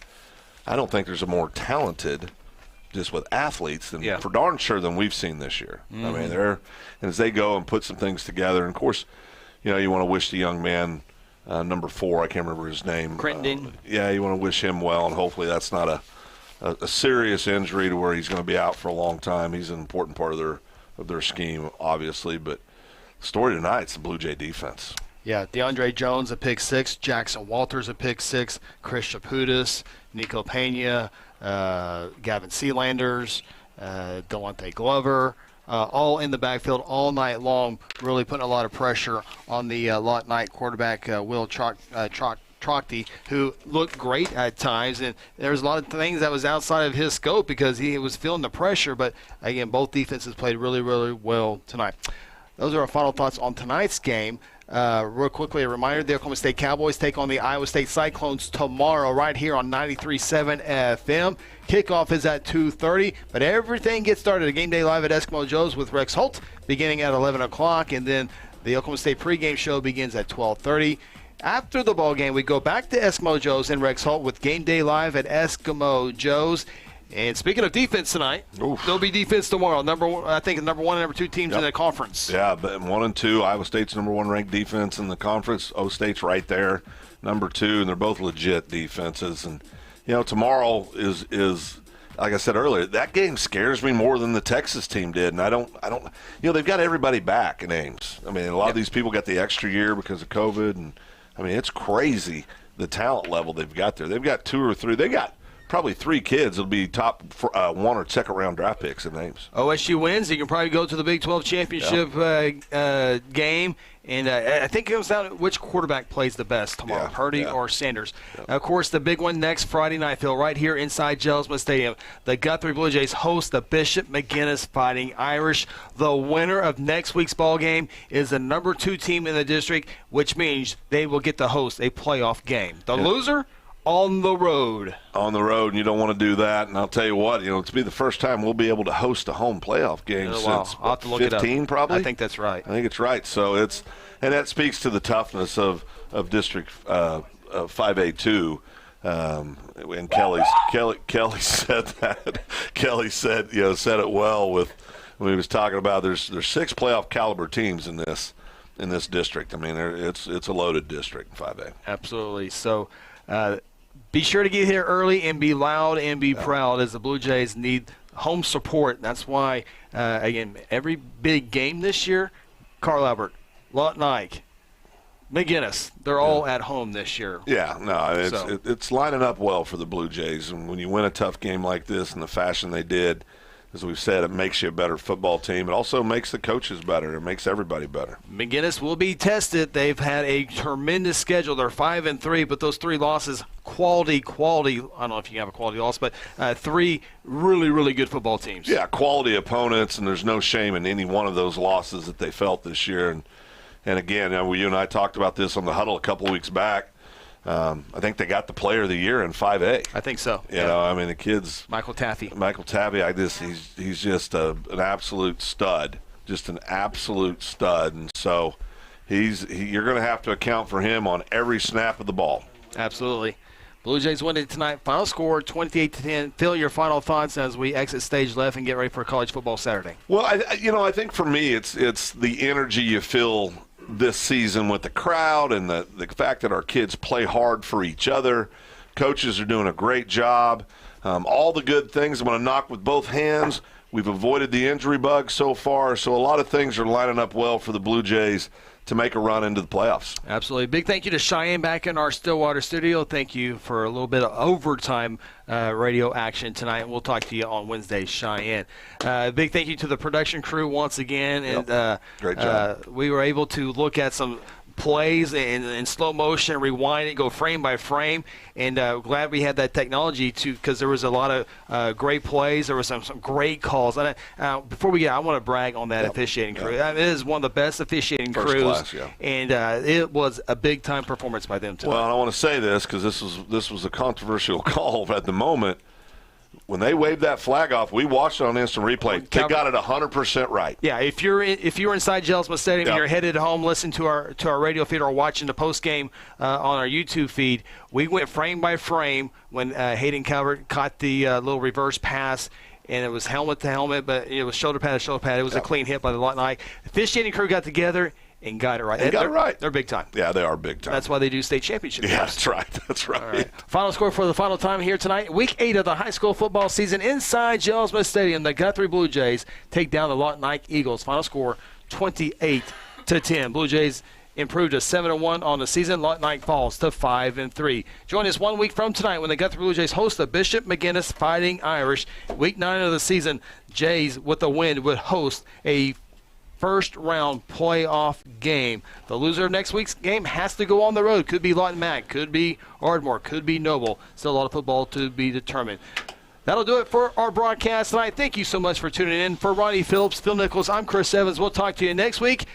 a more talented, just with athletes, than for darn sure than we've seen this year.
Mm-hmm.
I mean, and as they go and put some things together, and of course, you want to wish the young man. Number 4, I can't remember his name.
Crittenden.
You want to wish him well, and hopefully that's not a serious injury to where he's going to be out for a long time. He's an important part of their scheme, obviously. But the story tonight's the Blue Jay defense.
Yeah, DeAndre Jones a pick 6, Jackson Walters a pick 6, Chris Chaputis, Nico Pena, Gavin Sealanders, Delonte Glover. All in the backfield all night long, really putting a lot of pressure on the Lawton Ike quarterback, Will Trochty, who looked great at times. And there's a lot of things that was outside of his scope because he was feeling the pressure. But, again, both defenses played really, really well tonight. Those are our final thoughts on tonight's game. Real quickly, a reminder, the Oklahoma State Cowboys take on the Iowa State Cyclones tomorrow right here on 93.7 FM. Kickoff is at 2:30, but everything gets started at Game Day Live at Eskimo Joe's with Rex Holt beginning at 11 o'clock, and then the Oklahoma State pregame show begins at 12:30. After the ball game, we go back to Eskimo Joe's and Rex Holt with Game Day Live at Eskimo Joe's. And speaking of defense tonight, there'll be defense tomorrow. I think number 1 and number 2 teams in the conference.
Yeah, but 1 and 2, Iowa State's number 1 ranked defense in the conference. O State's right there. number 2, and they're both legit defenses. And tomorrow is like I said earlier, that game scares me more than the Texas team did. And I don't. They've got everybody back in Ames. I mean, a lot of these people got the extra year because of COVID, and I mean, it's crazy the talent level they've got there. They've got 2 or 3. They got probably 3 kids that'll be top 1 or second round draft picks in Ames.
OSU wins. You can probably go to the Big 12 championship game. And I think it comes down to which quarterback plays the best tomorrow, Purdy or Sanders. Of course, the big one next Friday night, Phil, right here inside Jelsma Stadium. The Guthrie Bluejays host the Bishop McGinnis Fighting Irish. The winner of next week's ball game is the number 2 team in the district, which means they will get to host a playoff game. The loser on the road.
On the road, and you don't want to do that. And I'll tell you what, it's be the first time we'll be able to host a home playoff game since
I'll have to look
15,
it up.
probably.
I think that's right.
I think it's right. So and that speaks to the toughness of District 5A2. And Kelly said that. Kelly said it well when he was talking about there's 6 playoff caliber teams in this district. I mean, it's a loaded district, 5A.
Absolutely. So. Be sure to get here early and be loud and be proud, as the Blue Jays need home support. That's why, again, every big game this year, Carl Albert, Lawton Ike, McGinnis, they're all at home this year.
Yeah, no, it's lining up well for the Blue Jays. And when you win a tough game like this in the fashion they did, as we've said, it makes you a better football team. It also makes the coaches better. It makes everybody better.
McGinnis will be tested. They've had a tremendous schedule. They're 5-3, but those 3 losses, quality. I don't know if you have a quality loss, but 3 really, really good football teams.
Yeah, quality opponents, and there's no shame in any one of those losses that they felt this year. And again, you and I talked about this on the huddle a couple of weeks back. I think they got the player of the year in 5A.
I think so.
You know, I mean, the kid's
Michael Taffy.
He's just an absolute stud, And so you're going to have to account for him on every snap of the ball.
Absolutely. Blue Jays win it tonight. Final score 28-10. Phil, your final thoughts as we exit stage left and get ready for college football Saturday.
Well, I think for me it's the energy you feel this season with the crowd and the fact that our kids play hard for each other. Coaches are doing a great job. All the good things I'm going to knock with both hands. We've avoided the injury bug so far, so a lot of things are lining up well for the Blue Jays to make a run into the playoffs.
Absolutely. Big thank you to Cheyenne back in our Stillwater studio. Thank you for a little bit of overtime radio action tonight. We'll talk to you on Wednesday, Cheyenne. Big thank you to the production crew once again. And
great job.
We were able to look at some plays in slow motion, rewind it, go frame by frame, and glad we had that technology because there was a lot of great plays. There was some great calls. And before we get, I want to brag on that officiating crew. It is one of the best officiating crews,
class,
and it was a big time performance by them tonight.
Well, and I want to say this because this was a controversial call at the moment. When they waved that flag off, we watched it on instant replay. They got it 100% right.
Yeah, if you're inside Jelsma Stadium and you're headed home, listen to our radio feed or watching the post game on our YouTube feed, we went frame by frame when Hayden Calvert caught the little reverse pass, and it was helmet to helmet, but it was shoulder pad to shoulder pad. It was a clean hit by the Lawton Ike. The officiating crew got together and got it right.
They got it right.
They're big time.
Yeah, they are big time.
That's why they do state championship games.
Yeah, that's right. That's right.
All right. Final score for the final time here tonight. Week 8 of the high school football season inside Jelsma Stadium. The Guthrie Bluejays take down the Lawton Ike Eagles. Final score 28-10. Blue Jays improved to 7-1 on the season. Lawton Ike falls to 5-3. Join us 1 week from tonight when the Guthrie Bluejays host the Bishop McGinnis Fighting Irish. Week 9 of the season, Jays with the win would host a first-round playoff game. The loser of next week's game has to go on the road. Could be Lawton Mac, could be Ardmore, could be Noble. Still a lot of football to be determined. That'll do it for our broadcast tonight. Thank you so much for tuning in. For Ronnie Phillips, Phil Nichols, I'm Chris Evans. We'll talk to you next week.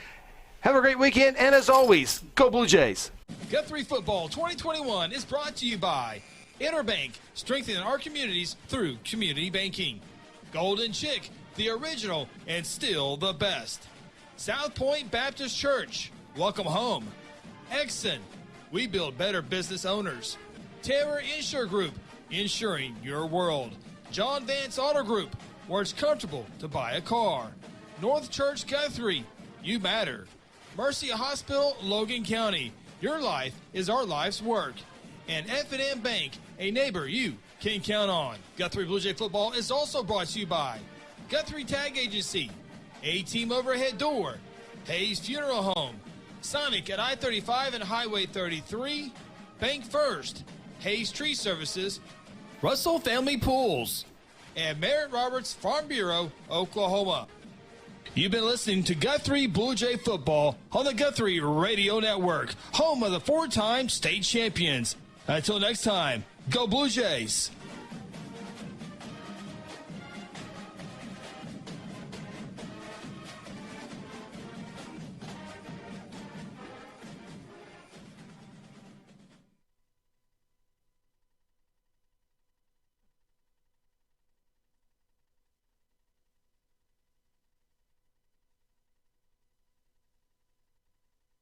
Have a great weekend, and as always, go Blue Jays.
Guthrie Football 2021 is brought to you by Interbank, strengthening our communities through community banking. Golden Chick, the original and still the best. South Point Baptist Church, welcome home. Exxon, we build better business owners. Terror Insure Group, insuring your world. John Vance Auto Group, where it's comfortable to buy a car. North Church Guthrie, you matter. Mercy Hospital, Logan County, Your life is our life's work. And F&M Bank, a neighbor you can count on. Guthrie Bluejay football is also brought to you by Guthrie Tag Agency, A-Team Overhead Door, Hayes Funeral Home, Sonic at I-35 and Highway 33, Bank First, Hayes Tree Services, Russell Family Pools, and Merritt Roberts Farm Bureau, Oklahoma. You've been listening to Guthrie Bluejay football on the Guthrie Radio Network, home of the 4-time state champions. Until next time, go Blue Jays.